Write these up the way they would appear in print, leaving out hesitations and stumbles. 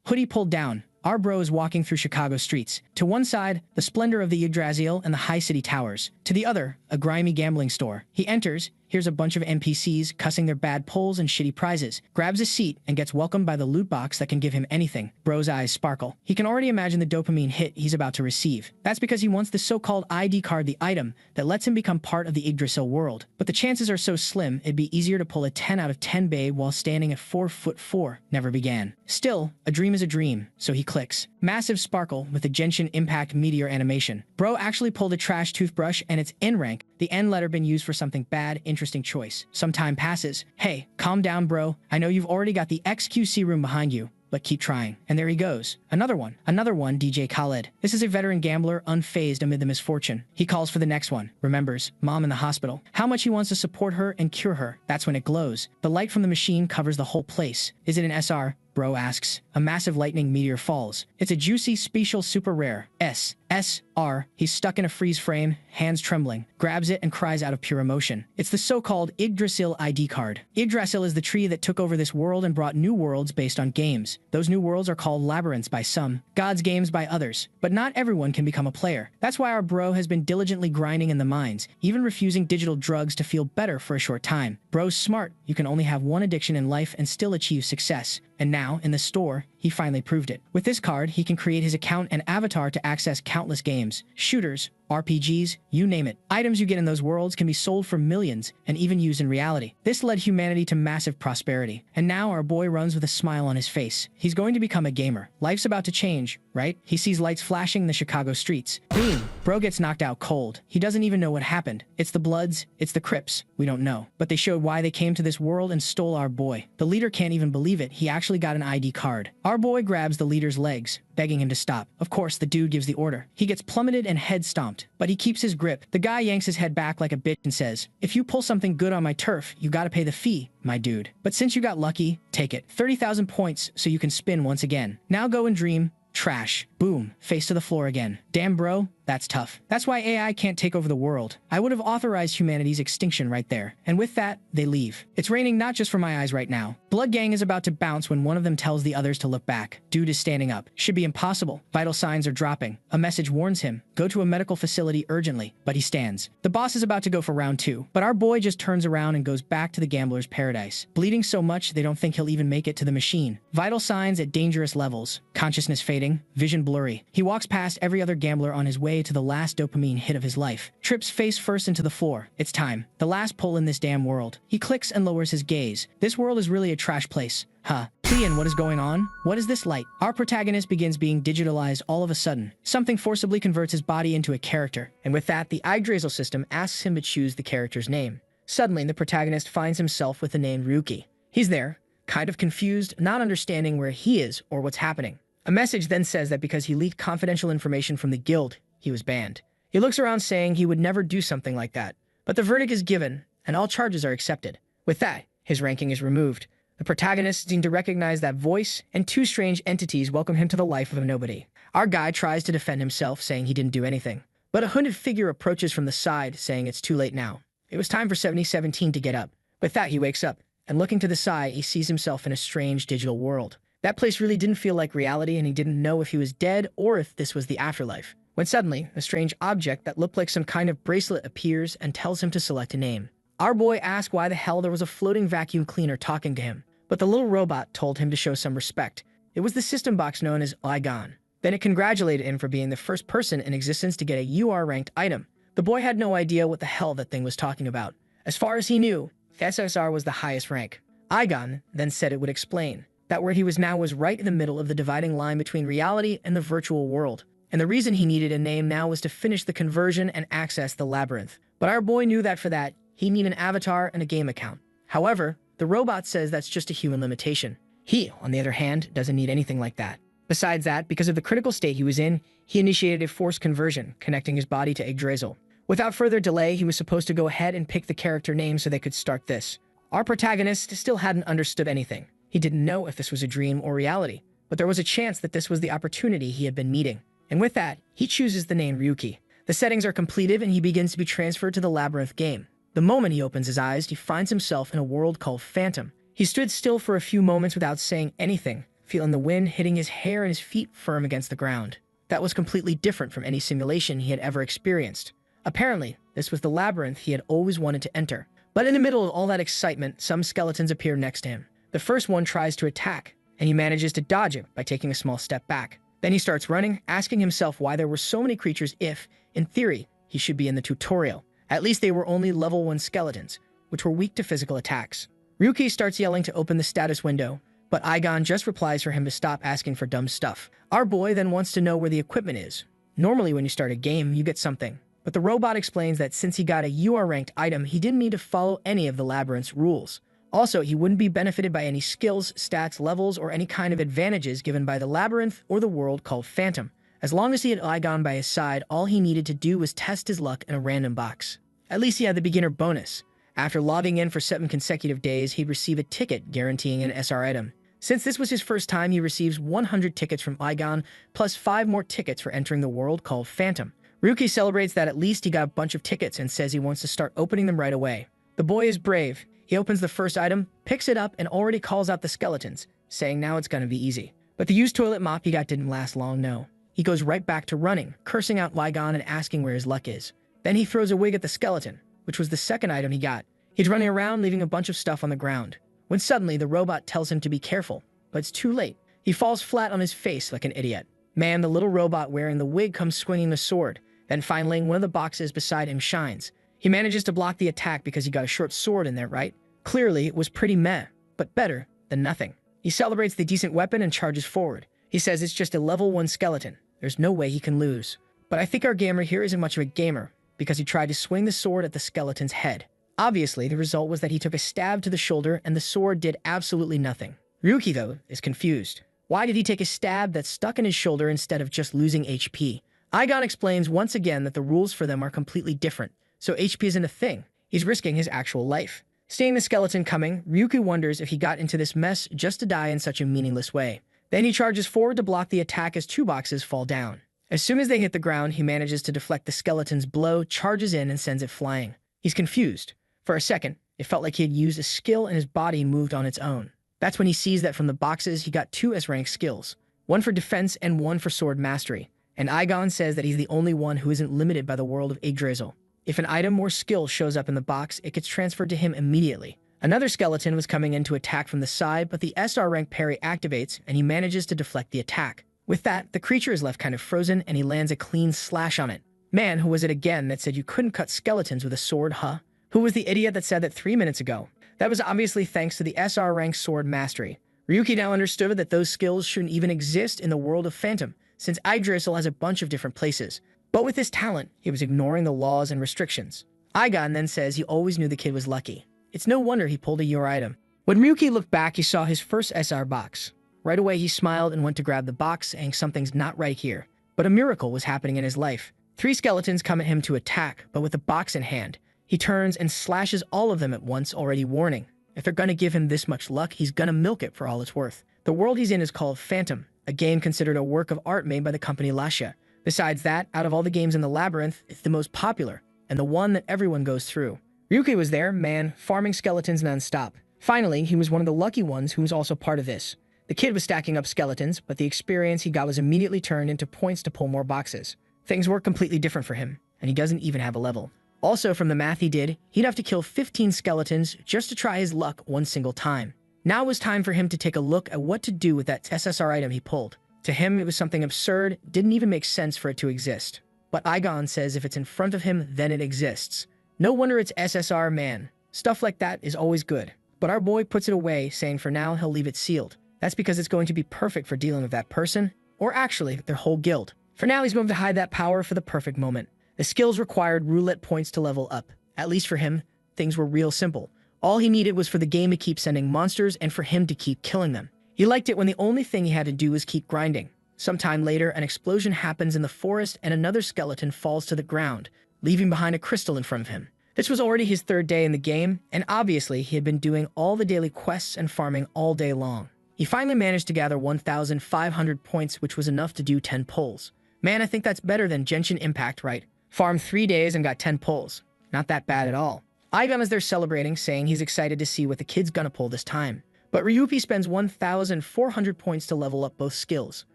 Hoodie pulled down. Our bro is walking through Chicago streets. To one side, the splendor of the Yggdrasil and the high city towers. To the other, a grimy gambling store. He enters, hears a bunch of NPCs cussing their bad pulls and shitty prizes, grabs a seat, and gets welcomed by the loot box that can give him anything. Bro's eyes sparkle. He can already imagine the dopamine hit he's about to receive. That's because he wants the so-called ID card, the item that lets him become part of the Yggdrasil world. But the chances are so slim, it'd be easier to pull a 10 out of 10 babe while standing at 4'4" never began. Still, a dream is a dream, so he clicks. Massive sparkle with a Genshin Impact meteor animation. Bro actually pulled a trash toothbrush and it's N rank, the N letter been used for something bad. Interesting choice. Some time passes. Hey, calm down, bro. I know you've already got the XQC room behind you, but keep trying. And there he goes. Another one, DJ Khaled. This is a veteran gambler, unfazed amid the misfortune. He calls for the next one, remembers mom in the hospital, how much he wants to support her and cure her. That's when it glows. The light from the machine covers the whole place. Is it an SR? Bro asks. A massive lightning meteor falls. It's a juicy, special, super rare. SR. He's stuck in a freeze frame, hands trembling, grabs it and cries out of pure emotion. It's the so-called Yggdrasil ID card. Yggdrasil is the tree that took over this world and brought new worlds based on games. Those new worlds are called labyrinths by some, God's games by others. But not everyone can become a player. That's why our bro has been diligently grinding in the mines, even refusing digital drugs to feel better for a short time. Bro's smart. You can only have one addiction in life and still achieve success. And now, in the store, he finally proved it. With this card, he can create his account and avatar to access countless games, shooters, RPGs, you name it. Items you get in those worlds can be sold for millions and even used in reality. This led humanity to massive prosperity. And now our boy runs with a smile on his face. He's going to become a gamer. Life's about to change, right? He sees lights flashing in the Chicago streets. Boom! Bro gets knocked out cold. He doesn't even know what happened. It's the Bloods, it's the Crips. We don't know. But they showed why they came to this world and stole our boy. The leader can't even believe it. He actually got an ID card. Our boy grabs the leader's legs, begging him to stop. Of course, the dude gives the order. He gets plummeted and head stomped, but he keeps his grip. The guy yanks his head back like a bitch and says, "If you pull something good on my turf, you gotta pay the fee, my dude. But since you got lucky, take it. 30,000 points so you can spin once again. Now go and dream." Trash. Boom. Face to the floor again. Damn, bro. That's tough. That's why AI can't take over the world. I would have authorized humanity's extinction right there. And with that, they leave. It's raining not just from my eyes right now. Blood Gang is about to bounce when one of them tells the others to look back. Dude is standing up. Should be impossible. Vital signs are dropping. A message warns him. Go to a medical facility urgently. But he stands. The boss is about to go for round 2. But our boy just turns around and goes back to the gambler's paradise. Bleeding so much they don't think he'll even make it to the machine. Vital signs at dangerous levels. Consciousness fading. Vision blurry. He walks past every other gambler on his way to the last dopamine hit of his life. Trips face first into the floor. It's time. The last pull in this damn world. He clicks and lowers his gaze. This world is really a trash place. Huh. Ian, what is going on? What is this light? Our protagonist begins being digitalized all of a sudden. Something forcibly converts his body into a character. And with that, the Yggdrasil system asks him to choose the character's name. Suddenly, the protagonist finds himself with the name Ryuki. He's there, kind of confused, not understanding where he is or what's happening. A message then says that because he leaked confidential information from the guild, he was banned. He looks around saying he would never do something like that. But the verdict is given, and all charges are accepted. With that, his ranking is removed. The protagonist seems to recognize that voice, and 2 strange entities welcome him to the life of a nobody. Our guy tries to defend himself, saying he didn't do anything. But a hooded figure approaches from the side, saying it's too late now. It was time for 7017 to get up. With that, he wakes up, and looking to the side, he sees himself in a strange digital world. That place really didn't feel like reality, and he didn't know if he was dead or if this was the afterlife. When suddenly, a strange object that looked like some kind of bracelet appears and tells him to select a name. Our boy asked why the hell there was a floating vacuum cleaner talking to him, but the little robot told him to show some respect. It was the system box known as Awakens. Then it congratulated him for being the first person in existence to get a UR-ranked item. The boy had no idea what the hell that thing was talking about. As far as he knew, SSR was the highest rank. Awakens then said it would explain that where he was now was right in the middle of the dividing line between reality and the virtual world. And the reason he needed a name now was to finish the conversion and access the labyrinth. But our boy knew that for that, he'd need an avatar and a game account. However, the robot says that's just a human limitation. He, on the other hand, doesn't need anything like that. Besides that, because of the critical state he was in, he initiated a forced conversion, connecting his body to Yggdrasil. Without further delay, he was supposed to go ahead and pick the character name so they could start this. Our protagonist still hadn't understood anything. He didn't know if this was a dream or reality, but there was a chance that this was the opportunity he had been needing. And with that, he chooses the name Ryuki. The settings are completed and he begins to be transferred to the labyrinth game. The moment he opens his eyes, he finds himself in a world called Phantom. He stood still for a few moments without saying anything, feeling the wind hitting his hair and his feet firm against the ground. That was completely different from any simulation he had ever experienced. Apparently, this was the labyrinth he had always wanted to enter. But in the middle of all that excitement, some skeletons appear next to him. The first one tries to attack, and he manages to dodge it by taking a small step back. Then he starts running, asking himself why there were so many creatures if, in theory, he should be in the tutorial. At least they were only level 1 skeletons, which were weak to physical attacks. Ryuki starts yelling to open the status window, but Aigon just replies for him to stop asking for dumb stuff. Our boy then wants to know where the equipment is. Normally when you start a game, you get something. But the robot explains that since he got a UR ranked item, he didn't need to follow any of the labyrinth's rules. Also, he wouldn't be benefited by any skills, stats, levels, or any kind of advantages given by the labyrinth or the world called Phantom. As long as he had Aigon by his side, all he needed to do was test his luck in a random box. At least he had the beginner bonus. After logging in for 7 consecutive days, he'd receive a ticket guaranteeing an SR item. Since this was his first time, he receives 100 tickets from Aigon, plus 5 more tickets for entering the world called Phantom. Ryuki celebrates that at least he got a bunch of tickets and says he wants to start opening them right away. The boy is brave. He opens the first item, picks it up, and already calls out the skeletons, saying now it's gonna be easy. But the used toilet mop he got didn't last long, no. He goes right back to running, cursing out Aigon and asking where his luck is. Then he throws a wig at the skeleton, which was the second item he got. He's running around, leaving a bunch of stuff on the ground, when suddenly the robot tells him to be careful, but it's too late. He falls flat on his face like an idiot. Man, the little robot wearing the wig comes swinging the sword. Then finally, one of the boxes beside him shines. He manages to block the attack because he got a short sword in there, right? Clearly, it was pretty meh, but better than nothing. He celebrates the decent weapon and charges forward. He says it's just a level 1 skeleton. There's no way he can lose. But I think our gamer here isn't much of a gamer, because he tried to swing the sword at the skeleton's head. Obviously, the result was that he took a stab to the shoulder and the sword did absolutely nothing. Ryuki, though, is confused. Why did he take a stab that stuck in his shoulder instead of just losing HP? Aigon explains once again that the rules for them are completely different, so HP isn't a thing. He's risking his actual life. Seeing the skeleton coming, Ryuki wonders if he got into this mess just to die in such a meaningless way. Then he charges forward to block the attack as 2 boxes fall down. As soon as they hit the ground, he manages to deflect the skeleton's blow, charges in, and sends it flying. He's confused. For a second, it felt like he had used a skill and his body moved on its own. That's when he sees that from the boxes, he got 2 S-rank skills. One for defense and one for sword mastery. And Aigon says that he's the only one who isn't limited by the world of Yggdrasil. If an item or skill shows up in the box, it gets transferred to him immediately. Another skeleton was coming in to attack from the side, but the SR rank parry activates, and he manages to deflect the attack. With that, the creature is left kind of frozen, and he lands a clean slash on it. Man, who was it again that said you couldn't cut skeletons with a sword, huh? Who was the idiot that said that 3 minutes ago? That was obviously thanks to the SR rank sword mastery. Ryuki now understood that those skills shouldn't even exist in the world of Phantom, since Yggdrasil has a bunch of different places. But with his talent, he was ignoring the laws and restrictions. Aigon then says he always knew the kid was lucky. It's no wonder he pulled a your item. When Ryuki looked back, he saw his first SR box. Right away, he smiled and went to grab the box, saying something's not right here. But a miracle was happening in his life. 3 skeletons come at him to attack, but with the box in hand. He turns and slashes all of them at once, already warning. If they're gonna give him this much luck, he's gonna milk it for all it's worth. The world he's in is called Phantom, a game considered a work of art made by the company Lasha. Besides that, out of all the games in the labyrinth, it's the most popular, and the one that everyone goes through. Ryuki was there, man, farming skeletons non-stop. Finally, he was one of the lucky ones who was also part of this. The kid was stacking up skeletons, but the experience he got was immediately turned into points to pull more boxes. Things were completely different for him, and he doesn't even have a level. Also, from the math he did, he'd have to kill 15 skeletons just to try his luck one single time. Now it was time for him to take a look at what to do with that SSR item he pulled. To him, it was something absurd, didn't even make sense for it to exist. But Aigon says if it's in front of him, then it exists. No wonder it's SSR, man. Stuff like that is always good. But our boy puts it away, saying for now he'll leave it sealed. That's because it's going to be perfect for dealing with that person, or actually, their whole guild. For now, he's going to hide that power for the perfect moment. The skills required roulette points to level up. At least for him, things were real simple. All he needed was for the game to keep sending monsters and for him to keep killing them. He liked it when the only thing he had to do was keep grinding. Sometime later, an explosion happens in the forest and another skeleton falls to the ground, leaving behind a crystal in front of him. This was already his 3rd day in the game, and obviously he had been doing all the daily quests and farming all day long. He finally managed to gather 1,500 points, which was enough to do 10 pulls. Man, I think that's better than Genshin Impact, right? Farmed 3 days and got 10 pulls. Not that bad at all. Aigon is there celebrating, saying he's excited to see what the kid's gonna pull this time. But Ryuki spends 1,400 points to level up both skills.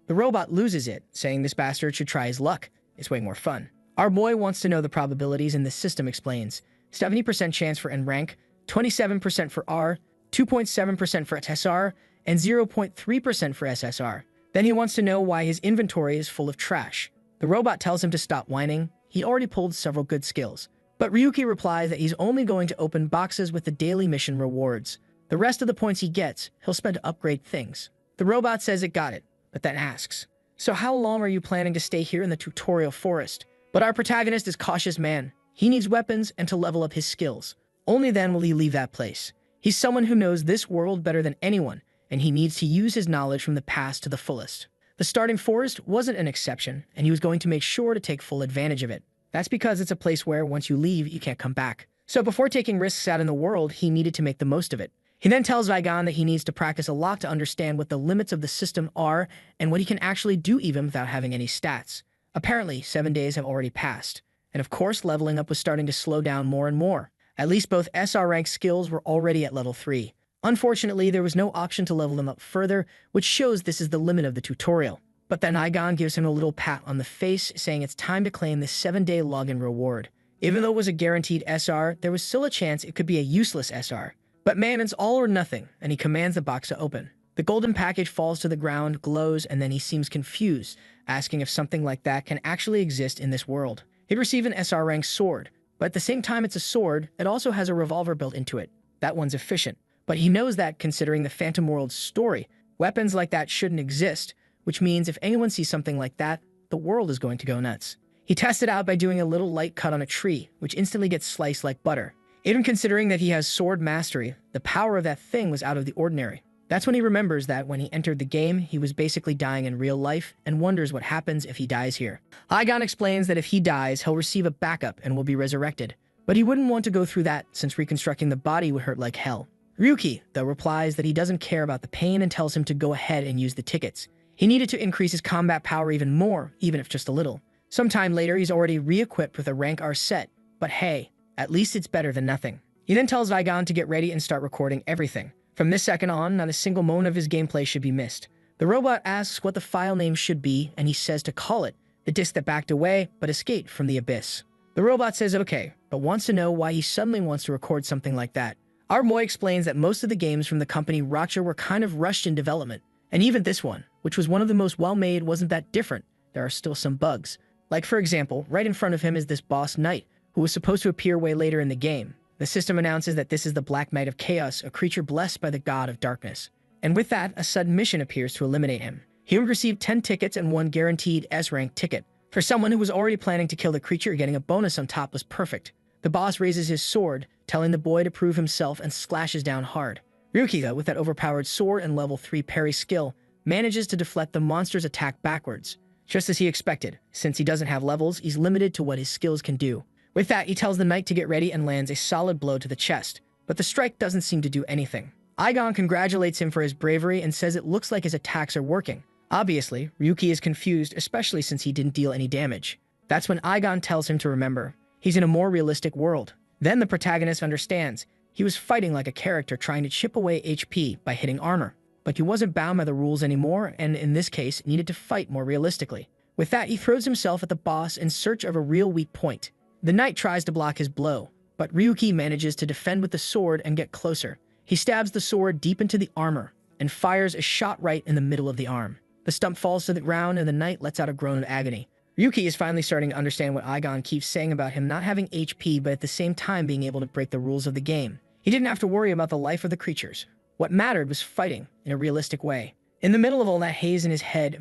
The robot loses it, saying this bastard should try his luck. It's way more fun. Our boy wants to know the probabilities, and the system explains. 70% chance for N rank, 27% for R, 2.7% for SR, and 0.3% for SSR. Then he wants to know why his inventory is full of trash. The robot tells him to stop whining. He already pulled several good skills. But Ryuki replies that he's only going to open boxes with the daily mission rewards. The rest of the points he gets, he'll spend to upgrade things. The robot says it got it, but then asks, "So how long are you planning to stay here in the tutorial forest?" But our protagonist is a cautious man. He needs weapons and to level up his skills. Only then will he leave that place. He's someone who knows this world better than anyone, and he needs to use his knowledge from the past to the fullest. The starting forest wasn't an exception, and he was going to make sure to take full advantage of it. That's because it's a place where, once you leave, you can't come back. So before taking risks out in the world, he needed to make the most of it. He then tells Vigon that he needs to practice a lot to understand what the limits of the system are and what he can actually do even without having any stats. Apparently, 7 days have already passed. And of course, leveling up was starting to slow down more and more. At least both SR rank skills were already at level 3. Unfortunately, there was no option to level them up further, which shows this is the limit of the tutorial. But then Igon gives him a little pat on the face, saying it's time to claim the 7-day login reward. Even though it was a guaranteed SR, there was still a chance it could be a useless SR. But man, it's all or nothing, and he commands the box to open. The golden package falls to the ground, glows, and then he seems confused, asking if something like that can actually exist in this world. He'd receive an SR rank sword, but at the same time it's a sword, it also has a revolver built into it. That one's efficient. But he knows that, considering the Phantom World's story, weapons like that shouldn't exist, which means if anyone sees something like that, the world is going to go nuts. He tests it out by doing a little light cut on a tree, which instantly gets sliced like butter. Even considering that he has sword mastery, the power of that thing was out of the ordinary. That's when he remembers that when he entered the game, he was basically dying in real life and wonders what happens if he dies here. Igon explains that if he dies, he'll receive a backup and will be resurrected. But he wouldn't want to go through that, since reconstructing the body would hurt like hell. Ryuki, though, replies that he doesn't care about the pain and tells him to go ahead and use the tickets. He needed to increase his combat power even more, even if just a little. Sometime later, he's already re-equipped with a rank R set, but hey, at least it's better than nothing. He then tells Vigon to get ready and start recording everything. From this second on, not a single moment of his gameplay should be missed. The robot asks what the file name should be, and he says to call it, the disc that backed away but escaped from the abyss. The robot says okay, but wants to know why he suddenly wants to record something like that. Our boy explains that most of the games from the company Rocha were kind of rushed in development, and even this one, which was one of the most well-made, wasn't that different. There are still some bugs. Like for example, right in front of him is this boss knight, who was supposed to appear way later in the game. The system announces that this is the Black Knight of Chaos, a creature blessed by the god of darkness. And with that, a sudden mission appears to eliminate him. He would receive 10 tickets and 1 guaranteed S-rank ticket. For someone who was already planning to kill the creature, getting a bonus on top was perfect. The boss raises his sword, telling the boy to prove himself, and slashes down hard. Ryuki, though, with that overpowered sword and level 3 parry skill, manages to deflect the monster's attack backwards. Just as he expected, since he doesn't have levels, he's limited to what his skills can do. With that, he tells the knight to get ready and lands a solid blow to the chest, but the strike doesn't seem to do anything. Igon congratulates him for his bravery and says it looks like his attacks are working. Obviously, Ryuki is confused, especially since he didn't deal any damage. That's when Igon tells him to remember. He's in a more realistic world. Then the protagonist understands. He was fighting like a character trying to chip away HP by hitting armor. But he wasn't bound by the rules anymore, and in this case, needed to fight more realistically. With that, he throws himself at the boss in search of a real weak point. The knight tries to block his blow, but Ryuki manages to defend with the sword and get closer. He stabs the sword deep into the armor and fires a shot right in the middle of the arm. The stump falls to the ground and the knight lets out a groan of agony. Ryuki is finally starting to understand what Igon keeps saying about him not having HP, but at the same time being able to break the rules of the game. He didn't have to worry about the life of the creatures. What mattered was fighting in a realistic way. In the middle of all that haze in his head,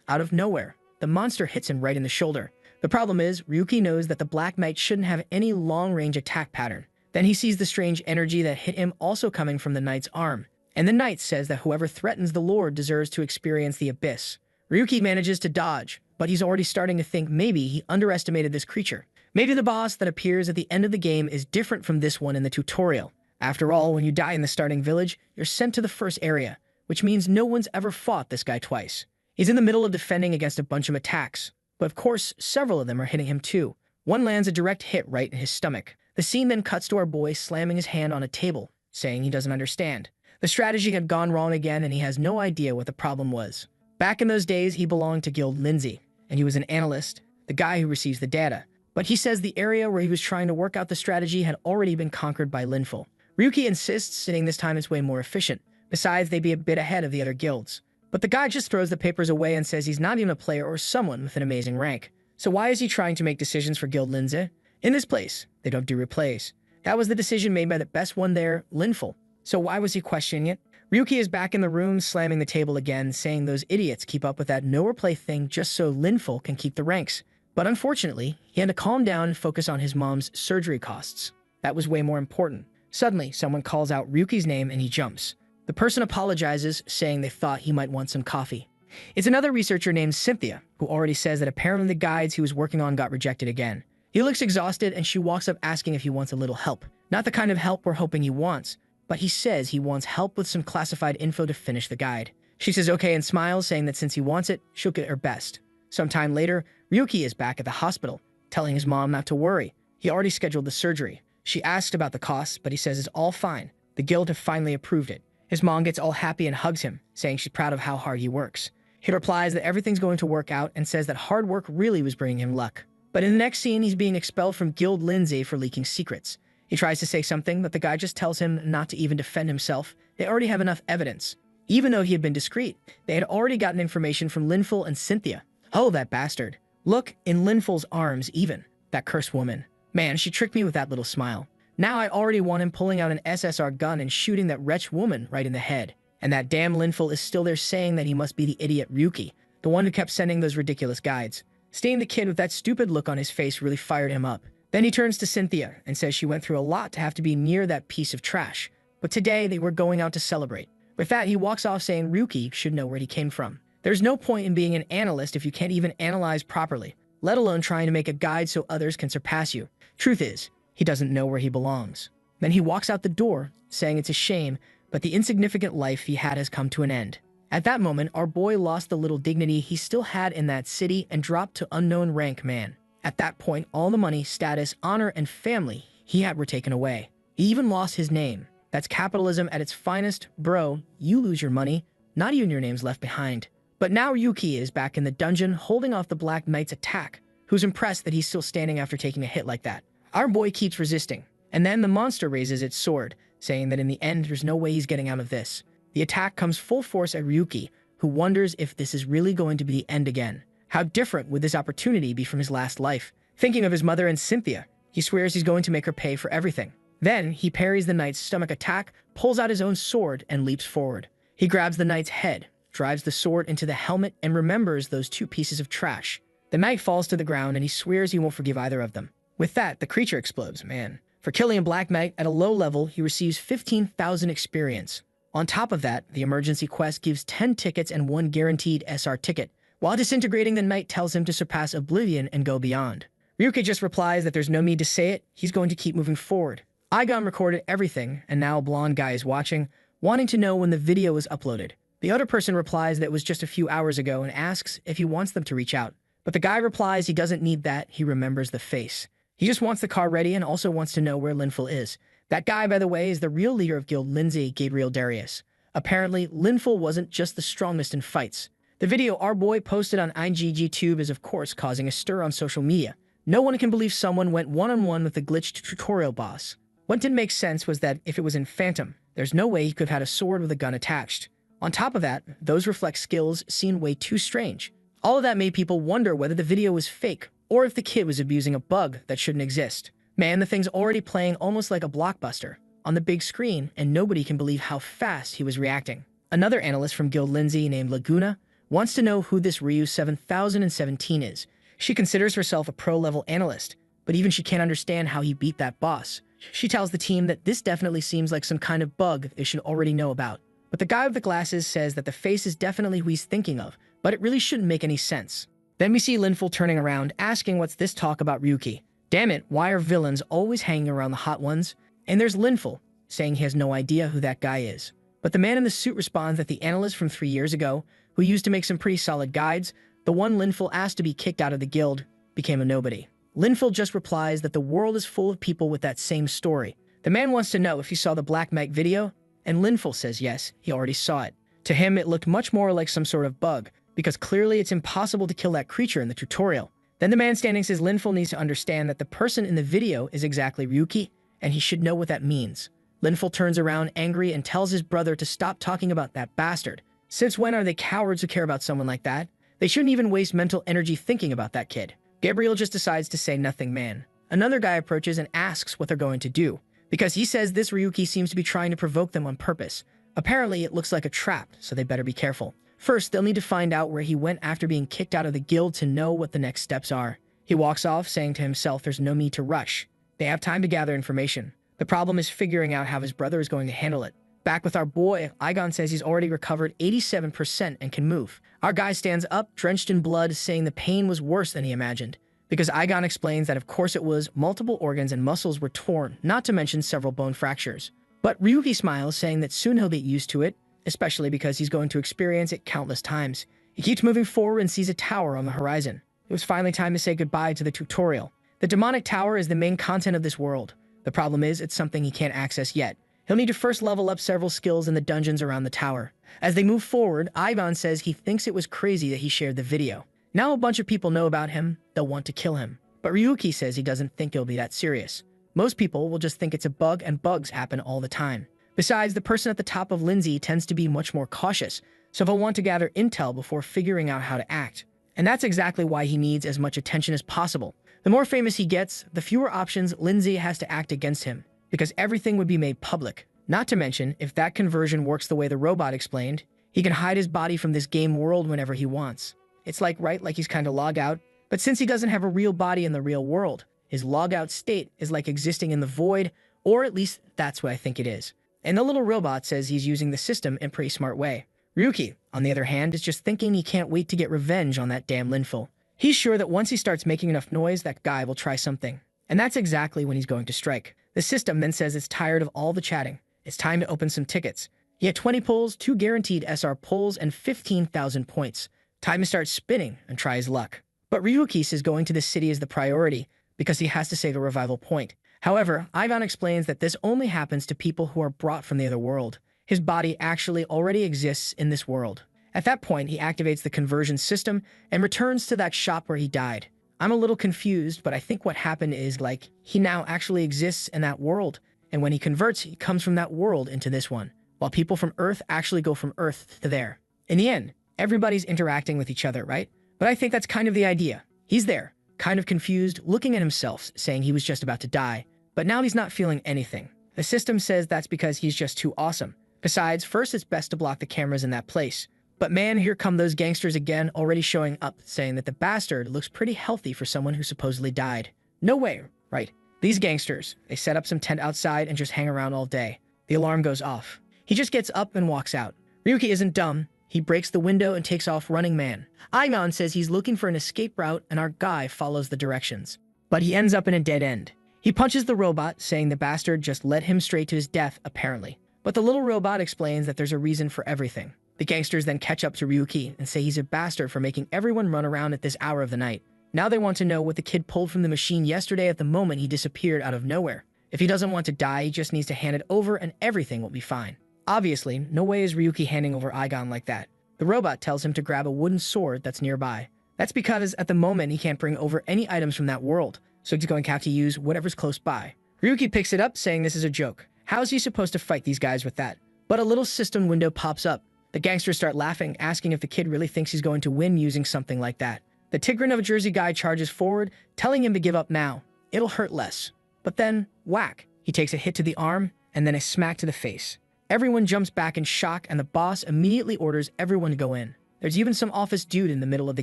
out of nowhere, the monster hits him right in the shoulder. The problem is, Ryuki knows that the Black Knight shouldn't have any long-range attack pattern. Then he sees the strange energy that hit him also coming from the knight's arm. And the knight says that whoever threatens the Lord deserves to experience the abyss. Ryuki manages to dodge, but he's already starting to think maybe he underestimated this creature. Maybe the boss that appears at the end of the game is different from this one in the tutorial. After all, when you die in the starting village, you're sent to the first area, which means no one's ever fought this guy twice. He's in the middle of defending against a bunch of attacks. But of course, several of them are hitting him too. One lands a direct hit right in his stomach. The scene then cuts to our boy slamming his hand on a table, saying he doesn't understand. The strategy had gone wrong again, and he has no idea what the problem was. Back in those days, he belonged to Guild Lindsay, and he was an analyst, the guy who receives the data. But he says the area where he was trying to work out the strategy had already been conquered by Linful. Ryuki insists, saying this time it's way more efficient. Besides, they'd be a bit ahead of the other guilds. But the guy just throws the papers away and says he's not even a player or someone with an amazing rank. So why is he trying to make decisions for Guild Lindsay? In this place, they don't do replays. That was the decision made by the best one there, Linful. So why was he questioning it? Ryuki is back in the room, slamming the table again, saying those idiots keep up with that no replay thing just so Linful can keep the ranks. But unfortunately, he had to calm down and focus on his mom's surgery costs. That was way more important. Suddenly, someone calls out Ryuki's name and he jumps. The person apologizes, saying they thought he might want some coffee. It's another researcher named Cynthia, who already says that apparently the guides he was working on got rejected again. He looks exhausted, and she walks up asking if he wants a little help. Not the kind of help we're hoping he wants, but he says he wants help with some classified info to finish the guide. She says okay and smiles, saying that since he wants it, she'll get her best. Sometime later, Ryuki is back at the hospital, telling his mom not to worry. He already scheduled the surgery. She asked about the costs, but he says it's all fine. The guild have finally approved it. His mom gets all happy and hugs him, saying she's proud of how hard he works. He replies that everything's going to work out and says that hard work really was bringing him luck. But in the next scene, he's being expelled from Guild Lindsay for leaking secrets. He tries to say something, but the guy just tells him not to even defend himself. They already have enough evidence. Even though he had been discreet, they had already gotten information from Linful and Cynthia. Oh, that bastard. Look, in Linful's arms even. That cursed woman. Man, she tricked me with that little smile. Now I already want him pulling out an SSR gun and shooting that wretch woman right in the head. And that damn Linful is still there saying that he must be the idiot Ryuki, the one who kept sending those ridiculous guides. Seeing the kid with that stupid look on his face really fired him up. Then he turns to Cynthia and says she went through a lot to have to be near that piece of trash. But today they were going out to celebrate. With that, he walks off saying Ryuki should know where he came from. There's no point in being an analyst if you can't even analyze properly, let alone trying to make a guide so others can surpass you. Truth is, he doesn't know where he belongs. Then he walks out the door, saying it's a shame, but the insignificant life he had has come to an end. At that moment, our boy lost the little dignity he still had in that city and dropped to unknown rank man. At that point, all the money, status, honor, and family he had were taken away. He even lost his name. That's capitalism at its finest. Bro, you lose your money, not even your name's left behind. But now Ryuki is back in the dungeon, holding off the Black Knight's attack, who's impressed that he's still standing after taking a hit like that. Our boy keeps resisting, and then the monster raises its sword, saying that in the end, there's no way he's getting out of this. The attack comes full force at Ryuki, who wonders if this is really going to be the end again. How different would this opportunity be from his last life? Thinking of his mother and Cynthia, he swears he's going to make her pay for everything. Then, he parries the knight's stomach attack, pulls out his own sword, and leaps forward. He grabs the knight's head, drives the sword into the helmet, and remembers those two pieces of trash. The knight falls to the ground, and he swears he won't forgive either of them. With that, the creature explodes, man. For killing a Black Knight at a low level, he receives 15,000 experience. On top of that, the emergency quest gives 10 tickets and 1 guaranteed SR ticket. While disintegrating, the knight tells him to surpass Oblivion and go beyond. Ryuki just replies that there's no need to say it, he's going to keep moving forward. Igon recorded everything, and now a blonde guy is watching, wanting to know when the video was uploaded. The other person replies that it was just a few hours ago and asks if he wants them to reach out. But the guy replies he doesn't need that, he remembers the face. He just wants the car ready and also wants to know where Linful is. That guy, by the way, is the real leader of Guild Lindsay, Gabriel Darius. Apparently, Linful wasn't just the strongest in fights. The video our boy posted on IGGTube is of course causing a stir on social media. No one can believe someone went one-on-one with the glitched tutorial boss. What didn't make sense was that if it was in Phantom, there's no way he could have had a sword with a gun attached. On top of that, those reflex skills seem way too strange. All of that made people wonder whether the video was fake, or if the kid was abusing a bug that shouldn't exist. Man, the thing's already playing almost like a blockbuster on the big screen, and nobody can believe how fast he was reacting. Another analyst from Guild Lindsay named Laguna wants to know who this Ryu 7017 is. She considers herself a pro-level analyst, but even she can't understand how he beat that boss. She tells the team that this definitely seems like some kind of bug they should already know about. But the guy with the glasses says that the face is definitely who he's thinking of, but it really shouldn't make any sense. Then we see Linful turning around, asking what's this talk about Ryuki. Damn it, why are villains always hanging around the hot ones? And there's Linful, saying he has no idea who that guy is. But the man in the suit responds that the analyst from 3 years ago, who used to make some pretty solid guides, the one Linful asked to be kicked out of the guild, became a nobody. Linful just replies that the world is full of people with that same story. The man wants to know if he saw the Black Knight video, and Linful says yes, he already saw it. To him, it looked much more like some sort of bug, because clearly it's impossible to kill that creature in the tutorial. Then the man standing says Linful needs to understand that the person in the video is exactly Ryuki, and he should know what that means. Linful turns around angry and tells his brother to stop talking about that bastard. Since when are they cowards who care about someone like that? They shouldn't even waste mental energy thinking about that kid. Gabriel just decides to say nothing man. Another guy approaches and asks what they're going to do, because he says this Ryuki seems to be trying to provoke them on purpose. Apparently, it looks like a trap, so they better be careful. First, they'll need to find out where he went after being kicked out of the guild to know what the next steps are. He walks off, saying to himself there's no need to rush. They have time to gather information. The problem is figuring out how his brother is going to handle it. Back with our boy, Aigon says he's already recovered 87% and can move. Our guy stands up, drenched in blood, saying the pain was worse than he imagined. Because Aigon explains that of course it was, multiple organs and muscles were torn, not to mention several bone fractures. But Ryuki smiles, saying that soon he'll get used to it, especially because he's going to experience it countless times. He keeps moving forward and sees a tower on the horizon. It was finally time to say goodbye to the tutorial. The demonic tower is the main content of this world. The problem is, it's something he can't access yet. He'll need to first level up several skills in the dungeons around the tower. As they move forward, Ivan says he thinks it was crazy that he shared the video. Now a bunch of people know about him, they'll want to kill him. But Ryuki says he doesn't think it'll be that serious. Most people will just think it's a bug, and bugs happen all the time. Besides, the person at the top of Lindsay tends to be much more cautious, so he'll want to gather intel before figuring out how to act. And that's exactly why he needs as much attention as possible. The more famous he gets, the fewer options Lindsay has to act against him, because everything would be made public. Not to mention, if that conversion works the way the robot explained, he can hide his body from this game world whenever he wants. It's like he's kind of log out, but since he doesn't have a real body in the real world, his log out state is like existing in the void, or at least that's what I think it is. And the little robot says he's using the system in a pretty smart way. Ryuki, on the other hand, is just thinking he can't wait to get revenge on that damn Linful. He's sure that once he starts making enough noise, that guy will try something. And that's exactly when he's going to strike. The system then says it's tired of all the chatting. It's time to open some tickets. He had 20 pulls, 2 guaranteed SR pulls, and 15,000 points. Time to start spinning and try his luck. But Ryuki says going to the city is the priority, because he has to save a revival point. However, Ivan explains that this only happens to people who are brought from the other world. His body actually already exists in this world. At that point, he activates the conversion system and returns to that shop where he died. I'm a little confused, but I think what happened is he now actually exists in that world, and when he converts, he comes from that world into this one, while people from Earth actually go from Earth to there. In the end, everybody's interacting with each other, right? But I think that's kind of the idea. He's there, kind of confused, looking at himself, saying he was just about to die, but now he's not feeling anything. The system says that's because he's just too awesome. Besides, first it's best to block the cameras in that place. But man, here come those gangsters again, already showing up, saying that the bastard looks pretty healthy for someone who supposedly died. No way, right? These gangsters, they set up some tent outside and just hang around all day. The alarm goes off. He just gets up and walks out. Ryuki isn't dumb. He breaks the window and takes off running man. Ainon says he's looking for an escape route, and our guy follows the directions. But he ends up in a dead end. He punches the robot, saying the bastard just led him straight to his death, apparently. But the little robot explains that there's a reason for everything. The gangsters then catch up to Ryuki and say he's a bastard for making everyone run around at this hour of the night. Now they want to know what the kid pulled from the machine yesterday at the moment he disappeared out of nowhere. If he doesn't want to die, he just needs to hand it over and everything will be fine. Obviously, no way is Ryuki handing over Aigon like that. The robot tells him to grab a wooden sword that's nearby. That's because at the moment he can't bring over any items from that world, so he's going to have to use whatever's close by. Ryuki picks it up, saying this is a joke. How is he supposed to fight these guys with that? But a little system window pops up. The gangsters start laughing, asking if the kid really thinks he's going to win using something like that. The Tigran of a Jersey guy charges forward, telling him to give up now. It'll hurt less. But then, whack, he takes a hit to the arm and then a smack to the face. Everyone jumps back in shock, and the boss immediately orders everyone to go in. There's even some office dude in the middle of the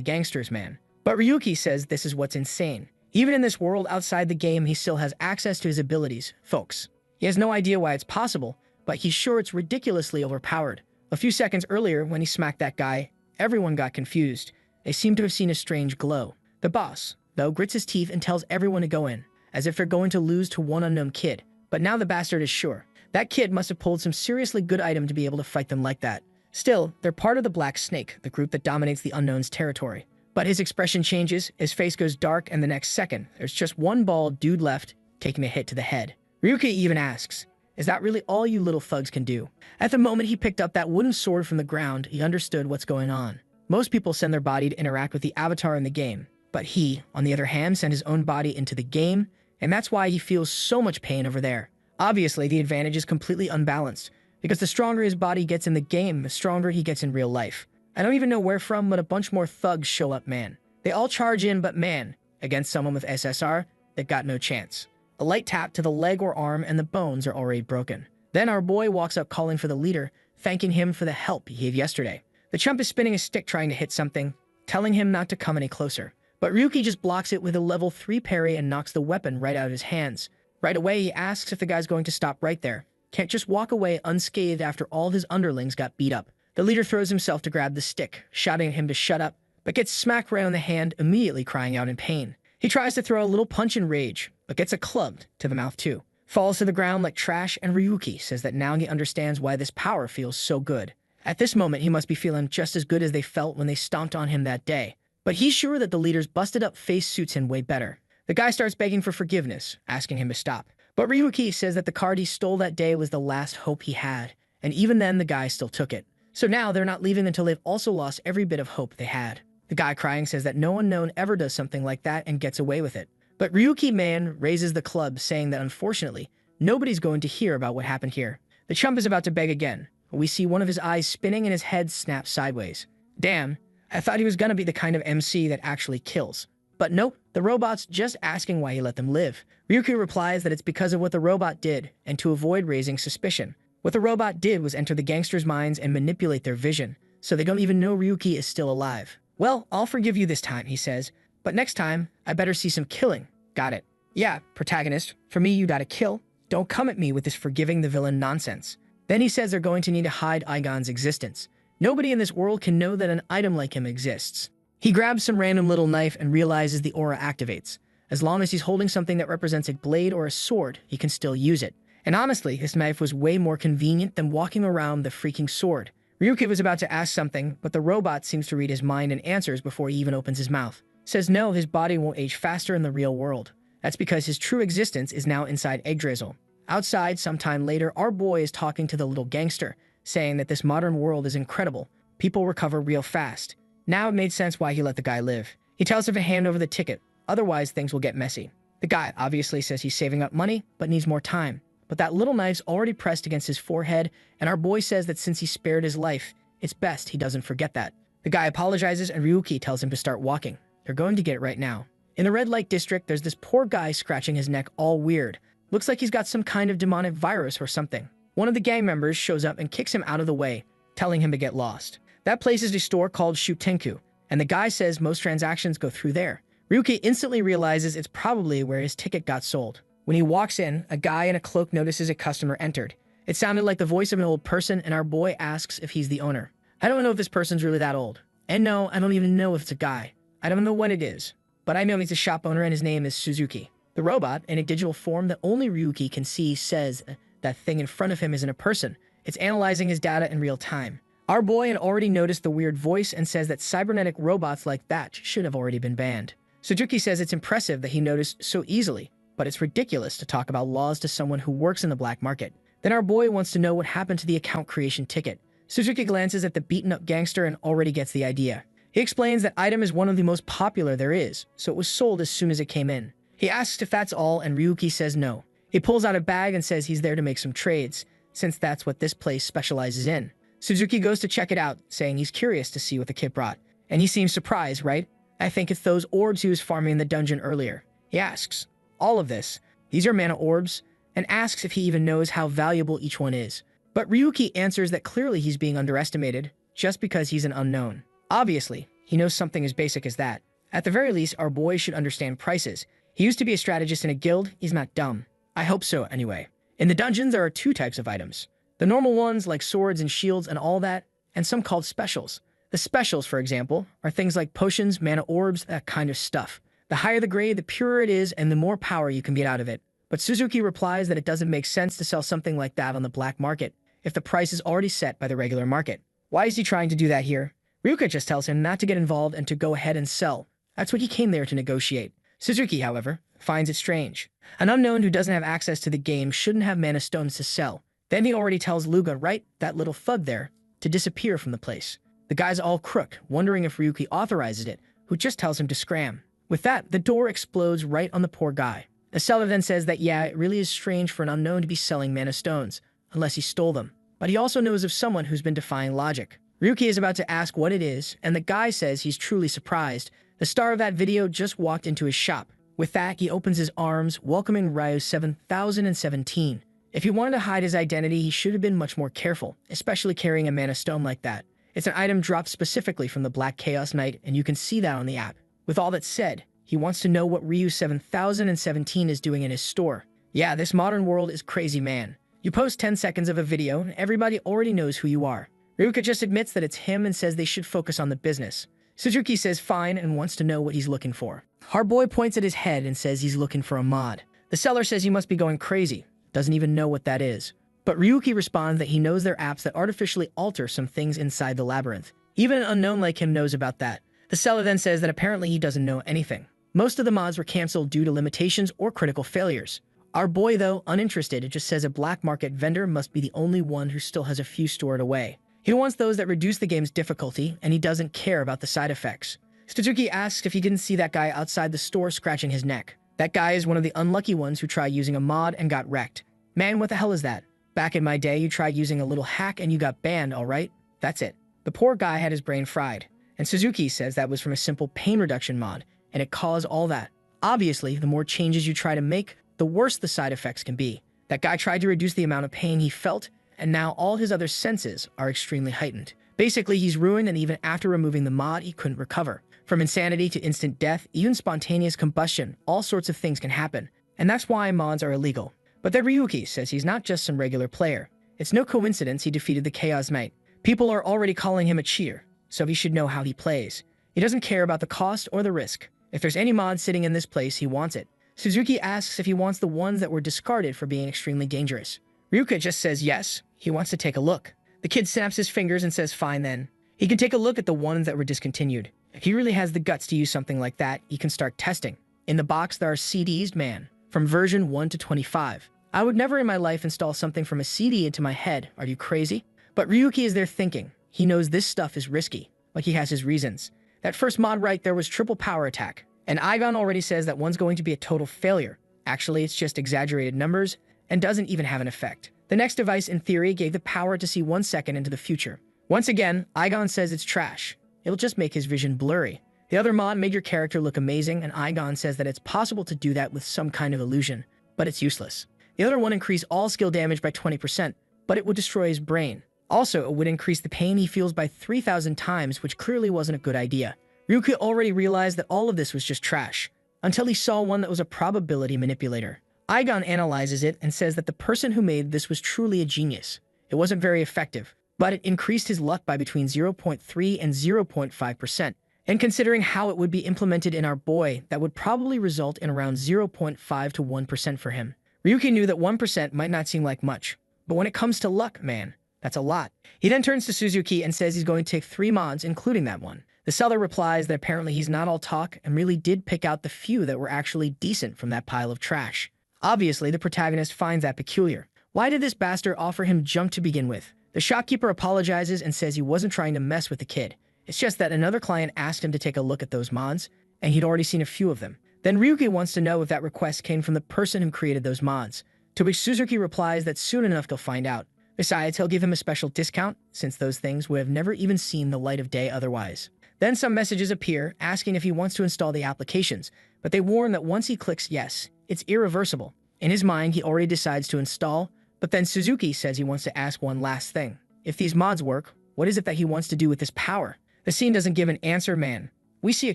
gangsters, man. But Ryuki says this is what's insane. Even in this world outside the game, he still has access to his abilities, folks. He has no idea why it's possible, but he's sure it's ridiculously overpowered. A few seconds earlier, when he smacked that guy, everyone got confused. They seem to have seen a strange glow. The boss, though, grits his teeth and tells everyone to go in, as if they're going to lose to one unknown kid. But now the bastard is sure. That kid must have pulled some seriously good item to be able to fight them like that. Still, they're part of the Black Snake, the group that dominates the Unknown's territory. But his expression changes, his face goes dark, and the next second, there's just one bald dude left, taking a hit to the head. Ryuki even asks, Is that really all you little thugs can do? At the moment he picked up that wooden sword from the ground, he understood what's going on. Most people send their body to interact with the avatar in the game, but he, on the other hand, sent his own body into the game, and that's why he feels so much pain over there. Obviously, the advantage is completely unbalanced, because the stronger his body gets in the game, the stronger he gets in real life. I don't even know where from, but a bunch more thugs show up, man. They all charge in, but man, against someone with SSR, they've got no chance. A light tap to the leg or arm and the bones are already broken. Then our boy walks up calling for the leader, thanking him for the help he gave yesterday. The chump is spinning a stick trying to hit something, telling him not to come any closer. But Ryuki just blocks it with a level 3 parry and knocks the weapon right out of his hands. Right away, he asks if the guy's going to stop right there. Can't just walk away unscathed after all his underlings got beat up. The leader throws himself to grab the stick, shouting at him to shut up, but gets smacked right on the hand, immediately crying out in pain. He tries to throw a little punch in rage, but gets a club to the mouth too. Falls to the ground like trash, and Ryuki says that now he understands why this power feels so good. At this moment, he must be feeling just as good as they felt when they stomped on him that day. But he's sure that the leader's busted-up face suits him way better. The guy starts begging for forgiveness, asking him to stop. But Ryuki says that the card he stole that day was the last hope he had, and even then the guy still took it. So now they're not leaving until they've also lost every bit of hope they had. The guy crying says that no one known ever does something like that and gets away with it. But Ryuki man raises the club, saying that unfortunately, nobody's going to hear about what happened here. The chump is about to beg again. We see one of his eyes spinning and his head snap sideways. Damn, I thought he was gonna be the kind of MC that actually kills. But nope, the robot's just asking why he let them live. Ryuki replies that it's because of what the robot did, and to avoid raising suspicion. What the robot did was enter the gangsters' minds and manipulate their vision, so they don't even know Ryuki is still alive. Well, I'll forgive you this time, he says, but next time, I better see some killing. Got it. Yeah, protagonist, for me you gotta kill. Don't come at me with this forgiving the villain nonsense. Then he says they're going to need to hide Aigon's existence. Nobody in this world can know that an item like him exists. He grabs some random little knife and realizes the aura activates. As long as he's holding something that represents a blade or a sword, he can still use it. And honestly, this knife was way more convenient than walking around the freaking sword. Ryuki was about to ask something, but the robot seems to read his mind and answers before he even opens his mouth. Says no, his body won't age faster in the real world. That's because his true existence is now inside Yggdrasil. Outside, sometime later, our boy is talking to the little gangster, saying that this modern world is incredible. People recover real fast. Now it made sense why he let the guy live. He tells him to hand over the ticket, otherwise things will get messy. The guy obviously says he's saving up money, but needs more time. But that little knife's already pressed against his forehead, and our boy says that since he spared his life, it's best he doesn't forget that. The guy apologizes and Ryuki tells him to start walking. They're going to get it right now. In the red light district, there's this poor guy scratching his neck all weird. Looks like he's got some kind of demonic virus or something. One of the gang members shows up and kicks him out of the way, telling him to get lost. That place is a store called Shutenku, and the guy says most transactions go through there. Ryuki instantly realizes it's probably where his ticket got sold. When he walks in, a guy in a cloak notices a customer entered. It sounded like the voice of an old person, and our boy asks if he's the owner. I don't know if this person's really that old. And no, I don't even know if it's a guy. I don't know what it is. But I know he's a shop owner and his name is Suzuki. The robot, in a digital form that only Ryuki can see, says that thing in front of him isn't a person. It's analyzing his data in real time. Our boy had already noticed the weird voice and says that cybernetic robots like that should have already been banned. Suzuki says it's impressive that he noticed so easily, but it's ridiculous to talk about laws to someone who works in the black market. Then our boy wants to know what happened to the account creation ticket. Suzuki glances at the beaten-up gangster and already gets the idea. He explains that item is one of the most popular there is, so it was sold as soon as it came in. He asks if that's all, and Ryuki says no. He pulls out a bag and says he's there to make some trades, since that's what this place specializes in. Suzuki goes to check it out, saying he's curious to see what the kid brought. And he seems surprised, right? I think it's those orbs he was farming in the dungeon earlier. He asks, all of this, these are mana orbs, and asks if he even knows how valuable each one is. But Ryuki answers that clearly he's being underestimated, just because he's an unknown. Obviously, he knows something as basic as that. At the very least, our boy should understand prices. He used to be a strategist in a guild, he's not dumb. I hope so, anyway. In the dungeons, there are two types of items. The normal ones, like swords and shields and all that, and some called specials. The specials, for example, are things like potions, mana orbs, that kind of stuff. The higher the grade, the purer it is, and the more power you can get out of it. But Suzuki replies that it doesn't make sense to sell something like that on the black market, if the price is already set by the regular market. Why is he trying to do that here? Ryuka just tells him not to get involved and to go ahead and sell. That's what he came there to negotiate. Suzuki, however, finds it strange. An unknown who doesn't have access to the game shouldn't have mana stones to sell. Then he already tells Luga, right, that little thug there, to disappear from the place. The guy's all crook, wondering if Ryuki authorizes it, who just tells him to scram. With that, the door explodes right on the poor guy. The seller then says that yeah, it really is strange for an unknown to be selling mana stones, unless he stole them. But he also knows of someone who's been defying logic. Ryuki is about to ask what it is, and the guy says he's truly surprised. The star of that video just walked into his shop. With that, he opens his arms, welcoming Ryu 7017. If he wanted to hide his identity, he should have been much more careful, especially carrying a mana stone like that. It's an item dropped specifically from the Black Chaos Knight, and you can see that on the app. With all that said, he wants to know what Ryu 7017 is doing in his store. Yeah, this modern world is crazy, man. You post 10 seconds of a video, and everybody already knows who you are. Ryuka just admits that it's him and says they should focus on the business. Suzuki says fine and wants to know what he's looking for. Our boy points at his head and says he's looking for a mod. The seller says he must be going crazy, doesn't even know what that is. But Ryuki responds that he knows there are apps that artificially alter some things inside the labyrinth. Even an unknown like him knows about that. The seller then says that apparently he doesn't know anything. Most of the mods were cancelled due to limitations or critical failures. Our boy, though, uninterested, just says a black market vendor must be the only one who still has a few stored away. He wants those that reduce the game's difficulty, and he doesn't care about the side effects. Suzuki asks if he didn't see that guy outside the store scratching his neck. That guy is one of the unlucky ones who tried using a mod and got wrecked. Man, what the hell is that? Back in my day, you tried using a little hack and you got banned, alright? That's it. The poor guy had his brain fried. And Suzuki says that was from a simple pain reduction mod, and it caused all that. Obviously, the more changes you try to make, the worse the side effects can be. That guy tried to reduce the amount of pain he felt, and now all his other senses are extremely heightened. Basically, he's ruined, and even after removing the mod, he couldn't recover. From insanity to instant death, even spontaneous combustion, all sorts of things can happen. And that's why mods are illegal. But then Ryuki says he's not just some regular player. It's no coincidence he defeated the Chaos Knight. People are already calling him a cheater, so he should know how he plays. He doesn't care about the cost or the risk. If there's any mod sitting in this place, he wants it. Suzuki asks if he wants the ones that were discarded for being extremely dangerous. Ryuka just says yes, he wants to take a look. The kid snaps his fingers and says fine then. He can take a look at the ones that were discontinued. If he really has the guts to use something like that, he can start testing. In the box there are CDs, man, from version 1 to 25. I would never in my life install something from a CD into my head, are you crazy? But Ryuki is there thinking. He knows this stuff is risky, like he has his reasons. That first mod right there was triple power attack. And Igon already says that one's going to be a total failure. Actually, it's just exaggerated numbers and doesn't even have an effect. The next device, in theory, gave the power to see 1 second into the future. Once again, Igon says it's trash. It'll just make his vision blurry. The other mod made your character look amazing, and Igon says that it's possible to do that with some kind of illusion, but it's useless. The other one increased all skill damage by 20%, but it would destroy his brain. Also, it would increase the pain he feels by 3,000 times, which clearly wasn't a good idea. Ryuki already realized that all of this was just trash, until he saw one that was a probability manipulator. Igon analyzes it and says that the person who made this was truly a genius. It wasn't very effective, but it increased his luck by between 0.3 and 0.5%. And considering how it would be implemented in our boy, that would probably result in around 0.5 to 1% for him. Ryuki knew that 1% might not seem like much, but when it comes to luck, man, that's a lot. He then turns to Suzuki and says he's going to take 3 mods, including that one. The seller replies that apparently he's not all talk and really did pick out the few that were actually decent from that pile of trash. Obviously, the protagonist finds that peculiar. Why did this bastard offer him junk to begin with? The shopkeeper apologizes and says he wasn't trying to mess with the kid. It's just that another client asked him to take a look at those mods, and he'd already seen a few of them. Then Ryuki wants to know if that request came from the person who created those mods, to which Suzuki replies that soon enough he'll find out. Besides, he'll give him a special discount, since those things would have never even seen the light of day otherwise. Then some messages appear asking if he wants to install the applications, but they warn that once he clicks yes, it's irreversible. In his mind, he already decides to install, but then Suzuki says he wants to ask one last thing. If these mods work, what is it that he wants to do with this power? The scene doesn't give an answer, man. We see a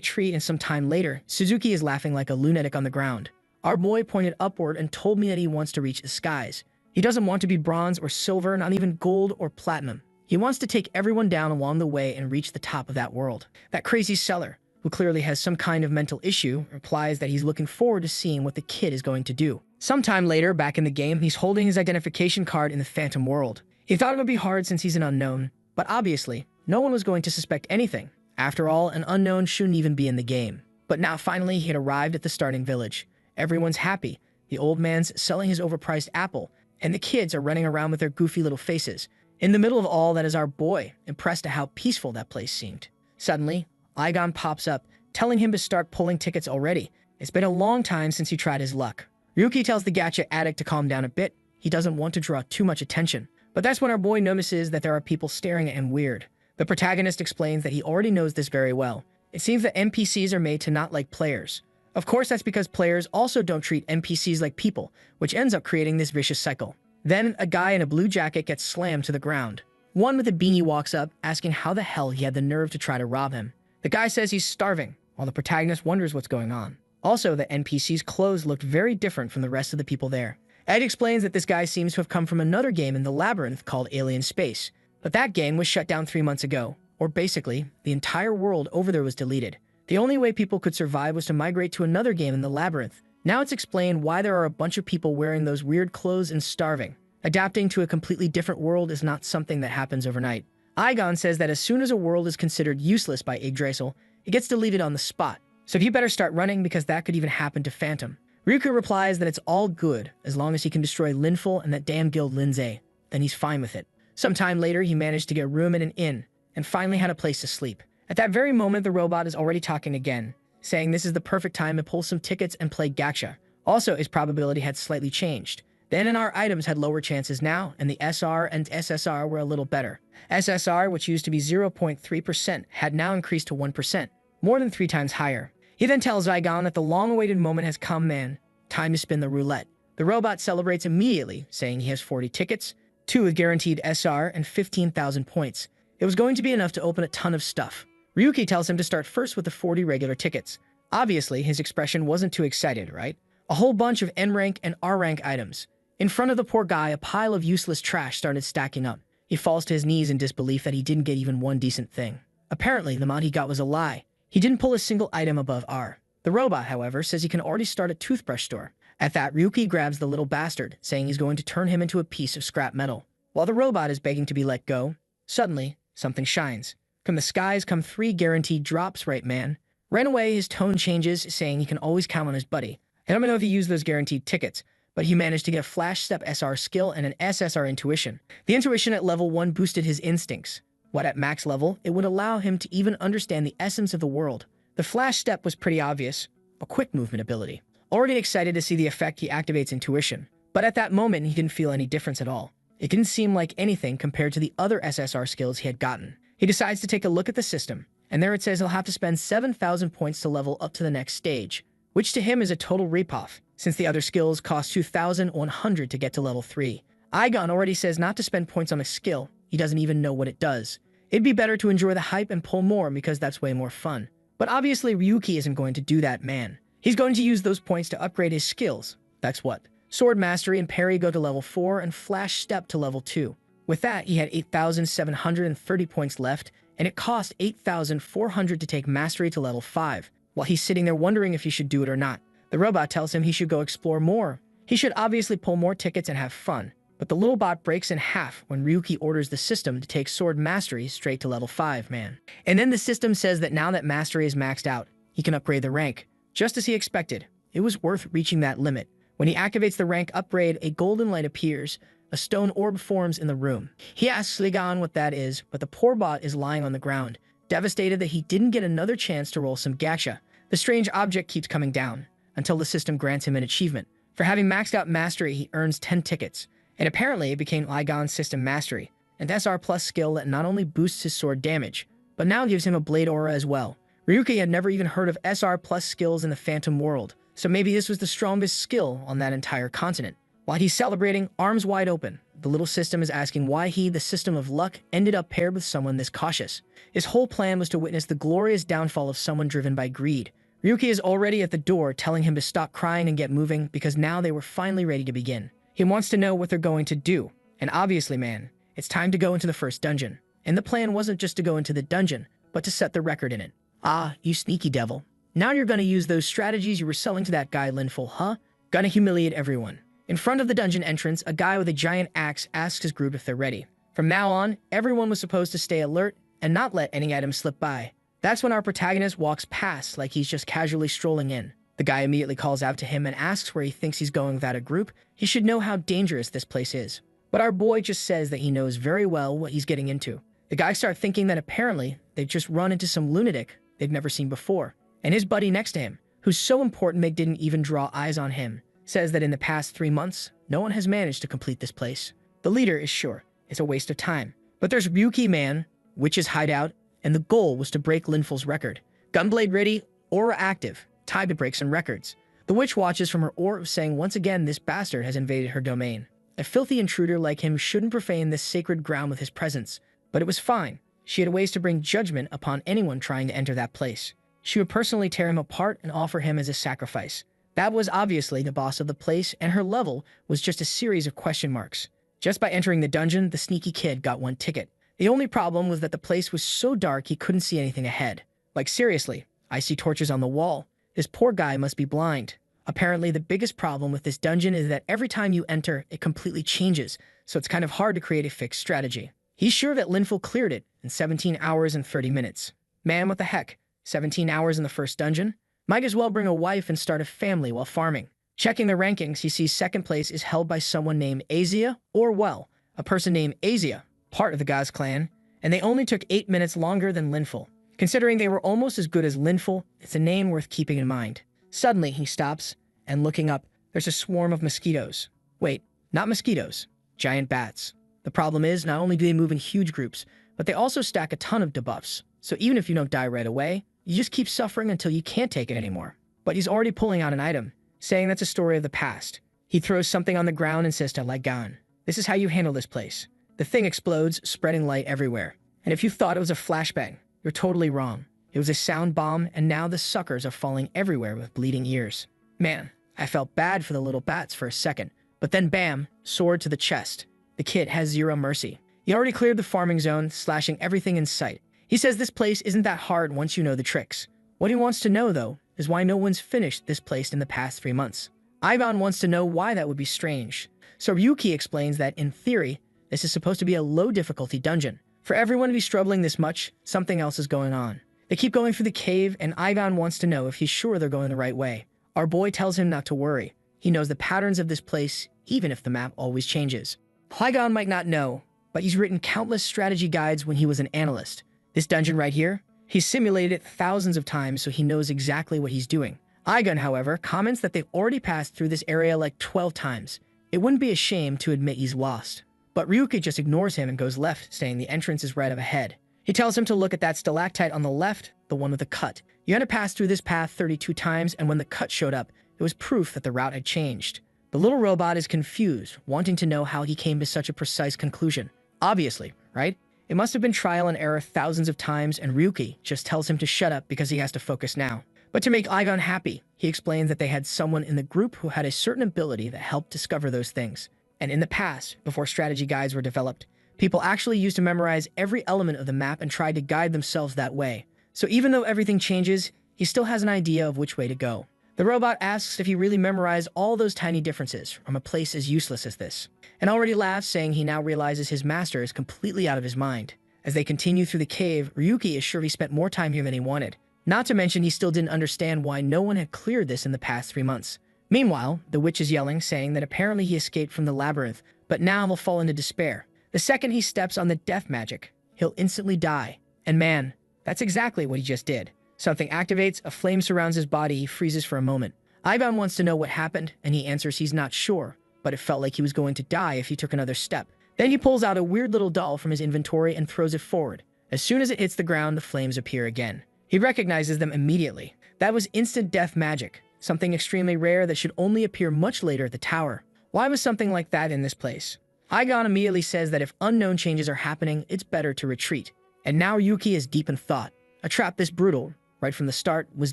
tree and some time later, Suzuki is laughing like a lunatic on the ground. Our boy pointed upward and told me that he wants to reach the skies. He doesn't want to be bronze or silver, not even gold or platinum. He wants to take everyone down along the way and reach the top of that world. That crazy seller, who clearly has some kind of mental issue, replies that he's looking forward to seeing what the kid is going to do. Sometime later, back in the game, he's holding his identification card in the phantom world. He thought it would be hard since he's an unknown, but obviously, no one was going to suspect anything. After all, an unknown shouldn't even be in the game. But now finally, he had arrived at the starting village. Everyone's happy. The old man's selling his overpriced apple, and the kids are running around with their goofy little faces. In the middle of all that is our boy, impressed at how peaceful that place seemed. Suddenly, Igon pops up, telling him to start pulling tickets already. It's been a long time since he tried his luck. Ryuki tells the gacha addict to calm down a bit. He doesn't want to draw too much attention. But that's when our boy notices that there are people staring at him weird. The protagonist explains that he already knows this very well. It seems that NPCs are made to not like players. Of course, that's because players also don't treat NPCs like people, which ends up creating this vicious cycle. Then, a guy in a blue jacket gets slammed to the ground. One with a beanie walks up, asking how the hell he had the nerve to try to rob him. The guy says he's starving, while the protagonist wonders what's going on. Also, the NPC's clothes looked very different from the rest of the people there. Ed explains that this guy seems to have come from another game in the labyrinth called Alien Space, but that game was shut down 3 months ago, or basically, the entire world over there was deleted. The only way people could survive was to migrate to another game in the labyrinth. Now it's explained why there are a bunch of people wearing those weird clothes and starving. Adapting to a completely different world is not something that happens overnight. Igon says that as soon as a world is considered useless by Yggdrasil, it gets deleted on the spot. So you better start running because that could even happen to Phantom. Ryuko replies that it's all good as long as he can destroy Linful and that damn guild Lindsay. Then he's fine with it. Sometime later, he managed to get a room in an inn and finally had a place to sleep. At that very moment, the robot is already talking again, saying this is the perfect time to pull some tickets and play gacha. Also, his probability had slightly changed. The NNR items had lower chances now, and the SR and SSR were a little better. SSR, which used to be 0.3%, had now increased to 1%, more than 3 times higher. He then tells Zygon that the long-awaited moment has come, man. Time to spin the roulette. The robot celebrates immediately, saying he has 40 tickets, 2 with guaranteed SR and 15,000 points. It was going to be enough to open a ton of stuff. Ryuki tells him to start first with the 40 regular tickets. Obviously, his expression wasn't too excited, right? A whole bunch of N-rank and R-rank items. In front of the poor guy, a pile of useless trash started stacking up. He falls to his knees in disbelief that he didn't get even one decent thing. Apparently, the amount he got was a lie. He didn't pull a single item above R. The robot, however, says he can already start a toothbrush store. At that, Ryuki grabs the little bastard, saying he's going to turn him into a piece of scrap metal. While the robot is begging to be let go, suddenly, something shines. From the skies come 3 guaranteed drops, right, man? Right away, his tone changes, saying he can always count on his buddy. I don't know if he used those guaranteed tickets, but he managed to get a Flash Step SR skill and an SSR intuition. The intuition at level 1 boosted his instincts. What at max level, it would allow him to even understand the essence of the world. The Flash Step was pretty obvious, a quick movement ability. Already excited to see the effect, he activates intuition. But at that moment, he didn't feel any difference at all. It didn't seem like anything compared to the other SSR skills he had gotten. He decides to take a look at the system, and there it says he'll have to spend 7,000 points to level up to the next stage, which to him is a total ripoff, since the other skills cost 2,100 to get to level 3. Igon already says not to spend points on a skill, he doesn't even know what it does. It'd be better to enjoy the hype and pull more because that's way more fun. But obviously Ryuki isn't going to do that, man. He's going to use those points to upgrade his skills. That's what? Sword Mastery and Parry go to level 4 and Flash Step to level 2. With that, he had 8,730 points left, and it cost 8,400 to take Mastery to level 5, while he's sitting there wondering if he should do it or not. The robot tells him he should go explore more. He should obviously pull more tickets and have fun, but the little bot breaks in half when Ryuki orders the system to take Sword Mastery straight to level 5, man. And then the system says that now that Mastery is maxed out, he can upgrade the rank. Just as he expected, it was worth reaching that limit. When he activates the rank upgrade, a golden light appears. A stone orb forms in the room. He asks Ligon what that is, but the poor bot is lying on the ground, devastated that he didn't get another chance to roll some gacha. The strange object keeps coming down, until the system grants him an achievement. For having maxed out Mastery, he earns 10 tickets, and apparently it became Ligon's System Mastery, an SR Plus skill that not only boosts his sword damage, but now gives him a blade aura as well. Ryuki had never even heard of SR Plus skills in the Phantom world, so maybe this was the strongest skill on that entire continent. While he's celebrating, arms wide open, the little system is asking why he, the system of luck, ended up paired with someone this cautious. His whole plan was to witness the glorious downfall of someone driven by greed. Ryuki is already at the door telling him to stop crying and get moving because now they were finally ready to begin. He wants to know what they're going to do, and obviously, man, it's time to go into the first dungeon. And the plan wasn't just to go into the dungeon, but to set the record in it. Ah, you sneaky devil. Now you're gonna use those strategies you were selling to that guy Linful, huh? Gonna humiliate everyone. In front of the dungeon entrance, a guy with a giant axe asks his group if they're ready. From now on, everyone was supposed to stay alert and not let any item slip by. That's when our protagonist walks past like he's just casually strolling in. The guy immediately calls out to him and asks where he thinks he's going without a group. He should know how dangerous this place is. But our boy just says that he knows very well what he's getting into. The guys start thinking that apparently they've just run into some lunatic they've never seen before. And his buddy next to him, who's so important they didn't even draw eyes on him, says that in the past 3 months, no one has managed to complete this place. The leader is sure it's a waste of time. But there's Ryuki Man, Witch's hideout, and the goal was to break Linful's record. Gunblade ready, aura active, time to break some records. The witch watches from her orb, saying once again this bastard has invaded her domain. A filthy intruder like him shouldn't profane this sacred ground with his presence. But it was fine. She had ways to bring judgment upon anyone trying to enter that place. She would personally tear him apart and offer him as a sacrifice. That was obviously the boss of the place, and her level was just a series of question marks. Just by entering the dungeon, the sneaky kid got 1 ticket. The only problem was that the place was so dark he couldn't see anything ahead. Like seriously, I see torches on the wall. This poor guy must be blind. Apparently, the biggest problem with this dungeon is that every time you enter, it completely changes, so it's kind of hard to create a fixed strategy. He's sure that Linful cleared it in 17 hours and 30 minutes. Man, what the heck? 17 hours in the first dungeon? Might as well bring a wife and start a family while farming. Checking the rankings, he sees second place is held by someone named Azia, or well, a person named Azia, part of the Gaz clan, and they only took 8 minutes longer than Linful. Considering they were almost as good as Linful, it's a name worth keeping in mind. Suddenly, he stops, and looking up, there's a swarm of mosquitoes. Wait, not mosquitoes, giant bats. The problem is, not only do they move in huge groups, but they also stack a ton of debuffs. So even if you don't die right away, you just keep suffering until you can't take it anymore. But he's already pulling out an item, saying that's a story of the past. He throws something on the ground and says to Ligan, "This is how you handle this place." The thing explodes, spreading light everywhere. And if you thought it was a flashbang, you're totally wrong. It was a sound bomb, and now the suckers are falling everywhere with bleeding ears. Man, I felt bad for the little bats for a second. But then bam, sword to the chest. The kid has 0 mercy. He already cleared the farming zone, slashing everything in sight. He says this place isn't that hard once you know the tricks. What he wants to know, though, is why no one's finished this place in the past 3 months. Ivan wants to know why that would be strange. So Ryuki explains that, in theory, this is supposed to be a low-difficulty dungeon. For everyone to be struggling this much, something else is going on. They keep going through the cave, and Ivan wants to know if he's sure they're going the right way. Our boy tells him not to worry. He knows the patterns of this place, even if the map always changes. Ivan might not know, but he's written countless strategy guides when he was an analyst. This dungeon right here, he's simulated it thousands of times, so he knows exactly what he's doing. Igon, however, comments that they've already passed through this area like 12 times. It wouldn't be a shame to admit he's lost. But Ryuki just ignores him and goes left, saying the entrance is right up ahead. He tells him to look at that stalactite on the left, the one with the cut. You had to pass through this path 32 times, and when the cut showed up, it was proof that the route had changed. The little robot is confused, wanting to know how he came to such a precise conclusion. Obviously, right? It must have been trial and error thousands of times, and Ryuki just tells him to shut up because he has to focus now. But to make Igon happy, he explains that they had someone in the group who had a certain ability that helped discover those things. And in the past, before strategy guides were developed, people actually used to memorize every element of the map and tried to guide themselves that way. So even though everything changes, he still has an idea of which way to go. The robot asks if he really memorized all those tiny differences from a place as useless as this, and already laughs, saying he now realizes his master is completely out of his mind. As they continue through the cave, Ryuki is sure he spent more time here than he wanted. Not to mention he still didn't understand why no one had cleared this in the past 3 months. Meanwhile, the witch is yelling, saying that apparently he escaped from the labyrinth, but now he'll fall into despair. The second he steps on the death magic, he'll instantly die. And man, that's exactly what he just did. Something activates, a flame surrounds his body, he freezes for a moment. Ivan wants to know what happened, and he answers he's not sure, but it felt like he was going to die if he took another step. Then he pulls out a weird little doll from his inventory and throws it forward. As soon as it hits the ground, the flames appear again. He recognizes them immediately. That was instant death magic, something extremely rare that should only appear much later at the tower. Why was something like that in this place? Igon immediately says that if unknown changes are happening, it's better to retreat. And now Yuki is deep in thought. A trap this brutal, right from the start, was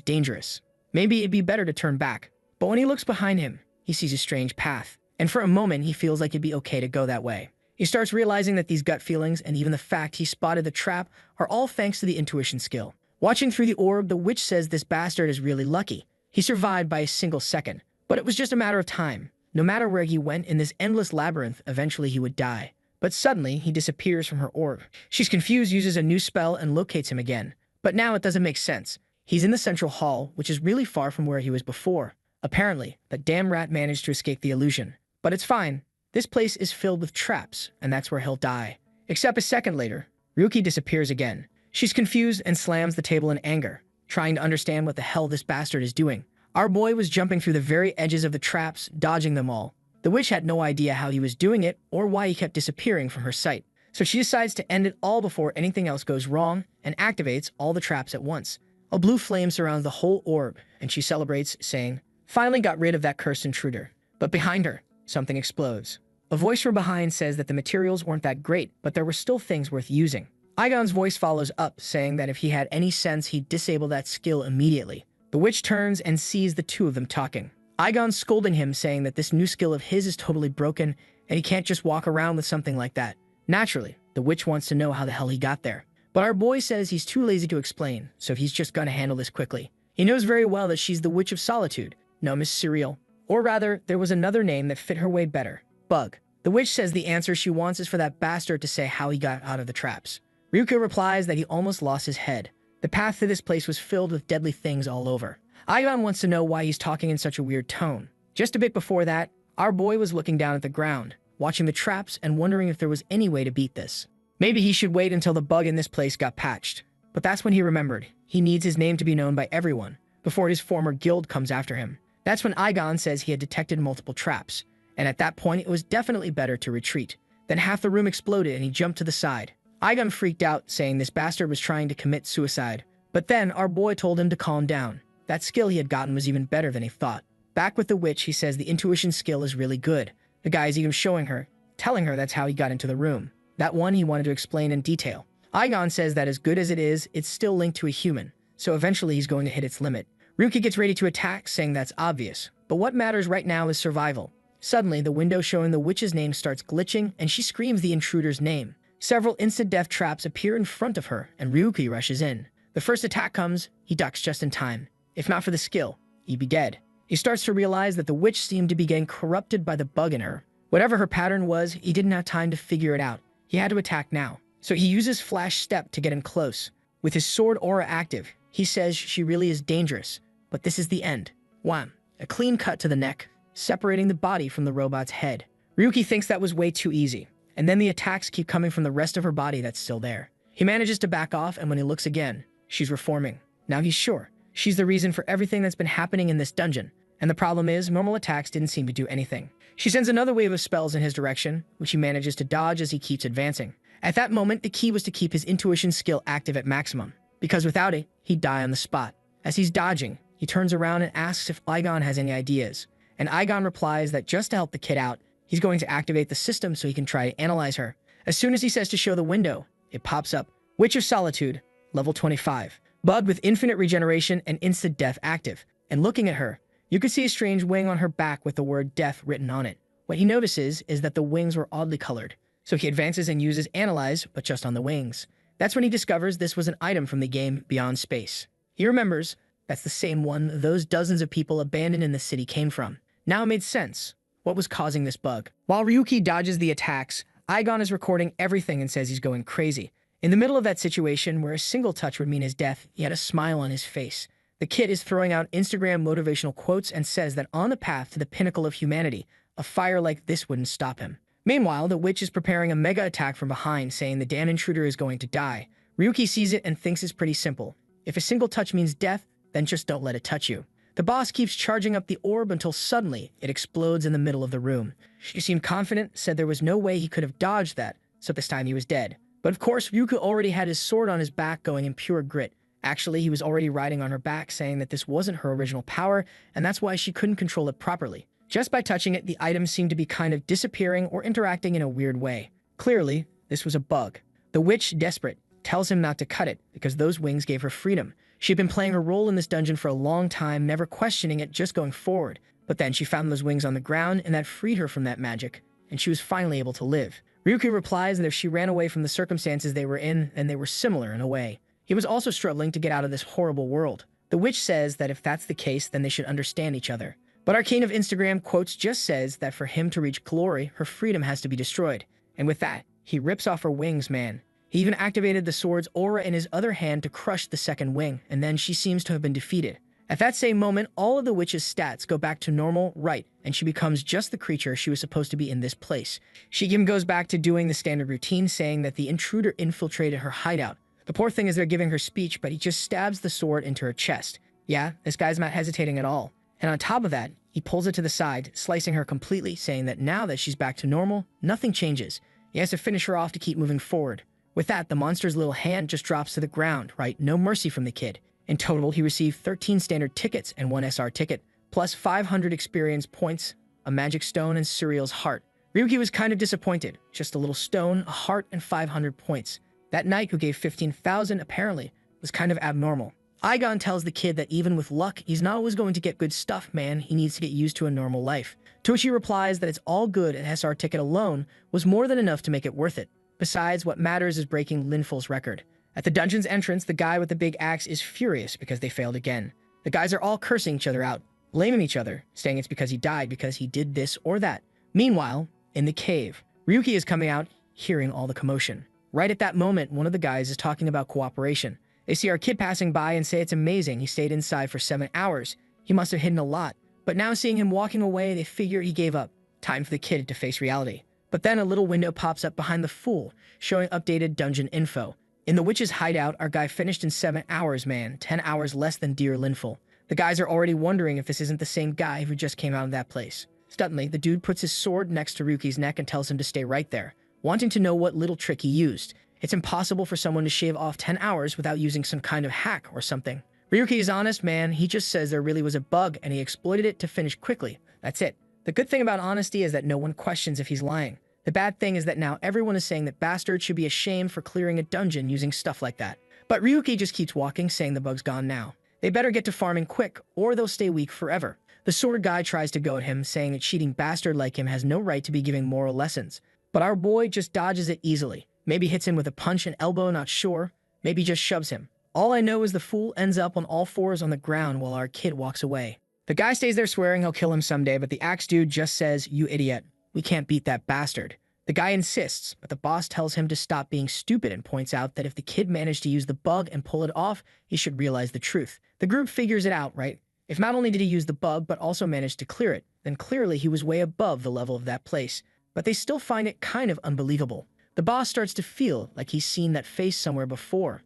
dangerous. Maybe it'd be better to turn back. But when he looks behind him, he sees a strange path. And for a moment, he feels like it'd be okay to go that way. He starts realizing that these gut feelings and even the fact he spotted the trap are all thanks to the intuition skill. Watching through the orb, the witch says this bastard is really lucky. He survived by a single second. But it was just a matter of time. No matter where he went in this endless labyrinth, eventually he would die. But suddenly, he disappears from her orb. She's confused, uses a new spell, and locates him again. But now it doesn't make sense. He's in the central hall, which is really far from where he was before. Apparently, that damn rat managed to escape the illusion. But it's fine. This place is filled with traps, and that's where he'll die. Except a second later, Ryuki disappears again. She's confused and slams the table in anger, trying to understand what the hell this bastard is doing. Our boy was jumping through the very edges of the traps, dodging them all. The witch had no idea how he was doing it or why he kept disappearing from her sight. So she decides to end it all before anything else goes wrong and activates all the traps at once. A blue flame surrounds the whole orb, and she celebrates, saying, "Finally got rid of that cursed intruder." But behind her, something explodes. A voice from behind says that the materials weren't that great, but there were still things worth using. Aigon's voice follows up, saying that if he had any sense, he'd disable that skill immediately. The witch turns and sees the two of them talking. Aigon's scolding him, saying that this new skill of his is totally broken, and he can't just walk around with something like that. Naturally, the witch wants to know how the hell he got there. But our boy says he's too lazy to explain, so he's just gonna handle this quickly. He knows very well that she's the Witch of Solitude, no Miss Cereal. Or rather, there was another name that fit her way better. Bug. The witch says the answer she wants is for that bastard to say how he got out of the traps. Ryuko replies that he almost lost his head. The path to this place was filled with deadly things all over. Aigon wants to know why he's talking in such a weird tone. Just a bit before that, our boy was looking down at the ground, watching the traps and wondering if there was any way to beat this. Maybe he should wait until the bug in this place got patched. But that's when he remembered. He needs his name to be known by everyone, before his former guild comes after him. That's when Aigon says he had detected multiple traps, and at that point it was definitely better to retreat. Then half the room exploded and he jumped to the side. Aigon freaked out, saying this bastard was trying to commit suicide. But then our boy told him to calm down. That skill he had gotten was even better than he thought. Back with the witch, he says the intuition skill is really good. The guy is even showing her, telling her that's how he got into the room. That one he wanted to explain in detail. Aigon says that as good as it is, it's still linked to a human, so eventually he's going to hit its limit. Ryuki gets ready to attack, saying that's obvious. But what matters right now is survival. Suddenly, the window showing the witch's name starts glitching, and she screams the intruder's name. Several instant-death traps appear in front of her, and Ryuki rushes in. The first attack comes, he ducks just in time. If not for the skill, he'd be dead. He starts to realize that the witch seemed to be getting corrupted by the bug in her. Whatever her pattern was, he didn't have time to figure it out. He had to attack now. So he uses Flash Step to get in close. With his sword aura active, he says she really is dangerous. But this is the end. Wham! A clean cut to the neck, separating the body from the robot's head. Ryuki thinks that was way too easy. And then the attacks keep coming from the rest of her body that's still there. He manages to back off, and when he looks again, she's reforming. Now he's sure. She's the reason for everything that's been happening in this dungeon. And the problem is, normal attacks didn't seem to do anything. She sends another wave of spells in his direction, which he manages to dodge as he keeps advancing. At that moment, the key was to keep his intuition skill active at maximum, because without it, he'd die on the spot. As he's dodging, he turns around and asks if Aigon has any ideas. And Aigon replies that just to help the kid out, he's going to activate the system so he can try to analyze her. As soon as he says to show the window, it pops up. Witch of Solitude, level 25. Bud with infinite regeneration and instant death active. And looking at her, you could see a strange wing on her back with the word death written on it. What he notices is that the wings were oddly colored. So he advances and uses Analyze, but just on the wings. That's when he discovers this was an item from the game Beyond Space. He remembers that's the same one those dozens of people abandoned in the city came from. Now it made sense. What was causing this bug? While Ryuki dodges the attacks, Aigon is recording everything and says he's going crazy. In the middle of that situation, where a single touch would mean his death, he had a smile on his face. The kid is throwing out Instagram motivational quotes and says that on the path to the pinnacle of humanity, a fire like this wouldn't stop him. Meanwhile, the witch is preparing a mega attack from behind, saying the damn intruder is going to die. Ryuki sees it and thinks it's pretty simple. If a single touch means death, then just don't let it touch you. The boss keeps charging up the orb until suddenly it explodes in the middle of the room. She seemed confident, said there was no way he could have dodged that, so this time he was dead. But of course, Ryuko already had his sword on his back going in pure grit. Actually, he was already riding on her back, saying that this wasn't her original power, and that's why she couldn't control it properly. Just by touching it, the item seemed to be kind of disappearing or interacting in a weird way. Clearly, this was a bug. The witch, desperate, tells him not to cut it because those wings gave her freedom. She had been playing her role in this dungeon for a long time, never questioning it, just going forward. But then she found those wings on the ground, and that freed her from that magic, and she was finally able to live. Ryuki replies that if she ran away from the circumstances they were in, then they were similar in a way. He was also struggling to get out of this horrible world. The witch says that if that's the case, then they should understand each other. But Arcane of Instagram quotes just says that for him to reach glory, her freedom has to be destroyed. And with that, he rips off her wings, man. He even activated the sword's aura in his other hand to crush the second wing, and then she seems to have been defeated. At that same moment, all of the witch's stats go back to normal, right, and she becomes just the creature she was supposed to be in this place. She even goes back to doing the standard routine, saying that the intruder infiltrated her hideout. The poor thing is they're giving her speech, but he just stabs the sword into her chest. Yeah, this guy's not hesitating at all. And on top of that, he pulls it to the side, slicing her completely, saying that now that she's back to normal, nothing changes. He has to finish her off to keep moving forward. With that, the monster's little hand just drops to the ground, right? No mercy from the kid. In total, he received 13 standard tickets and 1 SR ticket, plus 500 experience points, a magic stone, and Suriel's heart. Ryuki was kind of disappointed. Just a little stone, a heart, and 500 points. That knight who gave 15,000 apparently was kind of abnormal. Aigon tells the kid that even with luck, he's not always going to get good stuff, man. He needs to get used to a normal life. To which he replies that it's all good and SR ticket alone was more than enough to make it worth it. Besides, what matters is breaking Linful's record. At the dungeon's entrance, the guy with the big axe is furious because they failed again. The guys are all cursing each other out, blaming each other, saying it's because he died because he did this or that. Meanwhile, in the cave, Ryuki is coming out, hearing all the commotion. Right at that moment, one of the guys is talking about cooperation. They see our kid passing by and say it's amazing. He stayed inside for 7 hours. He must have hidden a lot. But now seeing him walking away, they figure he gave up. Time for the kid to face reality. But then a little window pops up behind the fool, showing updated dungeon info. In the witch's hideout, our guy finished in 7 hours, man. 10 hours less than dear Linful. The guys are already wondering if this isn't the same guy who just came out of that place. Suddenly, the dude puts his sword next to Ryuki's neck and tells him to stay right there, wanting to know what little trick he used. It's impossible for someone to shave off 10 hours without using some kind of hack or something. Ryuki is honest, man. He just says there really was a bug and he exploited it to finish quickly. That's it. The good thing about honesty is that no one questions if he's lying. The bad thing is that now everyone is saying that Bastard should be ashamed for clearing a dungeon using stuff like that. But Ryuki just keeps walking, saying the bug's gone now. They better get to farming quick, or they'll stay weak forever. The sword guy tries to go at him, saying a cheating bastard like him has no right to be giving moral lessons. But our boy just dodges it easily. Maybe hits him with a punch and elbow, not sure. Maybe just shoves him. All I know is the fool ends up on all fours on the ground while our kid walks away. The guy stays there swearing he'll kill him someday, but the axe dude just says, "You idiot. We can't beat that bastard." The guy insists, but the boss tells him to stop being stupid and points out that if the kid managed to use the bug and pull it off, he should realize the truth. The group figures it out, right? If not only did he use the bug, but also managed to clear it, then clearly he was way above the level of that place. But they still find it kind of unbelievable. The boss starts to feel like he's seen that face somewhere before.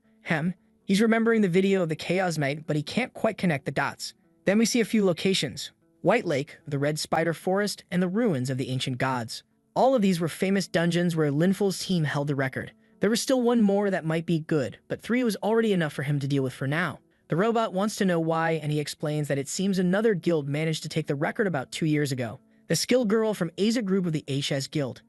He's remembering the video of the Chaos Knight, but he can't quite connect the dots. Then we see a few locations. White Lake, the Red Spider Forest, and the ruins of the ancient gods. All of these were famous dungeons where Linful's team held the record. There was still one more that might be good, but 3 was already enough for him to deal with for now. The robot wants to know why, and he explains that it seems another guild managed to take the record about 2 years ago. The skill girl from Asia group of the Ashes Guild.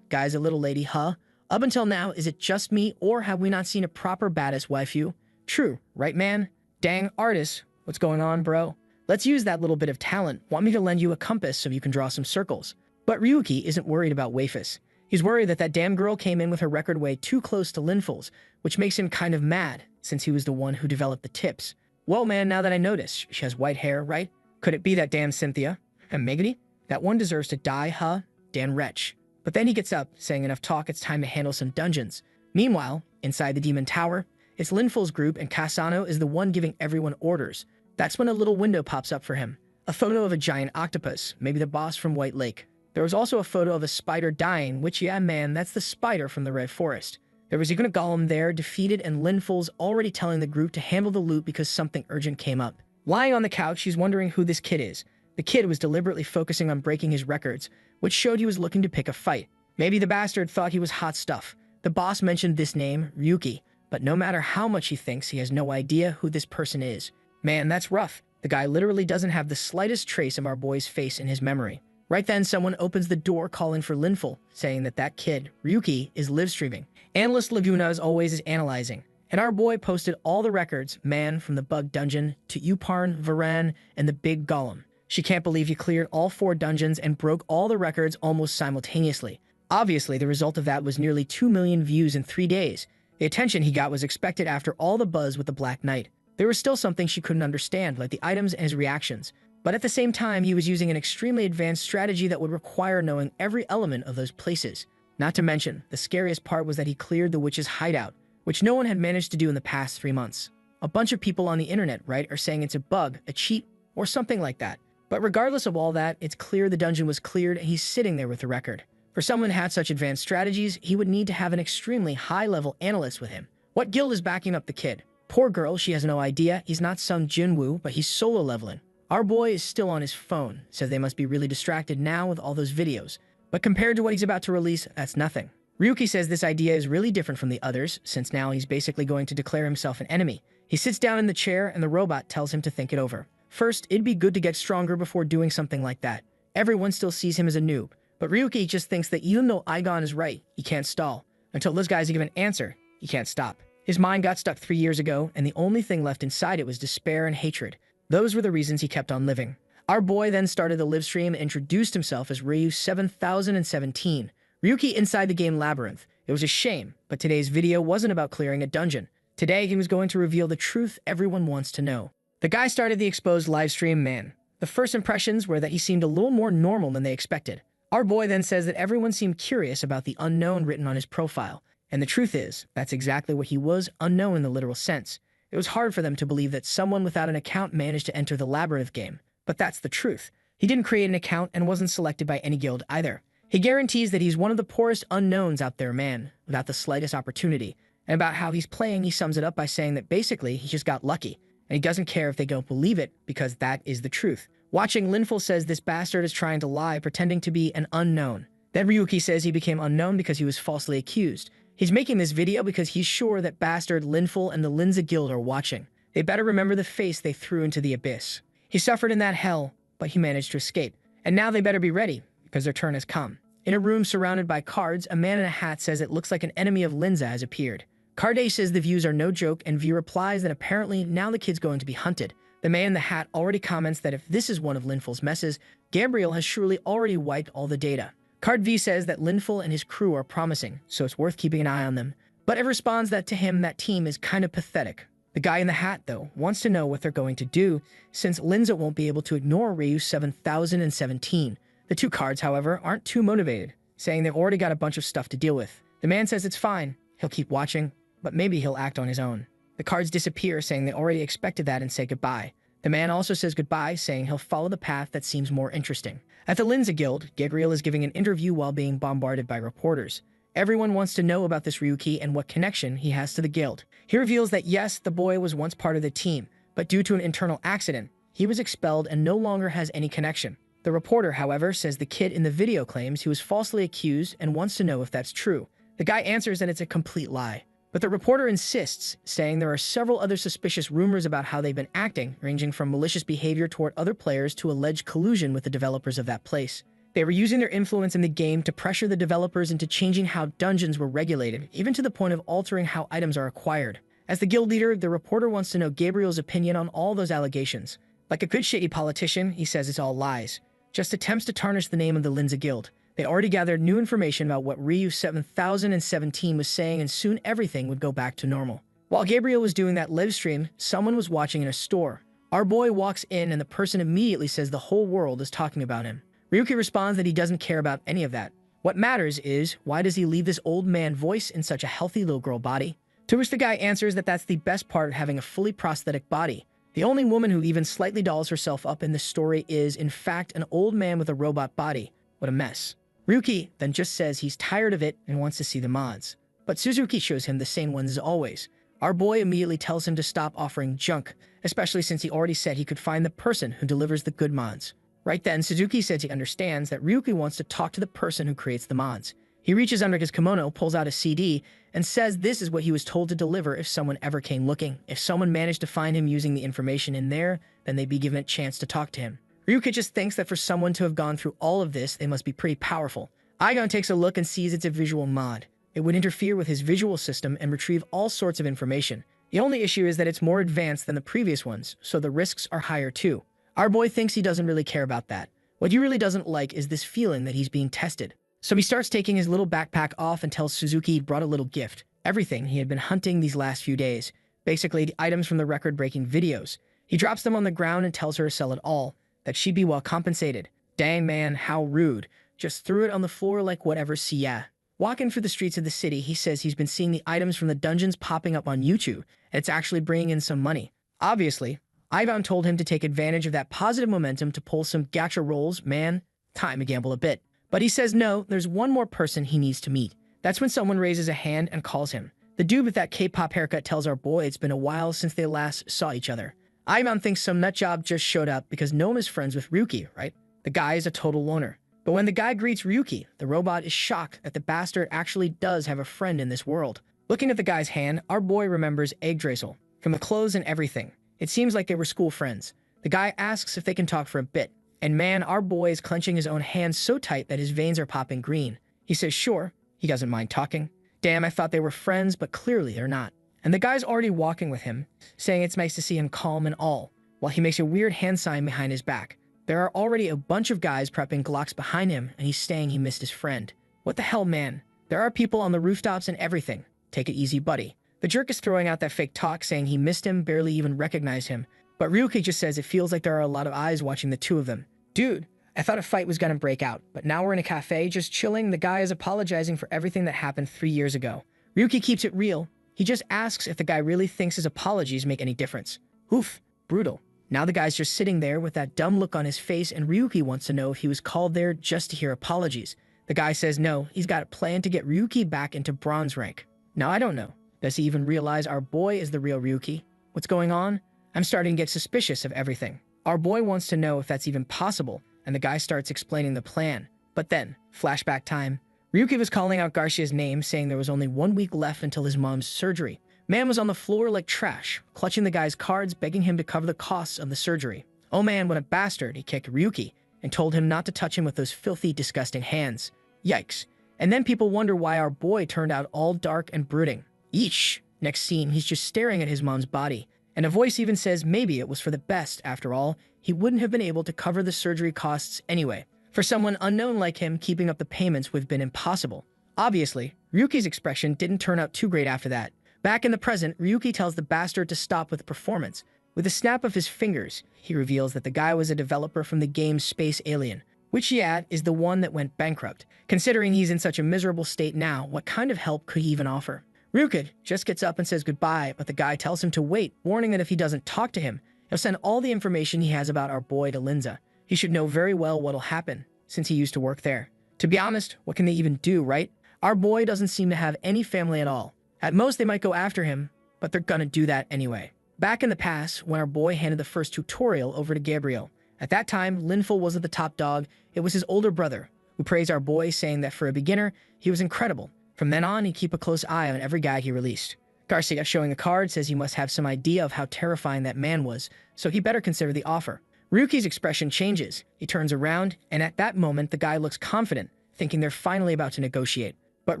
Guy's a little lady, huh? Up until now, is it just me, or have we not seen a proper badass waifu? True, right man? Dang, artist, what's going on, bro? Let's use that little bit of talent. Want me to lend you a compass so you can draw some circles? But Ryuki isn't worried about waifus. He's worried that that damn girl came in with her record way too close to Linful's, which makes him kind of mad, since he was the one who developed the tips. Well, man, now that I notice, she has white hair, right? Could it be that damn Cynthia? And Megady? That one deserves to die, huh? Dan wretch. But then he gets up, saying enough talk, it's time to handle some dungeons. Meanwhile, inside the Demon Tower, it's Linful's group and Kasano is the one giving everyone orders. That's when a little window pops up for him. A photo of a giant octopus, maybe the boss from White Lake. There was also a photo of a spider dying, which, yeah man, that's the spider from the Red Forest. There was even a golem there, defeated, and Linful's already telling the group to handle the loot because something urgent came up. Lying on the couch, she's wondering who this kid is. The kid was deliberately focusing on breaking his records, which showed he was looking to pick a fight. Maybe the bastard thought he was hot stuff. The boss mentioned this name, Ryuki, but no matter how much he thinks, he has no idea who this person is. Man, that's rough. The guy literally doesn't have the slightest trace of our boy's face in his memory. Right then, someone opens the door calling for Linful, saying that kid, Ryuki, is live streaming. Analyst Laguna, as always, is analyzing. And our boy posted all the records, man, from the bug dungeon to Uparn, Varan, and the big golem. She can't believe he cleared all 4 dungeons and broke all the records almost simultaneously. Obviously, the result of that was nearly 2 million views in 3 days. The attention he got was expected after all the buzz with the Black Knight. There was still something she couldn't understand, like the items and his reactions. But at the same time, he was using an extremely advanced strategy that would require knowing every element of those places. Not to mention, the scariest part was that he cleared the witch's hideout, which no one had managed to do in the past 3 months. A bunch of people on the internet, right, are saying it's a bug, a cheat, or something like that. But regardless of all that, it's clear the dungeon was cleared and he's sitting there with the record. For someone who had such advanced strategies, he would need to have an extremely high-level analyst with him. What guild is backing up the kid? Poor girl, she has no idea. He's not some Jinwoo, but he's solo leveling. Our boy is still on his phone, says they must be really distracted now with all those videos. But compared to what he's about to release, that's nothing. Ryuki says this idea is really different from the others, since now he's basically going to declare himself an enemy. He sits down in the chair and the robot tells him to think it over. First, it'd be good to get stronger before doing something like that. Everyone still sees him as a noob, but Ryuki just thinks that even though Aigon is right, he can't stall. Until those guys give an answer, he can't stop. His mind got stuck 3 years ago, and the only thing left inside it was despair and hatred. Those were the reasons he kept on living. Our boy then started the live stream and introduced himself as Ryu 7017. Ryuki inside the game Labyrinth. It was a shame, but today's video wasn't about clearing a dungeon. Today, he was going to reveal the truth everyone wants to know. The guy started the exposed livestream, man. The first impressions were that he seemed a little more normal than they expected. Our boy then says that everyone seemed curious about the unknown written on his profile. And the truth is, that's exactly what he was, unknown in the literal sense. It was hard for them to believe that someone without an account managed to enter the Labyrinth game. But that's the truth. He didn't create an account and wasn't selected by any guild either. He guarantees that he's one of the poorest unknowns out there, man, without the slightest opportunity. And about how he's playing, he sums it up by saying that basically he just got lucky. And he doesn't care if they don't believe it, because that is the truth. Watching, Linful says this bastard is trying to lie, pretending to be an unknown. Then Ryuki says he became unknown because he was falsely accused. He's making this video because he's sure that bastard Linful and the Linza Guild are watching. They better remember the face they threw into the abyss. He suffered in that hell, but he managed to escape. And now they better be ready, because their turn has come. In a room surrounded by cards, a man in a hat says it looks like an enemy of Linza has appeared. Carde says the views are no joke, and V replies that apparently now the kid's going to be hunted. The man in the hat already comments that if this is one of Linful's messes, Gabriel has surely already wiped all the data. Card V says that Linful and his crew are promising, so it's worth keeping an eye on them. But Ev responds that to him that team is kind of pathetic. The guy in the hat, though, wants to know what they're going to do, since Linza won't be able to ignore Ryu 7017. The two cards, however, aren't too motivated, saying they've already got a bunch of stuff to deal with. The man says it's fine, he'll keep watching, but maybe he'll act on his own. The cards disappear, saying they already expected that and say goodbye. The man also says goodbye, saying he'll follow the path that seems more interesting. At the Linza Guild, Gabriel is giving an interview while being bombarded by reporters. Everyone wants to know about this Ryuki and what connection he has to the guild. He reveals that yes, the boy was once part of the team, but due to an internal accident, he was expelled and no longer has any connection. The reporter, however, says the kid in the video claims he was falsely accused and wants to know if that's true. The guy answers that it's a complete lie. But the reporter insists, saying there are several other suspicious rumors about how they've been acting, ranging from malicious behavior toward other players to alleged collusion with the developers of that place. They were using their influence in the game to pressure the developers into changing how dungeons were regulated, even to the point of altering how items are acquired. As the guild leader, the reporter wants to know Gabriel's opinion on all those allegations. Like a good shady politician, he says it's all lies. Just attempts to tarnish the name of the Linza Guild. They already gathered new information about what Ryu 7017 was saying, and soon everything would go back to normal. While Gabriel was doing that live stream, someone was watching in a store. Our boy walks in and the person immediately says the whole world is talking about him. Ryuki responds that he doesn't care about any of that. What matters is, why does he leave this old man voice in such a healthy little girl body? To which the guy answers that that's the best part of having a fully prosthetic body. The only woman who even slightly dolls herself up in this story is, in fact, an old man with a robot body. What a mess. Ryuki then just says he's tired of it and wants to see the mods. But Suzuki shows him the same ones as always. Our boy immediately tells him to stop offering junk, especially since he already said he could find the person who delivers the good mods. Right then, Suzuki says he understands that Ryuki wants to talk to the person who creates the mods. He reaches under his kimono, pulls out a CD, and says this is what he was told to deliver if someone ever came looking. If someone managed to find him using the information in there, then they'd be given a chance to talk to him. Ryuki just thinks that for someone to have gone through all of this, they must be pretty powerful. Aigon takes a look and sees it's a visual mod. It would interfere with his visual system and retrieve all sorts of information. The only issue is that it's more advanced than the previous ones, so the risks are higher too. Our boy thinks he doesn't really care about that. What he really doesn't like is this feeling that he's being tested. So he starts taking his little backpack off and tells Suzuki he'd brought a little gift. Everything he had been hunting these last few days. Basically, the items from the record-breaking videos. He drops them on the ground and tells her to sell it all, that she'd be well compensated. Dang man, how rude. Just threw it on the floor like whatever, see ya. Walking through the streets of the city, he says he's been seeing the items from the dungeons popping up on YouTube, and it's actually bringing in some money. Obviously, Ivan told him to take advantage of that positive momentum to pull some gacha rolls. Man, time to gamble a bit. But he says no, there's one more person he needs to meet. That's when someone raises a hand and calls him. The dude with that K-pop haircut tells our boy it's been a while since they last saw each other. Ivan thinks some nutjob just showed up because Gnome is friends with Ryuki, right? The guy is a total loner. But when the guy greets Ryuki, the robot is shocked that the bastard actually does have a friend in this world. Looking at the guy's hand, our boy remembers Yggdrasil, from the clothes and everything. It seems like they were school friends. The guy asks if they can talk for a bit. And man, our boy is clenching his own hands so tight that his veins are popping green. He says sure, he doesn't mind talking. Damn, I thought they were friends, but clearly they're not. And the guy's already walking with him, saying it's nice to see him calm and all, while he makes a weird hand sign behind his back. There are already a bunch of guys prepping Glocks behind him, and he's saying he missed his friend. What the hell, man? There are people on the rooftops and everything. Take it easy, buddy. The jerk is throwing out that fake talk, saying he missed him, barely even recognized him. But Ryuki just says it feels like there are a lot of eyes watching the two of them. Dude, I thought a fight was gonna break out, but now we're in a cafe just chilling. The guy is apologizing for everything that happened 3 years ago. Ryuki keeps it real. He just asks if the guy really thinks his apologies make any difference. Oof, brutal. Now the guy's just sitting there with that dumb look on his face, and Ryuki wants to know if he was called there just to hear apologies. The guy says no, he's got a plan to get Ryuki back into bronze rank. Now I don't know. Does he even realize our boy is the real Ryuki? What's going on? I'm starting to get suspicious of everything. Our boy wants to know if that's even possible, and the guy starts explaining the plan. But then, flashback time. Ryuki was calling out Garcia's name, saying there was only 1 week left until his mom's surgery. Man was on the floor like trash, clutching the guy's cards, begging him to cover the costs of the surgery. Oh man, what a bastard, he kicked Ryuki and told him not to touch him with those filthy, disgusting hands. Yikes. And then people wonder why our boy turned out all dark and brooding. Yeesh. Next scene, he's just staring at his mom's body. And a voice even says maybe it was for the best. After all, he wouldn't have been able to cover the surgery costs anyway. For someone unknown like him, keeping up the payments would have been impossible. Obviously, Ryuki's expression didn't turn out too great after that. Back in the present, Ryuki tells the bastard to stop with the performance. With a snap of his fingers, he reveals that the guy was a developer from the game Space Alien, which he is the one that went bankrupt. Considering he's in such a miserable state now, what kind of help could he even offer? Ryuki just gets up and says goodbye, but the guy tells him to wait, warning that if he doesn't talk to him, he'll send all the information he has about our boy to Linza. He should know very well what'll happen, since he used to work there. To be honest, what can they even do, right? Our boy doesn't seem to have any family at all. At most, they might go after him, but they're gonna do that anyway. Back in the past, when our boy handed the first tutorial over to Gabriel, at that time, Linful wasn't the top dog, it was his older brother, who praised our boy, saying that for a beginner, he was incredible. From then on, he'd keep a close eye on every guy he released. Garcia, showing the card, says he must have some idea of how terrifying that man was, so he better consider the offer. Ryuki's expression changes. He turns around, and at that moment, the guy looks confident, thinking they're finally about to negotiate. But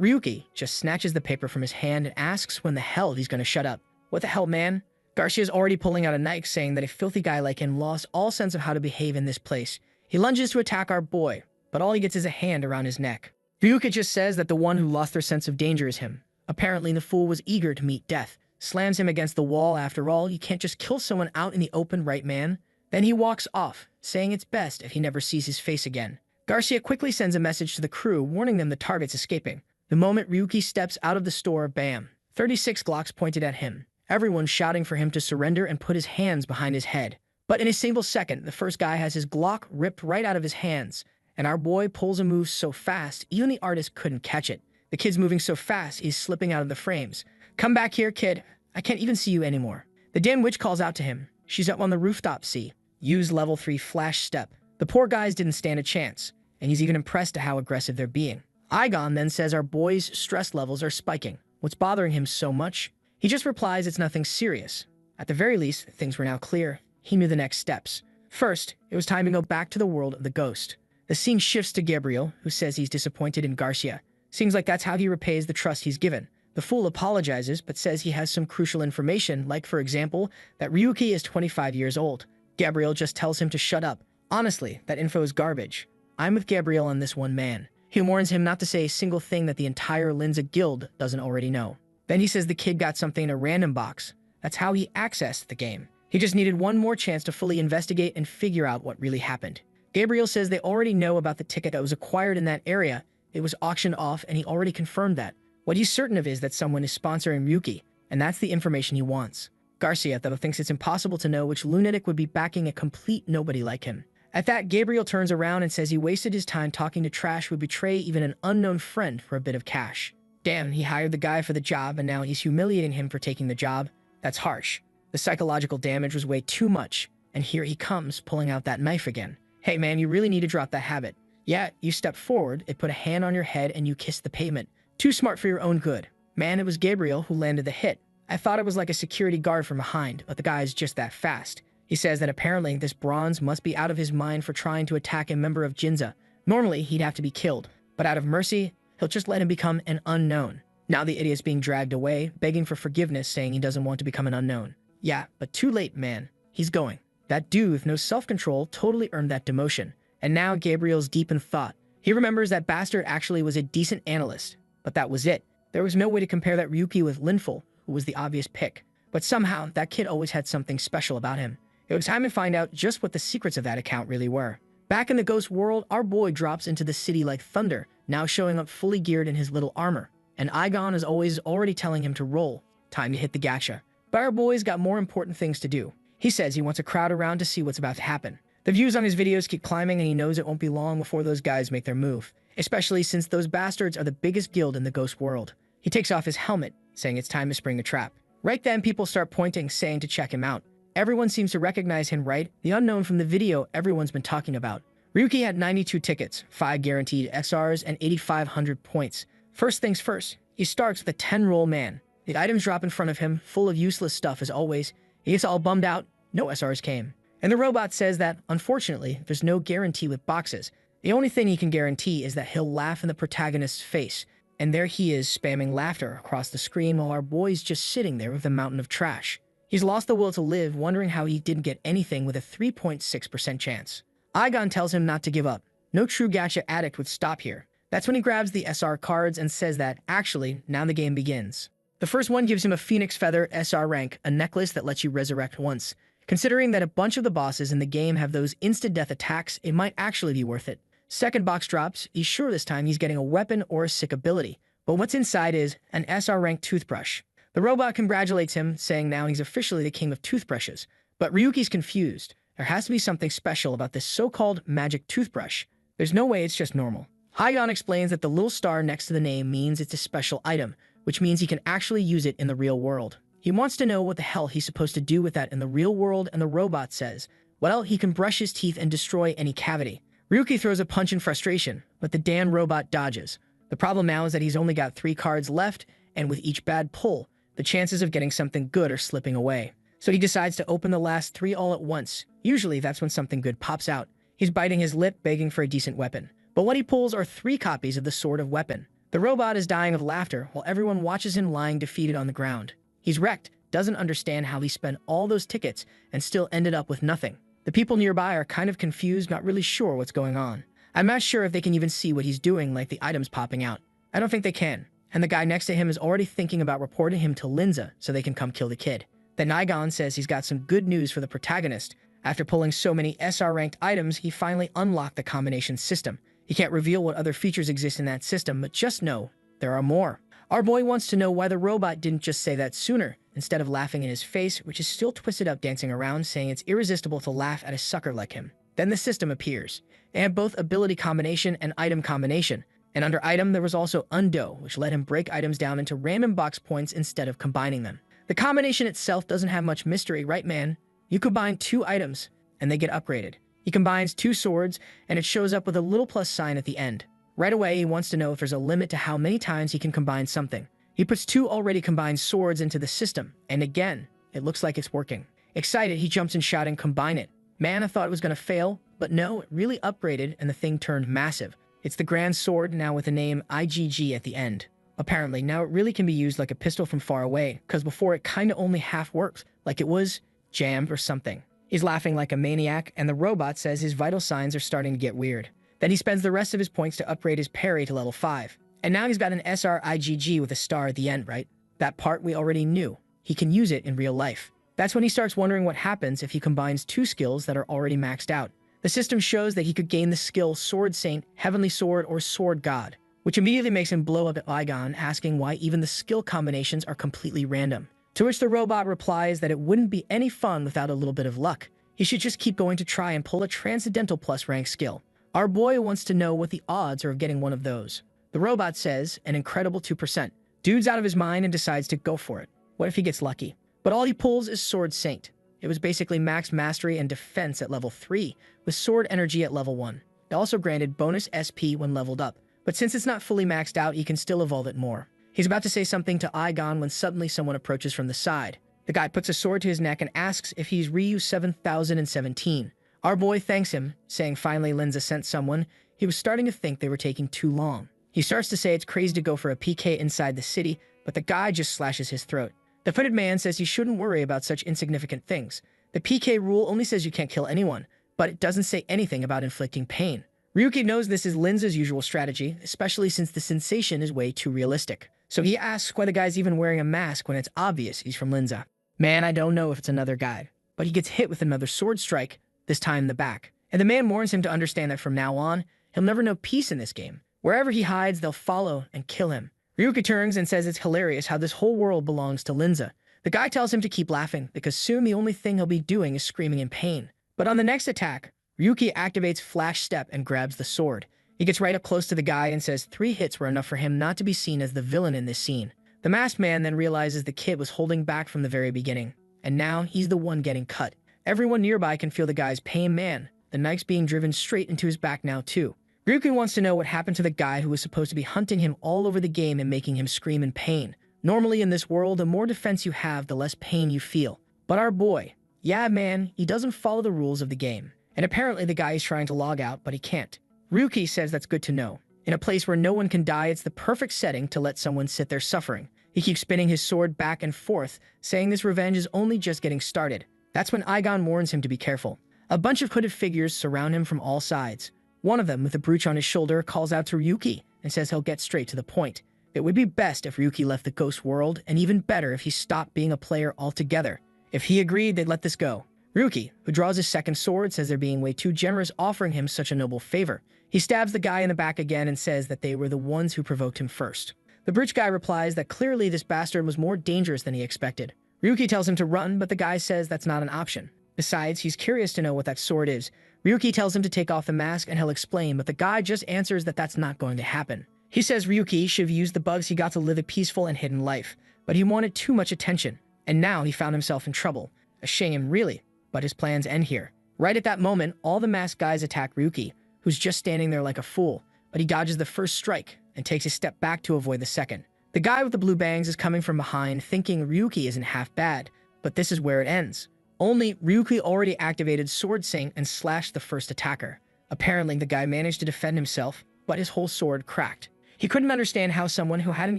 Ryuki just snatches the paper from his hand and asks when the hell he's gonna shut up. What the hell, man? Garcia's already pulling out a knife, saying that a filthy guy like him lost all sense of how to behave in this place. He lunges to attack our boy, but all he gets is a hand around his neck. Ryuki just says that the one who lost their sense of danger is him. Apparently, the fool was eager to meet death. Slams him against the wall. After all, you can't just kill someone out in the open, right, man? Then he walks off, saying it's best if he never sees his face again. Garcia quickly sends a message to the crew, warning them the target's escaping. The moment Ryuki steps out of the store, bam, 36 Glocks pointed at him. Everyone shouting for him to surrender and put his hands behind his head. But in a single second, the first guy has his Glock ripped right out of his hands, and our boy pulls a move so fast, even the artist couldn't catch it. The kid's moving so fast, he's slipping out of the frames. Come back here, kid. I can't even see you anymore. The damn witch calls out to him. She's up on the rooftop, see. Use level 3 flash step. The poor guys didn't stand a chance, and he's even impressed at how aggressive they're being. Igon then says our boy's stress levels are spiking. What's bothering him so much? He just replies it's nothing serious. At the very least, things were now clear. He knew the next steps. First, it was time to go back to the world of the ghost. The scene shifts to Gabriel, who says he's disappointed in Garcia. Seems like that's how he repays the trust he's given. The fool apologizes, but says he has some crucial information, like, for example, that Ryuki is 25 years old. Gabriel just tells him to shut up. Honestly, that info is garbage. I'm with Gabriel on this one, man. He warns him not to say a single thing that the entire Linza guild doesn't already know. Then he says the kid got something in a random box. That's how he accessed the game. He just needed one more chance to fully investigate and figure out what really happened. Gabriel says they already know about the ticket that was acquired in that area, It was auctioned off, and he already confirmed that. What he's certain of is that someone is sponsoring Ryuki, and that's the information he wants. Garcia, though, thinks it's impossible to know which lunatic would be backing a complete nobody like him. At that, Gabriel turns around and says he wasted his time talking to trash would betray even an unknown friend for a bit of cash. Damn, he hired the guy for the job, and now he's humiliating him for taking the job. That's harsh. The psychological damage was way too much, and here he comes, pulling out that knife again. Hey man, you really need to drop that habit. Yeah, you stepped forward, it put a hand on your head, and you kissed the pavement. Too smart for your own good. Man, it was Gabriel who landed the hit. I thought it was like a security guard from behind, but the guy's just that fast. He says that apparently this bronze must be out of his mind for trying to attack a member of Jinza. Normally, he'd have to be killed, but out of mercy, he'll just let him become an unknown. Now the idiot's being dragged away, begging for forgiveness, saying he doesn't want to become an unknown. Yeah, but too late, man. He's going. That dude with no self-control totally earned that demotion. And now Gabriel's deep in thought. He remembers that bastard actually was a decent analyst, but that was it. There was no way to compare that Ryuki with Linful, who was the obvious pick. But somehow, that kid always had something special about him. It was time to find out just what the secrets of that account really were. Back in the ghost world, our boy drops into the city like thunder, now showing up fully geared in his little armor. And Igon is always already telling him to roll. Time to hit the gacha. But our boy's got more important things to do. He says he wants a crowd around to see what's about to happen. The views on his videos keep climbing, and he knows it won't be long before those guys make their move, especially since those bastards are the biggest guild in the ghost world. He takes off his helmet, saying it's time to spring a trap. Right then, people start pointing, saying to check him out. Everyone seems to recognize him, right? The unknown from the video everyone's been talking about. Ryuki had 92 tickets, 5 guaranteed SRs, and 8,500 points. First things first, he starts with a 10-roll man. The items drop in front of him, full of useless stuff as always. He gets all bummed out. No SRs came. And the robot says that, unfortunately, there's no guarantee with boxes. The only thing he can guarantee is that he'll laugh in the protagonist's face. And there he is, spamming laughter across the screen while our boy's just sitting there with a mountain of trash. He's lost the will to live, wondering how he didn't get anything with a 3.6% chance. Igon tells him not to give up. No true gacha addict would stop here. That's when he grabs the SR cards and says that, actually, now the game begins. The first one gives him a Phoenix Feather SR rank, a necklace that lets you resurrect once. Considering that a bunch of the bosses in the game have those instant-death attacks, it might actually be worth it. Second box drops, he's sure this time he's getting a weapon or a sick ability. But what's inside is an SR rank toothbrush. The robot congratulates him, saying now he's officially the king of toothbrushes. But Ryuki's confused. There has to be something special about this so-called magic toothbrush. There's no way it's just normal. Igon explains that the little star next to the name means it's a special item, which means he can actually use it in the real world. He wants to know what the hell he's supposed to do with that in the real world, and the robot says, well, he can brush his teeth and destroy any cavity. Ryuki throws a punch in frustration, but the damn robot dodges. The problem now is that he's only got 3 cards left, and with each bad pull, the chances of getting something good are slipping away. So he decides to open the last 3 all at once. Usually that's when something good pops out. He's biting his lip, begging for a decent weapon. But what he pulls are 3 copies of the sort of weapon. The robot is dying of laughter while everyone watches him lying defeated on the ground. He's wrecked, doesn't understand how he spent all those tickets and still ended up with nothing. The people nearby are kind of confused, not really sure what's going on. I'm not sure if they can even see what he's doing, like the items popping out. I don't think they can. And the guy next to him is already thinking about reporting him to Linza so they can come kill the kid. Then Igon says he's got some good news for the protagonist. After pulling so many SR-ranked items, he finally unlocked the combination system. He can't reveal what other features exist in that system, but just know there are more. Our boy wants to know why the robot didn't just say that sooner, instead of laughing in his face, which is still twisted up dancing around, saying it's irresistible to laugh at a sucker like him. Then the system appears. They have both ability combination and item combination. And under item, there was also undo, which let him break items down into random box points instead of combining them. The combination itself doesn't have much mystery, right man? You combine 2 items, and they get upgraded. He combines 2 swords, and it shows up with a little plus sign at the end. Right away, he wants to know if there's a limit to how many times he can combine something. He puts 2 already combined swords into the system, and again, it looks like it's working. Excited, he jumps in shouting, "Combine it." Man, I thought it was going to fail, but no, it really upgraded, and the thing turned massive. It's the Grand Sword, now with the name IGG at the end. Apparently, now it really can be used like a pistol from far away, because before it kinda only half worked, like it was jammed or something. He's laughing like a maniac, and the robot says his vital signs are starting to get weird. Then he spends the rest of his points to upgrade his parry to level 5. And now he's got an SR IGG with a star at the end, right? That part we already knew. He can use it in real life. That's when he starts wondering what happens if he combines 2 skills that are already maxed out. The system shows that he could gain the skill Sword Saint, Heavenly Sword, or Sword God. which immediately makes him blow up at Igon, asking why even the skill combinations are completely random. To which the robot replies that it wouldn't be any fun without a little bit of luck. He should just keep going to try and pull a Transcendental Plus rank skill. Our boy wants to know what the odds are of getting one of those. The robot says an incredible 2%. Dude's out of his mind and decides to go for it. What if he gets lucky? But all he pulls is Sword Saint. It was basically max mastery and defense at level 3, with sword energy at level 1. It also granted bonus SP when leveled up, but since it's not fully maxed out, he can still evolve it more. He's about to say something to Igon when suddenly someone approaches from the side. The guy puts a sword to his neck and asks if he's Ryu 7017. Our boy thanks him, saying finally Linza sent someone. He was starting to think they were taking too long. He starts to say it's crazy to go for a PK inside the city, but the guy just slashes his throat. The hooded man says he shouldn't worry about such insignificant things. The PK rule only says you can't kill anyone, but it doesn't say anything about inflicting pain. Ryuki knows this is Linza's usual strategy, especially since the sensation is way too realistic. So he asks why the guy's even wearing a mask when it's obvious he's from Linza. Man, I don't know if it's another guy, but he gets hit with another sword strike, this time in the back. And the man warns him to understand that from now on, he'll never know peace in this game. Wherever he hides, they'll follow and kill him. Ryuki turns and says it's hilarious how this whole world belongs to Linza. The guy tells him to keep laughing, because soon the only thing he'll be doing is screaming in pain. But on the next attack, Ryuki activates Flash Step and grabs the sword. He gets right up close to the guy and says 3 hits were enough for him not to be seen as the villain in this scene. The masked man then realizes the kid was holding back from the very beginning, and now he's the one getting cut. Everyone nearby can feel the guy's pain. Man, the knife's being driven straight into his back now too. Ryuki wants to know what happened to the guy who was supposed to be hunting him all over the game and making him scream in pain. Normally in this world, the more defense you have, the less pain you feel. But our boy, yeah man, he doesn't follow the rules of the game. And apparently the guy is trying to log out, but he can't. Ryuki says that's good to know. In a place where no one can die, it's the perfect setting to let someone sit there suffering. He keeps spinning his sword back and forth, saying this revenge is only just getting started. That's when Igon warns him to be careful. A bunch of hooded figures surround him from all sides. One of them, with a brooch on his shoulder, calls out to Ryuki and says he'll get straight to the point. It would be best if Ryuki left the ghost world, and even better if he stopped being a player altogether. If he agreed, they'd let this go. Ryuki, who draws his second sword, says they're being way too generous offering him such a noble favor. He stabs the guy in the back again and says that they were the ones who provoked him first. The brooch guy replies that clearly this bastard was more dangerous than he expected. Ryuki tells him to run, but the guy says that's not an option. Besides, he's curious to know what that sword is. Ryuki tells him to take off the mask and he'll explain, but the guy just answers that that's not going to happen. He says Ryuki should have used the bugs he got to live a peaceful and hidden life, but he wanted too much attention, and now he found himself in trouble. A shame, really, but his plans end here. Right at that moment, all the masked guys attack Ryuki, who's just standing there like a fool, but he dodges the first strike and takes a step back to avoid the second. The guy with the blue bangs is coming from behind, thinking Ryuki isn't half bad, but this is where it ends. Only Ryuki already activated Sword Saint and slashed the first attacker. Apparently, the guy managed to defend himself, but his whole sword cracked. He couldn't understand how someone who hadn't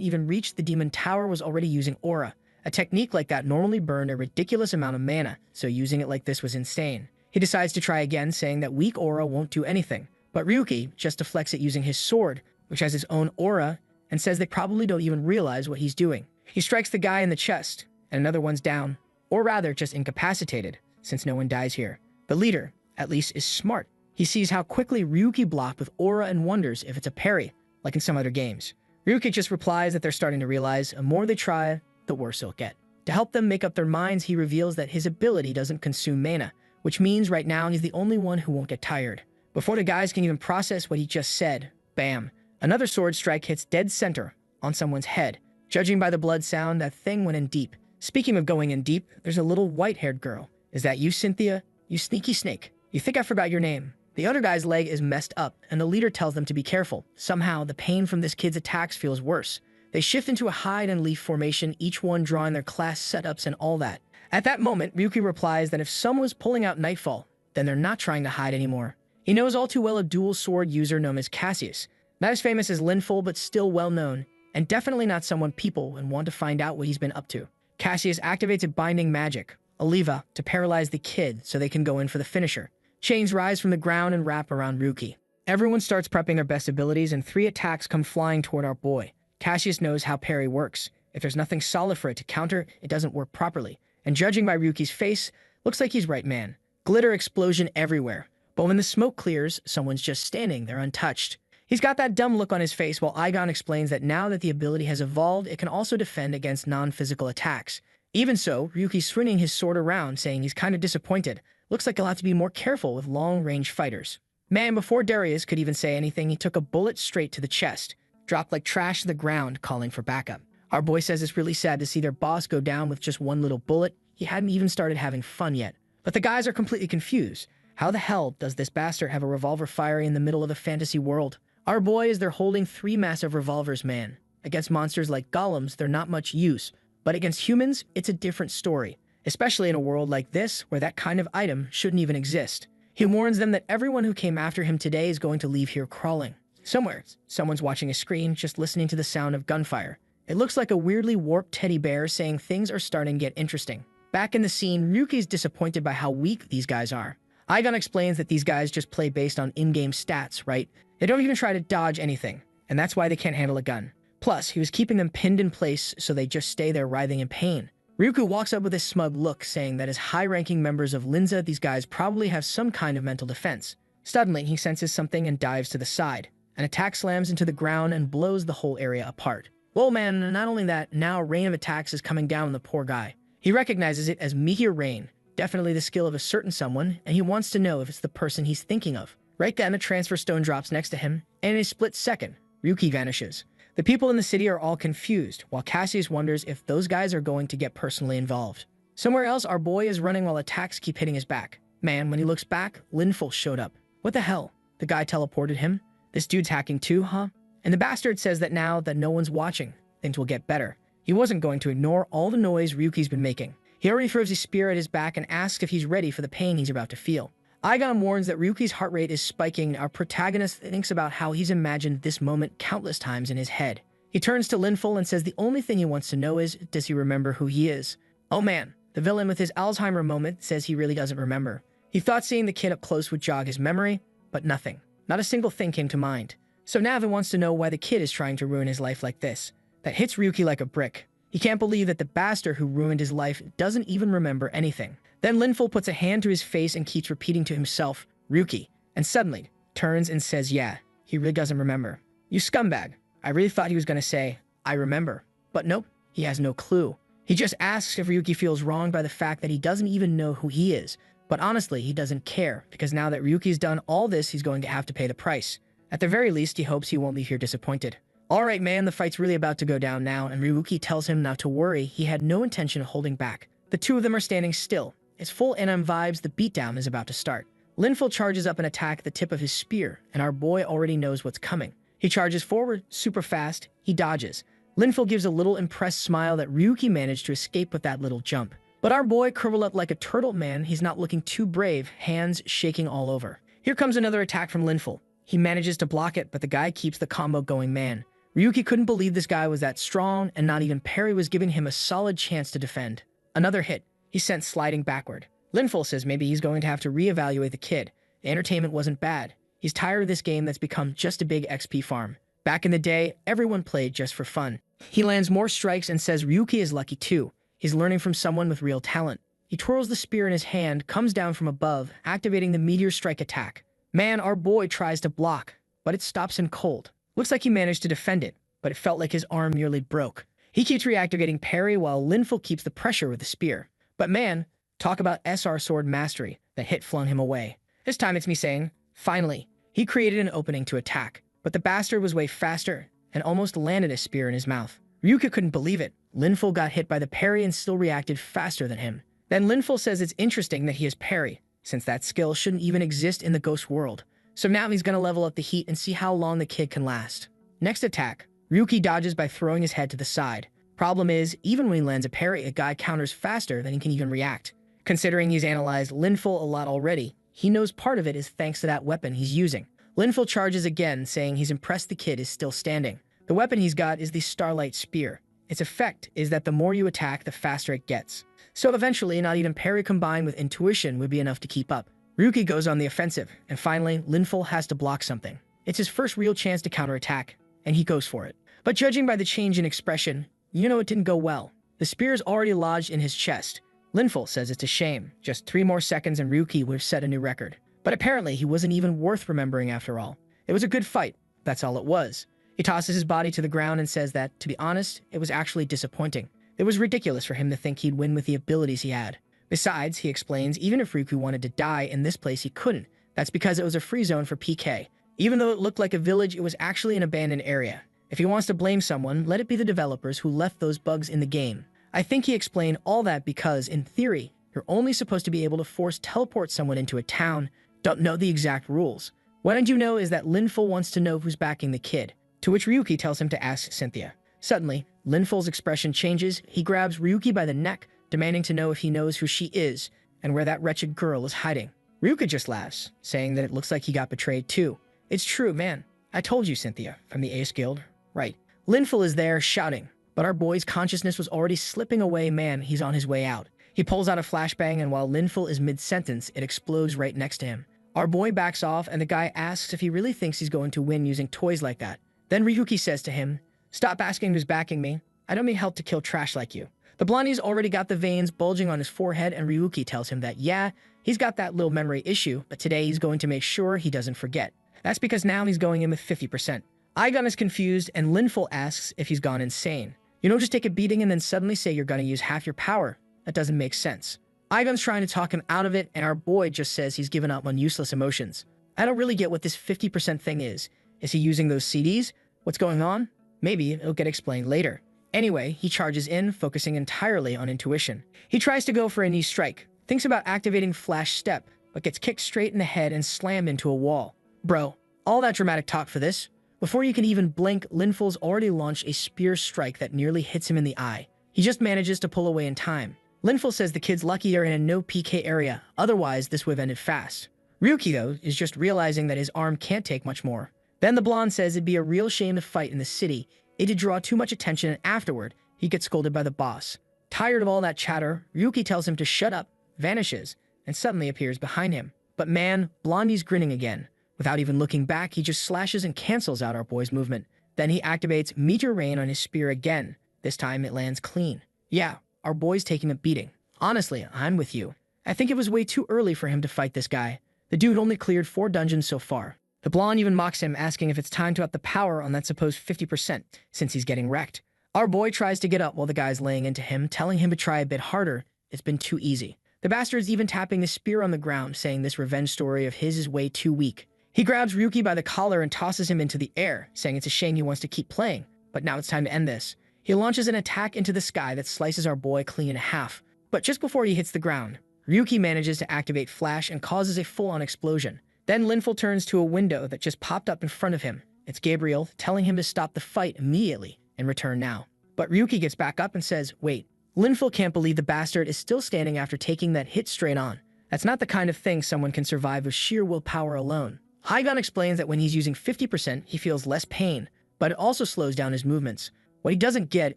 even reached the Demon Tower was already using Aura. A technique like that normally burned a ridiculous amount of mana, so using it like this was insane. He decides to try again, saying that weak Aura won't do anything, but Ryuki just deflects it using his sword, which has its own Aura, and says they probably don't even realize what he's doing. He strikes the guy in the chest, and another one's down. Or rather, just incapacitated, since no one dies here. The leader, at least, is smart. He sees how quickly Ryuki blocked with Aura and wonders if it's a parry, like in some other games. Ryuki just replies that they're starting to realize the more they try, the worse it'll get. To help them make up their minds, he reveals that his ability doesn't consume mana, which means right now he's the only one who won't get tired. Before the guys can even process what he just said, bam, another sword strike hits dead center on someone's head. Judging by the blood sound, that thing went in deep. Speaking of going in deep, there's a little white-haired girl. Is that you, Cynthia? You sneaky snake. You think I forgot your name. The other guy's leg is messed up, and the leader tells them to be careful. Somehow, the pain from this kid's attacks feels worse. They shift into a hide and leaf formation, each one drawing their class setups and all that. At that moment, Ryuki replies that if someone was pulling out Nightfall, then they're not trying to hide anymore. He knows all too well a dual sword user known as Cassius. Not as famous as Linful, but still well known, and definitely not someone people would want to find out what he's been up to. Cassius activates a binding magic, Oliva, to paralyze the kid so they can go in for the finisher. Chains rise from the ground and wrap around Ryuki. Everyone starts prepping their best abilities and 3 attacks come flying toward our boy. Cassius knows how parry works. If there's nothing solid for it to counter, it doesn't work properly. And judging by Ryuki's face, looks like he's right man. Glitter explosion everywhere. But when the smoke clears, someone's just standing there untouched. He's got that dumb look on his face while Aigon explains that now that the ability has evolved, it can also defend against non-physical attacks. Even so, Ryuki's swinging his sword around, saying he's kind of disappointed. Looks like he'll have to be more careful with long-range fighters. Man, before Darius could even say anything, he took a bullet straight to the chest, dropped like trash to the ground, calling for backup. Our boy says it's really sad to see their boss go down with just one little bullet. He hadn't even started having fun yet. But the guys are completely confused. How the hell does this bastard have a revolver firing in the middle of the fantasy world? Our boy is they're holding 3 massive revolvers, man. Against monsters like golems, they're not much use. But against humans, it's a different story. Especially in a world like this, where that kind of item shouldn't even exist. He warns them that everyone who came after him today is going to leave here crawling. Somewhere, someone's watching a screen, just listening to the sound of gunfire. It looks like a weirdly warped teddy bear saying things are starting to get interesting. Back in the scene, Ryuki's disappointed by how weak these guys are. Aigon explains that these guys just play based on in-game stats, right? They don't even try to dodge anything, and that's why they can't handle a gun. Plus, he was keeping them pinned in place so they just stay there writhing in pain. Ryuku walks up with a smug look, saying that as high-ranking members of Linza, these guys probably have some kind of mental defense. Suddenly, he senses something and dives to the side. An attack slams into the ground and blows the whole area apart. Whoa, man, not only that, now a rain of attacks is coming down on the poor guy. He recognizes it as Meteor Rain, definitely the skill of a certain someone, and he wants to know if it's the person he's thinking of. Right then, a transfer stone drops next to him, and in a split second, Ryuki vanishes. The people in the city are all confused, while Cassius wonders if those guys are going to get personally involved. Somewhere else, our boy is running while attacks keep hitting his back. Man, when he looks back, Linful showed up. What the hell? The guy teleported him? This dude's hacking too, huh? And the bastard says that now that no one's watching, things will get better. He wasn't going to ignore all the noise Ryuki's been making. He already throws his spear at his back and asks if he's ready for the pain he's about to feel. Aigon warns that Ryuki's heart rate is spiking. Our protagonist thinks about how he's imagined this moment countless times in his head. He turns to Linful and says the only thing he wants to know is, does he remember who he is? Oh man, the villain with his Alzheimer moment says he really doesn't remember. He thought seeing the kid up close would jog his memory, but nothing. Not a single thing came to mind. So Navin wants to know why the kid is trying to ruin his life like this. That hits Ryuki like a brick. He can't believe that the bastard who ruined his life doesn't even remember anything. Then Linful puts a hand to his face and keeps repeating to himself, Ryuki, and suddenly turns and says, yeah, he really doesn't remember. You scumbag. I really thought he was going to say, I remember. But nope, he has no clue. He just asks if Ryuki feels wronged by the fact that he doesn't even know who he is. But honestly, he doesn't care, because now that Ryuki's done all this, he's going to have to pay the price. At the very least, he hopes he won't leave here disappointed. Alright man, the fight's really about to go down now, and Ryuki tells him not to worry, he had no intention of holding back. The two of them are standing still. It's full NM vibes, the beatdown is about to start. Linful charges up and attack the tip of his spear, and our boy already knows what's coming. He charges forward, super fast, he dodges. Linful gives a little impressed smile that Ryuki managed to escape with that little jump. But our boy curled up like a turtle, man, he's not looking too brave, hands shaking all over. Here comes another attack from Linful. He manages to block it, but the guy keeps the combo going, man. Ryuki couldn't believe this guy was that strong, and not even Perry was giving him a solid chance to defend. Another hit. He's sent sliding backward. Linful says maybe he's going to have to reevaluate the kid. The entertainment wasn't bad. He's tired of this game that's become just a big XP farm. Back in the day, everyone played just for fun. He lands more strikes and says Ryuki is lucky too. He's learning from someone with real talent. He twirls the spear in his hand, comes down from above, activating the meteor strike attack. Man, our boy tries to block, but it stops him cold. Looks like he managed to defend it, but it felt like his arm nearly broke. He keeps reactivating parry while Linful keeps the pressure with the spear. But man, talk about SR sword mastery. The hit flung him away. This time it's me saying, finally. He created an opening to attack, but the bastard was way faster and almost landed a spear in his mouth. Ryuki couldn't believe it. Linful got hit by the parry and still reacted faster than him. Then Linful says it's interesting that he has parry, since that skill shouldn't even exist in the ghost world. So now he's gonna level up the heat and see how long the kid can last. Next attack, Ryuki dodges by throwing his head to the side. Problem is, even when he lands a parry, a guy counters faster than he can even react. Considering he's analyzed Linful a lot already, he knows part of it is thanks to that weapon he's using. Linful charges again, saying he's impressed the kid is still standing. The weapon he's got is the Starlight Spear. Its effect is that the more you attack, the faster it gets. So eventually, not even parry combined with intuition would be enough to keep up. Ryuki goes on the offensive, and finally, Linful has to block something. It's his first real chance to counterattack, and he goes for it. But judging by the change in expression, you know it didn't go well. The spear is already lodged in his chest. Linful says it's a shame. Just 3 more seconds and Ryuki would have set a new record. But apparently he wasn't even worth remembering after all. It was a good fight, that's all it was. He tosses his body to the ground and says that, to be honest, it was actually disappointing. It was ridiculous for him to think he'd win with the abilities he had. Besides, he explains, even if Ryuki wanted to die in this place, he couldn't. That's because it was a free zone for PK. Even though it looked like a village, it was actually an abandoned area. If he wants to blame someone, let it be the developers who left those bugs in the game. I think he explained all that because, in theory, you're only supposed to be able to force teleport someone into a town. Don't know the exact rules. What I do know is that Linful wants to know who's backing the kid, to which Ryuki tells him to ask Cynthia. Suddenly, Linful's expression changes. He grabs Ryuki by the neck, demanding to know if he knows who she is and where that wretched girl is hiding. Ryuki just laughs, saying that it looks like he got betrayed too. It's true, man. I told you, Cynthia, from the Ace Guild. Right. Linful is there, shouting, but our boy's consciousness was already slipping away. Man, he's on his way out. He pulls out a flashbang, and while Linful is mid-sentence, it explodes right next to him. Our boy backs off, and the guy asks if he really thinks he's going to win using toys like that. Then Ryuki says to him, "Stop asking who's backing me. I don't need help to kill trash like you." The blondie's already got the veins bulging on his forehead, and Ryuki tells him that, yeah, he's got that little memory issue, but today he's going to make sure he doesn't forget. That's because now he's going in with 50%. Aigon is confused, and Linful asks if he's gone insane. You don't just take a beating and then suddenly say you're going to use half your power. That doesn't make sense. Aigon's trying to talk him out of it, and our boy just says he's given up on useless emotions. I don't really get what this 50% thing is. Is he using those CDs? What's going on? Maybe it'll get explained later. Anyway, he charges in, focusing entirely on intuition. He tries to go for a knee strike, thinks about activating Flash Step, but gets kicked straight in the head and slammed into a wall. Bro, all that dramatic talk for this? Before you can even blink, Linful's already launched a spear strike that nearly hits him in the eye. He just manages to pull away in time. Linful says the kid's lucky they're in a no PK area, otherwise this would have ended fast. Ryuki, though, is just realizing that his arm can't take much more. Then the blonde says it'd be a real shame to fight in the city. It'd draw too much attention, and afterward, he gets scolded by the boss. Tired of all that chatter, Ryuki tells him to shut up, vanishes, and suddenly appears behind him. But man, Blondie's grinning again. Without even looking back, he just slashes and cancels out our boy's movement. Then he activates Meteor Rain on his spear again. This time it lands clean. Yeah, our boy's taking a beating. Honestly, I'm with you. I think it was way too early for him to fight this guy. The dude only cleared 4 dungeons so far. The blonde even mocks him, asking if it's time to up the power on that supposed 50%, since he's getting wrecked. Our boy tries to get up while the guy's laying into him, telling him to try a bit harder. It's been too easy. The bastard's even tapping the spear on the ground, saying this revenge story of his is way too weak. He grabs Ryuki by the collar and tosses him into the air, saying it's a shame he wants to keep playing, but now it's time to end this. He launches an attack into the sky that slices our boy clean in half. But just before he hits the ground, Ryuki manages to activate Flash and causes a full-on explosion. Then Linful turns to a window that just popped up in front of him. It's Gabriel, telling him to stop the fight immediately and return now. But Ryuki gets back up and says, wait. Linful can't believe the bastard is still standing after taking that hit straight on. That's not the kind of thing someone can survive with sheer willpower alone. Aigon explains that when he's using 50%, he feels less pain, but it also slows down his movements. What he doesn't get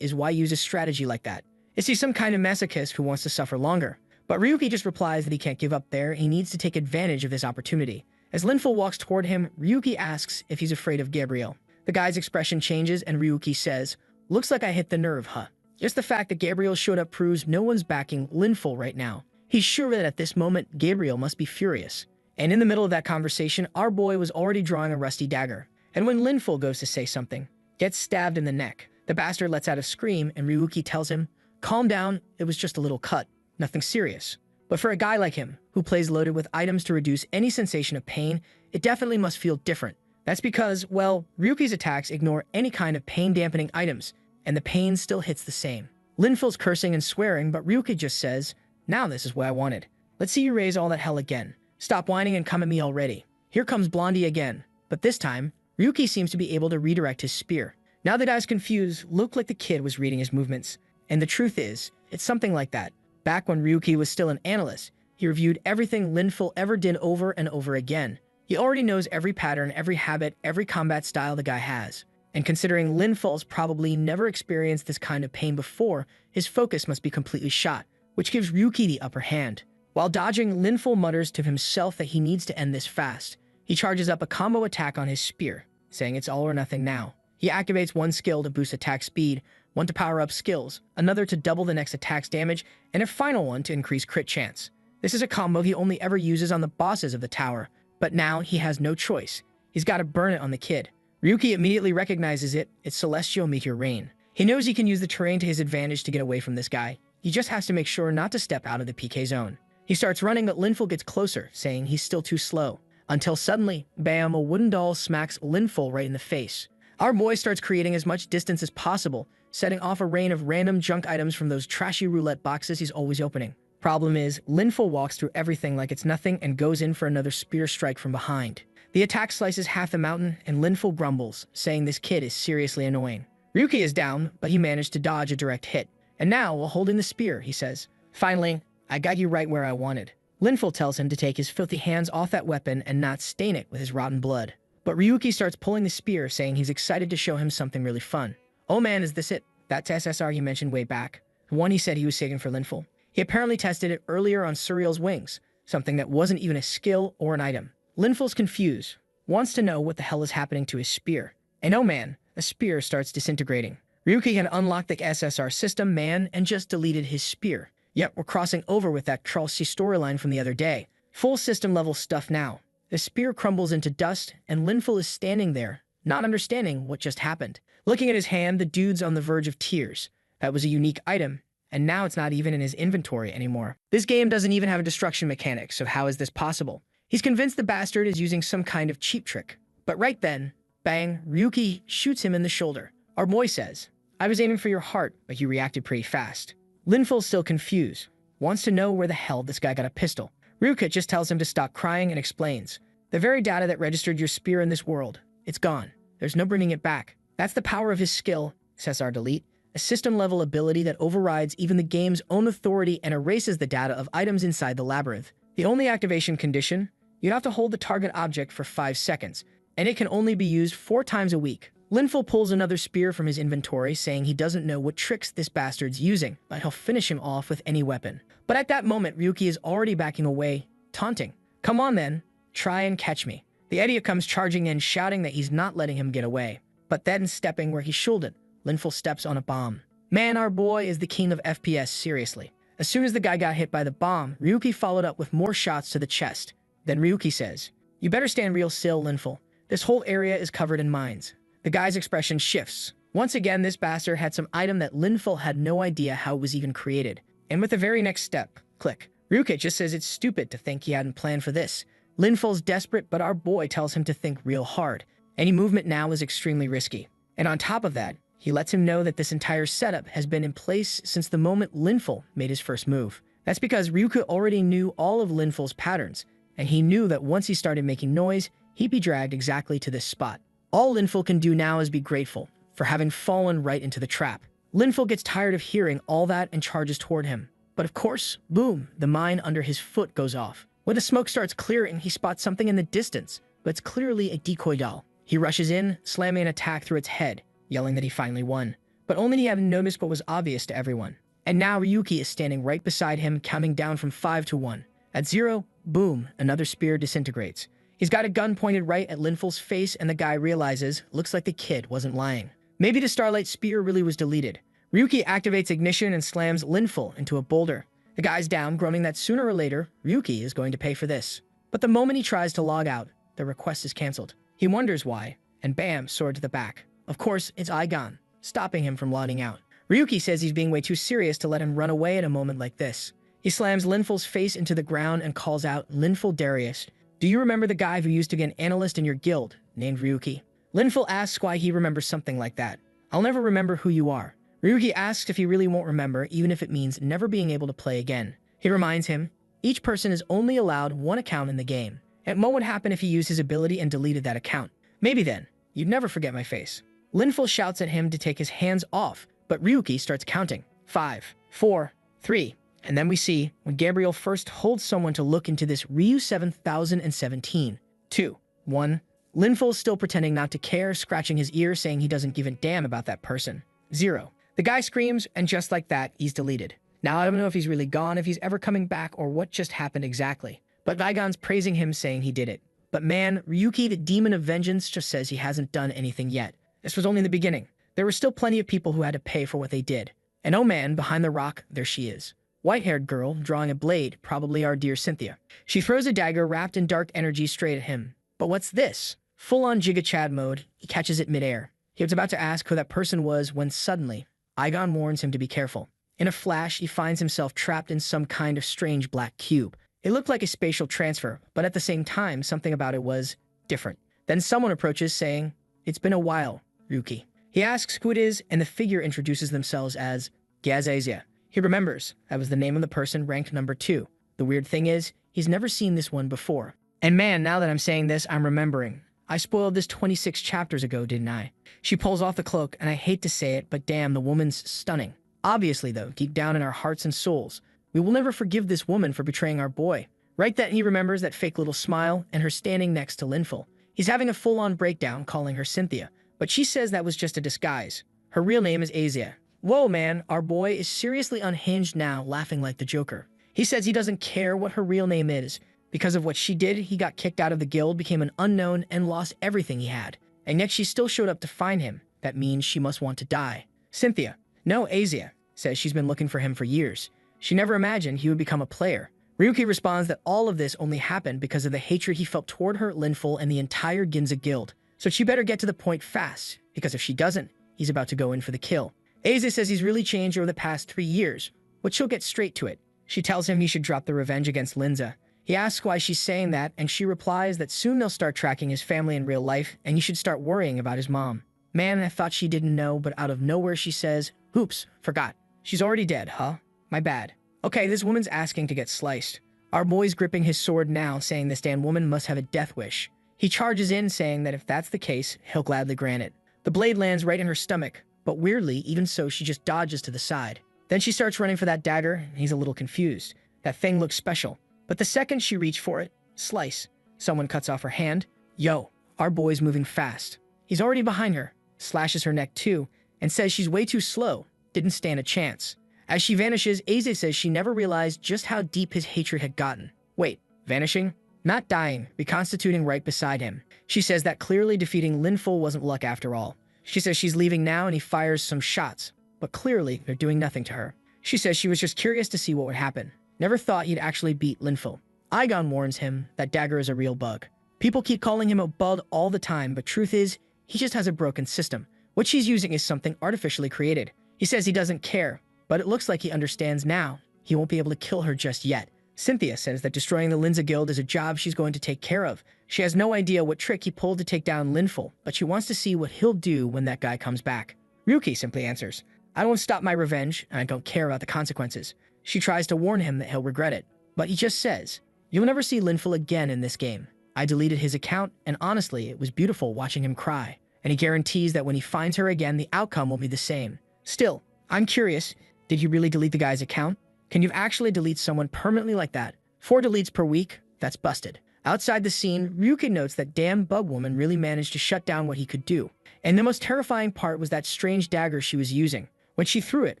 is why use a strategy like that. Is he some kind of masochist who wants to suffer longer? But Ryuki just replies that he can't give up there, he needs to take advantage of this opportunity. As Linful walks toward him, Ryuki asks if he's afraid of Gabriel. The guy's expression changes and Ryuki says, looks like I hit the nerve, huh? Just the fact that Gabriel showed up proves no one's backing Linful right now. He's sure that at this moment, Gabriel must be furious. And in the middle of that conversation, our boy was already drawing a rusty dagger. And when Linful goes to say something, gets stabbed in the neck. The bastard lets out a scream, and Ryuki tells him, calm down, it was just a little cut, nothing serious. But for a guy like him, who plays loaded with items to reduce any sensation of pain, it definitely must feel different. That's because, well, Ryuki's attacks ignore any kind of pain-dampening items, and the pain still hits the same. Linful's cursing and swearing, but Ryuki just says, now this is what I wanted. Let's see you raise all that hell again. Stop whining and come at me already. Here comes Blondie again. But this time, Ryuki seems to be able to redirect his spear. Now the guy's confused, looked like the kid was reading his movements. And the truth is, it's something like that. Back when Ryuki was still an analyst, he reviewed everything Linful ever did over and over again. He already knows every pattern, every habit, every combat style the guy has. And considering Linful's probably never experienced this kind of pain before, his focus must be completely shot, which gives Ryuki the upper hand. While dodging, Linful mutters to himself that he needs to end this fast. He charges up a combo attack on his spear, saying it's all or nothing now. He activates one skill to boost attack speed, one to power up skills, another to double the next attack's damage, and a final one to increase crit chance. This is a combo he only ever uses on the bosses of the tower, but now he has no choice. He's got to burn it on the kid. Ryuki immediately recognizes it. It's celestial meteor rain. He knows he can use the terrain to his advantage to get away from this guy. He just has to make sure not to step out of the PK zone. He starts running, but Linful gets closer, saying he's still too slow. Until suddenly, bam, a wooden doll smacks Linful right in the face. Our boy starts creating as much distance as possible, setting off a rain of random junk items from those trashy roulette boxes he's always opening. Problem is, Linful walks through everything like it's nothing and goes in for another spear strike from behind. The attack slices half the mountain, and Linful grumbles, saying this kid is seriously annoying. Ryuki is down, but he managed to dodge a direct hit. And now, while holding the spear, he says, "Finally, I got you right where I wanted." Linful tells him to take his filthy hands off that weapon and not stain it with his rotten blood. But Ryuki starts pulling the spear, saying he's excited to show him something really fun. Oh man, is this it? That's SSR he mentioned way back. The one he said he was saving for Linful. He apparently tested it earlier on Surreal's wings, something that wasn't even a skill or an item. Linful's confused, wants to know what the hell is happening to his spear. And oh man, the spear starts disintegrating. Ryuki had unlocked the SSR system, man, and just deleted his spear. Yet we're crossing over with that Charles C storyline from the other day. Full system level stuff now. The spear crumbles into dust, and Linful is standing there, not understanding what just happened. Looking at his hand, the dude's on the verge of tears. That was a unique item, and now it's not even in his inventory anymore. This game doesn't even have a destruction mechanic, so how is this possible? He's convinced the bastard is using some kind of cheap trick. But right then, bang, Ryuki shoots him in the shoulder. Our boy says, "I was aiming for your heart, but you reacted pretty fast." Linful's still confused, wants to know where the hell this guy got a pistol. Ryuki just tells him to stop crying and explains, "The very data that registered your spear in this world, it's gone. There's no bringing it back." That's the power of his skill, SSR Delete, a system-level ability that overrides even the game's own authority and erases the data of items inside the labyrinth. The only activation condition, you'd have to hold the target object for 5 seconds, and it can only be used 4 times a week. Linful pulls another spear from his inventory, saying he doesn't know what tricks this bastard's using, but he'll finish him off with any weapon. But at that moment, Ryuki is already backing away, taunting. "Come on then, try and catch me." The idiot comes charging in, shouting that he's not letting him get away. But then, stepping where he shouldered, Linful steps on a bomb. Man, our boy is the king of FPS, seriously. As soon as the guy got hit by the bomb, Ryuki followed up with more shots to the chest. Then Ryuki says, "You better stand real still, Linful. This whole area is covered in mines." The guy's expression shifts. Once again, this bastard had some item that Linful had no idea how it was even created. And with the very next step, click. Ryuki just says it's stupid to think he hadn't planned for this. Linful's desperate, but our boy tells him to think real hard. Any movement now is extremely risky. And on top of that, he lets him know that this entire setup has been in place since the moment Linful made his first move. That's because Ryuki already knew all of Linful's patterns, and he knew that once he started making noise, he'd be dragged exactly to this spot. All Linful can do now is be grateful for having fallen right into the trap. Linful gets tired of hearing all that and charges toward him. But of course, boom, the mine under his foot goes off. When the smoke starts clearing, he spots something in the distance, but it's clearly a decoy doll. He rushes in, slamming an attack through its head, yelling that he finally won. But only he hadn't noticed what was obvious to everyone. And now Ryuki is standing right beside him, counting down from 5 to 1. At 0, boom, another spear disintegrates. He's got a gun pointed right at Linful's face, and the guy realizes, looks like the kid wasn't lying. Maybe the Starlight Spear really was deleted. Ryuki activates ignition and slams Linful into a boulder. The guy's down, groaning that sooner or later, Ryuki is going to pay for this. But the moment he tries to log out, the request is cancelled. He wonders why, and bam, sword to the back. Of course, it's Igon, stopping him from logging out. Ryuki says he's being way too serious to let him run away at a moment like this. He slams Linful's face into the ground and calls out, "Linful Darius, do you remember the guy who used to be an analyst in your guild, named Ryuki?" Linful asks why he remembers something like that. "I'll never remember who you are." Ryuki asks if he really won't remember, even if it means never being able to play again. He reminds him, each person is only allowed 1 account in the game. And what would happen if he used his ability and deleted that account? Maybe then, you'd never forget my face. Linful shouts at him to take his hands off, but Ryuki starts counting. 5, 4, 3. And then we see, when Gabriel first holds someone to look into this Ryu 7017. 2, 1. Linful's still pretending not to care, scratching his ear, saying he doesn't give a damn about that person. 0. The guy screams, and just like that, he's deleted. Now I don't know if he's really gone, if he's ever coming back, or what just happened exactly. But Vigon's praising him, saying he did it. But man, Ryuki, the demon of vengeance, just says he hasn't done anything yet. This was only the beginning. There were still plenty of people who had to pay for what they did. And oh man, behind the rock, there she is. White-haired girl, drawing a blade, probably our dear Cynthia. She throws a dagger wrapped in dark energy straight at him. But what's this? Full-on Giga Chad mode, he catches it midair. He was about to ask who that person was when suddenly, Aigon warns him to be careful. In a flash, he finds himself trapped in some kind of strange black cube. It looked like a spatial transfer, but at the same time, something about it was different. Then someone approaches saying, "It's been a while, Ryuki." He asks who it is, and the figure introduces themselves as Gazazia. He remembers that was the name of the person ranked number 2. The weird thing is, he's never seen this one before. And man, now that I'm saying this, I'm remembering. I spoiled this 26 chapters ago, didn't I? She pulls off the cloak, and I hate to say it, but damn, the woman's stunning. Obviously, though, deep down in our hearts and souls, we will never forgive this woman for betraying our boy. Right then, he remembers that fake little smile and her standing next to Linful. He's having a full-on breakdown, calling her Cynthia, but she says that was just a disguise. Her real name is Asia. Whoa, man, our boy is seriously unhinged now, laughing like the Joker. He says he doesn't care what her real name is. Because of what she did, he got kicked out of the guild, became an unknown, and lost everything he had. And yet she still showed up to find him. That means she must want to die. Cynthia, no, Asia, says she's been looking for him for years. She never imagined he would become a player. Ryuki responds that all of this only happened because of the hatred he felt toward her, Linful, and the entire Ginza guild. So she better get to the point fast, because if she doesn't, he's about to go in for the kill. Asia says he's really changed over the past 3 years, but she'll get straight to it. She tells him he should drop the revenge against Linza. He asks why she's saying that, and she replies that soon they'll start tracking his family in real life, and he should start worrying about his mom. Man, I thought she didn't know, but out of nowhere she says, "Oops, forgot. She's already dead, huh? My bad." Okay, this woman's asking to get sliced. Our boy's gripping his sword now, saying this damn woman must have a death wish. He charges in, saying that if that's the case, he'll gladly grant it. The blade lands right in her stomach, but weirdly, even so, she just dodges to the side. Then she starts running for that dagger, and he's a little confused. That thing looks special. But the second she reached for it, slice. Someone cuts off her hand. Yo, our boy's moving fast. He's already behind her, slashes her neck too, and says she's way too slow, didn't stand a chance. As she vanishes, Aze says she never realized just how deep his hatred had gotten. Wait, vanishing? Not dying, reconstituting right beside him. She says that clearly defeating Linful wasn't luck after all. She says she's leaving now and he fires some shots, but clearly they're doing nothing to her. She says she was just curious to see what would happen. Never thought he'd actually beat Linful. Aigon warns him that dagger is a real bug. People keep calling him a bug all the time, but truth is, he just has a broken system. What she's using is something artificially created. He says he doesn't care, but it looks like he understands now. He won't be able to kill her just yet. Cynthia says that destroying the Linza Guild is a job she's going to take care of. She has no idea what trick he pulled to take down Linful, but she wants to see what he'll do when that guy comes back. Ryuki simply answers, "I don't stop my revenge, and I don't care about the consequences." She tries to warn him that he'll regret it, but he just says, "You'll never see Linful again in this game. I deleted his account, and honestly, it was beautiful watching him cry." And he guarantees that when he finds her again, the outcome will be the same. Still, I'm curious, did he really delete the guy's account? Can you actually delete someone permanently like that? 4 deletes per week? That's busted. Outside the scene, Ryuki notes that damn bug woman really managed to shut down what he could do. And the most terrifying part was that strange dagger she was using. When she threw it,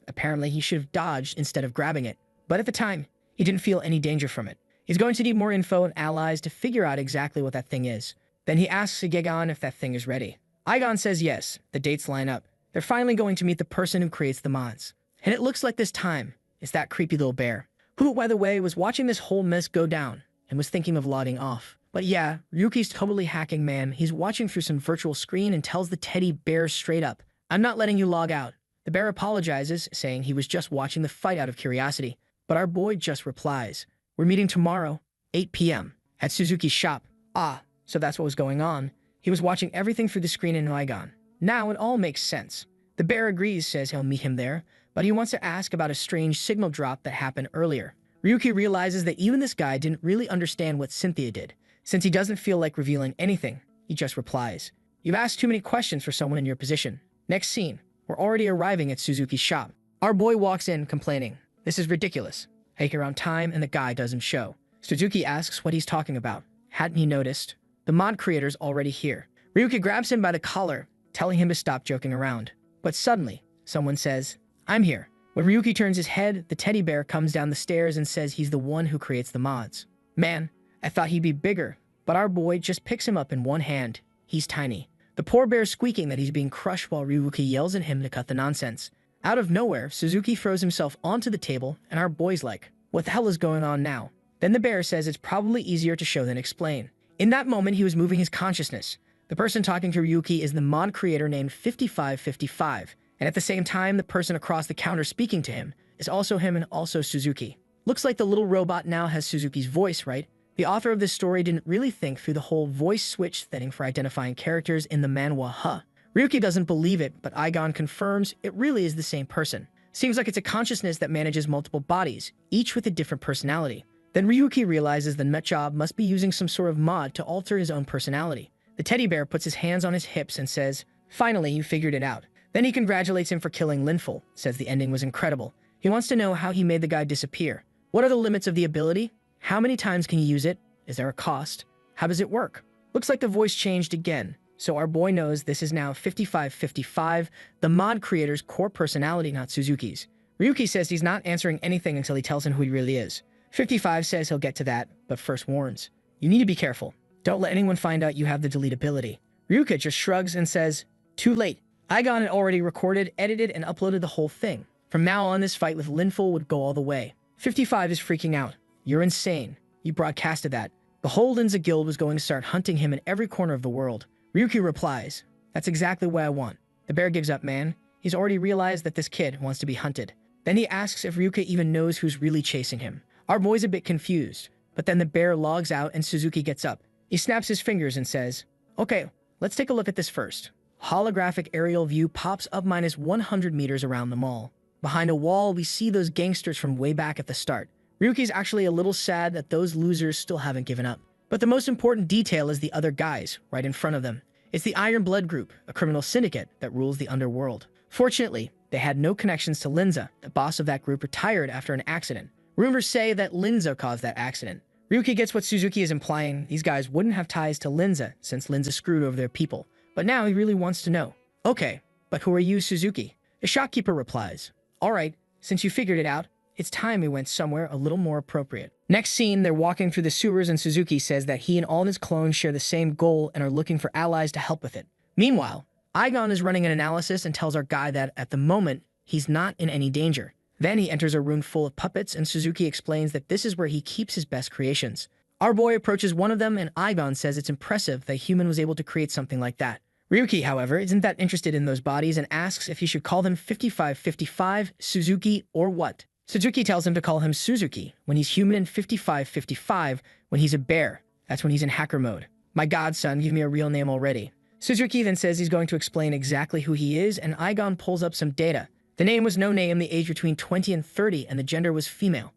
apparently he should have dodged instead of grabbing it. But at the time, he didn't feel any danger from it. He's going to need more info and allies to figure out exactly what that thing is. Then he asks Gegon if that thing is ready. Aigon says yes, the dates line up. They're finally going to meet the person who creates the mods. And it looks like this time, it's that creepy little bear, who, by the way, was watching this whole mess go down and was thinking of logging off. But yeah, Ryuki's totally hacking, man. He's watching through some virtual screen and tells the teddy bear straight up, "I'm not letting you log out." The bear apologizes, saying he was just watching the fight out of curiosity. But our boy just replies, "We're meeting tomorrow, 8 p.m. at Suzuki's shop." Ah, so that's what was going on. He was watching everything through the screen in Aigon. Now it all makes sense. The bear agrees, says he'll meet him there, but he wants to ask about a strange signal drop that happened earlier. Ryuki realizes that even this guy didn't really understand what Cynthia did. Since he doesn't feel like revealing anything, he just replies, "You've asked too many questions for someone in your position." Next scene, we're already arriving at Suzuki's shop. Our boy walks in complaining, "This is ridiculous. I take around time and the guy doesn't show." Suzuki asks what he's talking about. Hadn't he noticed? The mod creator's already here. Ryuki grabs him by the collar, telling him to stop joking around. But suddenly, someone says, "I'm here." When Ryuki turns his head, the teddy bear comes down the stairs and says he's the one who creates the mods. Man, I thought he'd be bigger, but our boy just picks him up in one hand. He's tiny. The poor bear's squeaking that he's being crushed while Ryuki yells at him to cut the nonsense. Out of nowhere, Suzuki throws himself onto the table, and our boy's like, "What the hell is going on now?" Then the bear says it's probably easier to show than explain. In that moment, he was moving his consciousness, The person talking to Ryuki is the mod creator named 5555, and at the same time, the person across the counter speaking to him is also him and also Suzuki. Looks like the little robot now has Suzuki's voice, right? The author of this story didn't really think through the whole voice switch thing for identifying characters in the manhwa, huh? Ryuki doesn't believe it, but Aigon confirms it really is the same person. Seems like it's a consciousness that manages multiple bodies, each with a different personality. Then Ryuki realizes the nutjob must be using some sort of mod to alter his own personality. The teddy bear puts his hands on his hips and says, "Finally, you figured it out." Then he congratulates him for killing Linful, says the ending was incredible. He wants to know how he made the guy disappear. What are the limits of the ability? How many times can you use it? Is there a cost? How does it work? Looks like the voice changed again. So our boy knows this is now 5555, the mod creator's core personality, not Suzuki's. Ryuki says he's not answering anything until he tells him who he really is. 55 says he'll get to that, but first warns, you need to be careful. Don't let anyone find out you have the delete ability. Ryuki just shrugs and says, too late. Aigon had already recorded, edited, and uploaded the whole thing. From now on, this fight with Linful would go all the way. 55 is freaking out. You're insane. You broadcasted that. The whole Linza guild was going to start hunting him in every corner of the world. Ryuki replies, that's exactly what I want. The bear gives up, man. He's already realized that this kid wants to be hunted. Then he asks if Ryuki even knows who's really chasing him. Our boy's a bit confused, but then the bear logs out and Suzuki gets up. He snaps his fingers and says, okay, let's take a look at this first. Holographic aerial view pops up minus 100 meters around the mall. Behind a wall, we see those gangsters from way back at the start. Ryuki's actually a little sad that those losers still haven't given up. But the most important detail is the other guys right in front of them. It's the Iron Blood Group, a criminal syndicate that rules the underworld. Fortunately, they had no connections to Linza. The boss of that group retired after an accident. Rumors say that Linza caused that accident. Ryuki gets what Suzuki is implying. These guys wouldn't have ties to Linza since Linza screwed over their people. But now he really wants to know. Okay, but who are you, Suzuki? The shopkeeper replies, all right, since you figured it out, it's time we went somewhere a little more appropriate. Next scene, they're walking through the sewers and Suzuki says that he and all his clones share the same goal and are looking for allies to help with it. Meanwhile, Aigon is running an analysis and tells our guy that at the moment, he's not in any danger. Then he enters a room full of puppets and Suzuki explains that this is where he keeps his best creations. Our boy approaches one of them and Aigon says it's impressive that a human was able to create something like that. Ryuki, however, isn't that interested in those bodies and asks if he should call them 5555, Suzuki, or what. Suzuki tells him to call him Suzuki when he's human and 5555 when he's a bear. That's when he's in hacker mode. My god, son, give me a real name already. Suzuki then says he's going to explain exactly who he is and Aigon pulls up some data. The name was no name, the age between 20 and 30, and the gender was female.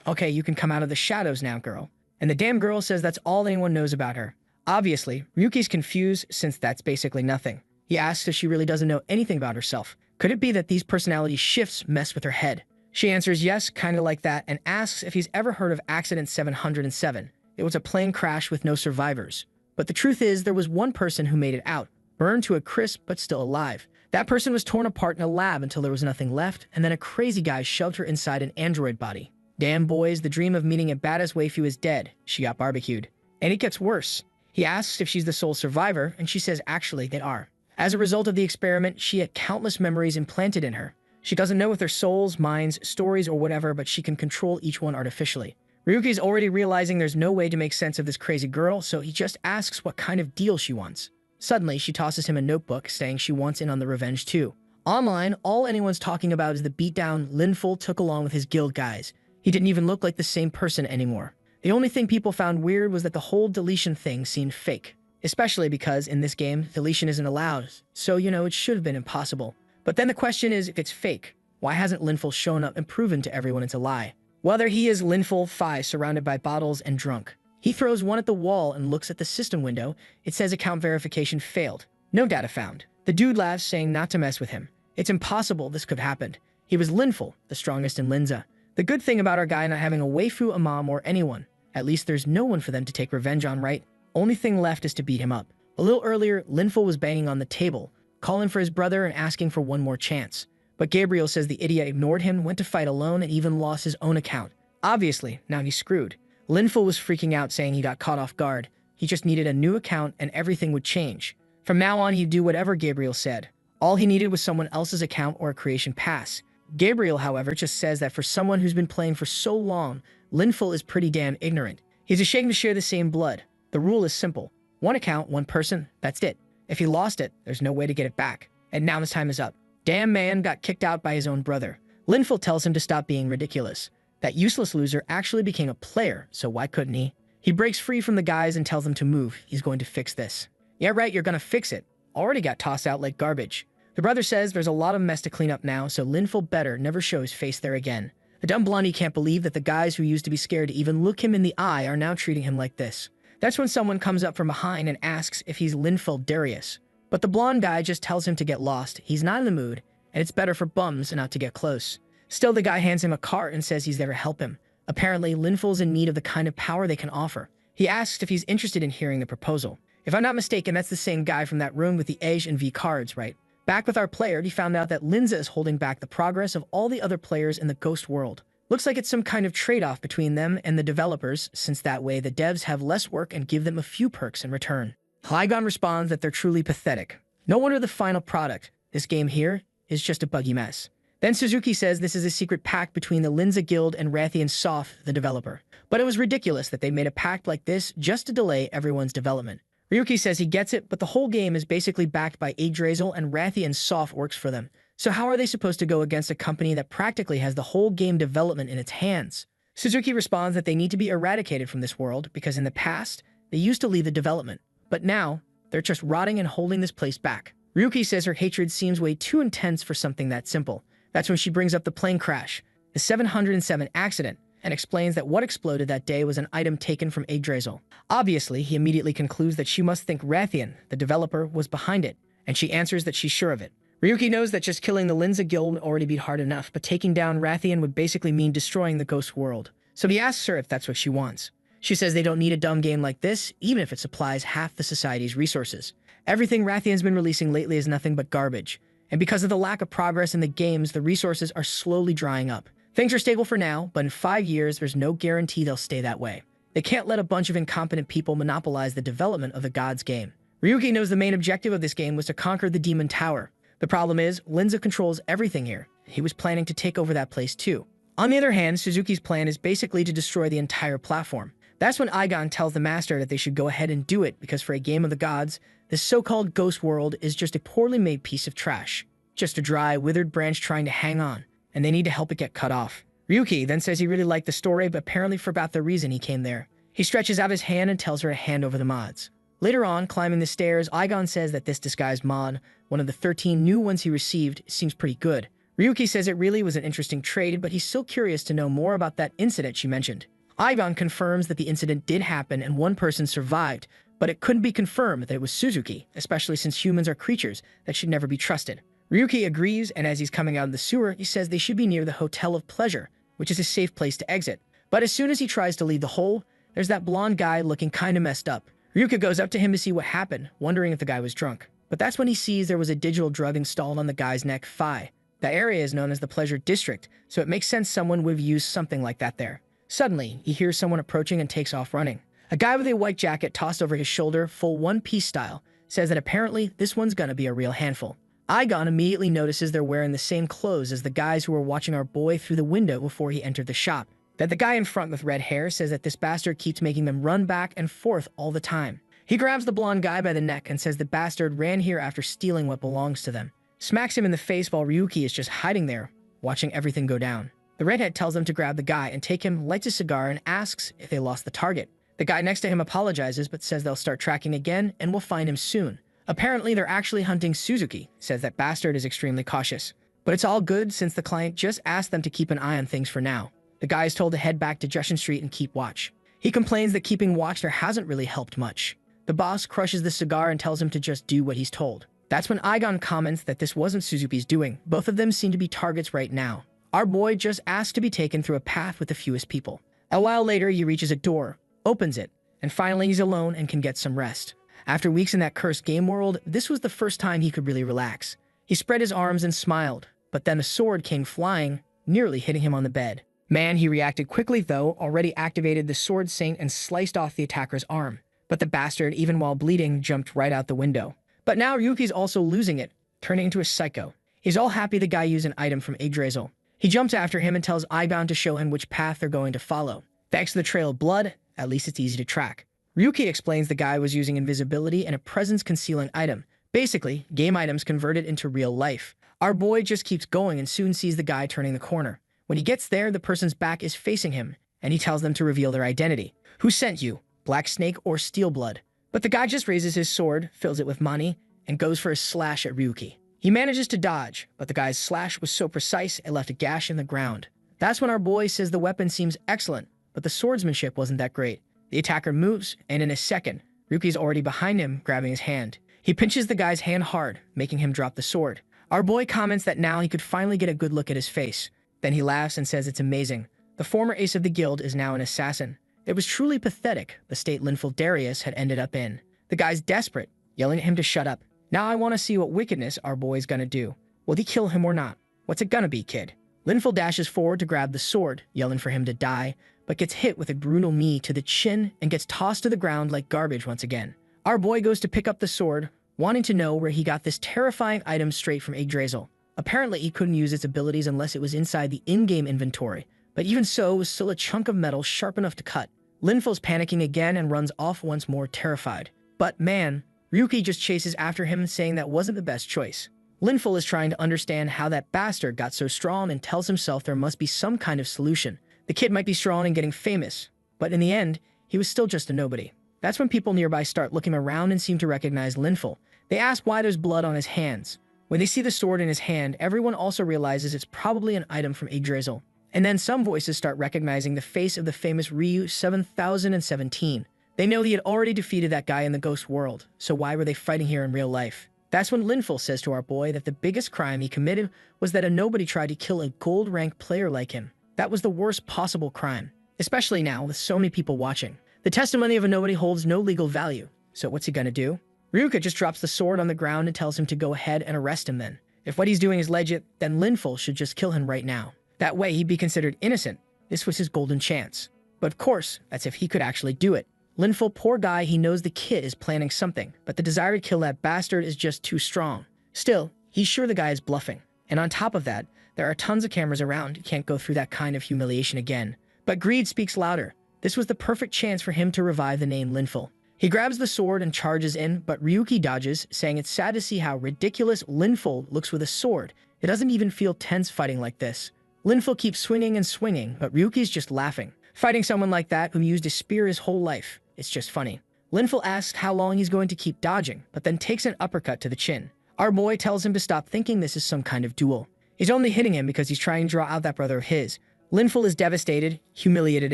Okay, you can come out of the shadows now, girl. And the damn girl says that's all anyone knows about her. Obviously, Ryuki's confused since that's basically nothing. He asks if she really doesn't know anything about herself. Could it be that these personality shifts mess with her head? She answers yes, kinda like that, and asks if he's ever heard of Accident 707. It was a plane crash with no survivors. But the truth is, there was one person who made it out, burned to a crisp but still alive. That person was torn apart in a lab until there was nothing left, and then a crazy guy shoved her inside an android body. Damn boys, the dream of meeting a badass waifu is dead. She got barbecued. And it gets worse. He asks if she's the sole survivor, and she says actually they are. As a result of the experiment, she had countless memories implanted in her. She doesn't know if they're souls, minds, stories, or whatever, but she can control each one artificially. Ryuki's already realizing there's no way to make sense of this crazy girl, so he just asks what kind of deal she wants. Suddenly, she tosses him a notebook saying she wants in on the revenge too. Online, all anyone's talking about is the beatdown Linful took along with his guild guys. He didn't even look like the same person anymore. The only thing people found weird was that the whole deletion thing seemed fake. Especially because, in this game, deletion isn't allowed, so it should have been impossible. But then the question is, if it's fake, why hasn't Linful shown up and proven to everyone it's a lie? Whether he is Linful Phi surrounded by bottles and drunk. He throws one at the wall and looks at the system window. It says account verification failed. No data found. The dude laughs, saying not to mess with him. It's impossible this could have happened. He was Linful, the strongest in Linza. The good thing about our guy not having a waifu, a mom, or anyone, at least there's no one for them to take revenge on, right? Only thing left is to beat him up. A little earlier, Linful was banging on the table, calling for his brother and asking for one more chance. But Gabriel says the idiot ignored him, went to fight alone, and even lost his own account. Obviously, now he's screwed. Linful was freaking out, saying he got caught off guard. He just needed a new account and everything would change. From now on, he'd do whatever Gabriel said. All he needed was someone else's account or a creation pass. Gabriel, however, just says that for someone who's been playing for so long, Linful is pretty damn ignorant. He's ashamed to share the same blood. The rule is simple. One account, one person, that's it. If he lost it, there's no way to get it back. And now his time is up. Damn man got kicked out by his own brother. Linful tells him to stop being ridiculous. That useless loser actually became a player, so why couldn't he? He breaks free from the guys and tells them to move. He's going to fix this. Yeah, right, you're gonna fix it. Already got tossed out like garbage. The brother says there's a lot of mess to clean up now, so Linful better never show his face there again. The dumb blondie can't believe that the guys who used to be scared to even look him in the eye are now treating him like this. That's when someone comes up from behind and asks if he's Linful Darius. But the blonde guy just tells him to get lost. He's not in the mood, and it's better for bums not to get close. Still, the guy hands him a cart and says he's there to help him. Apparently, Linful's in need of the kind of power they can offer. He asks if he's interested in hearing the proposal. If I'm not mistaken, that's the same guy from that room with the Age and V cards, right? Back with our player, he found out that Linza is holding back the progress of all the other players in the ghost world. Looks like it's some kind of trade-off between them and the developers, since that way the devs have less work and give them a few perks in return. Hygon responds that they're truly pathetic. No wonder the final product, this game here, is just a buggy mess. Then Suzuki says this is a secret pact between the Linza Guild and Rathian Soft, the developer. But it was ridiculous that they made a pact like this just to delay everyone's development. Ryuki says he gets it, but the whole game is basically backed by Yggdrasil and Rathian Soft works for them. So how are they supposed to go against a company that practically has the whole game development in its hands? Suzuki responds that they need to be eradicated from this world because in the past, they used to lead the development. But now, they're just rotting and holding this place back. Ryuki says her hatred seems way too intense for something that simple. That's when she brings up the plane crash, the 707 accident, and explains that what exploded that day was an item taken from Yggdrasil. Obviously, he immediately concludes that she must think Rathian, the developer, was behind it, and she answers that she's sure of it. Ryuki knows that just killing the Linza Guild would already be hard enough, but taking down Rathian would basically mean destroying the ghost world. So he asks her if that's what she wants. She says they don't need a dumb game like this, even if it supplies half the society's resources. Everything Rathian's been releasing lately is nothing but garbage. And because of the lack of progress in the games, the resources are slowly drying up. Things are stable for now, but in 5 years, there's no guarantee they'll stay that way. They can't let a bunch of incompetent people monopolize the development of the gods game. Ryuki knows the main objective of this game was to conquer the Demon Tower. The problem is, Linza controls everything here. He was planning to take over that place too. On the other hand, Suzuki's plan is basically to destroy the entire platform. That's when Aigon tells the master that they should go ahead and do it because for a game of the gods, this so-called ghost world is just a poorly made piece of trash. Just a dry, withered branch trying to hang on, and they need to help it get cut off. Ryuki then says he really liked the story, but apparently forgot the reason he came there. He stretches out his hand and tells her to hand over the mods. Later on, climbing the stairs, Aigon says that this disguised mod, one of the 13 new ones he received, seems pretty good. Ryuki says it really was an interesting trade, but he's still curious to know more about that incident she mentioned. Aigon confirms that the incident did happen and one person survived, but it couldn't be confirmed that it was Suzuki, especially since humans are creatures that should never be trusted. Ryuki agrees, and as he's coming out of the sewer, he says they should be near the Hotel of Pleasure, which is a safe place to exit. But as soon as he tries to leave the hole, there's that blonde guy looking kinda messed up. Ryuki goes up to him to see what happened, wondering if the guy was drunk. But that's when he sees there was a digital drug installed on the guy's neck thigh. That area is known as the Pleasure District, so it makes sense someone would have used something like that there. Suddenly, he hears someone approaching and takes off running. A guy with a white jacket tossed over his shoulder, full one-piece style, says that apparently this one's gonna be a real handful. Aigon immediately notices they're wearing the same clothes as the guys who were watching our boy through the window before he entered the shop. That the guy in front with red hair says that this bastard keeps making them run back and forth all the time. He grabs the blonde guy by the neck and says the bastard ran here after stealing what belongs to them. Smacks him in the face while Ryuki is just hiding there, watching everything go down. The redhead tells them to grab the guy and take him, lights a cigar, and asks if they lost the target. The guy next to him apologizes but says they'll start tracking again and will find him soon. Apparently they're actually hunting Suzuki, says that bastard is extremely cautious. But it's all good since the client just asked them to keep an eye on things for now. The guy is told to head back to Justin Street and keep watch. He complains that keeping watch there hasn't really helped much. The boss crushes the cigar and tells him to just do what he's told. That's when Aigon comments that this wasn't Suzuki's doing. Both of them seem to be targets right now. Our boy just asked to be taken through a path with the fewest people. A while later, he reaches a door, opens it, and finally he's alone and can get some rest. After weeks in that cursed game world, this was the first time he could really relax. He spread his arms and smiled, but then a sword came flying, nearly hitting him on the bed. Man, he reacted quickly though, already activated the Sword Saint and sliced off the attacker's arm. But the bastard, even while bleeding, jumped right out the window. But now Ryuki's also losing it, turning into a psycho. He's all happy the guy used an item from Yggdrasil. He jumps after him and tells Aigon to show him which path they're going to follow. Thanks to the trail of blood, at least it's easy to track. Ryuki explains the guy was using invisibility and a presence-concealing item. Basically, game items converted into real life. Our boy just keeps going and soon sees the guy turning the corner. When he gets there, the person's back is facing him, and he tells them to reveal their identity. Who sent you? Black Snake or Steel Blood? But the guy just raises his sword, fills it with money, and goes for a slash at Ryuki. He manages to dodge, but the guy's slash was so precise it left a gash in the ground. That's when our boy says the weapon seems excellent, but the swordsmanship wasn't that great. The attacker moves, and in a second, Ryuki's already behind him, grabbing his hand. He pinches the guy's hand hard, making him drop the sword. Our boy comments that now he could finally get a good look at his face. Then he laughs and says it's amazing. The former ace of the guild is now an assassin. It was truly pathetic, the state Linful Darius had ended up in. The guy's desperate, yelling at him to shut up. Now I want to see what wickedness our boy's gonna do. Will he kill him or not? What's it gonna be, kid? Linful dashes forward to grab the sword, yelling for him to die, but gets hit with a brutal knee to the chin and gets tossed to the ground like garbage once again. Our boy goes to pick up the sword, wanting to know where he got this terrifying item straight from Yggdrasil. Apparently, he couldn't use its abilities unless it was inside the in-game inventory, but even so, it was still a chunk of metal sharp enough to cut. Linful's panicking again and runs off once more, terrified. But man, Ryuki just chases after him, saying that wasn't the best choice. Linful is trying to understand how that bastard got so strong and tells himself there must be some kind of solution. The kid might be strong and getting famous, but in the end, he was still just a nobody. That's when people nearby start looking around and seem to recognize Linful. They ask why there's blood on his hands. When they see the sword in his hand, everyone also realizes it's probably an item from Yggdrasil. And then some voices start recognizing the face of the famous Ryu 7017. They know he had already defeated that guy in the ghost world, so why were they fighting here in real life? That's when Linful says to our boy that the biggest crime he committed was that a nobody tried to kill a gold-ranked player like him. That was the worst possible crime, especially now with so many people watching. The testimony of a nobody holds no legal value, so what's he gonna do? Ryuka just drops the sword on the ground and tells him to go ahead and arrest him then. If what he's doing is legit, then Linful should just kill him right now. That way he'd be considered innocent. This was his golden chance. But of course, that's if he could actually do it. Linful, poor guy, he knows the kid is planning something, but the desire to kill that bastard is just too strong. Still, he's sure the guy is bluffing. And on top of that, there are tons of cameras around. He can't go through that kind of humiliation again. But greed speaks louder. This was the perfect chance for him to revive the name Linful. He grabs the sword and charges in, but Ryuki dodges, saying it's sad to see how ridiculous Linful looks with a sword. It doesn't even feel tense fighting like this. Linful keeps swinging and swinging, but Ryuki's just laughing. Fighting someone like that who used a spear his whole life, it's just funny. Linful asks how long he's going to keep dodging, but then takes an uppercut to the chin. Our boy tells him to stop thinking this is some kind of duel. He's only hitting him because he's trying to draw out that brother of his. Linful is devastated, humiliated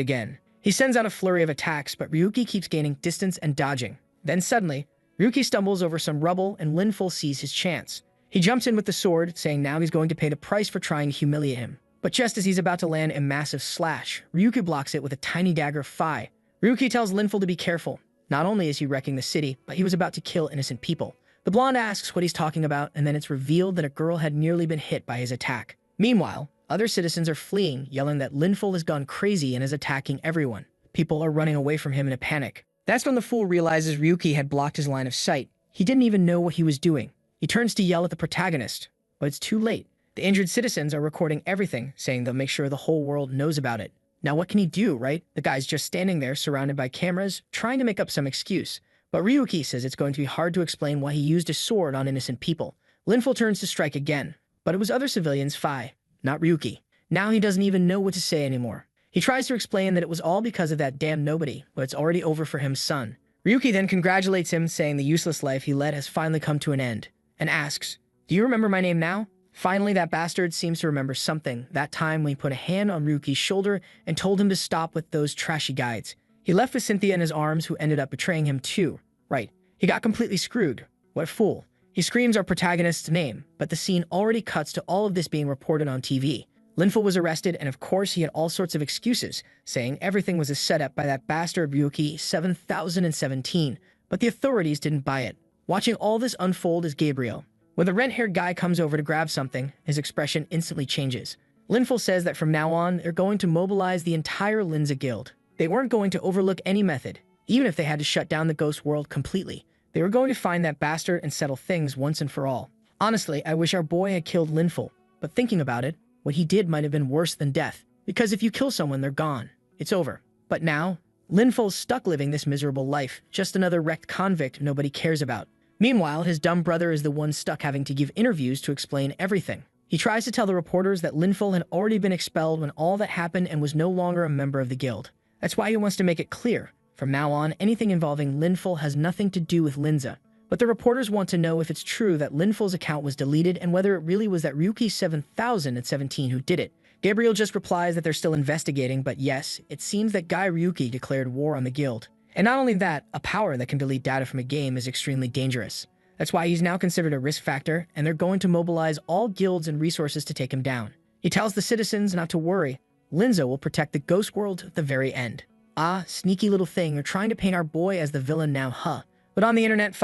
again. He sends out a flurry of attacks, but Ryuki keeps gaining distance and dodging. Then suddenly, Ryuki stumbles over some rubble and Linful sees his chance. He jumps in with the sword, saying now he's going to pay the price for trying to humiliate him. But just as he's about to land a massive slash, Ryuki blocks it with a tiny dagger of Phi. Ryuki tells Linful to be careful. Not only is he wrecking the city, but he was about to kill innocent people. The blonde asks what he's talking about, and then it's revealed that a girl had nearly been hit by his attack. Meanwhile, other citizens are fleeing, yelling that Linful has gone crazy and is attacking everyone. People are running away from him in a panic. That's when the fool realizes Ryuki had blocked his line of sight. He didn't even know what he was doing. He turns to yell at the protagonist, but it's too late. The injured citizens are recording everything, saying they'll make sure the whole world knows about it. Now what can he do, right? The guy's just standing there surrounded by cameras, trying to make up some excuse. But Ryuki says it's going to be hard to explain why he used a sword on innocent people. Linful turns to strike again, but it was other civilians, Phi, not Ryuki. Now he doesn't even know what to say anymore. He tries to explain that it was all because of that damn nobody, but it's already over for him, son. Ryuki then congratulates him, saying the useless life he led has finally come to an end, and asks, "Do you remember my name now?" Finally, that bastard seems to remember something, that time when he put a hand on Ryuki's shoulder and told him to stop with those trashy guides. He left with Cynthia in his arms, who ended up betraying him too. Right, he got completely screwed. What a fool. He screams our protagonist's name, but the scene already cuts to all of this being reported on TV. Linful was arrested, and of course he had all sorts of excuses, saying everything was a setup by that bastard Ryuki 7017, but the authorities didn't buy it. Watching all this unfold is Gabriel. When the red-haired guy comes over to grab something, his expression instantly changes. Linful says that from now on, they're going to mobilize the entire Linza Guild. They weren't going to overlook any method, even if they had to shut down the ghost world completely. They were going to find that bastard and settle things once and for all. Honestly, I wish our boy had killed Linful, but thinking about it, what he did might have been worse than death. Because if you kill someone, they're gone. It's over. But now, Linful's stuck living this miserable life, just another wrecked convict nobody cares about. Meanwhile, his dumb brother is the one stuck having to give interviews to explain everything. He tries to tell the reporters that Linful had already been expelled when all that happened and was no longer a member of the guild. That's why he wants to make it clear. From now on, anything involving Linful has nothing to do with Linza. But the reporters want to know if it's true that Linful's account was deleted and whether it really was that Ryuki 7017 who did it. Gabriel just replies that they're still investigating, but yes, it seems that Guy Ryuki declared war on the guild. And not only that, a power that can delete data from a game is extremely dangerous. That's why he's now considered a risk factor, and they're going to mobilize all guilds and resources to take him down. He tells the citizens not to worry. Linza will protect the ghost world at the very end. Ah, sneaky little thing, you're trying to paint our boy as the villain now, huh? But on the internet,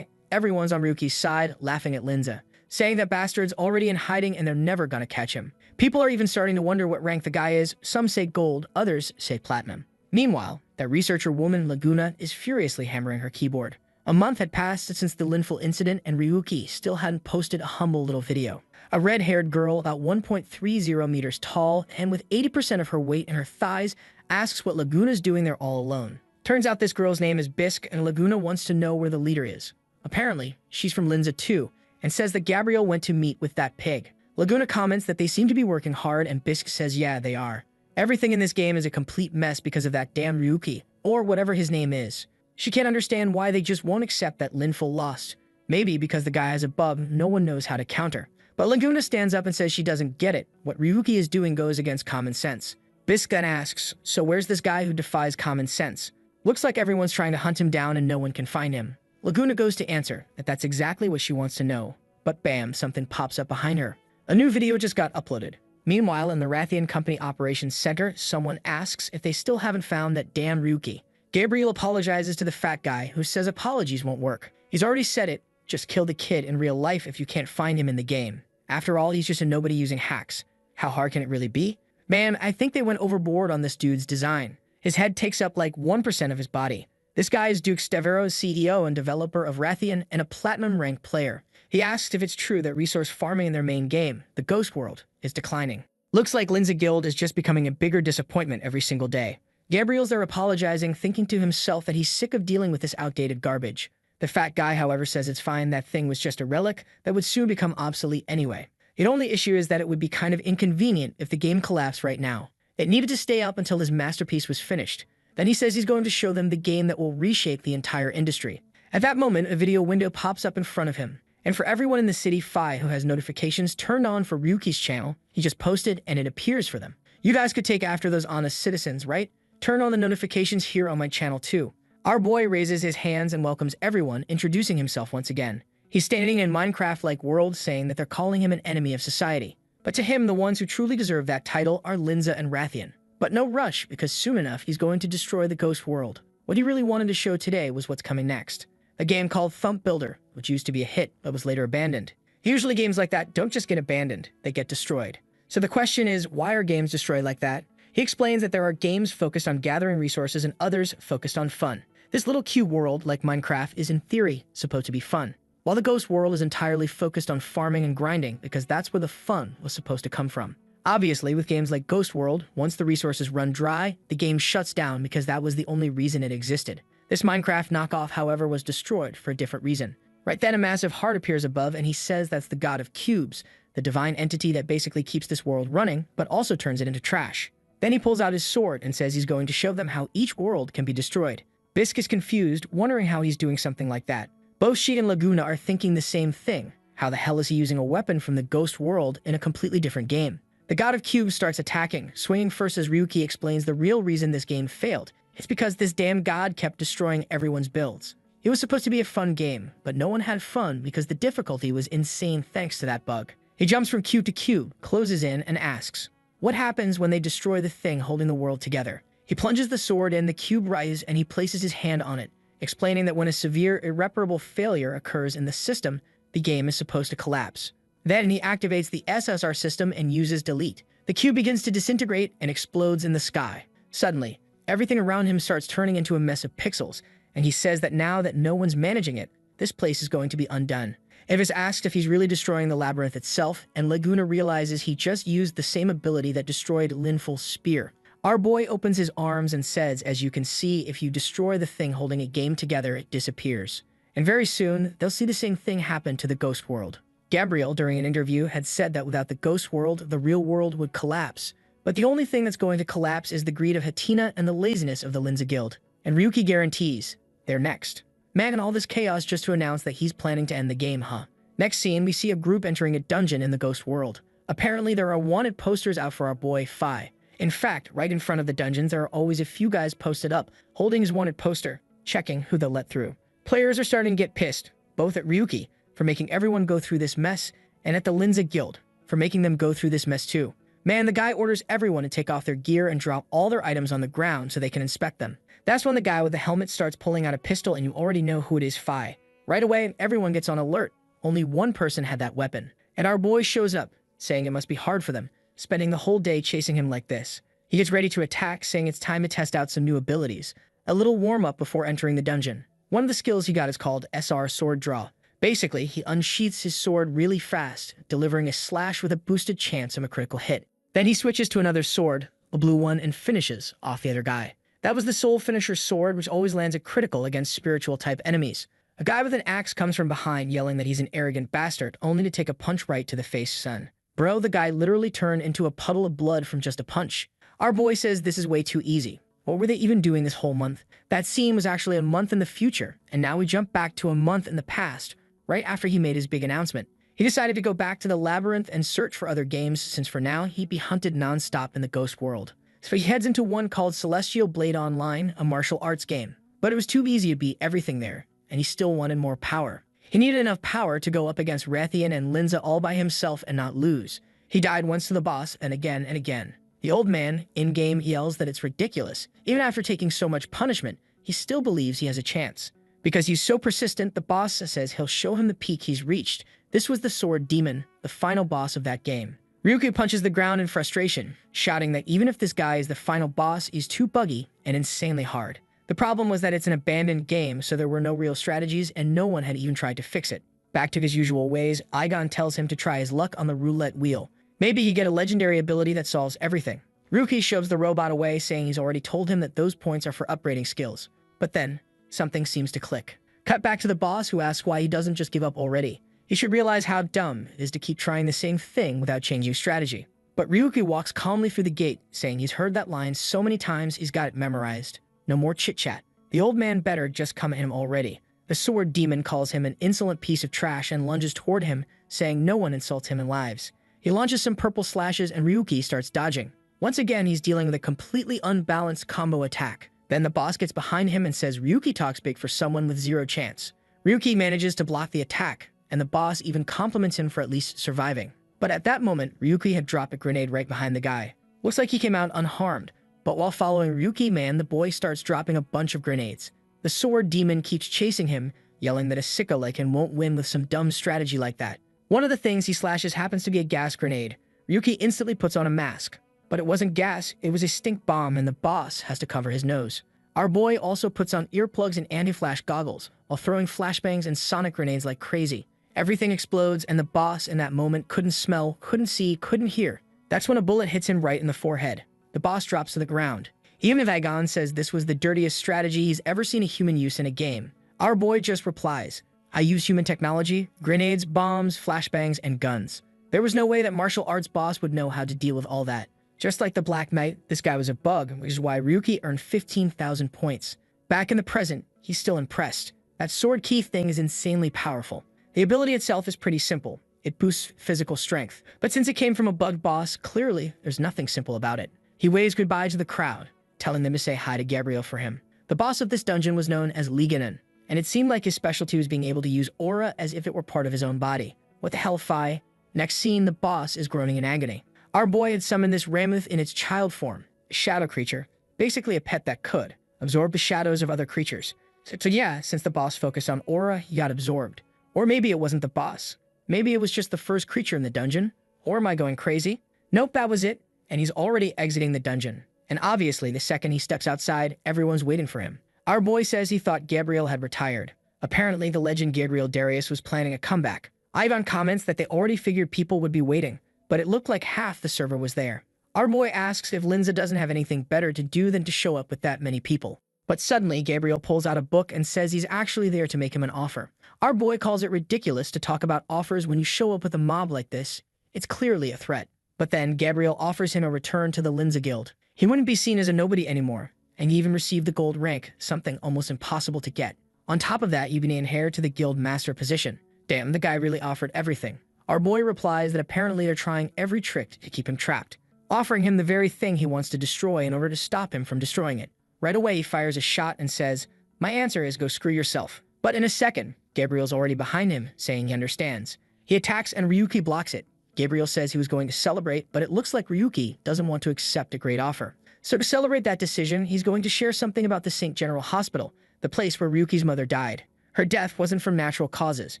everyone's on Ryuki's side, laughing at Linza, saying that bastard's already in hiding and they're never gonna catch him. People are even starting to wonder what rank the guy is. Some say gold, others say platinum. Meanwhile, that researcher woman Laguna is furiously hammering her keyboard. A month had passed since the Linful incident and Ryuki still hadn't posted a humble little video. A red-haired girl about 1.30 meters tall and with 80% of her weight in her thighs asks what Laguna's doing there all alone. Turns out this girl's name is Bisque and Laguna wants to know where the leader is. Apparently, she's from Linza too, and says that Gabriel went to meet with that pig. Laguna comments that they seem to be working hard and Bisque says yeah, they are. Everything in this game is a complete mess because of that damn Ryuki, or whatever his name is. She can't understand why they just won't accept that Linful lost. Maybe because the guy has a bub no one knows how to counter. But Laguna stands up and says she doesn't get it. What Ryuki is doing goes against common sense. Bisque then asks, so where's this guy who defies common sense? Looks like everyone's trying to hunt him down and no one can find him. Laguna goes to answer that that's exactly what she wants to know. But bam, something pops up behind her. A new video just got uploaded. Meanwhile, in the Rathian Company Operations Center, someone asks if they still haven't found that damn Ryuki. Gabriel apologizes to the fat guy, who says apologies won't work. He's already said it, just kill the kid in real life if you can't find him in the game. After all, he's just a nobody using hacks. How hard can it really be? Man, I think they went overboard on this dude's design. His head takes up like 1% of his body. This guy is Duke Stevero's CEO and developer of Rathian and a platinum-ranked player. He asks if it's true that resource farming in their main game, the Ghost World, is declining. Looks like Linza Guild is just becoming a bigger disappointment every single day. Gabriel's there apologizing, thinking to himself that he's sick of dealing with this outdated garbage. The fat guy, however, says it's fine, that thing was just a relic that would soon become obsolete anyway. The only issue is that it would be kind of inconvenient if the game collapsed right now. It needed to stay up until his masterpiece was finished. Then he says he's going to show them the game that will reshape the entire industry. At that moment, a video window pops up in front of him. And for everyone in the city who has notifications turned on for Ryuki's channel, he just posted and it appears for them. You guys could take after those honest citizens, right? Turn on the notifications here on my channel too. Our boy raises his hands and welcomes everyone, introducing himself once again. He's standing in Minecraft-like world saying that they're calling him an enemy of society. But to him, the ones who truly deserve that title are Linza and Rathian. But no rush, because soon enough he's going to destroy the ghost world. What he really wanted to show today was what's coming next. A game called Thump Builder, which used to be a hit, but was later abandoned. Usually games like that don't just get abandoned, they get destroyed. So the question is, why are games destroyed like that? He explains that there are games focused on gathering resources and others focused on fun. This little cube world, like Minecraft, is in theory supposed to be fun, while the ghost world is entirely focused on farming and grinding because that's where the fun was supposed to come from. Obviously, with games like Ghost World, once the resources run dry, the game shuts down because that was the only reason it existed. This Minecraft knockoff, however, was destroyed for a different reason. Right then, a massive heart appears above, and he says that's the god of cubes, the divine entity that basically keeps this world running, but also turns it into trash. Then he pulls out his sword and says he's going to show them how each world can be destroyed. Bisque is confused, wondering how he's doing something like that. Both she and Laguna are thinking the same thing. How the hell is he using a weapon from the ghost world in a completely different game? The god of cubes starts attacking, swinging first as Ryuki explains the real reason this game failed. It's because this damn god kept destroying everyone's builds. It was supposed to be a fun game, but no one had fun because the difficulty was insane thanks to that bug. He jumps from cube to cube, closes in, and asks, what happens when they destroy the thing holding the world together? He plunges the sword in, the cube rises, and he places his hand on it, explaining that when a severe, irreparable failure occurs in the system, the game is supposed to collapse. Then he activates the SSR system and uses delete. The cube begins to disintegrate and explodes in the sky. Suddenly, everything around him starts turning into a mess of pixels, and he says that now that no one's managing it, this place is going to be undone. Evis asks if he's really destroying the labyrinth itself, and Laguna realizes he just used the same ability that destroyed Linful's spear. Our boy opens his arms and says, as you can see, if you destroy the thing holding a game together, it disappears. And very soon, they'll see the same thing happen to the ghost world. Gabriel, during an interview, had said that without the ghost world, the real world would collapse. But the only thing that's going to collapse is the greed of Hatina and the laziness of the Linza Guild. And Ryuki guarantees they're next. Man, and all this chaos just to announce that he's planning to end the game, huh? Next scene, we see a group entering a dungeon in the ghost world. Apparently, there are wanted posters out for our boy, Fi. In fact, right in front of the dungeons, there are always a few guys posted up, holding his wanted poster, checking who they'll let through. Players are starting to get pissed, both at Ryuki for making everyone go through this mess, and at the Linza Guild for making them go through this mess too. Man, the guy orders everyone to take off their gear and drop all their items on the ground so they can inspect them. That's when the guy with the helmet starts pulling out a pistol and you already know who it is, Fi. Right away, everyone gets on alert. Only one person had that weapon. And our boy shows up, saying it must be hard for them, spending the whole day chasing him like this. He gets ready to attack, saying it's time to test out some new abilities. A little warm-up before entering the dungeon. One of the skills he got is called SR Sword Draw. Basically, he unsheaths his sword really fast, delivering a slash with a boosted chance of a critical hit. Then he switches to another sword, a blue one, and finishes off the other guy. That was the Soul Finisher sword, which always lands a critical against spiritual-type enemies. A guy with an axe comes from behind, yelling that he's an arrogant bastard, only to take a punch right to the face, son. Bro, the guy literally turned into a puddle of blood from just a punch. Our boy says this is way too easy. What were they even doing this whole month? That scene was actually a month in the future, and now we jump back to a month in the past, right after he made his big announcement. He decided to go back to the labyrinth and search for other games, since for now he'd be hunted non-stop in the ghost world. So he heads into one called Celestial Blade Online, a martial arts game. But it was too easy to beat everything there, and he still wanted more power. He needed enough power to go up against Rathian and Linza all by himself and not lose. He died once to the boss, and again and again. The old man, in-game, yells that it's ridiculous. Even after taking so much punishment, he still believes he has a chance. Because he's so persistent, the boss says he'll show him the peak he's reached. This was the Sword Demon, the final boss of that game. Ryuki punches the ground in frustration, shouting that even if this guy is the final boss, he's too buggy and insanely hard. The problem was that it's an abandoned game, so there were no real strategies and no one had even tried to fix it. Back to his usual ways, Aigon tells him to try his luck on the roulette wheel. Maybe he'd get a legendary ability that solves everything. Ryuki shoves the robot away, saying he's already told him that those points are for upgrading skills. But then, something seems to click. Cut back to the boss, who asks why he doesn't just give up already. He should realize how dumb it is to keep trying the same thing without changing strategy. But Ryuki walks calmly through the gate, saying he's heard that line so many times he's got it memorized. No more chit-chat. The old man better just come at him already. The sword demon calls him an insolent piece of trash and lunges toward him, saying no one insults him in lives. He launches some purple slashes and Ryuki starts dodging. Once again, he's dealing with a completely unbalanced combo attack. Then the boss gets behind him and says Ryuki talks big for someone with zero chance. Ryuki manages to block the attack, and the boss even compliments him for at least surviving. But at that moment, Ryuki had dropped a grenade right behind the guy. Looks like he came out unharmed, but while following Ryuki, the boy starts dropping a bunch of grenades. The sword demon keeps chasing him, yelling that a sicko like him won't win with some dumb strategy like that. One of the things he slashes happens to be a gas grenade. Ryuki instantly puts on a mask. But it wasn't gas, it was a stink bomb, and the boss has to cover his nose. Our boy also puts on earplugs and anti-flash goggles, while throwing flashbangs and sonic grenades like crazy. Everything explodes, and the boss in that moment couldn't smell, couldn't see, couldn't hear. That's when a bullet hits him right in the forehead. The boss drops to the ground. Even if Aigon says this was the dirtiest strategy he's ever seen a human use in a game, our boy just replies, I use human technology, grenades, bombs, flashbangs, and guns. There was no way that martial arts boss would know how to deal with all that. Just like the Black Knight, this guy was a bug, which is why Ryuki earned 15,000 points. Back in the present, he's still impressed. That sword key thing is insanely powerful. The ability itself is pretty simple. It boosts physical strength. But since it came from a bug boss, clearly there's nothing simple about it. He waves goodbye to the crowd, telling them to say hi to Gabriel for him. The boss of this dungeon was known as Liganen, and it seemed like his specialty was being able to use aura as if it were part of his own body. What the hell, Fi? Next scene, the boss is groaning in agony. Our boy had summoned this Ramuth in its child form, a shadow creature, basically a pet that could absorb the shadows of other creatures. So yeah, since the boss focused on aura, he got absorbed. Or maybe it wasn't the boss. Maybe it was just the first creature in the dungeon. Or am I going crazy? Nope, that was it, and he's already exiting the dungeon. And obviously, the second he steps outside, everyone's waiting for him. Our boy says he thought Gabriel had retired. Apparently, the legend Gabriel Darius was planning a comeback. Ivan comments that they already figured people would be waiting, but it looked like half the server was there. Our boy asks if Linza doesn't have anything better to do than to show up with that many people. But suddenly, Gabriel pulls out a book and says he's actually there to make him an offer. Our boy calls it ridiculous to talk about offers when you show up with a mob like this. It's clearly a threat. But then, Gabriel offers him a return to the Linza Guild. He wouldn't be seen as a nobody anymore, and he even received the gold rank, something almost impossible to get. On top of that, you'd be inherited to the guild master position. Damn, the guy really offered everything. Our boy replies that apparently they're trying every trick to keep him trapped, offering him the very thing he wants to destroy in order to stop him from destroying it. Right away, he fires a shot and says, "My answer is go screw yourself." But in a second, Gabriel's already behind him, saying he understands. He attacks and Ryuki blocks it. Gabriel says he was going to celebrate, but it looks like Ryuki doesn't want to accept a great offer. So to celebrate that decision, he's going to share something about the St. General Hospital, the place where Ryuki's mother died. Her death wasn't from natural causes.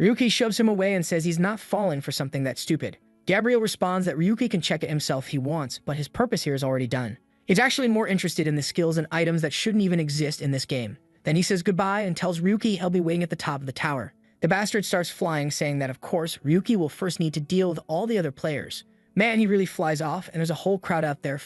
Ryuki shoves him away and says he's not fallen for something that stupid. Gabriel responds that Ryuki can check it himself if he wants, but his purpose here is already done. He's actually more interested in the skills and items that shouldn't even exist in this game. Then he says goodbye and tells Ryuki he'll be waiting at the top of the tower. The bastard starts flying, saying that of course, Ryuki will first need to deal with all the other players. Man, he really flies off, and there's a whole crowd out there.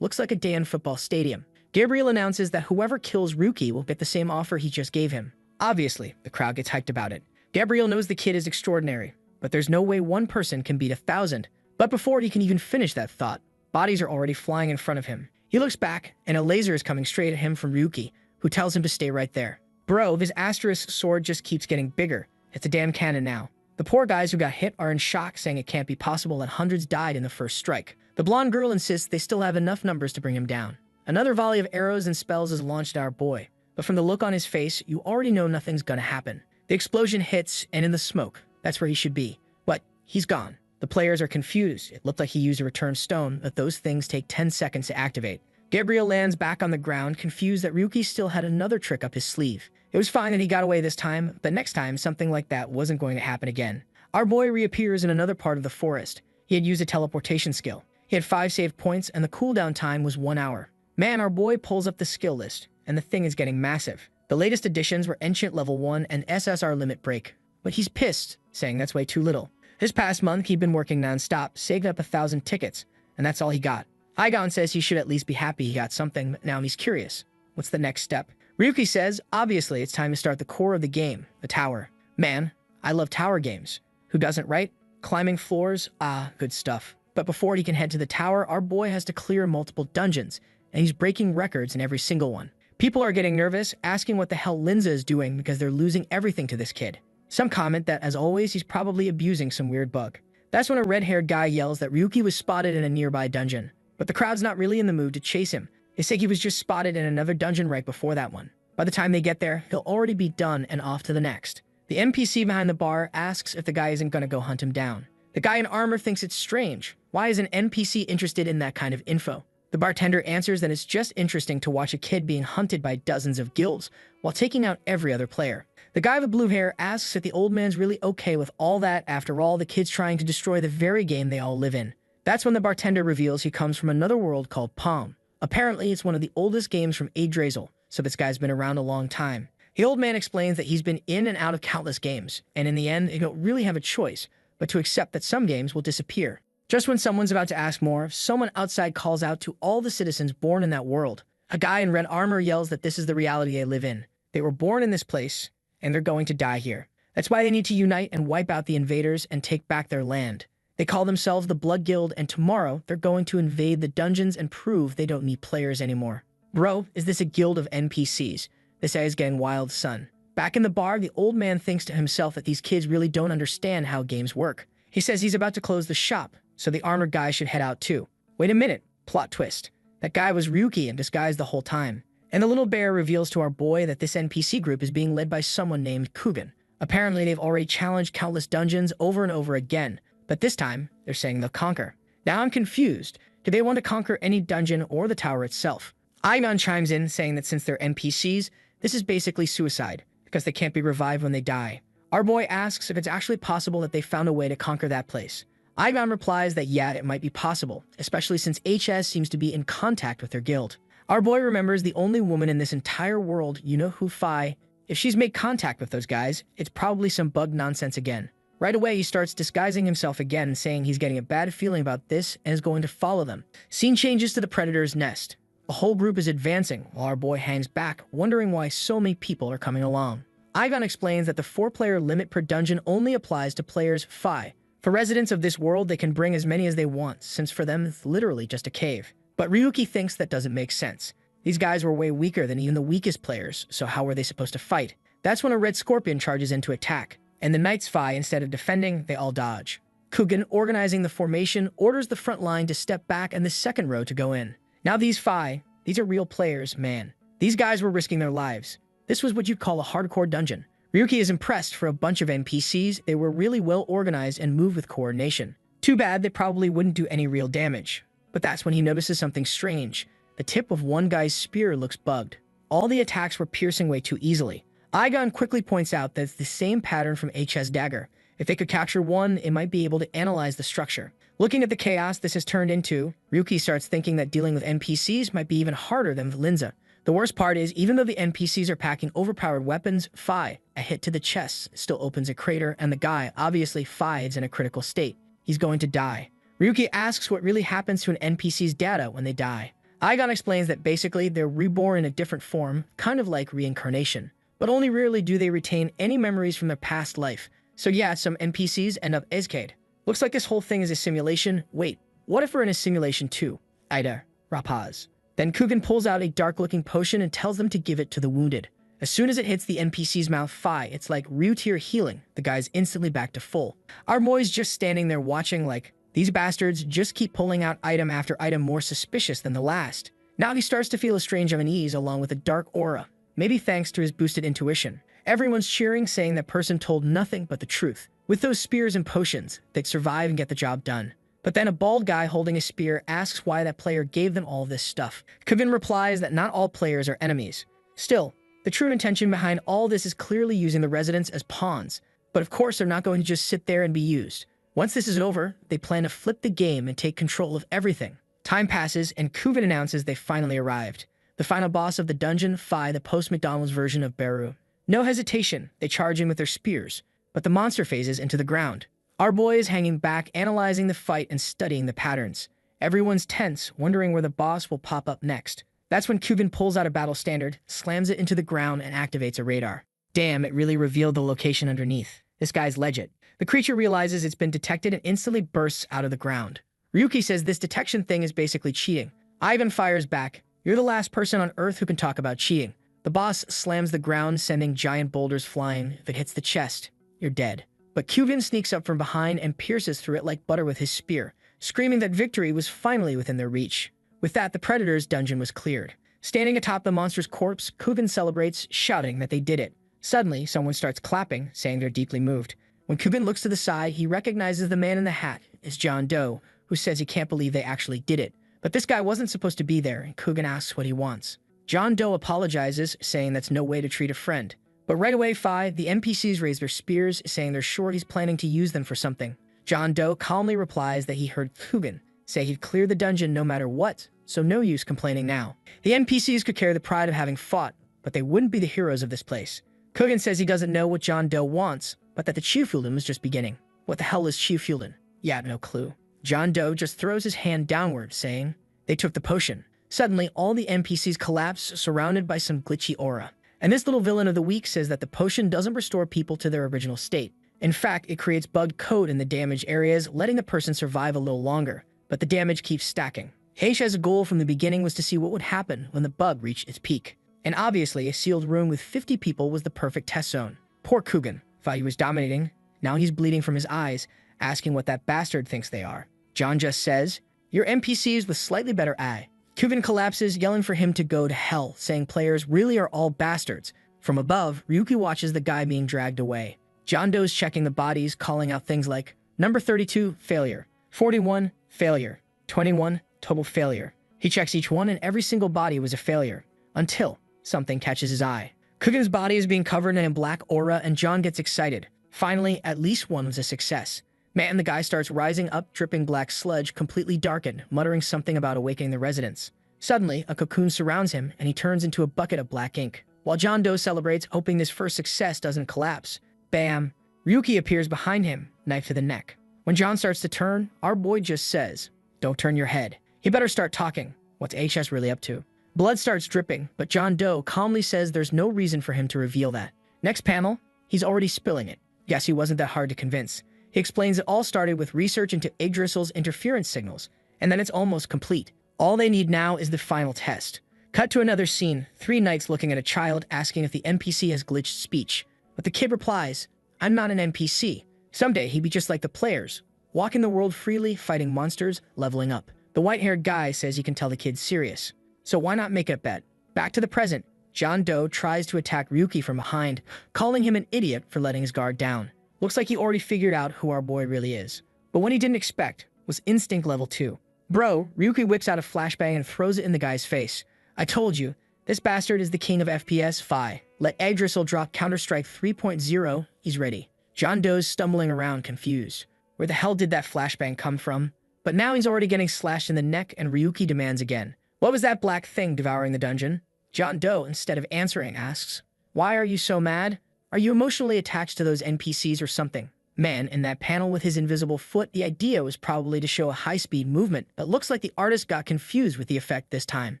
Looks like a day in football stadium. Gabriel announces that whoever kills Ryuki will get the same offer he just gave him. Obviously, the crowd gets hyped about it. Gabriel knows the kid is extraordinary, but there's no way one person can beat 1,000. But before he can even finish that thought, bodies are already flying in front of him. He looks back, and a laser is coming straight at him from Ryuki, who tells him to stay right there. Bro, his asterisk sword just keeps getting bigger. It's a damn cannon now. The poor guys who got hit are in shock, saying it can't be possible that hundreds died in the first strike. The blonde girl insists they still have enough numbers to bring him down. Another volley of arrows and spells is launched at our boy, but from the look on his face, you already know nothing's gonna happen. The explosion hits, and in the smoke, that's where he should be. But he's gone. The players are confused. It looked like he used a return stone, but those things take 10 seconds to activate. Gabriel lands back on the ground, confused that Ryuki still had another trick up his sleeve. It was fine that he got away this time, but next time, something like that wasn't going to happen again. Our boy reappears in another part of the forest. He had used a teleportation skill. He had 5 saved points, and the cooldown time was 1 hour. Man, our boy pulls up the skill list, and the thing is getting massive. The latest additions were Ancient Level 1 and SSR Limit Break. But he's pissed, saying that's way too little. This past month, he'd been working non-stop, saved up 1,000 tickets, and that's all he got. Aigon says he should at least be happy he got something, but now he's curious. What's the next step? Ryuki says, obviously, it's time to start the core of the game, the tower. Man, I love tower games. Who doesn't, right? Climbing floors, good stuff. But before he can head to the tower, our boy has to clear multiple dungeons, and he's breaking records in every single one. People are getting nervous, asking what the hell Linza is doing because they're losing everything to this kid. Some comment that, as always, he's probably abusing some weird bug. That's when a red-haired guy yells that Ryuki was spotted in a nearby dungeon. But the crowd's not really in the mood to chase him. They say he was just spotted in another dungeon right before that one. By the time they get there, he'll already be done and off to the next. The NPC behind the bar asks if the guy isn't gonna go hunt him down. The guy in armor thinks it's strange. Why is an NPC interested in that kind of info? The bartender answers that it's just interesting to watch a kid being hunted by dozens of guilds while taking out every other player. The guy with blue hair asks if the old man's really okay with all that. After all, the kid's trying to destroy the very game they all live in. That's when the bartender reveals he comes from another world called Palm. Apparently, it's one of the oldest games from Yggdrasil, so this guy's been around a long time. The old man explains that he's been in and out of countless games, and in the end, you don't really have a choice but to accept that some games will disappear. Just when someone's about to ask more, someone outside calls out to all the citizens born in that world. A guy in red armor yells that this is the reality they live in. They were born in this place, and they're going to die here. That's why they need to unite and wipe out the invaders and take back their land. They call themselves the Blood Guild, and tomorrow they're going to invade the dungeons and prove they don't need players anymore. Bro, is this a guild of NPCs? This guy's getting wild, son. Back in the bar, the old man thinks to himself that these kids really don't understand how games work. He says he's about to close the shop, so the armored guy should head out too. Wait a minute, plot twist. That guy was Ryuki in disguise the whole time. And the little bear reveals to our boy that this NPC group is being led by someone named Kugan. Apparently, they've already challenged countless dungeons over and over again, but this time, they're saying they'll conquer. Now I'm confused. Do they want to conquer any dungeon or the tower itself? Ainon chimes in, saying that since they're NPCs, this is basically suicide, because they can't be revived when they die. Our boy asks if it's actually possible that they found a way to conquer that place. Ainon replies that yeah, it might be possible, especially since HS seems to be in contact with their guild. Our boy remembers the only woman in this entire world, you know who, Fi. If she's made contact with those guys, it's probably some bug nonsense again. Right away, he starts disguising himself again, saying he's getting a bad feeling about this and is going to follow them. Scene changes to the Predator's nest. The whole group is advancing, while our boy hangs back, wondering why so many people are coming along. Ivan explains that the 4-player limit per dungeon only applies to players 5. For residents of this world, they can bring as many as they want, since for them it's literally just a cave. But Ryuki thinks that doesn't make sense. These guys were way weaker than even the weakest players, so how were they supposed to fight? That's when a red scorpion charges in to attack, and the Knights Phi, instead of defending, they all dodge. Kugan, organizing the formation, orders the front line to step back and the second row to go in. Now these Phi, these are real players, man. These guys were risking their lives. This was what you'd call a hardcore dungeon. Ryuki is impressed for a bunch of NPCs. They were really well organized and moved with coordination. Too bad they probably wouldn't do any real damage. But that's when he notices something strange. The tip of one guy's spear looks bugged. All the attacks were piercing way too easily. Igon quickly points out that it's the same pattern from HS Dagger. If they could capture one, it might be able to analyze the structure. Looking at the chaos this has turned into, Ryuki starts thinking that dealing with NPCs might be even harder than with Linza. The worst part is, even though the NPCs are packing overpowered weapons, Phi, a hit to the chest, still opens a crater, and the guy, obviously Phi, is in a critical state. He's going to die. Ryuki asks what really happens to an NPC's data when they die. Igon explains that basically they're reborn in a different form, kind of like reincarnation. But only rarely do they retain any memories from their past life. So yeah, some NPCs end up Escade. Looks like this whole thing is a simulation. Wait, what if we're in a simulation too? Ida, Rapaz. Then Kugan pulls out a dark-looking potion and tells them to give it to the wounded. As soon as it hits the NPC's mouth, Phi, it's like Ryu-tier healing. The guy's instantly back to full. Our boy's just standing there watching like, these bastards just keep pulling out item after item more suspicious than the last. Now he starts to feel a strange unease along with a dark aura. Maybe thanks to his boosted intuition. Everyone's cheering, saying that person told nothing but the truth. With those spears and potions, they'd survive and get the job done. But then a bald guy holding a spear asks why that player gave them all this stuff. Kugan replies that not all players are enemies. Still, the true intention behind all this is clearly using the residents as pawns. But of course, they're not going to just sit there and be used. Once this is over, they plan to flip the game and take control of everything. Time passes, and Kugan announces they finally arrived. The final boss of the dungeon, Phi, the post-McDonald's version of Beru. No hesitation, they charge in with their spears, but the monster phases into the ground. Our boy is hanging back, analyzing the fight and studying the patterns. Everyone's tense, wondering where the boss will pop up next. That's when Kugan pulls out a battle standard, slams it into the ground, and activates a radar. Damn, it really revealed the location underneath. This guy's legit. The creature realizes it's been detected and instantly bursts out of the ground. Ryuki says this detection thing is basically cheating. Ivan fires back. You're the last person on Earth who can talk about cheating. The boss slams the ground, sending giant boulders flying. If it hits the chest, you're dead. But Kugan sneaks up from behind and pierces through it like butter with his spear, screaming that victory was finally within their reach. With that, the Predator's dungeon was cleared. Standing atop the monster's corpse, Kugan celebrates, shouting that they did it. Suddenly, someone starts clapping, saying they're deeply moved. When Kugan looks to the side, he recognizes the man in the hat is John Doe, who says he can't believe they actually did it. But this guy wasn't supposed to be there, and Kugan asks what he wants. John Doe apologizes, saying that's no way to treat a friend. But right away, Phi, the NPCs raise their spears, saying they're sure he's planning to use them for something. John Doe calmly replies that he heard Kugan say he'd clear the dungeon no matter what, so no use complaining now. The NPCs could carry the pride of having fought, but they wouldn't be the heroes of this place. Kugan says he doesn't know what John Doe wants, but that the Chiefulden was just beginning. What the hell is Chiefulden? Yeah, no clue. John Doe just throws his hand downward, saying, they took the potion. Suddenly, all the NPCs collapse, surrounded by some glitchy aura. And this little villain of the week says that the potion doesn't restore people to their original state. In fact, it creates bugged code in the damaged areas, letting the person survive a little longer. But the damage keeps stacking. Heisha's goal from the beginning was to see what would happen when the bug reached its peak. And obviously, a sealed room with 50 people was the perfect test zone. Poor Kugan. Thought he was dominating. Now he's bleeding from his eyes, asking what that bastard thinks they are. John just says, "You're NPCs with slightly better eye." Kugan collapses, yelling for him to go to hell, saying players really are all bastards. From above, Ryuki watches the guy being dragged away. John Doe's checking the bodies, calling out things like, number 32, failure. 41, failure. 21, total failure. He checks each one and every single body was a failure. Until something catches his eye. Kugan's body is being covered in a black aura and John gets excited. Finally, at least one was a success. Man, the guy starts rising up, dripping black sludge, completely darkened, muttering something about awakening the residents. Suddenly, a cocoon surrounds him, and he turns into a bucket of black ink. While John Doe celebrates, hoping this first success doesn't collapse. Bam! Ryuki appears behind him, knife to the neck. When John starts to turn, our boy just says, "Don't turn your head." He better start talking. What's HS really up to? Blood starts dripping, but John Doe calmly says there's no reason for him to reveal that. Next panel, he's already spilling it. Guess he wasn't that hard to convince. He explains it all started with research into Yggdrasil's interference signals, and then it's almost complete. All they need now is the final test. Cut to another scene, 3 knights looking at a child asking if the NPC has glitched speech. But the kid replies, "I'm not an NPC. Someday he'd be just like the players, walking the world freely, fighting monsters, leveling up." The white-haired guy says he can tell the kid's serious. So why not make a bet? Back to the present, John Doe tries to attack Ryuki from behind, calling him an idiot for letting his guard down. Looks like he already figured out who our boy really is. But what he didn't expect was instinct level 2. Bro, Ryuki whips out a flashbang and throws it in the guy's face. "I told you, this bastard is the king of FPS, Phi. Let Yggdrasil drop Counter-Strike 3.0, he's ready." John Doe's stumbling around confused. Where the hell did that flashbang come from? But now he's already getting slashed in the neck and Ryuki demands again. "What was that black thing devouring the dungeon?" John Doe, instead of answering, asks, "Why are you so mad? Are you emotionally attached to those NPCs or something?" Man, in that panel with his invisible foot, the idea was probably to show a high-speed movement, but looks like the artist got confused with the effect this time.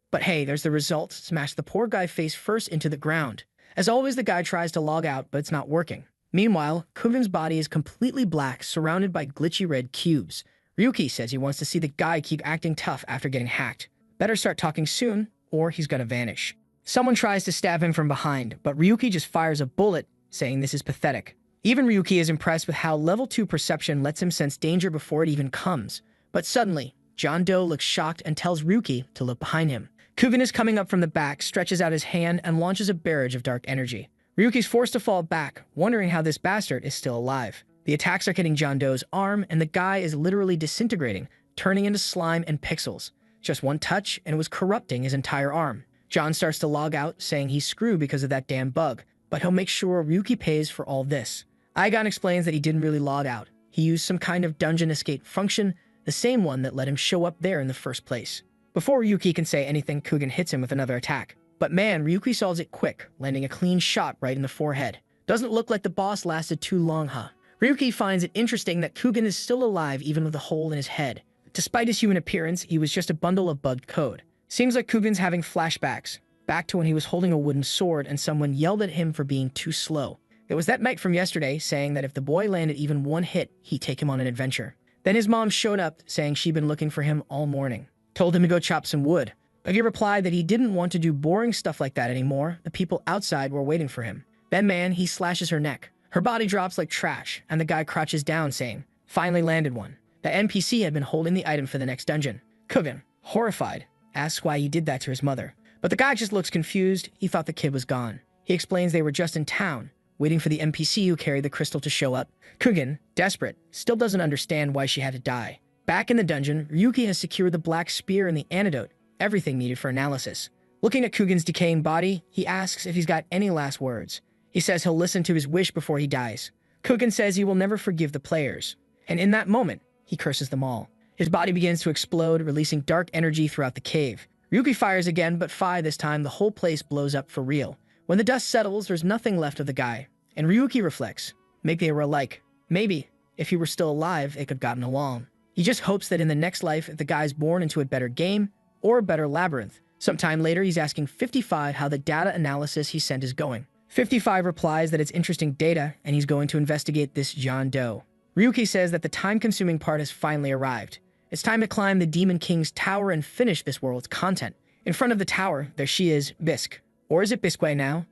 But hey, there's the result. Smash the poor guy face first into the ground. As always, the guy tries to log out, but it's not working. Meanwhile, Kuven's body is completely black, surrounded by glitchy red cubes. Ryuki says he wants to see the guy keep acting tough after getting hacked. Better start talking soon, or he's gonna vanish. Someone tries to stab him from behind, but Ryuki just fires a bullet, saying this is pathetic. Even Ryuki is impressed with how level 2 perception lets him sense danger before it even comes. But suddenly, John Doe looks shocked and tells Ryuki to look behind him. Kuven is coming up from the back, stretches out his hand, and launches a barrage of dark energy. Ryuki's forced to fall back, wondering how this bastard is still alive. The attacks are hitting John Doe's arm, and the guy is literally disintegrating, turning into slime and pixels. Just one touch, and it was corrupting his entire arm. John starts to log out, saying he's screwed because of that damn bug, but he'll make sure Ryuki pays for all this. Aigon explains that he didn't really log out. He used some kind of dungeon escape function, the same one that let him show up there in the first place. Before Ryuki can say anything, Kugen hits him with another attack. But man, Ryuki solves it quick, landing a clean shot right in the forehead. Doesn't look like the boss lasted too long, huh? Ryuki finds it interesting that Kugen is still alive even with a hole in his head. Despite his human appearance, he was just a bundle of bugged code. Seems like Kugen's having flashbacks, back to when he was holding a wooden sword and someone yelled at him for being too slow. It was that knight from yesterday saying that if the boy landed even one hit, he'd take him on an adventure. Then his mom showed up saying she'd been looking for him all morning. Told him to go chop some wood. But he replied that he didn't want to do boring stuff like that anymore. The people outside were waiting for him. Then man, he slashes her neck. Her body drops like trash, and the guy crouches down saying, "Finally landed one." The NPC had been holding the item for the next dungeon. Kugen, horrified, asks why he did that to his mother. But the guy just looks confused. He thought the kid was gone. He explains they were just in town, waiting for the NPC who carried the crystal to show up. Kugen, desperate, still doesn't understand why she had to die. Back in the dungeon, Ryuki has secured the black spear and the antidote, everything needed for analysis. Looking at Kugen's decaying body, he asks if he's got any last words. He says he'll listen to his wish before he dies. Kugen says he will never forgive the players. And in that moment, he curses them all. His body begins to explode, releasing dark energy throughout the cave. Ryuki fires again, but Phi this time the whole place blows up for real. When the dust settles, there's nothing left of the guy. And Ryuki reflects, maybe they were alike. Maybe, if he were still alive, they could have gotten along. He just hopes that in the next life, if the guy's born into a better game, or a better labyrinth. Sometime later, he's asking 55 how the data analysis he sent is going. 55 replies that it's interesting data, and he's going to investigate this John Doe. Ryuki says that the time-consuming part has finally arrived. It's time to climb the Demon King's tower and finish this world's content. In front of the tower, there she is, Bisque. Or is it Bisque now?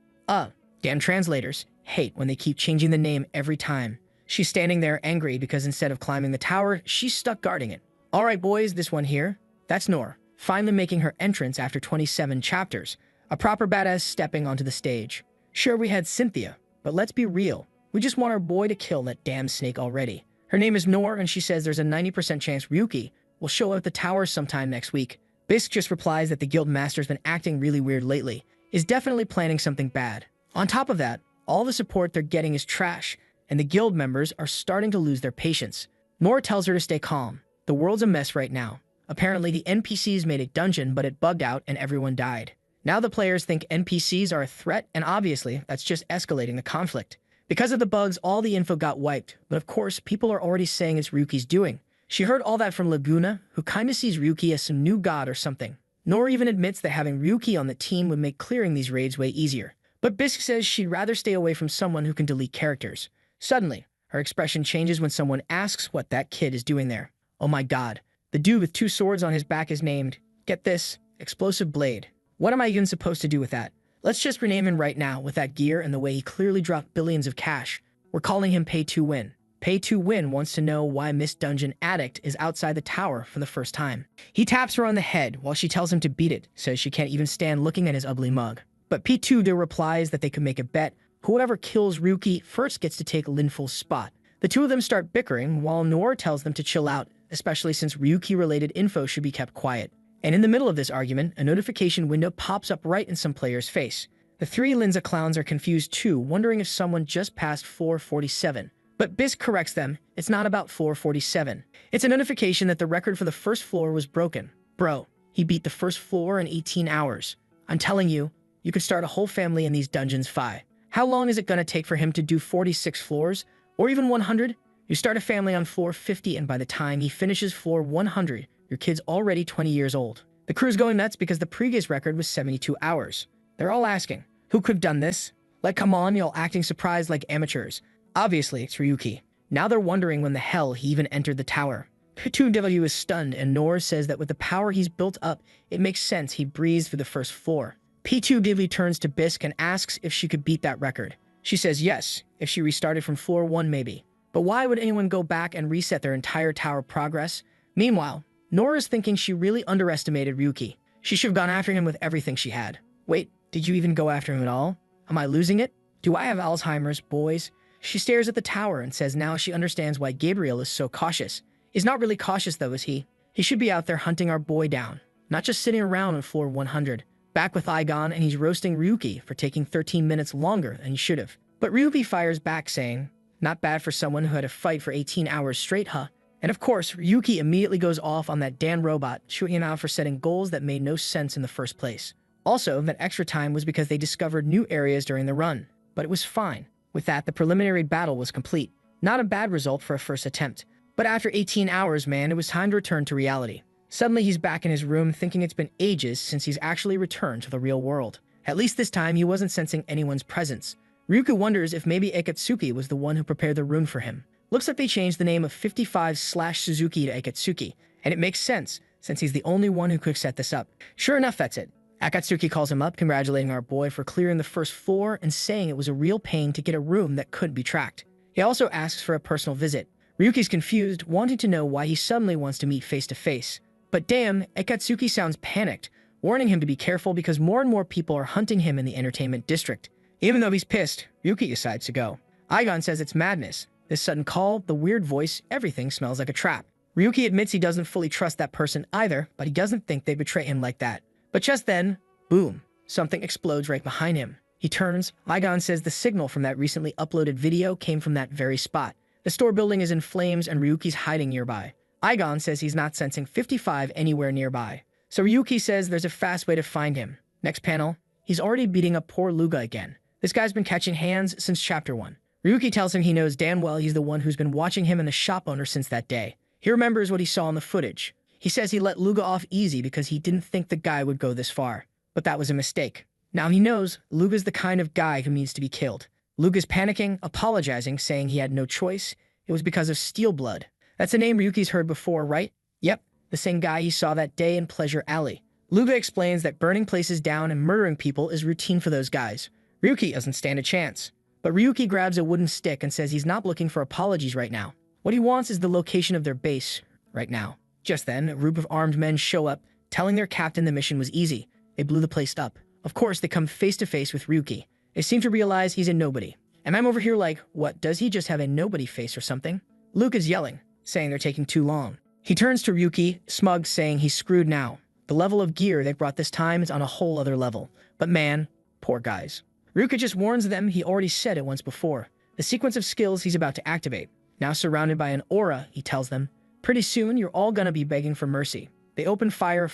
Damn translators. Hate when they keep changing the name every time. She's standing there angry because instead of climbing the tower, she's stuck guarding it. Alright boys, this one here. That's Nor, finally making her entrance after 27 chapters. A proper badass stepping onto the stage. Sure, we had Cynthia, but let's be real. We just want our boy to kill that damn snake already. Her name is Nor, and she says there's a 90% chance Ryuki will show up at the tower sometime next week. Bisque just replies that the guild master's been acting really weird lately, is definitely planning something bad. On top of that, all the support they're getting is trash, and the guild members are starting to lose their patience. Nor tells her to stay calm. The world's a mess right now. Apparently the NPCs made a dungeon, but it bugged out and everyone died. Now the players think NPCs are a threat, and obviously that's just escalating the conflict. Because of the bugs, all the info got wiped, but of course, people are already saying it's Ryuki's doing. She heard all that from Laguna, who kinda sees Ryuki as some new god or something. Nora even admits that having Ryuki on the team would make clearing these raids way easier. But Bisque says she'd rather stay away from someone who can delete characters. Suddenly, her expression changes when someone asks what that kid is doing there. Oh my god. The dude with 2 swords on his back is named, get this, Explosive Blade. What am I even supposed to do with that? Let's just rename him right now with that gear and the way he clearly dropped billions of cash. We're calling him Pay to Win. Pay to Win wants to know why Miss Dungeon Addict is outside the tower for the first time. He taps her on the head while she tells him to beat it, says she can't even stand looking at his ugly mug. But P2 replies that they could make a bet. Whoever kills Ryuki first gets to take Linful's spot. The two of them start bickering while Noor tells them to chill out, especially since Ryuki-related info should be kept quiet. And in the middle of this argument, a notification window pops up right in some player's face. The 3 Linza clowns are confused too, wondering if someone just passed 447. But Bisque corrects them, it's not about 447. It's a notification that the record for the first floor was broken. Bro, he beat the first floor in 18 hours. I'm telling you, you could start a whole family in these dungeons Phi. How long is it gonna take for him to do 46 floors? Or even 100? You start a family on floor 50 and by the time he finishes floor 100, your kid's already 20 years old. The crew's going nuts because the previous record was 72 hours. They're all asking, who could have done this? Like, come on, y'all acting surprised like amateurs. Obviously, it's Ryuki. Now they're wondering when the hell he even entered the tower. P2W is stunned, and Nora says that with the power he's built up, it makes sense he breezed through the first floor. P2W turns to Bisque and asks if she could beat that record. She says yes, if she restarted from floor 1 maybe. But why would anyone go back and reset their entire tower progress? Meanwhile, Nora's thinking she really underestimated Ryuki. She should have gone after him with everything she had. Wait, did you even go after him at all? Am I losing it? Do I have Alzheimer's, boys? She stares at the tower and says now she understands why Gabriel is so cautious. He's not really cautious though, is he? He should be out there hunting our boy down, not just sitting around on floor 100. Back with Igon, and he's roasting Ryuki for taking 13 minutes longer than he should have. But Ryuki fires back saying, not bad for someone who had to fight for 18 hours straight, huh? And of course, Ryuki immediately goes off on that Dan robot, shooting him out for setting goals that made no sense in the first place. Also, that extra time was because they discovered new areas during the run. But it was fine. With that, the preliminary battle was complete. Not a bad result for a first attempt. But after 18 hours, man, it was time to return to reality. Suddenly, he's back in his room thinking it's been ages since he's actually returned to the real world. At least this time, he wasn't sensing anyone's presence. Ryuki wonders if maybe Akatsuki was the one who prepared the rune for him. Looks like they changed the name of 55/Suzuki to Akatsuki, and it makes sense, since he's the only one who could set this up. Sure enough, that's it. Akatsuki calls him up, congratulating our boy for clearing the first floor and saying it was a real pain to get a room that couldn't be tracked. He also asks for a personal visit. Ryuki's confused, wanting to know why he suddenly wants to meet face to face. But damn, Akatsuki sounds panicked, warning him to be careful because more and more people are hunting him in the entertainment district. Even though he's pissed, Ryuki decides to go. Igon says it's madness. This sudden call, the weird voice, everything smells like a trap. Ryuki admits he doesn't fully trust that person either, but he doesn't think they'd betray him like that. But just then, boom, something explodes right behind him. He turns. Igon says the signal from that recently uploaded video came from that very spot. The store building is in flames and Ryuki's hiding nearby. Igon says he's not sensing 55 anywhere nearby. So Ryuki says there's a fast way to find him. Next panel, he's already beating up poor Luga again. This guy's been catching hands since chapter 1. Ryuki tells him he knows damn well he's the one who's been watching him and the shop owner since that day. He remembers what he saw in the footage. He says he let Luga off easy because he didn't think the guy would go this far. But that was a mistake. Now he knows Luga's the kind of guy who needs to be killed. Luga's panicking, apologizing, saying he had no choice. It was because of Steel Blood. That's a name Ryuki's heard before, right? Yep, the same guy he saw that day in Pleasure Alley. Luga explains that burning places down and murdering people is routine for those guys. Ryuki doesn't stand a chance. But Ryuki grabs a wooden stick and says he's not looking for apologies right now. What he wants is the location of their base right now. Just then, a group of armed men show up, telling their captain the mission was easy. They blew the place up. Of course, they come face to face with Ryuki. They seem to realize he's a nobody. And I'm over here like, what, does he just have a nobody face or something? Luke is yelling, saying they're taking too long. He turns to Ryuki, smug, saying he's screwed now. The level of gear they brought this time is on a whole other level. But man, poor guys. Ryuki just warns them he already said it once before. The sequence of skills he's about to activate. Now surrounded by an aura, he tells them, pretty soon you're all gonna be begging for mercy. They open fire,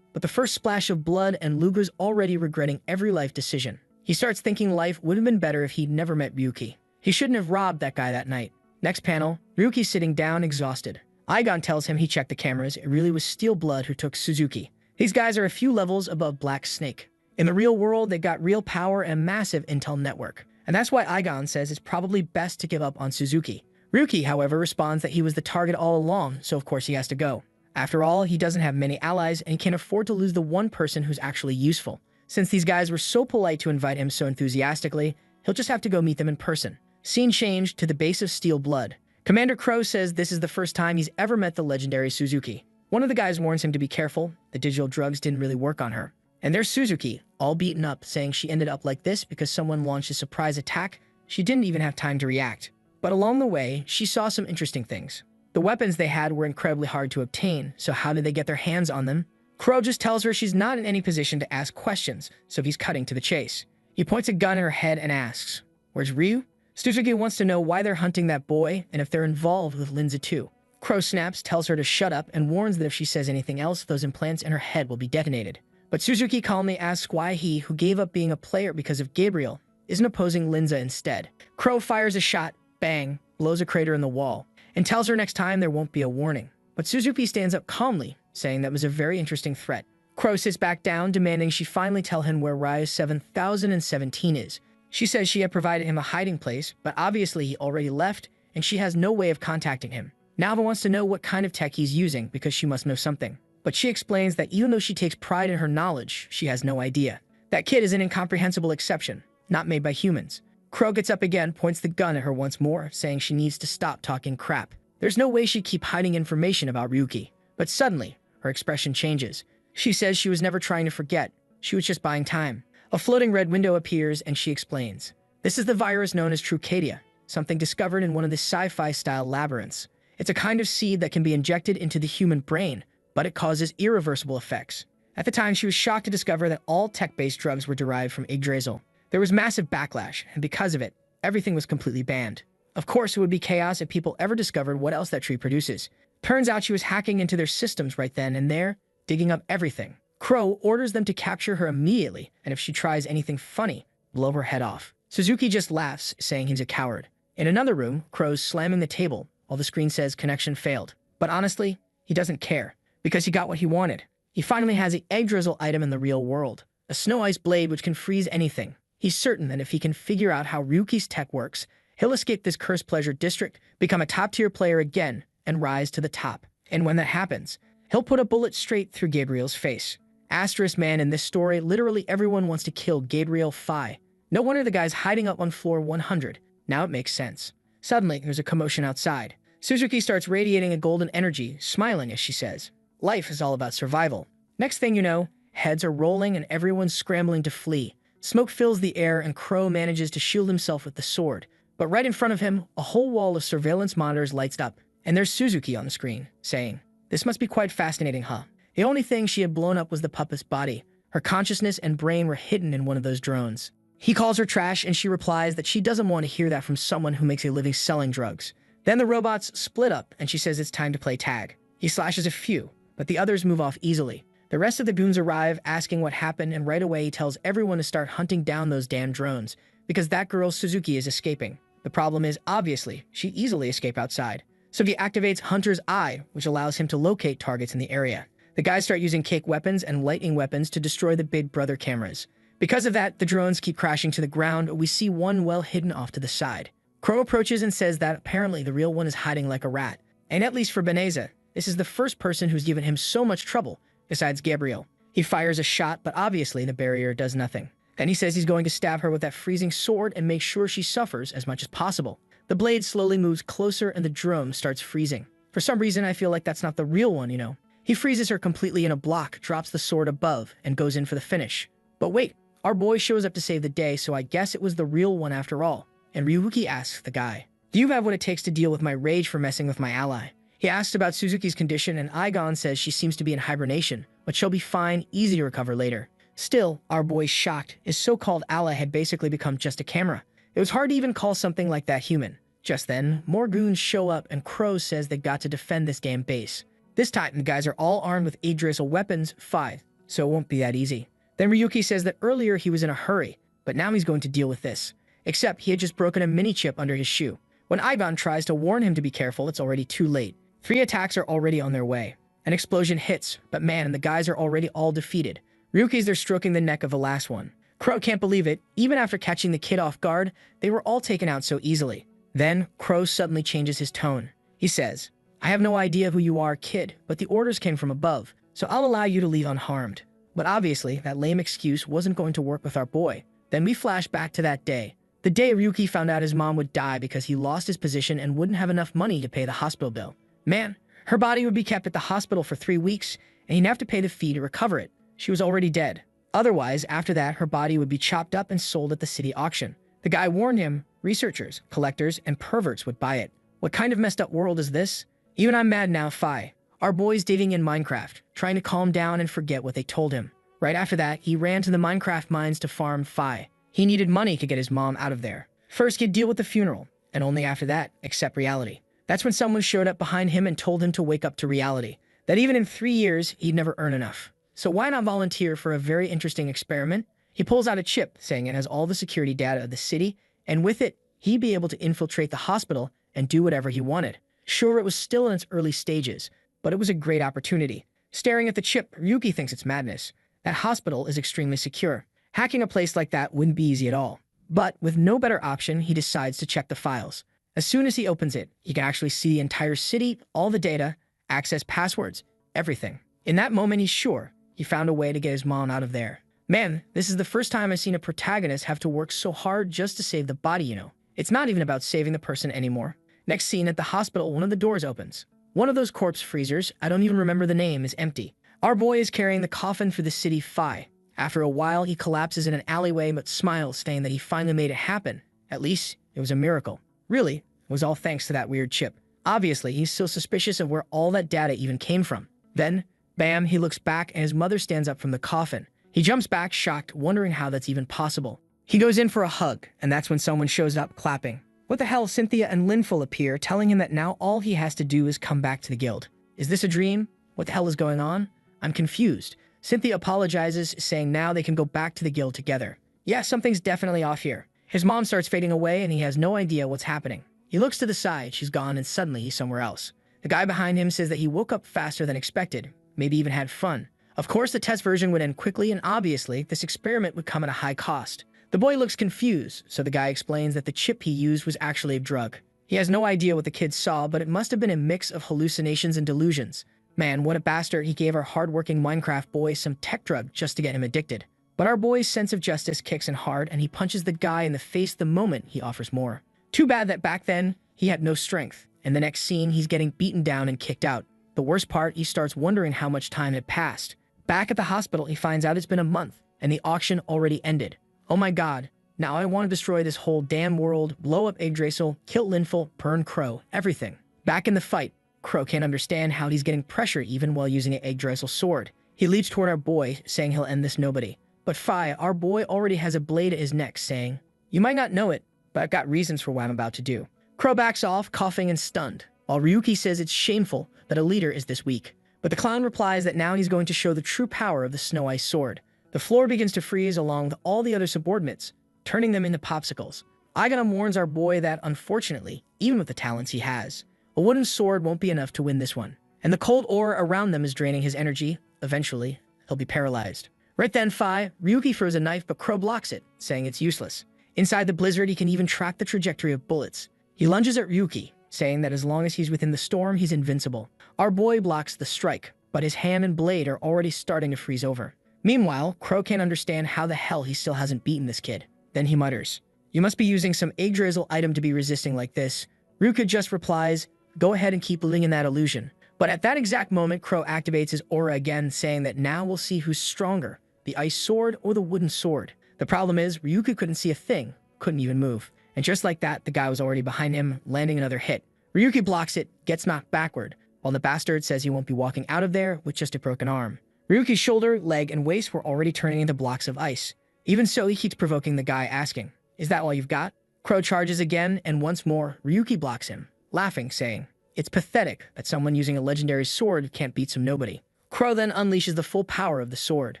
but the first splash of blood and Luga's already regretting every life decision. He starts thinking life would have been better if he'd never met Ryuki. He shouldn't have robbed that guy that night. Next panel, Ryuki's sitting down, exhausted. Aigon tells him he checked the cameras. It really was Steel Blood who took Suzuki. These guys are a few levels above Black Snake. In the real world, they got real power and a massive intel network. And that's why Aigon says it's probably best to give up on Suzuki. Ryuki, however, responds that he was the target all along, so of course he has to go. After all, he doesn't have many allies, and he can't afford to lose the one person who's actually useful. Since these guys were so polite to invite him so enthusiastically, he'll just have to go meet them in person. Scene changed to the base of Steel Blood. Commander Crow says this is the first time he's ever met the legendary Suzuki. One of the guys warns him to be careful. The digital drugs didn't really work on her. And there's Suzuki, all beaten up, saying she ended up like this because someone launched a surprise attack. She didn't even have time to react. But along the way, she saw some interesting things. The weapons they had were incredibly hard to obtain, so how did they get their hands on them? Crow just tells her she's not in any position to ask questions, so he's cutting to the chase. He points a gun at her head and asks, "Where's Ryu?" Suzuki wants to know why they're hunting that boy and if they're involved with Linza too. Crow snaps, tells her to shut up, and warns that if she says anything else, those implants in her head will be detonated. But Suzuki calmly asks why he, who gave up being a player because of Gabriel, isn't opposing Linza instead. Crow fires a shot, bang, blows a crater in the wall, and tells her next time there won't be a warning. But Suzuki stands up calmly, saying that was a very interesting threat. Crow sits back down, demanding she finally tell him where Ryu 7017 is. She says she had provided him a hiding place, but obviously he already left, and she has no way of contacting him. Nalva wants to know what kind of tech he's using because she must know something. But she explains that even though she takes pride in her knowledge, she has no idea. That kid is an incomprehensible exception, not made by humans. Crow gets up again, points the gun at her once more, saying she needs to stop talking crap. There's no way she'd keep hiding information about Ryuki. But suddenly, her expression changes. She says she was never trying to forget. She was just buying time. A floating red window appears, and she explains. This is the virus known as Trucadia, something discovered in one of the sci-fi-style labyrinths. It's a kind of seed that can be injected into the human brain, but it causes irreversible effects. At the time, she was shocked to discover that all tech-based drugs were derived from Yggdrasil. There was massive backlash, and because of it, everything was completely banned. Of course, it would be chaos if people ever discovered what else that tree produces. Turns out she was hacking into their systems right then and there, digging up everything. Crow orders them to capture her immediately, and if she tries anything funny, blow her head off. Suzuki just laughs, saying he's a coward. In another room, Crow's slamming the table, while the screen says connection failed. But honestly, he doesn't care, because he got what he wanted. He finally has the Yggdrasil item in the real world, a snow ice blade which can freeze anything. He's certain that if he can figure out how Ryuki's tech works, he'll escape this cursed pleasure district, become a top-tier player again, and rise to the top. And when that happens, he'll put a bullet straight through Gabriel's face. Asterisk man, in this story, literally everyone wants to kill Gabriel Phi. No wonder the guy's hiding up on floor 100. Now it makes sense. Suddenly, there's a commotion outside. Suzuki starts radiating a golden energy, smiling as she says, "Life is all about survival." Next thing you know, heads are rolling and everyone's scrambling to flee. Smoke fills the air and Crow manages to shield himself with the sword. But right in front of him, a whole wall of surveillance monitors lights up. And there's Suzuki on the screen, saying, "This must be quite fascinating, huh?" The only thing she had blown up was the puppet's body. Her consciousness and brain were hidden in one of those drones. He calls her trash, and she replies that she doesn't want to hear that from someone who makes a living selling drugs. Then the robots split up, and she says it's time to play tag. He slashes a few, but the others move off easily. The rest of the goons arrive, asking what happened, and right away he tells everyone to start hunting down those damn drones, because that girl Suzuki is escaping. The problem is, obviously, she'd easily escape outside. So he activates Hunter's Eye, which allows him to locate targets in the area. The guys start using cake weapons and lightning weapons to destroy the Big Brother cameras. Because of that, the drones keep crashing to the ground. We see one well hidden off to the side. Crow approaches and says that apparently the real one is hiding like a rat. And at least for Beneza, this is the first person who's given him so much trouble, besides Gabriel. He fires a shot, but obviously the barrier does nothing. Then he says he's going to stab her with that freezing sword and make sure she suffers as much as possible. The blade slowly moves closer and the drone starts freezing. For some reason, I feel like that's not the real one, you know. He freezes her completely in a block, drops the sword above, and goes in for the finish. But wait, our boy shows up to save the day, so I guess it was the real one after all. And Ryuki asks the guy, "Do you have what it takes to deal with my rage for messing with my ally?" He asks about Suzuki's condition, and Aigon says she seems to be in hibernation, but she'll be fine, easy to recover later. Still, our boy's shocked. His so-called ally had basically become just a camera. It was hard to even call something like that human. Just then, more goons show up, and Crow says they've got to defend this damn base. This time, the guys are all armed with Yggdrasil weapons, 5, so it won't be that easy. Then Ryuki says that earlier he was in a hurry, but now he's going to deal with this. except he had just broken a mini chip under his shoe. When Ivan tries to warn him to be careful, it's already too late. 3 attacks are already on their way. An explosion hits, but man, the guys are already all defeated. Ryuki's there stroking the neck of the last one. Crow can't believe it. Even after catching the kid off guard, they were all taken out so easily. Then, Crow suddenly changes his tone. He says, "I have no idea who you are, kid, but the orders came from above, so I'll allow you to leave unharmed." But obviously, that lame excuse wasn't going to work with our boy. Then we flash back to that day. The day Ryuki found out his mom would die because he lost his position and wouldn't have enough money to pay the hospital bill. Man, her body would be kept at the hospital for 3 weeks, and he'd have to pay the fee to recover it. She was already dead. Otherwise, after that, her body would be chopped up and sold at the city auction. The guy warned him, researchers, collectors, and perverts would buy it. What kind of messed up world is this? Even I'm mad now, Fi. Our boy's digging in Minecraft, trying to calm down and forget what they told him. Right after that, he ran to the Minecraft mines to farm Fi. He needed money to get his mom out of there. First, he'd deal with the funeral, and only after that, accept reality. That's when someone showed up behind him and told him to wake up to reality, that even in 3 years, he'd never earn enough. So why not volunteer for a very interesting experiment? He pulls out a chip, saying it has all the security data of the city, and with it, he'd be able to infiltrate the hospital and do whatever he wanted. Sure, it was still in its early stages, but it was a great opportunity. Staring at the chip, Ryuki thinks it's madness. That hospital is extremely secure. Hacking a place like that wouldn't be easy at all. But with no better option, he decides to check the files. As soon as he opens it, he can actually see the entire city, all the data, access passwords, everything. In that moment, he's sure he found a way to get his mom out of there. Man, this is the first time I've seen a protagonist have to work so hard just to save the body, you know. It's not even about saving the person anymore. Next scene, at the hospital, one of the doors opens. One of those corpse freezers, I don't even remember the name, is empty. Our boy is carrying the coffin for the city Fi. After a while, he collapses in an alleyway but smiles, saying that he finally made it happen. At least, it was a miracle. Really, it was all thanks to that weird chip. Obviously, he's still suspicious of where all that data even came from. Then, bam, he looks back and his mother stands up from the coffin. He jumps back, shocked, wondering how that's even possible. He goes in for a hug, and that's when someone shows up, clapping. What the hell? Cynthia and Linful appear, telling him that now all he has to do is come back to the guild. Is this a dream? What the hell is going on? I'm confused. Cynthia apologizes, saying now they can go back to the guild together. Yeah, something's definitely off here. His mom starts fading away, and he has no idea what's happening. He looks to the side, she's gone, and suddenly he's somewhere else. The guy behind him says that he woke up faster than expected, maybe even had fun. Of course, the test version would end quickly, and obviously, this experiment would come at a high cost. The boy looks confused, so the guy explains that the chip he used was actually a drug. He has no idea what the kid saw, but it must have been a mix of hallucinations and delusions. Man, what a bastard, he gave our hardworking Minecraft boy some tech drug just to get him addicted. But our boy's sense of justice kicks in hard, and he punches the guy in the face the moment he offers more. Too bad that back then, he had no strength. In the next scene, he's getting beaten down and kicked out. The worst part, he starts wondering how much time had passed. Back at the hospital, he finds out it's been a month, and the auction already ended. Oh my god, now I want to destroy this whole damn world, blow up Yggdrasil, kill Linful, burn Crow, everything. Back in the fight, Crow can't understand how he's getting pressure even while using an Yggdrasil sword. He leaps toward our boy, saying he'll end this nobody. But Fi, our boy already has a blade at his neck, saying, "You might not know it, but I've got reasons for what I'm about to do." Crow backs off, coughing and stunned, while Ryuki says it's shameful that a leader is this weak. But the clown replies that now he's going to show the true power of the Snow Ice Sword. The floor begins to freeze along with all the other subordinates, turning them into popsicles. Iganum warns our boy that, unfortunately, even with the talents he has, a wooden sword won't be enough to win this one. And the cold aura around them is draining his energy. Eventually, he'll be paralyzed. Right then, Ryuki throws a knife, but Crow blocks it, saying it's useless. Inside the blizzard, he can even track the trajectory of bullets. He lunges at Ryuki, saying that as long as he's within the storm, he's invincible. Our boy blocks the strike, but his hand and blade are already starting to freeze over. Meanwhile, Crow can't understand how the hell he still hasn't beaten this kid. Then he mutters, "You must be using some Yggdrasil item to be resisting like this." Ryuki just replies, "Go ahead and keep living in that illusion." But at that exact moment, Crow activates his aura again, saying that now we'll see who's stronger, the ice sword or the wooden sword. The problem is, Ryuki couldn't see a thing, couldn't even move. And just like that, the guy was already behind him, landing another hit. Ryuki blocks it, gets knocked backward, while the bastard says he won't be walking out of there with just a broken arm. Ryuki's shoulder, leg, and waist were already turning into blocks of ice. Even so, he keeps provoking the guy, asking, "Is that all you've got?" Crow charges again, and once more, Ryuki blocks him, laughing, saying, "It's pathetic that someone using a legendary sword can't beat some nobody." Crow then unleashes the full power of the sword.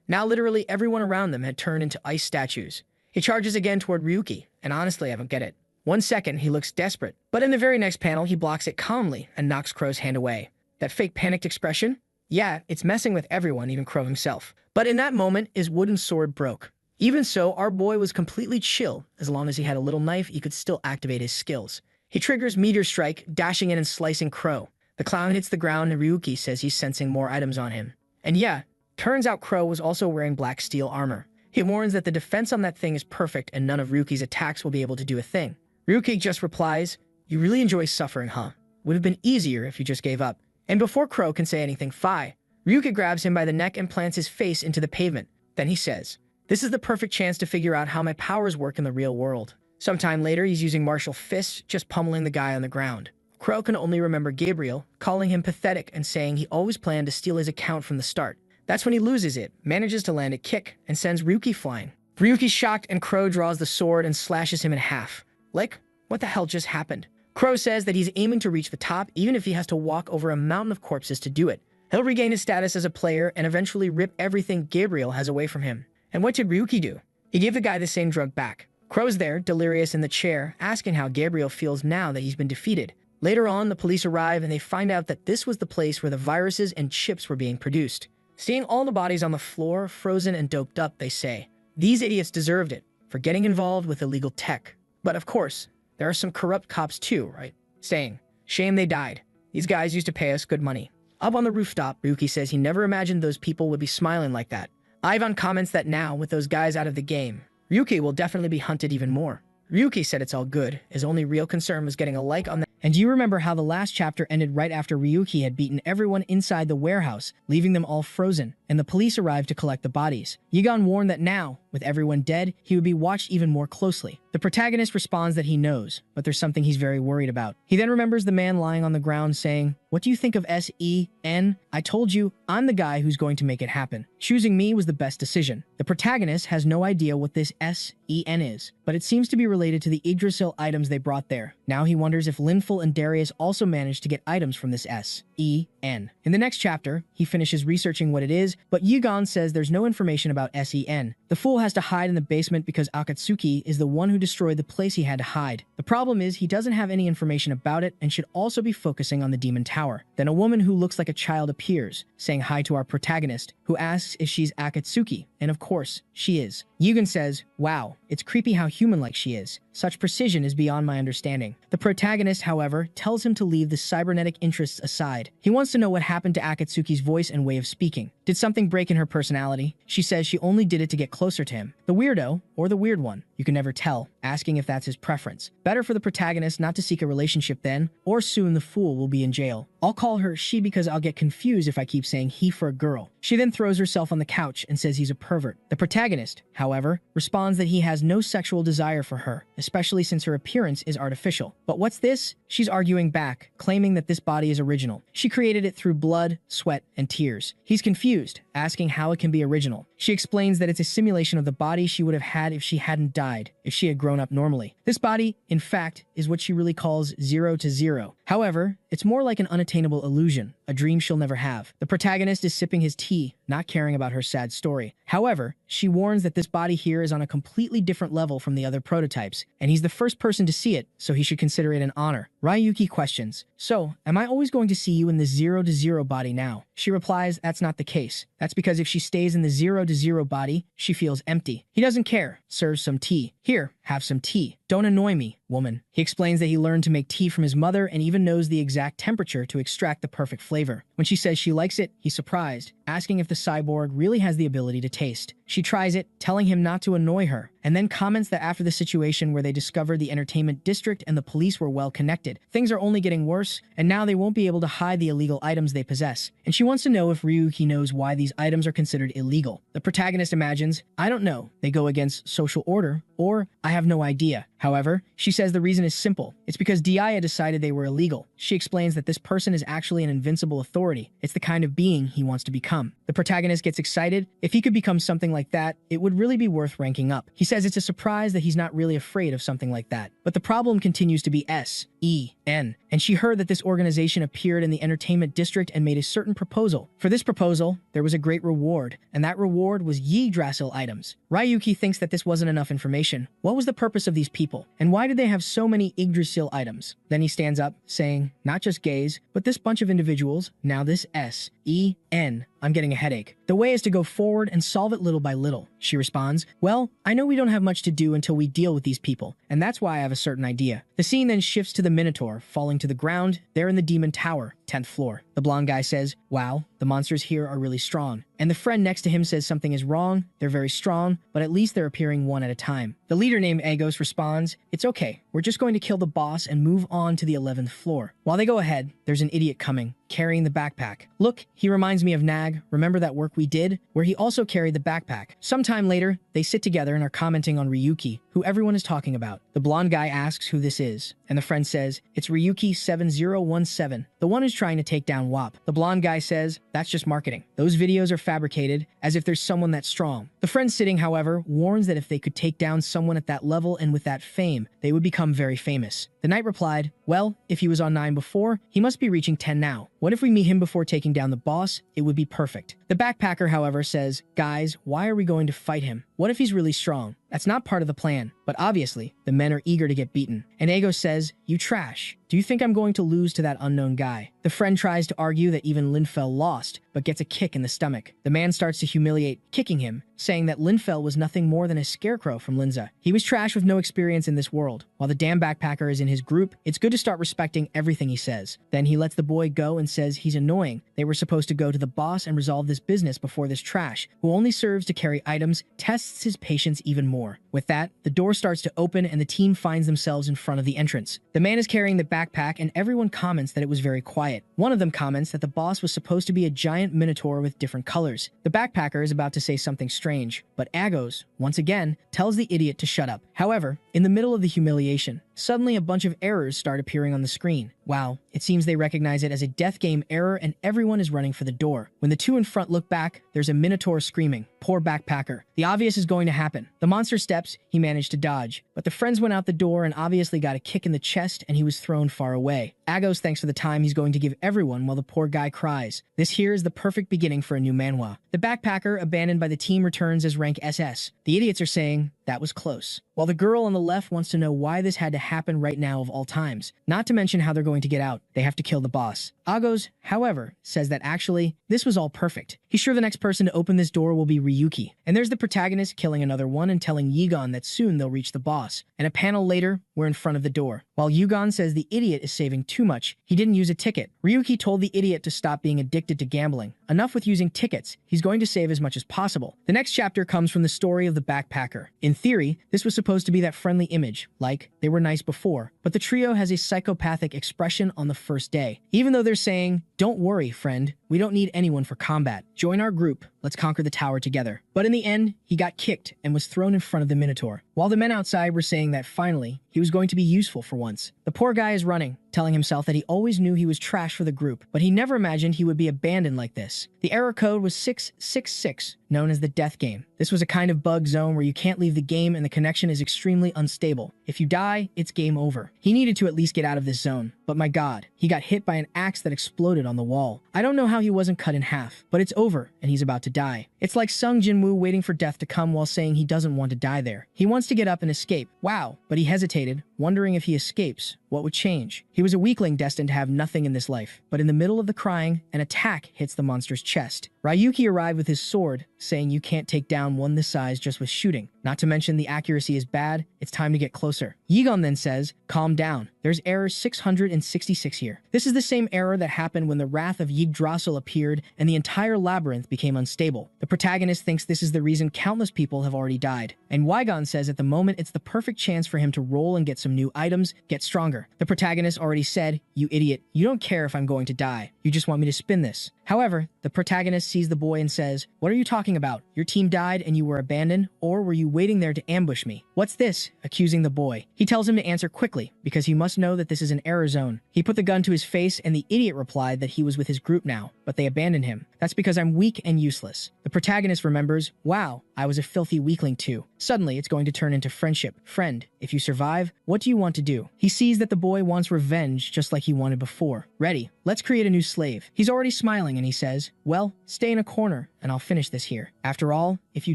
Now literally everyone around them had turned into ice statues. He charges again toward Ryuki, and honestly, I don't get it. 1 second, he looks desperate, but in the very next panel, he blocks it calmly and knocks Crow's hand away. That fake panicked expression? Yeah, it's messing with everyone, even Crow himself. But in that moment, his wooden sword broke. Even so, our boy was completely chill. As long as he had a little knife, he could still activate his skills. He triggers Meteor Strike, dashing in and slicing Crow. The clown hits the ground and Ryuki says he's sensing more items on him. And yeah, turns out Crow was also wearing black steel armor. He warns that the defense on that thing is perfect and none of Ryuki's attacks will be able to do a thing. Ryuki just replies, "You really enjoy suffering, huh? Would have been easier if you just gave up." And before Crow can say anything, Ryuki grabs him by the neck and plants his face into the pavement. Then he says, "This is the perfect chance to figure out how my powers work in the real world." Sometime later, he's using martial fists, just pummeling the guy on the ground. Crow can only remember Gabriel, calling him pathetic and saying he always planned to steal his account from the start. That's when he loses it, manages to land a kick, and sends Ryuki flying. Ryuki's shocked and Crow draws the sword and slashes him in half. Like, what the hell just happened? Crow says that he's aiming to reach the top even if he has to walk over a mountain of corpses to do it. He'll regain his status as a player and eventually rip everything Gabriel has away from him. And what did Ryuki do? He gave the guy the same drug back. Crow's there, delirious in the chair, asking how Gabriel feels now that he's been defeated. Later on, the police arrive and they find out that this was the place where the viruses and chips were being produced. Seeing all the bodies on the floor, frozen and doped up, they say, these idiots deserved it for getting involved with illegal tech. But of course, there are some corrupt cops too, right? Saying, shame they died. These guys used to pay us good money. Up on the rooftop, Ryuki says he never imagined those people would be smiling like that. Ivan comments that now, with those guys out of the game, Ryuki will definitely be hunted even more. Ryuki said it's all good. His only real concern was getting a like on that. And do you remember how the last chapter ended right after Ryuki had beaten everyone inside the warehouse, leaving them all frozen, and the police arrived to collect the bodies? Yigan warned that now, with everyone dead, he would be watched even more closely. The protagonist responds that he knows, but there's something he's very worried about. He then remembers the man lying on the ground saying, "What do you think of S-E-N? I told you, I'm the guy who's going to make it happen. Choosing me was the best decision." The protagonist has no idea what this S-E-N is, but it seems to be related to the Yggdrasil items they brought there. Now he wonders if Linful and Darius also managed to get items from this S-E-N. In the next chapter, he finishes researching what it is, but Yigan says there's no information about S-E-N. The fool has to hide in the basement because Akatsuki is the one who destroyed the place he had to hide. The problem is he doesn't have any information about it and should also be focusing on the demon tower. Then a woman who looks like a child appears, saying hi to our protagonist, who asks if she's Akatsuki, and of course, she is. Yugen says, "Wow, it's creepy how human-like she is. Such precision is beyond my understanding." The protagonist, however, tells him to leave the cybernetic interests aside. He wants to know what happened to Akatsuki's voice and way of speaking. Did something break in her personality? She says she only did it to get closer to him. The weirdo, or the weird one, you can never tell, asking if that's his preference. Better for the protagonist not to seek a relationship then, or soon the fool will be in jail. I'll call her she because I'll get confused if I keep saying he for a girl. She then throws herself on the couch and says he's a pervert. The protagonist, however, responds that he has no sexual desire for her, especially since her appearance is artificial. But what's this? She's arguing back, claiming that this body is original. She created it through blood, sweat, and tears. He's confused, asking how it can be original. She explains that it's a simulation of the body she would have had if she hadn't died, if she had grown up normally. This body, in fact, is what she really calls 0 to 0. However, it's more like an unattainable illusion, a dream she'll never have. The protagonist is sipping his tea, not caring about her sad story. However, she warns that this body here is on a completely different level from the other prototypes, and he's the first person to see it, so he should consider it an honor. Ryuki questions, "So, am I always going to see you in the 0 to 0 body now?" She replies that's not the case. That's because if she stays in the 0 to 0 body, she feels empty. He doesn't care, serves some tea. "Here, have some tea. Don't annoy me, woman." He explains that he learned to make tea from his mother and even knows the exact temperature to extract the perfect flavor. When she says she likes it, he's surprised, asking if the cyborg really has the ability to taste. She tries it, telling him not to annoy her, and then comments that after the situation where they discovered the entertainment district and the police were well connected, things are only getting worse, and now they won't be able to hide the illegal items they possess. And she wants to know if Ryuki knows why these items are considered illegal. The protagonist imagines, "I don't know, they go against social order," or "I have no idea." However, she says the reason is simple. It's because Dia decided they were illegal. She explains that this person is actually an invincible authority. It's the kind of being he wants to become. The protagonist gets excited. If he could become something like that, it would really be worth ranking up. He says it's a surprise that he's not really afraid of something like that. But the problem continues to be S, S-E-N, and she heard that this organization appeared in the entertainment district and made a certain proposal. For this proposal, there was a great reward, and that reward was Yggdrasil items. Ryuki thinks that this wasn't enough information. What was the purpose of these people, and why did they have so many Yggdrasil items? Then he stands up, saying, not just gays, but this bunch of individuals, now this S-E-N. I'm getting a headache. The way is to go forward and solve it little by little. She responds, well, I know we don't have much to do until we deal with these people, and that's why I have a certain idea. The scene then shifts to the Minotaur, falling to the ground, there in the Demon Tower, 10th floor. The blonde guy says, wow, the monsters here are really strong. And the friend next to him says something is wrong, they're very strong, but at least they're appearing one at a time. The leader named Agos responds, it's okay, we're just going to kill the boss and move on to the 11th floor. While they go ahead, there's an idiot coming, carrying the backpack. Look, he reminds me of Nag, remember that work we did? Where he also carried the backpack. Sometime later, they sit together and are commenting on Ryuki, who everyone is talking about. The blonde guy asks who this is, and the friend says, it's Ryuki 7017, the one who's trying to take down WAP. The blonde guy says, that's just marketing. Those videos are fabricated, as if there's someone that strong. The friend sitting, however, warns that if they could take down someone at that level and with that fame, they would become very famous. The knight replied, well, if he was on 9 before, he must be reaching 10 now. What if we meet him before taking down the boss? It would be perfect. The backpacker, however, says, guys, why are we going to fight him? What if he's really strong? That's not part of the plan. But obviously, the men are eager to get beaten. And Ego says, you trash. Do you think I'm going to lose to that unknown guy? The friend tries to argue that even Linfell lost, but gets a kick in the stomach. The man starts to humiliate, kicking him, saying that Linfell was nothing more than a scarecrow from Linza. He was trash with no experience in this world. While the damn backpacker is in his group, it's good to start respecting everything he says. Then he lets the boy go and says he's annoying. They were supposed to go to the boss and resolve this business before this trash, who only serves to carry items, tests his patience even more. With that, the door starts to open and the team finds themselves in front of the entrance. The man is carrying the backpack and everyone comments that it was very quiet. One of them comments that the boss was supposed to be a giant minotaur with different colors. The backpacker is about to say something strange, but Agos, once again, tells the idiot to shut up. However, in the middle of the humiliation, suddenly a bunch of errors start appearing on the screen. Wow, it seems they recognize it as a death game error and everyone is running for the door. When the two in front look back, there's a minotaur screaming, poor backpacker. The obvious is going to happen. The monster steps, he managed to dodge, but the friends went out the door and obviously got a kick in the chest and he was thrown far away. Agos thanks for the time he's going to give everyone while the poor guy cries. This here is the perfect beginning for a new manhwa. The backpacker, abandoned by the team, returns as rank SS. The idiots are saying, that was close. While the girl on the left wants to know why this had to happen right now of all times, not to mention how they're going to get out. They have to kill the boss. Agos, however, says that actually, this was all perfect. He's sure the next person to open this door will be Ryuki. And there's the protagonist killing another one and telling Yigon that soon they'll reach the boss. And a panel later, we're in front of the door. While Yugon says the idiot is saving too much, he didn't use a ticket. Ryuki told the idiot to stop being addicted to gambling. Enough with using tickets. He's going to save as much as possible. The next chapter comes from the story of the backpacker. In theory, this was supposed to be that friendly image, like they were nice before, but the trio has a psychopathic expression on the first day. Even though they're saying, don't worry, friend, we don't need anyone for combat. Join our group. Let's conquer the tower together. But in the end, he got kicked and was thrown in front of the Minotaur. While the men outside were saying that finally, he was going to be useful for once. The poor guy is running, telling himself that he always knew he was trash for the group, but he never imagined he would be abandoned like this. The error code was 666, known as the death game. This was a kind of bug zone where you can't leave the game and the connection is extremely unstable. If you die, it's game over. He needed to at least get out of this zone, but my god, he got hit by an axe that exploded on the wall. I don't know how he wasn't cut in half, but it's over and he's about to die. It's like Sung Jinwoo waiting for death to come while saying he doesn't want to die there. He wants to get up and escape. Wow, but he hesitated, wondering if he escapes, what would change? He was a weakling destined to have nothing in this life, but in the middle of the crying, an attack hits the monster's chest. Ryuki arrived with his sword, saying you can't take down one this size just with shooting. Not to mention the accuracy is bad, it's time to get closer. Yigon then says, calm down. There's error 666 here. This is the same error that happened when the wrath of Yggdrasil appeared and the entire labyrinth became unstable. The protagonist thinks this is the reason countless people have already died. And Yigon says at the moment it's the perfect chance for him to roll and get some new items, get stronger. The protagonist already said, you idiot, you don't care if I'm going to die. You just want me to spin this. However, the protagonist sees the boy and says, "What are you talking about? Your team died and you were abandoned, or were you waiting there to ambush me? What's this?" accusing the boy. He tells him to answer quickly, because he must know that this is an error zone. He put the gun to his face and the idiot replied that he was with his group now, but they abandoned him. "That's because I'm weak and useless." The protagonist remembers, "Wow, I was a filthy weakling too." Suddenly, it's going to turn into friendship. "Friend, if you survive, what do you want to do?" He sees that the boy wants revenge just like he wanted before. "Ready, let's create a new slave." He's already smiling and he says, "Well, stay in a corner and I'll finish this here. After all, if you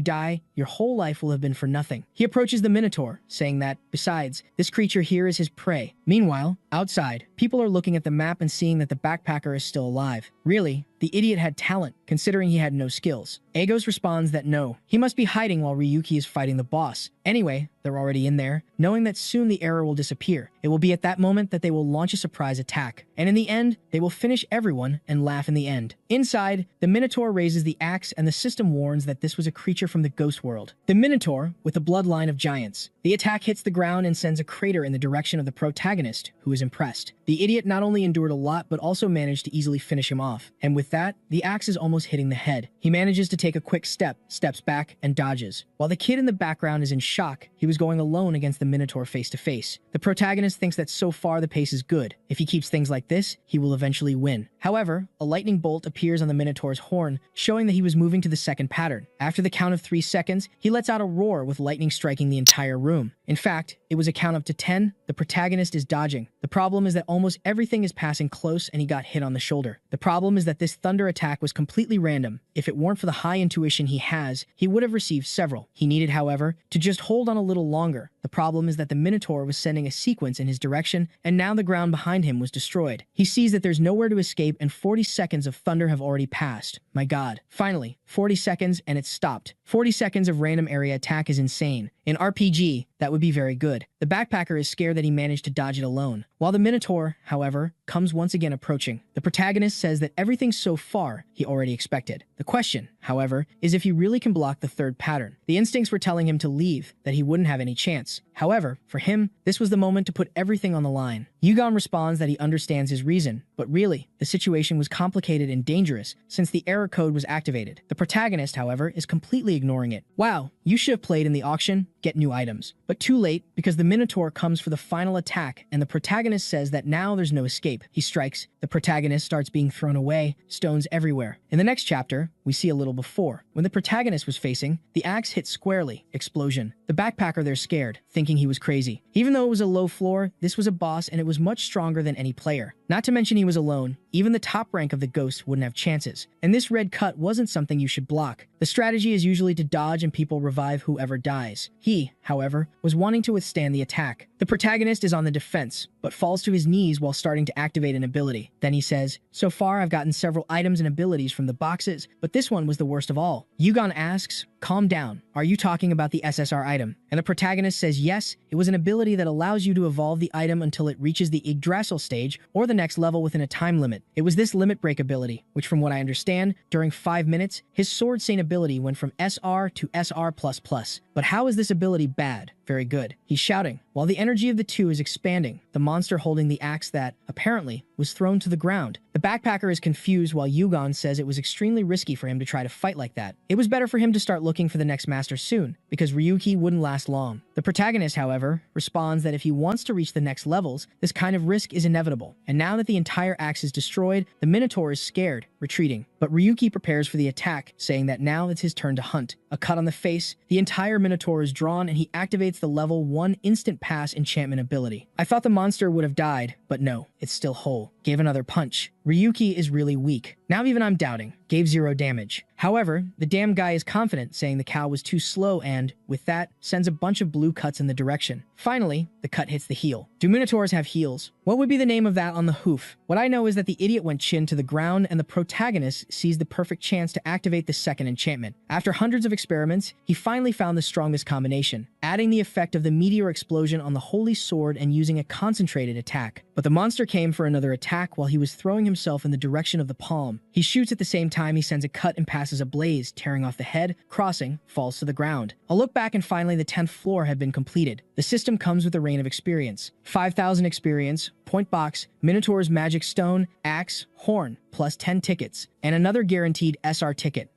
die, your whole life will have been for nothing." He approaches the Minotaur, saying that, besides, this creature here is his prey. Meanwhile, outside, people are looking at the map and seeing that the backpacker is still alive. Really, the idiot had talent, considering he had no skills. Agos responds that no, he must be hiding while Ryuki is fighting the boss. Anyway, they're already in there, knowing that soon the error will disappear. It will be at that moment that they will launch a surprise attack. And in the end, they will finish everyone and laugh in the end. Inside, the Minotaur raises the axe and the system warns that this was a creature from the ghost world. The Minotaur, with a bloodline of giants. The attack hits the ground and sends a crater in the direction of the protagonist, who is impressed. The idiot not only endured a lot, but also managed to easily finish him off. And with that, the axe is almost hitting the head. He manages to take a quick step, steps back, and dodges. While the kid in the background is in shock, he was going alone against the Minotaur face to face. The protagonist thinks that so far the pace is good. If he keeps things like this, he will eventually win. However, a lightning bolt appears on the Minotaur's horn, showing that he was moving to the second pattern. After the count of 3 seconds, he lets out a roar with lightning striking the entire room. In fact, it was a count up to 10. The protagonist is dodging. The problem is that almost everything is passing close and he got hit on the shoulder. The problem is that this thunder attack was completely random. If it weren't for the high intuition he has, he would have received several. He needed, however, to just hold on a little longer. The problem is that the Minotaur was sending a sequence in his direction, and now the ground behind him was destroyed. He sees that there's nowhere to escape and 40 seconds of thunder have already passed. My god. Finally, 40 seconds and it's stopped. 40 seconds of random area attack is insane. In RPG, that would be very good. The backpacker is scared that he managed to dodge it alone. While the Minotaur, however, comes once again approaching. The protagonist says that everything so far he already expected. The question, however, is if he really can block the third pattern. The instincts were telling him to leave, that he wouldn't have any chance. However, for him, this was the moment to put everything on the line. Yugon responds that he understands his reason, but really, the situation was complicated and dangerous since the error code was activated. The protagonist, however, is completely ignoring it. "Wow, you should have played in the auction, get new items." But too late, because the Minotaur comes for the final attack and the protagonist says that now there's no escape. He strikes, the protagonist starts being thrown away, stones everywhere. In the next chapter, we see a little before. When the protagonist was facing, the axe hit squarely, explosion. The backpacker there scared, thinking he was crazy. Even though it was a low floor, this was a boss and it was much stronger than any player. Not to mention he was alone, even the top rank of the ghost wouldn't have chances. And this red cut wasn't something you should block. The strategy is usually to dodge and people revive whoever dies. He, however, was wanting to withstand the attack. The protagonist is on the defense, but falls to his knees while starting to activate an ability. Then he says, "So far I've gotten several items and abilities from the boxes, but this one was the worst of all." Yugon asks, "Calm down, are you talking about the SSR item?" And the protagonist says yes, it was an ability that allows you to evolve the item until it reaches the Yggdrasil stage or the next level within a time limit. It was this limit break ability, which from what I understand, during 5 minutes, his Sword Saint ability went from SR to SR++. But how is this ability bad? Very good. He's shouting, while the energy of the two is expanding, the monster holding the axe that, apparently, was thrown to the ground. The backpacker is confused while Yugon says it was extremely risky for him to try to fight like that. It was better for him to start looking for the next master soon, because Ryuki wouldn't last long. The protagonist, however, responds that if he wants to reach the next levels, this kind of risk is inevitable. And now that the entire axe is destroyed, the Minotaur is scared, retreating. But Ryuki prepares for the attack, saying that now it's his turn to hunt. A cut on the face, the entire Minotaur is drawn and he activates the level 1 instant pass enchantment ability. I thought the monster would have died, but no, it's still whole. Gave another punch. Ryuki is really weak. Now even I'm doubting. Gave 0 damage. However, the damn guy is confident, saying the cow was too slow and, with that, sends a bunch of blue cuts in the direction. Finally, the cut hits the heel. Do Minotaurs have heels? What would be the name of that on the hoof? What I know is that the idiot went chin to the ground and the protagonist sees the perfect chance to activate the second enchantment. After hundreds of experiments, he finally found the strongest combination, adding the effect of the meteor explosion on the holy sword and using a concentrated attack. But the monster came for another attack while he was throwing himself in the direction of the palm. He shoots at the same time he sends a cut and passes a blaze, tearing off the head, crossing, falls to the ground. I'll look back and finally the 10th floor had been completed. The system comes with a reign of experience. 5,000 experience, point box, Minotaur's magic stone, axe, horn, plus 10 tickets, and another guaranteed SR ticket,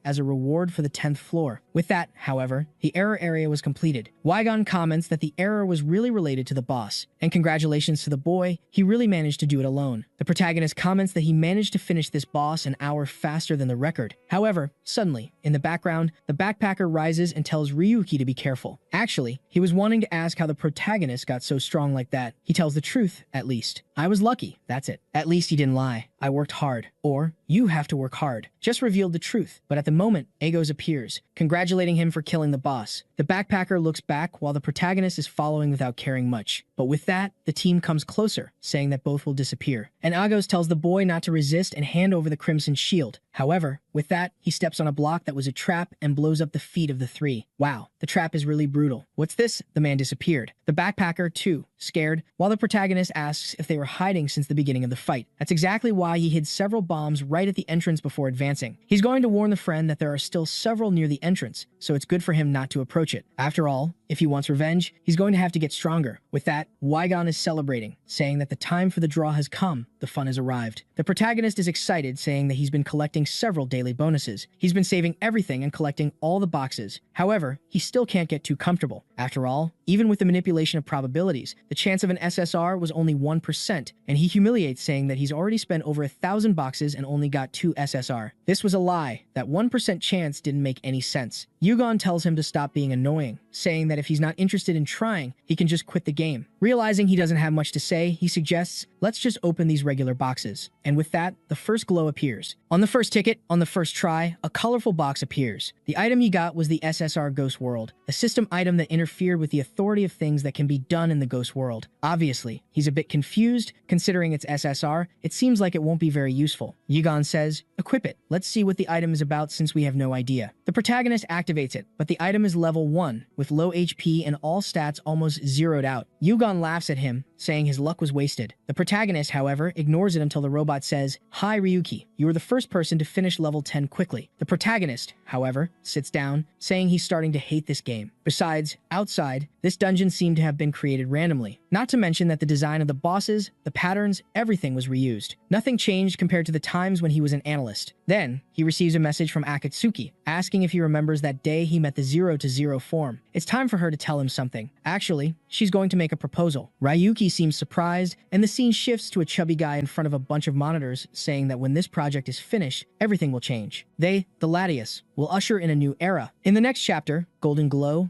as a reward for the 10th floor. With that, however, the error area was completed. Wygon comments that the error was really related to the boss, and congratulations to the boy, he really managed to do it alone. The protagonist comments that he managed to finish this boss an hour faster than the record. However, suddenly, in the background, the backpacker rises and tells Ryuki to be careful. Actually, he was wanting to ask how the protagonist got so strong like that. He tells the truth, at least. I was lucky, that's it. At least he didn't lie. I worked hard. Or, you have to work hard. Just revealed the truth. But at the moment, Agos appears, congratulating him for killing the boss. The backpacker looks back while the protagonist is following without caring much. But with that, the team comes closer, saying that both will disappear. And Agos tells the boy not to resist and hand over the crimson shield. However, with that, he steps on a block that was a trap and blows up the feet of the three. Wow, the trap is really brutal. What's this? The man disappeared. The backpacker, too, scared, while the protagonist asks if they were hiding since the beginning of the fight. That's exactly why he hid several bombs right at the entrance before advancing. He's going to warn the friend that there are still several near the entrance, so it's good for him not to approach it. After all, if he wants revenge, he's going to have to get stronger. With that, Wygon is celebrating, saying that the time for the draw has come, the fun has arrived. The protagonist is excited, saying that he's been collecting several daily bonuses. He's been saving everything and collecting all the boxes. However, he still can't get too comfortable. After all, even with the manipulation of probabilities, the chance of an SSR was only 1%, and he humiliates, saying that he's already spent over 1,000 boxes and only got 2 SSR. This was a lie. That 1% chance didn't make any sense. Yugon tells him to stop being annoying, saying that if he's not interested in trying, he can just quit the game. Realizing he doesn't have much to say, he suggests, let's just open these regular boxes. And with that, the first glow appears. On the first ticket, on the first try, a colorful box appears. The item he got was the SSR Ghost World, a system item that interfered with the authority of things that can be done in the Ghost World. Obviously, he's a bit confused. Considering it's SSR, it seems like it won't be very useful. Yugon says, equip it. Let's see what the item is about since we have no idea. The protagonist activates it, but the item is level 1, with low HP and all stats almost zeroed out. Yugon laughs at him, saying his luck was wasted. The protagonist, however, ignores it until the robot says, Hi Ryuki, you were the first person to finish level 10 quickly. The protagonist, however, sits down, saying he's starting to hate this game. Besides, outside, this dungeon seemed to have been created randomly. Not to mention that the design of the bosses, the patterns, everything was reused. Nothing changed compared to the times when he was an analyst. Then, he receives a message from Akatsuki, asking if he remembers that day he met the 0-0 form. It's time for her to tell him something. Actually, she's going to make a proposal. Ryuki seems surprised, and the scene shifts to a chubby guy in front of a bunch of monitors, saying that when this project is finished, everything will change. They, the Latias, will usher in a new era. In the next chapter, Golden Glow,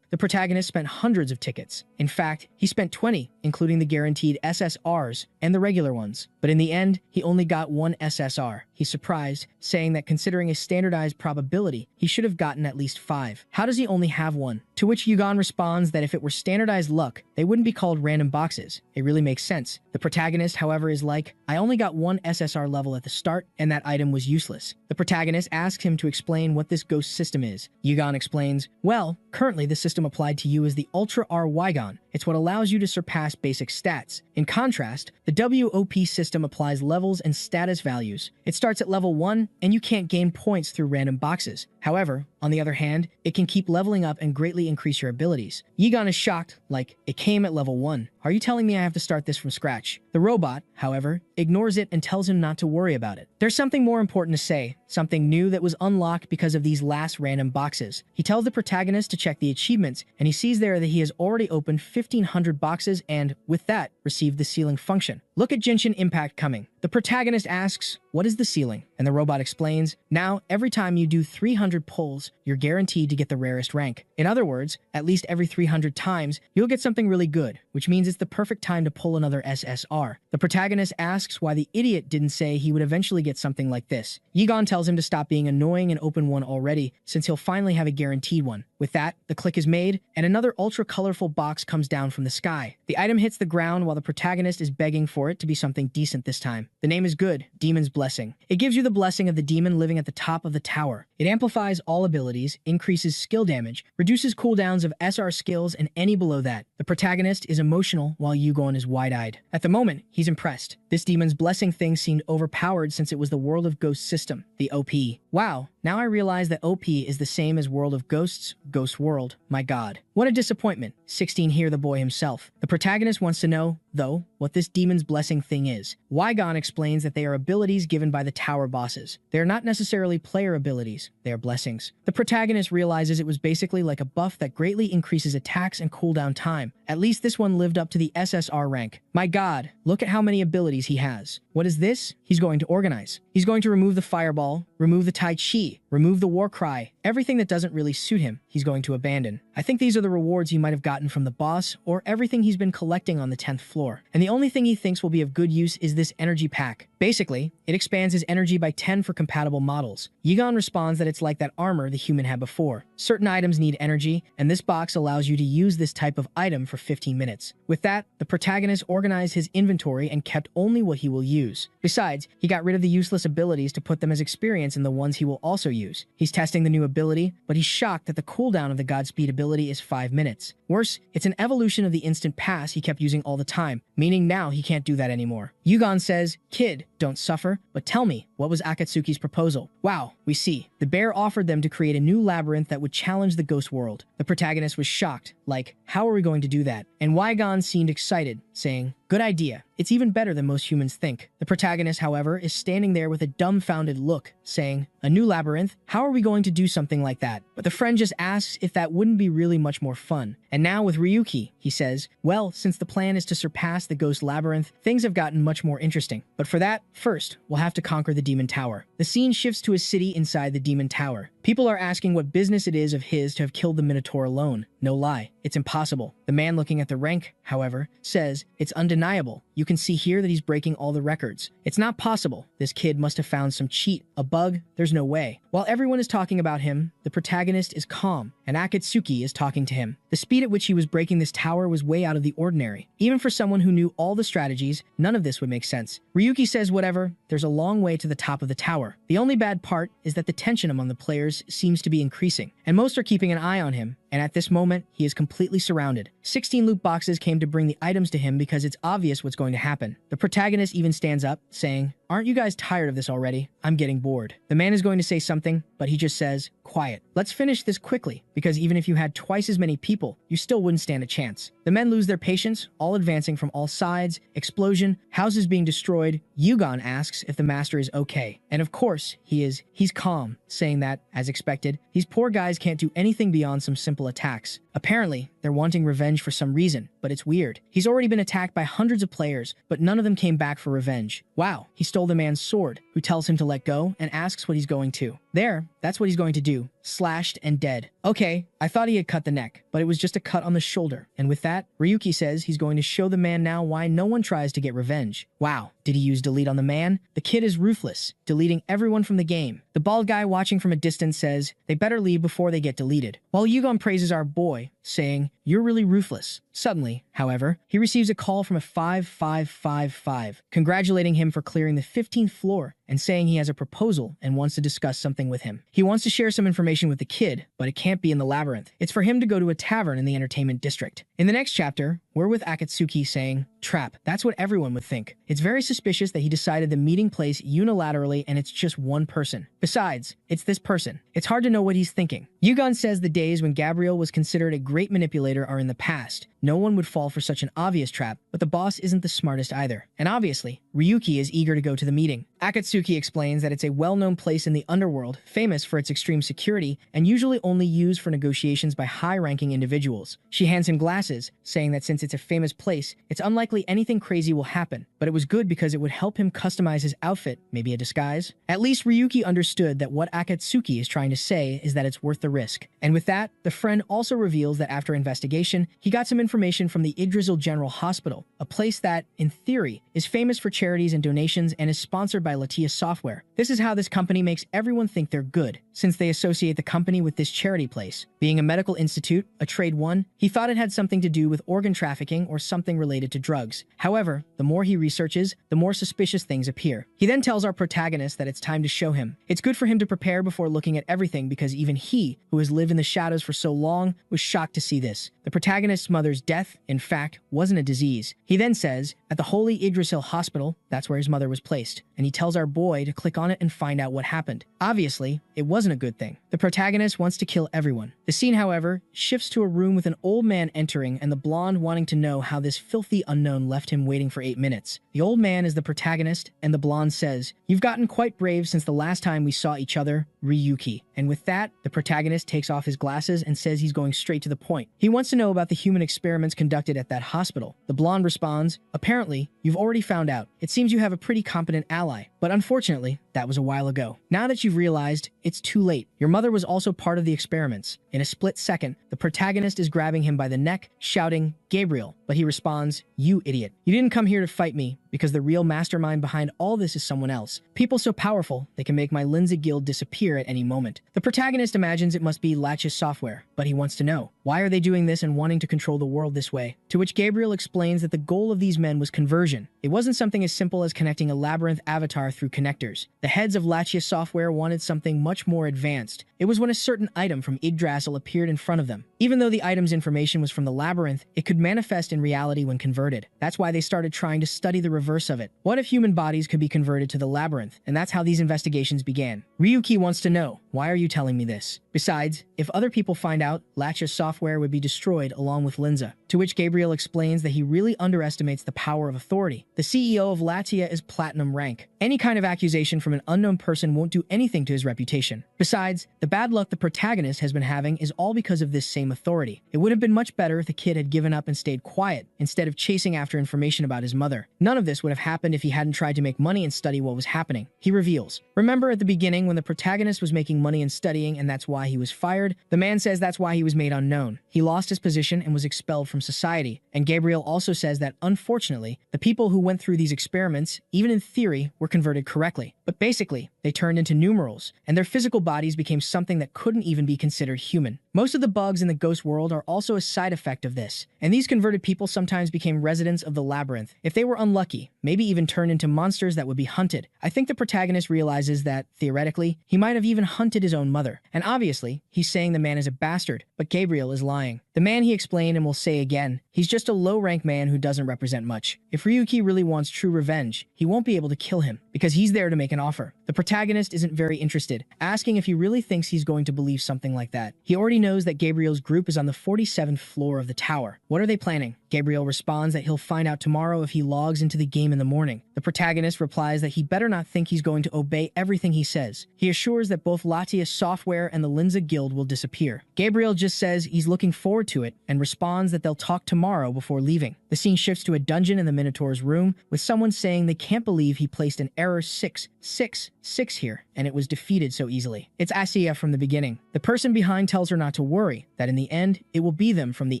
the protagonist spent hundreds of tickets. In fact, he spent 20, including the guaranteed SSRs and the regular ones. But in the end, he only got 1 SSR. He's surprised, saying that considering a standardized probability, he should have gotten at least 5. How does he only have 1? To which Yugon responds that if it were standardized luck, they wouldn't be called random boxes. It really makes sense. The protagonist, however, is like, I only got 1 SSR level at the start, and that item was useless. The protagonist asks him to explain what this ghost system is. Yugon explains, well, currently the system applied to you is the Ultra R Wygon. It's what allows you to surpass basic stats. In contrast, the WOP system applies levels and status values. It starts at level 1, and you can't gain points through random boxes. However, on the other hand, it can keep leveling up and greatly increase your abilities. Yugon is shocked, like, it came at level 1. Are you telling me I have to start this from scratch? The robot, however, ignores it and tells him not to worry about it. There's something more important to say, something new that was unlocked because of these last random boxes. He tells the protagonist to check the achievements, and he sees there that he has already opened 1,500 boxes and, with that, received the ceiling function. Look at Genshin Impact coming. The protagonist asks, what is the ceiling? And the robot explains, now, every time you do 300 pulls, you're guaranteed to get the rarest rank. In other words, at least every 300 times, you'll get something really good, which means it's the perfect time to pull another SSR. The protagonist asks why the idiot didn't say he would eventually get something like this. Yugon tells him to stop being annoying and open one already, since he'll finally have a guaranteed one. With that, the click is made, and another ultra-colorful box comes down from the sky. The item hits the ground while the protagonist is begging for it to be something decent this time. The name is good, Demon's Blessing. It gives you the blessing of the demon living at the top of the tower. It amplifies all abilities, increases skill damage, reduces cooldowns of SR skills, and any below that. The protagonist is emotional while Yugon is wide-eyed. At the moment, he's impressed. This Demon's Blessing thing seemed overpowered since it was the World of Ghosts system, the OP. Wow, now I realize that OP is the same as World of Ghosts, Ghost World. My god. What a disappointment. 16 here, the boy himself. The protagonist wants to know, though, what this demon's blessing thing is. Wygon explains that they are abilities given by the tower bosses. They are not necessarily player abilities, they are blessings. The protagonist realizes it was basically like a buff that greatly increases attacks and cooldown time. At least this one lived up to the SSR rank. My god, look at how many abilities he has. What is this? He's going to organize. He's going to remove the fireball, remove the Tai Chi, remove the war cry. Everything that doesn't really suit him, he's going to abandon. I think these are the rewards he might have gotten from the boss, or everything he's been collecting on the 10th floor. And the only thing he thinks will be of good use is this energy pack. Basically, it expands his energy by 10 for compatible models. Yigon responds that it's like that armor the human had before. Certain items need energy, and this box allows you to use this type of item for 15 minutes. With that, the protagonist organized his inventory and kept only what he will use. Besides, he got rid of the useless abilities to put them as experience in the ones he will also use. He's testing the new ability, but he's shocked that the cooldown of the Godspeed ability is 5 minutes. Worse, it's an evolution of the instant pass he kept using all the time, meaning now he can't do that anymore. Yugon says, "Kid, don't suffer, but tell me, what was Akatsuki's proposal?" Wow, we see. The bear offered them to create a new labyrinth that would challenge the ghost world. The protagonist was shocked, like, how are we going to do that? And Wygon seemed excited, saying, "Good idea. It's even better than most humans think." The protagonist, however, is standing there with a dumbfounded look, saying, "A new labyrinth? How are we going to do something like that?" But the friend just asks if that wouldn't be really much more fun. And now with Ryuki, he says, "Well, since the plan is to surpass the ghost labyrinth, things have gotten much more interesting. But for that, first, we'll have to conquer the demon tower." The scene shifts to a city inside the demon tower. People are asking what business it is of his to have killed the Minotaur alone. No lie, it's impossible. The man looking at the rank, however, says, "It's undeniable. You can see here that he's breaking all the records. It's not possible. This kid must have found some cheat, a bug. There's no way." While everyone is talking about him, the protagonist is calm, and Akatsuki is talking to him. The speed at which he was breaking this tower was way out of the ordinary. Even for someone who knew all the strategies, none of this would make sense. Ryuki says whatever, there's a long way to the top of the tower. The only bad part is that the tension among the players seems to be increasing, and most are keeping an eye on him, and at this moment, he is completely surrounded. 16 loot boxes came to bring the items to him because it's obvious what's going to happen. The protagonist even stands up, saying, "Aren't you guys tired of this already? I'm getting bored." The man is going to say something, but he just says, "Quiet. Let's finish this quickly, because even if you had twice as many people, you still wouldn't stand a chance." The men lose their patience, all advancing from all sides, explosion, houses being destroyed. Yugon asks if the master is okay. And of course, he is. He's calm, saying that, as expected, these poor guys can't do anything beyond some simple attacks. Apparently, they're wanting revenge for some reason, but it's weird. He's already been attacked by hundreds of players, but none of them came back for revenge. Wow, he stole the man's sword, who tells him to let go and asks what he's going to. There, that's what he's going to do. Slashed and dead. Okay, I thought he had cut the neck, but it was just a cut on the shoulder. And with that, Ryuki says he's going to show the man now why no one tries to get revenge. Wow, did he use delete on the man? The kid is ruthless, deleting everyone from the game. The bald guy watching from a distance says they better leave before they get deleted. While Yugon praises our boy, saying, "You're really ruthless." Suddenly, however, he receives a call from a 5555, congratulating him for clearing the 15th floor and saying he has a proposal and wants to discuss something with him. He wants to share some information with the kid, but it can't be in the labyrinth. It's for him to go to a tavern in the entertainment district. In the next chapter, we're with Akatsuki saying, "Trap." That's what everyone would think. It's very suspicious that he decided the meeting place unilaterally and it's just one person. Besides, it's this person. It's hard to know what he's thinking. Yugon says the days when Gabriel was considered a great manipulator are in the past. No one would fall for such an obvious trap, but the boss isn't the smartest either. And obviously, Ryuki is eager to go to the meeting. Akatsuki explains that it's a well-known place in the underworld, famous for its extreme security, and usually only used for negotiations by high-ranking individuals. She hands him glasses, saying that since it's a famous place, it's unlikely anything crazy will happen, but it was good because it would help him customize his outfit, maybe a disguise. At least Ryuki understood that what Akatsuki is trying to say is that it's worth the risk. And with that, the friend also reveals that after investigation, he got some information from the Yggdrasil General Hospital, a place that, in theory, is famous for charities and donations and is sponsored by Latia Software. This is how this company makes everyone think they're good, since they associate the company with this charity place. Being a medical institute, a trade one, he thought it had something to do with organ trafficking or something related to drugs. However, the more he researches, the more suspicious things appear. He then tells our protagonist that it's time to show him. It's good for him to prepare before looking at everything because even he, who has lived in the shadows for so long, was shocked to see this. The protagonist's mother's death, in fact, wasn't a disease. He then says, at the Holy Yggdrasil Hospital, that's where his mother was placed, and he tells our boy to click on it and find out what happened. Obviously, it wasn't a good thing. The protagonist wants to kill everyone. The scene, however, shifts to a room with an old man entering and the blonde wanting to know how this filthy unknown left him waiting for 8 minutes. The old man is the protagonist, and the blonde says, "You've gotten quite brave since the last time we saw each other, Ryuki." And with that, the protagonist takes off his glasses and says he's going straight to the point. He wants to know about the human experiments conducted at that hospital. The blonde responds, "Apparently, you've already found out. It seems you have a pretty competent ally, but unfortunately, that was a while ago. Now that you've realized, it's too late. Your mother was also part of the experiments." In a split second, the protagonist is grabbing him by the neck, shouting, "Gabriel," but he responds, "You idiot. You didn't come here to fight me, because the real mastermind behind all this is someone else. People so powerful, they can make my Lindsay Guild disappear at any moment." The protagonist imagines it must be Latches Software, but he wants to know, why are they doing this and wanting to control the world this way? To which Gabriel explains that the goal of these men was conversion. It wasn't something as simple as connecting a labyrinth avatar through connectors. The heads of Latches Software wanted something much more advanced. It was when a certain item from Yggdrasil appeared in front of them. Even though the item's information was from the labyrinth, it could manifest in reality when converted. That's why they started trying to study the reverse of it. What if human bodies could be converted to the labyrinth? And that's how these investigations began. Ryuki wants to know, why are you telling me this? Besides, if other people find out, Latches Software would be destroyed along with Linza. To which Gabriel explains that he really underestimates the power of authority. The CEO of Latia is platinum rank. Any kind of accusation from an unknown person won't do anything to his reputation. Besides, the bad luck the protagonist has been having is all because of this same authority. It would have been much better if the kid had given up and stayed quiet, instead of chasing after information about his mother. None of this would have happened if he hadn't tried to make money and study what was happening. He reveals, remember at the beginning when the protagonist was making money and studying and that's why he was fired? The man says that's why he was made unknown. He lost his position and was expelled from society. And Gabriel also says that, unfortunately, the people who went through these experiments, even in theory, were converted correctly. But basically, they turned into numerals, and their physical bodies became something that couldn't even be considered human. Most of the bugs in the ghost world are also a side effect of this, and these converted people sometimes became residents of the labyrinth. If they were unlucky, maybe even turned into monsters that would be hunted. I think the protagonist realizes that, theoretically, he might have even hunted his own mother. And obviously, he's saying the man is a bastard, but Gabriel is lying. The man, he explained and will say again, he's just a low-rank man who doesn't represent much. If Ryuki really wants true revenge, he won't be able to kill him, because he's there to make an offer. The protagonist isn't very interested, asking if he really thinks he's going to believe something like that. He already knows that Gabriel's group is on the 47th floor of the tower. What are they planning? Gabriel responds that he'll find out tomorrow if he logs into the game in the morning. The protagonist replies that he better not think he's going to obey everything he says. He assures that both Latia Software and the Linza Guild will disappear. Gabriel just says he's looking forward to it and responds that they'll talk tomorrow before leaving. The scene shifts to a dungeon in the Minotaur's room with someone saying they can't believe he placed an error 666 here and it was defeated so easily. It's Asiya from the beginning. The person behind tells her not to worry, that in the end, it will be them from the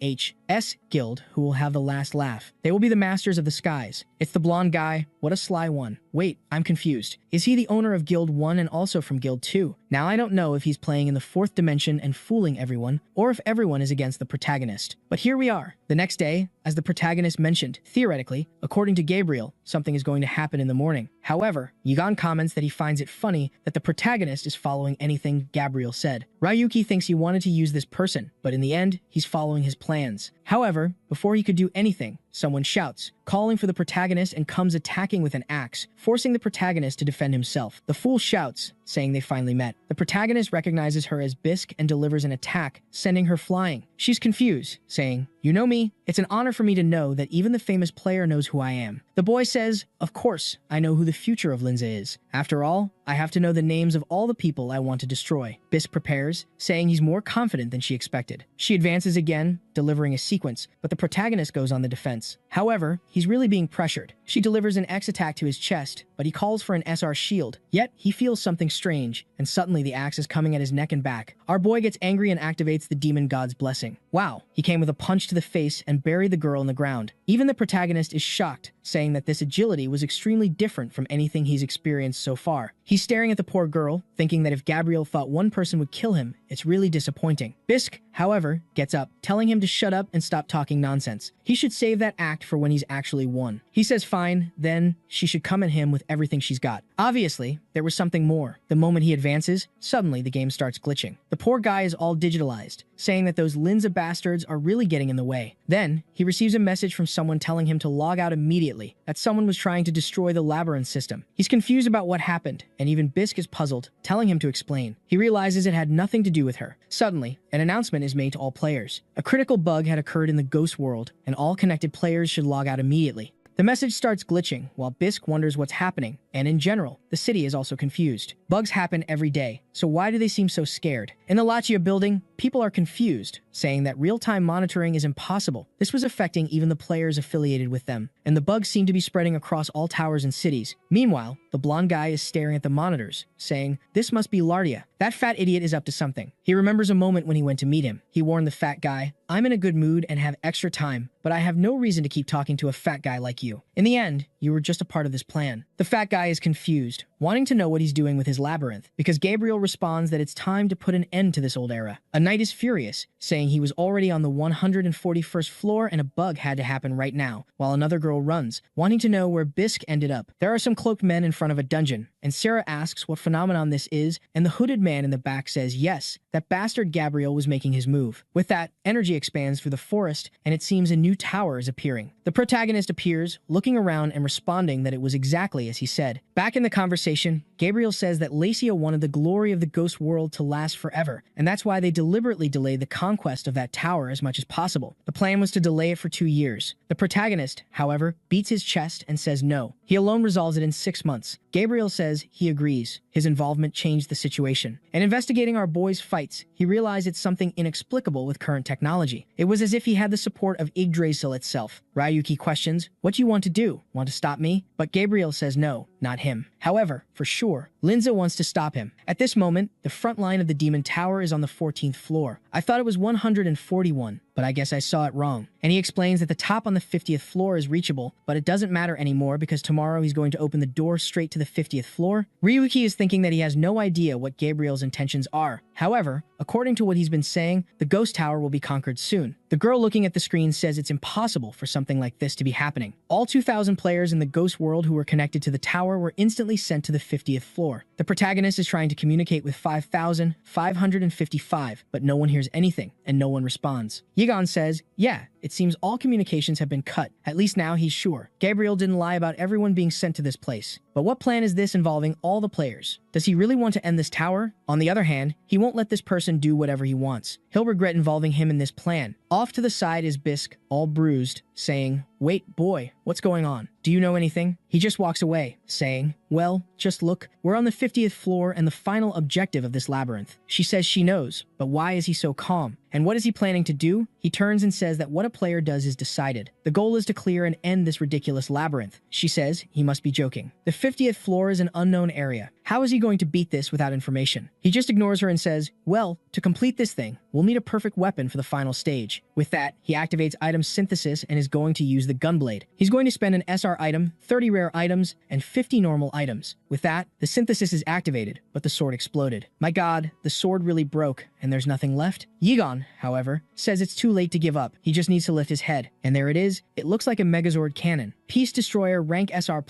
HS Guild who will have the last laugh. They will be the masters of the skies. It's the blonde guy. What a sly one. Wait, I'm confused. Is he the owner of Guild 1 and also from Guild 2? Now I don't know if he's playing in the 4th dimension and fooling everyone, or if everyone is against the protagonist. But here we are. The next day, as the protagonist mentioned, theoretically, according to Gabriel, something is going to happen in the morning. However, Yigan comments that he finds it funny that the protagonist is following anything Gabriel said. Ryuki thinks he wanted to use this person, but in the end, he's following his plans. However, before he could do anything, someone shouts, calling for the protagonist and comes attacking with an axe, forcing the protagonist to defend himself. The fool shouts, saying they finally met. The protagonist recognizes her as Bisque and delivers an attack, sending her flying. She's confused, saying, "You know me? It's an honor for me to know that even the famous player knows who I am." The boy says, "Of course, I know who the future of Linza is. After all, I have to know the names of all the people I want to destroy." Bisque prepares, saying he's more confident than she expected. She advances again, delivering a sequence, but the protagonist goes on the defense. However, he's really being pressured. She delivers an X attack to his chest, but he calls for an SR shield. Yet, he feels something strange, and suddenly the axe is coming at his neck and back. Our boy gets angry and activates the demon god's blessing. Wow, he came with a punch to the face and buried the girl in the ground. Even the protagonist is shocked, saying that this agility was extremely different from anything he's experienced so far. He's staring at the poor girl, thinking that if Gabriel thought one person would kill him, it's really disappointing. Bisque, however, gets up, telling him to shut up and stop talking nonsense. He should save that act for when he's actually won. He says fine, then she should come at him with everything she's got. Obviously, there was something more. The moment he advances, suddenly the game starts glitching. The poor guy is all digitalized, saying that those Linza bastards are really getting in the way. Then, he receives a message from someone telling him to log out immediately, that someone was trying to destroy the labyrinth system. He's confused about what happened, and even Bisque is puzzled, telling him to explain. He realizes it had nothing to do with her. Suddenly, an announcement is made to all players. A critical bug had occurred in the ghost world, and all connected players should log out immediately. The message starts glitching, while Bisque wonders what's happening, and in general, the city is also confused. Bugs happen every day, so why do they seem so scared? In the Lachia building, people are confused, saying that real-time monitoring is impossible. This was affecting even the players affiliated with them, and the bugs seem to be spreading across all towers and cities. Meanwhile, the blonde guy is staring at the monitors, saying, "This must be Lardia. That fat idiot is up to something." He remembers a moment when he went to meet him. He warned the fat guy, "I'm in a good mood and have extra time, but I have no reason to keep talking to a fat guy like you. In the end, you were just a part of this plan." The fat guy is confused, wanting to know what he's doing with his labyrinth, because Gabriel responds that it's time to put an end to this old era. A knight is furious, saying he was already on the 141st floor and a bug had to happen right now, while another girl runs, wanting to know where Bisque ended up. There are some cloaked men in front of a dungeon, and Sarah asks what phenomenon this is, and the hooded man in the back says yes, that bastard Gabriel was making his move. With that, energy expands through the forest, and it seems a new tower is appearing. The protagonist appears, looking around and responding that it was exactly as he said. Back in the conversation, Gabriel says that Lacia wanted the glory of the ghost world to last forever, and that's why they deliberately delayed the conquest of that tower as much as possible. The plan was to delay it for 2 years. The protagonist, however, beats his chest and says no. He alone resolves it in 6 months. Gabriel says he agrees. His involvement changed the situation. And investigating our boy's fights, he realized it's something inexplicable with current technology. It was as if he had the support of Yggdrasil itself. Ryuki questions, "What do you want to do? Want to stop me?" But Gabriel says no, not him. However, for sure, Linza wants to stop him. At this moment, the front line of the Demon Tower is on the 14th floor. I thought it was 141, but I guess I saw it wrong. And he explains that the top on the 50th floor is reachable, but it doesn't matter anymore because tomorrow he's going to open the door straight to the 50th floor. Ryuki is thinking that he has no idea what Gabriel's intentions are. However, according to what he's been saying, the ghost tower will be conquered soon. The girl looking at the screen says it's impossible for something like this to be happening. All 2,000 players in the ghost world who were connected to the tower were instantly sent to the 50th floor. The protagonist is trying to communicate with 5,555, but no one hears anything, and no one responds. Yigon says, "Yeah, it seems all communications have been cut. At least now he's sure. Gabriel didn't lie about everyone being sent to this place. But what plan is this involving all the players? Does he really want to end this tower? On the other hand, he won't let this person do whatever he wants. He'll regret involving him in this plan." Off to the side is Bisque, all bruised, saying, "Wait, boy, what's going on? Do you know anything?" He just walks away, saying, "Well, just look, we're on the 50th floor and the final objective of this labyrinth." She says she knows, but why is he so calm? And what is he planning to do? He turns and says that what a player does is decided. The goal is to clear and end this ridiculous labyrinth. She says he must be joking. The 50th floor is an unknown area. How is he going to beat this without information? He just ignores her and says, "Well, to complete this thing, we'll need a perfect weapon for the final stage." With that, he activates item synthesis and is going to use the gunblade. He's going to spend an SR item, 30 rare items, and 50 normal items. With that, the synthesis is activated, but the sword exploded. My god, the sword really broke, and there's nothing left? Yigon, however, says it's too late to give up. He just needs to lift his head. And there it is. It looks like a Megazord cannon. Peace Destroyer rank SR+,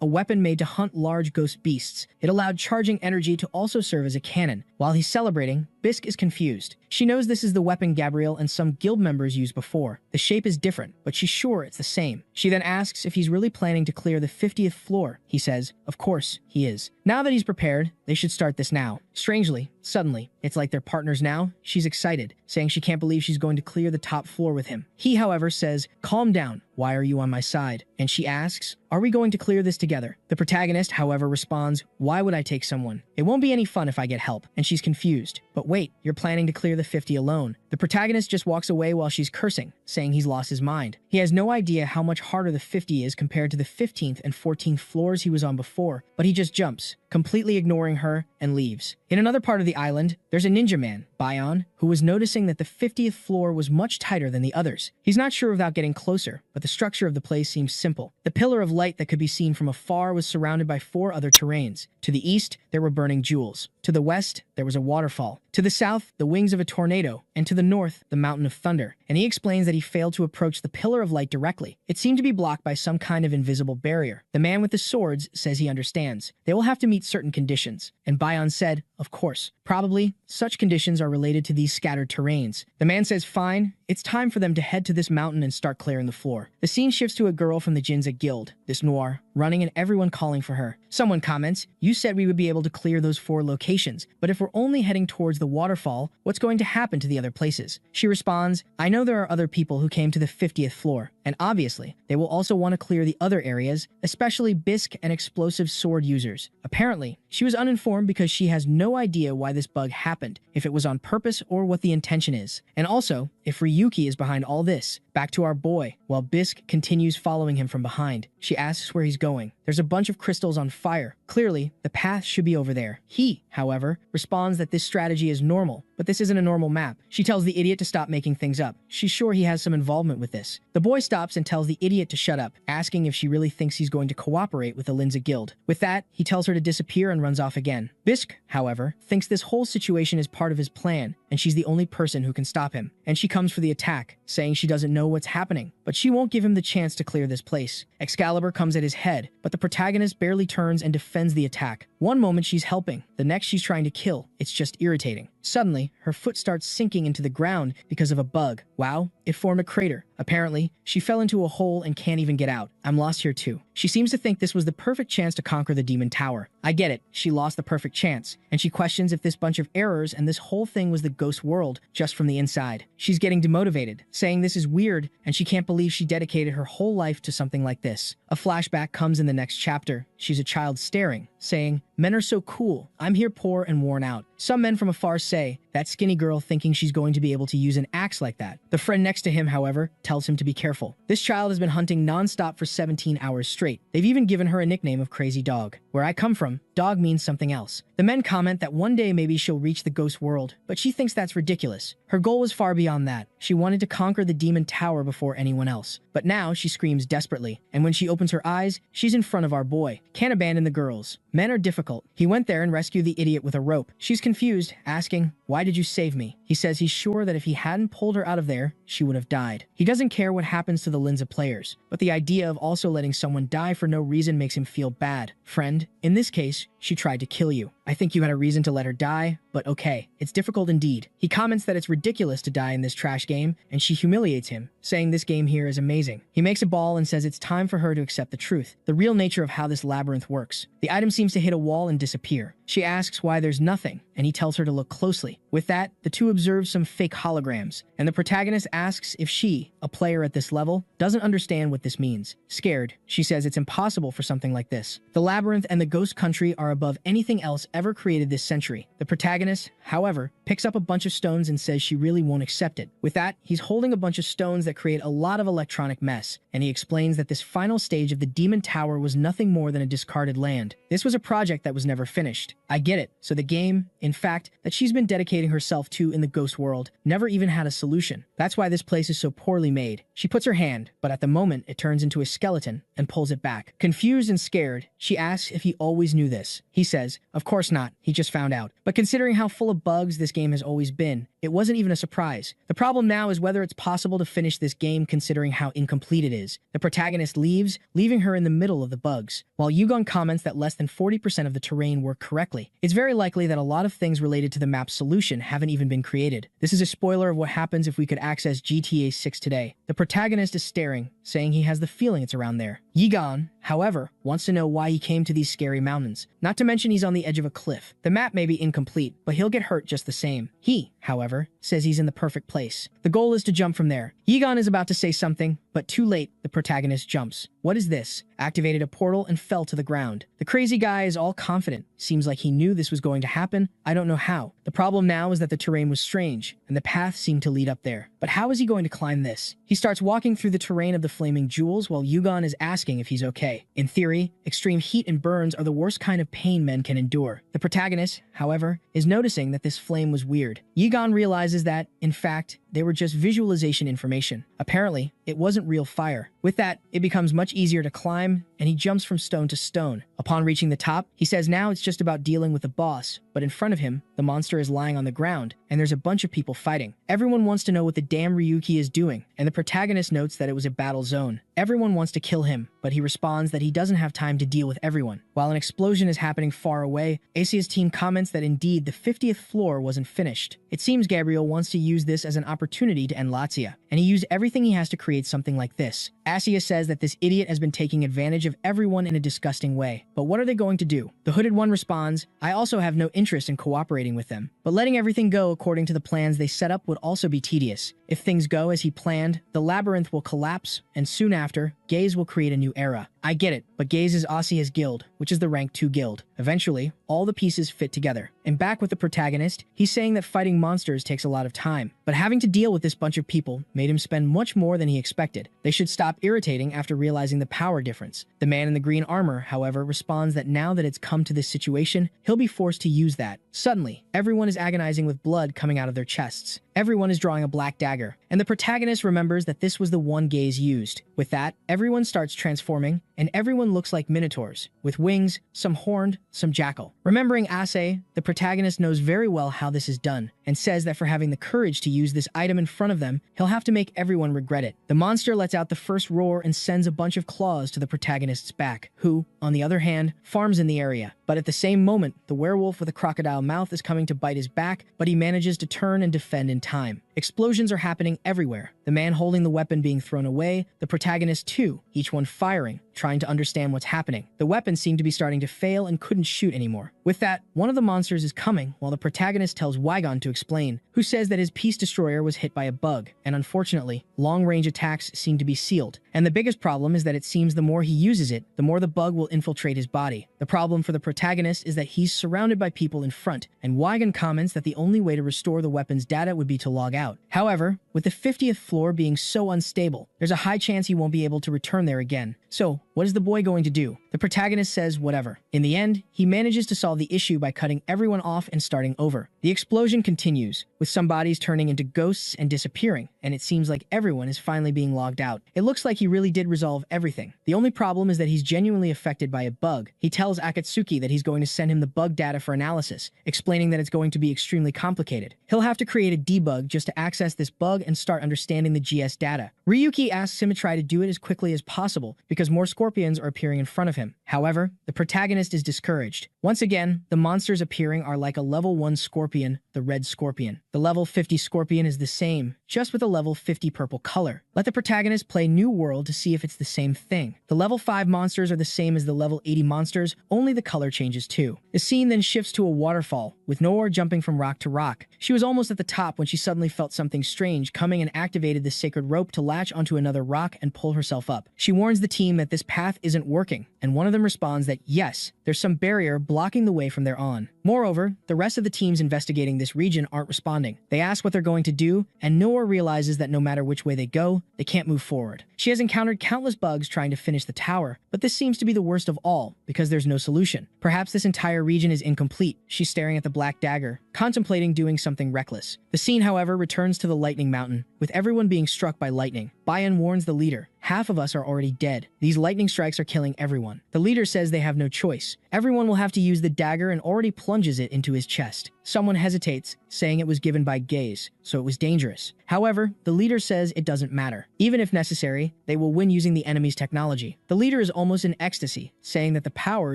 a weapon made to hunt large ghost beasts. It allowed charging energy to also serve as a cannon. While he's celebrating, Bisque is confused. She knows this is the weapon Gabriel and some guild members used before. The shape is different, but she's sure it's the same. She then asks if he's really planning to clear the 50th floor. He says, of course, he is. Now that he's prepared, they should start this now. Strangely, suddenly, it's like they're partners now. She's excited, saying she can't believe she's going to clear the top floor with him. He, however, says, "Calm down. Why are you on my side?" And she asks, "Are we going to clear this together?" The protagonist, however, responds, "Why would I take someone? It won't be any fun if I get help." And she's confused. But wait, you're planning to clear the 50 alone. The protagonist just walks away while she's cursing, saying he's lost his mind. He has no idea how much harder the 50 is compared to the 15th and 14th floors he was on before, but he just jumps, completely ignoring her, and leaves. In another part of the island, there's a ninja man, Bion, who was noticing that the 50th floor was much tighter than the others. He's not sure without getting closer, but the structure of the place seems simple. The pillar of light that could be seen from afar was surrounded by 4 other terrains. To the east, there were burning jewels. To the west, there was a waterfall. To the south, the wings of a tornado. And to the north, the mountain of thunder. And he explains that he failed to approach the pillar of light directly. It seemed to be blocked by some kind of invisible barrier. The man with the swords says he understands. They will have to meet certain conditions. And Bayan said, of course. Probably, such conditions are related to these scattered terrains. The man says, fine, it's time for them to head to this mountain and start clearing the floor. The scene shifts to a girl from the Jinza Guild, this noir, running and everyone calling for her. Someone comments, you said we would be able to clear those 4 locations, but if we're only heading towards the waterfall, what's going to happen to the other places? She responds, I know there are other people who came to the 50th floor, and obviously, they will also want to clear the other areas, especially bisque and explosive sword users. Apparently, she was uninformed because she has no idea why this bug happened, if it was on purpose or what the intention is. And also, if Ryuki is behind all this. Back to our boy, while Bisque continues following him from behind. She asks where he's going. There's a bunch of crystals on fire. Clearly, the path should be over there. He, however, responds that this strategy is normal, but this isn't a normal map. She tells the idiot to stop making things up. She's sure he has some involvement with this. The boy stops and tells the idiot to shut up, asking if she really thinks he's going to cooperate with the Linza Guild. With that, he tells her to disappear and runs off again. Bisque, however, thinks this whole situation is part of his plan, and she's the only person who can stop him. And she comes for the attack, saying she doesn't know what's happening, but she won't give him the chance to clear this place. Excalibur comes at his head, but the protagonist barely turns and defends the attack. One moment she's helping, the next she's trying to kill. It's just irritating. Suddenly, her foot starts sinking into the ground because of a bug. Wow, it formed a crater. Apparently, she fell into a hole and can't even get out. I'm lost here too. She seems to think this was the perfect chance to conquer the demon tower. I get it, she lost the perfect chance, and she questions if this bunch of errors and this whole thing was the ghost world just from the inside. She's getting demotivated, saying this is weird, and she can't believe she dedicated her whole life to something like this. A flashback comes in the next chapter. She's a child staring, saying, men are so cool. I'm here poor and worn out. Some men from afar say, that skinny girl thinking she's going to be able to use an axe like that. The friend next to him, however, tells him to be careful. This child has been hunting non-stop for 17 hours straight. They've even given her a nickname of Crazy Dog. Where I come from, dog means something else. The men comment that one day maybe she'll reach the ghost world, but she thinks that's ridiculous. Her goal was far beyond that. She wanted to conquer the demon tower before anyone else. But now she screams desperately, and when she opens her eyes, she's in front of our boy. Can't abandon the girls. Men are difficult. He went there and rescued the idiot with a rope. She's confused, asking, why did you save me? He says he's sure that if he hadn't pulled her out of there, she would have died. He doesn't care what happens to the Linza players, but the idea of also letting someone die for no reason makes him feel bad. Friend, in this case, she tried to kill you. I think you had a reason to let her die, but okay, it's difficult indeed. He comments that it's ridiculous to die in this trash game, and she humiliates him, saying this game here is amazing. He makes a ball and says it's time for her to accept the truth, the real nature of how this labyrinth works. The item seems to hit a wall and disappear. She asks why there's nothing, and he tells her to look closely. With that, the two observe some fake holograms, and the protagonist asks if she, a player at this level, doesn't understand what this means. Scared, she says it's impossible for something like this. The labyrinth and the ghost country are above anything else ever created this century. The protagonist, however, picks up a bunch of stones and says she really won't accept it. With that, he's holding a bunch of stones that create a lot of electronic mess, and he explains that this final stage of the Demon Tower was nothing more than a discarded land. This was a project that was never finished. I get it. So the game, in fact, that she's been dedicating herself to in the ghost world, never even had a solution. That's why this place is so poorly made. She puts her hand, but at the moment it turns into a skeleton and pulls it back. Confused and scared, she asks if he always knew this. He says, of course not, he just found out. But considering how full of bugs this game has always been, it wasn't even a surprise. The problem now is whether it's possible to finish this game considering how incomplete it is. The protagonist leaves, leaving her in the middle of the bugs. While Yugon comments that less than 40% of the terrain work correctly, it's very likely that a lot of things related to the map's solution haven't even been created. This is a spoiler of what happens if we could access GTA 6 today. The protagonist is staring, saying he has the feeling it's around there. Yigon, however, wants to know why he came to these scary mountains. Not to mention he's on the edge of a cliff. The map may be incomplete, but he'll get hurt just the same. He, however, says he's in the perfect place. The goal is to jump from there. Yigon is about to say something, but too late, the protagonist jumps. What is this? activated a portal, and fell to the ground. The crazy guy is all confident. Seems like he knew this was going to happen. I don't know how. The problem now is that the terrain was strange, and the path seemed to lead up there. But how is he going to climb this? He starts walking through the terrain of the flaming jewels while Yugon is asking if he's okay. In theory, extreme heat and burns are the worst kind of pain men can endure. The protagonist, however, is noticing that this flame was weird. Yugon realizes that, in fact, they were just visualization information. Apparently, it wasn't real fire. With that, it becomes much easier to climb, and he jumps from stone to stone. Upon reaching the top, he says now it's just about dealing with the boss, but in front of him, the monster is lying on the ground, and there's a bunch of people fighting. Everyone wants to know what the damn Ryuki is doing, and the protagonist notes that it was a battle zone. Everyone wants to kill him, but he responds that he doesn't have time to deal with everyone. While an explosion is happening far away, Asia's team comments that indeed the 50th floor wasn't finished. It seems Gabriel wants to use this as an opportunity to end Lazia, and he used everything he has to create something like this. Asia says that this idiot has been taking advantage of everyone in a disgusting way. But what are they going to do? The hooded one responds, I also have no interest in cooperating with them. But letting everything go according to the plans they set up would also be tedious. If things go as he planned, the labyrinth will collapse, and soon after, Gaze will create a new era. I get it, but Gaze is Asia's guild, which is the rank 2 guild. Eventually, all the pieces fit together. And back with the protagonist, he's saying that fighting monsters takes a lot of time. But having to deal with this bunch of people made him spend much more than he expected. They should stop irritating after realizing the power difference. The man in the green armor, however, responds that now that it's come to this situation, he'll be forced to use that. Suddenly, everyone is agonizing with blood coming out of their chests. Everyone is drawing a black dagger, and the protagonist remembers that this was the one Gaze used. With that, everyone starts transforming, and everyone looks like minotaurs, with wings, some horned, some jackal. Remembering Ase, the protagonist knows very well how this is done, and says that for having the courage to use this item in front of them, he'll have to make everyone regret it. The monster lets out the first roar and sends a bunch of claws to the protagonist's back, who, on the other hand, farms in the area. But at the same moment, the werewolf with a crocodile mouth is coming to bite his back, but he manages to turn and defend in time. Explosions are happening everywhere. The man holding the weapon being thrown away, the protagonist too, each one firing, trying to understand what's happening. The weapon seemed to be starting to fail and couldn't shoot anymore. With that, one of the monsters is coming while the protagonist tells Wygon to explain, who says that his Peace Destroyer was hit by a bug, and unfortunately, long-range attacks seem to be sealed. And the biggest problem is that it seems the more he uses it, the more the bug will infiltrate his body. The problem for the protagonist is that he's surrounded by people in front, and Wygon comments that the only way to restore the weapon's data would be to log out. However, with the 50th floor being so unstable, there's a high chance he won't be able to return there again. So, what is the boy going to do? The protagonist says whatever. In the end, he manages to solve the issue by cutting everyone off and starting over. The explosion continues, with some bodies turning into ghosts and disappearing, and it seems like everyone is finally being logged out. It looks like he really did resolve everything. The only problem is that he's genuinely affected by a bug. He tells Akatsuki that he's going to send him the bug data for analysis, explaining that it's going to be extremely complicated. He'll have to create a debug just to access this bug and start understanding the GS data. Ryuki asks him to try to do it as quickly as possible because more scorpions are appearing in front of him. However, the protagonist is discouraged. Once again, the monsters appearing are like a level 1 scorpion, the red scorpion. The level 50 scorpion is the same, just with a level 50 purple color. Let the protagonist play New World to see if it's the same thing. The level 5 monsters are the same as the level 80 monsters, only the color changes too. The scene then shifts to a waterfall, with Noor jumping from rock to rock. She was almost at the top when she suddenly felt something strange coming and activated the sacred rope to latch onto another rock and pull herself up. She warns the team that this path isn't working, and one of them responds that yes, there's some barrier blocking the way from there on. Moreover, the rest of the teams investigating this region aren't responding. They ask what they're going to do, and Noor realizes that no matter which way they go, they can't move forward. She has encountered countless bugs trying to finish the tower, but this seems to be the worst of all, because there's no solution. Perhaps this entire region is incomplete. She's staring at the black dagger, contemplating doing something reckless. The scene, however, returns to the lightning mountain, with everyone being struck by lightning. Bayan warns the leader, half of us are already dead. These lightning strikes are killing everyone. The leader says they have no choice. Everyone will have to use the dagger and already plunges it into his chest. Someone hesitates, saying it was given by Gaze, so it was dangerous. However, the leader says it doesn't matter. Even if necessary, they will win using the enemy's technology. The leader is almost in ecstasy, saying that the power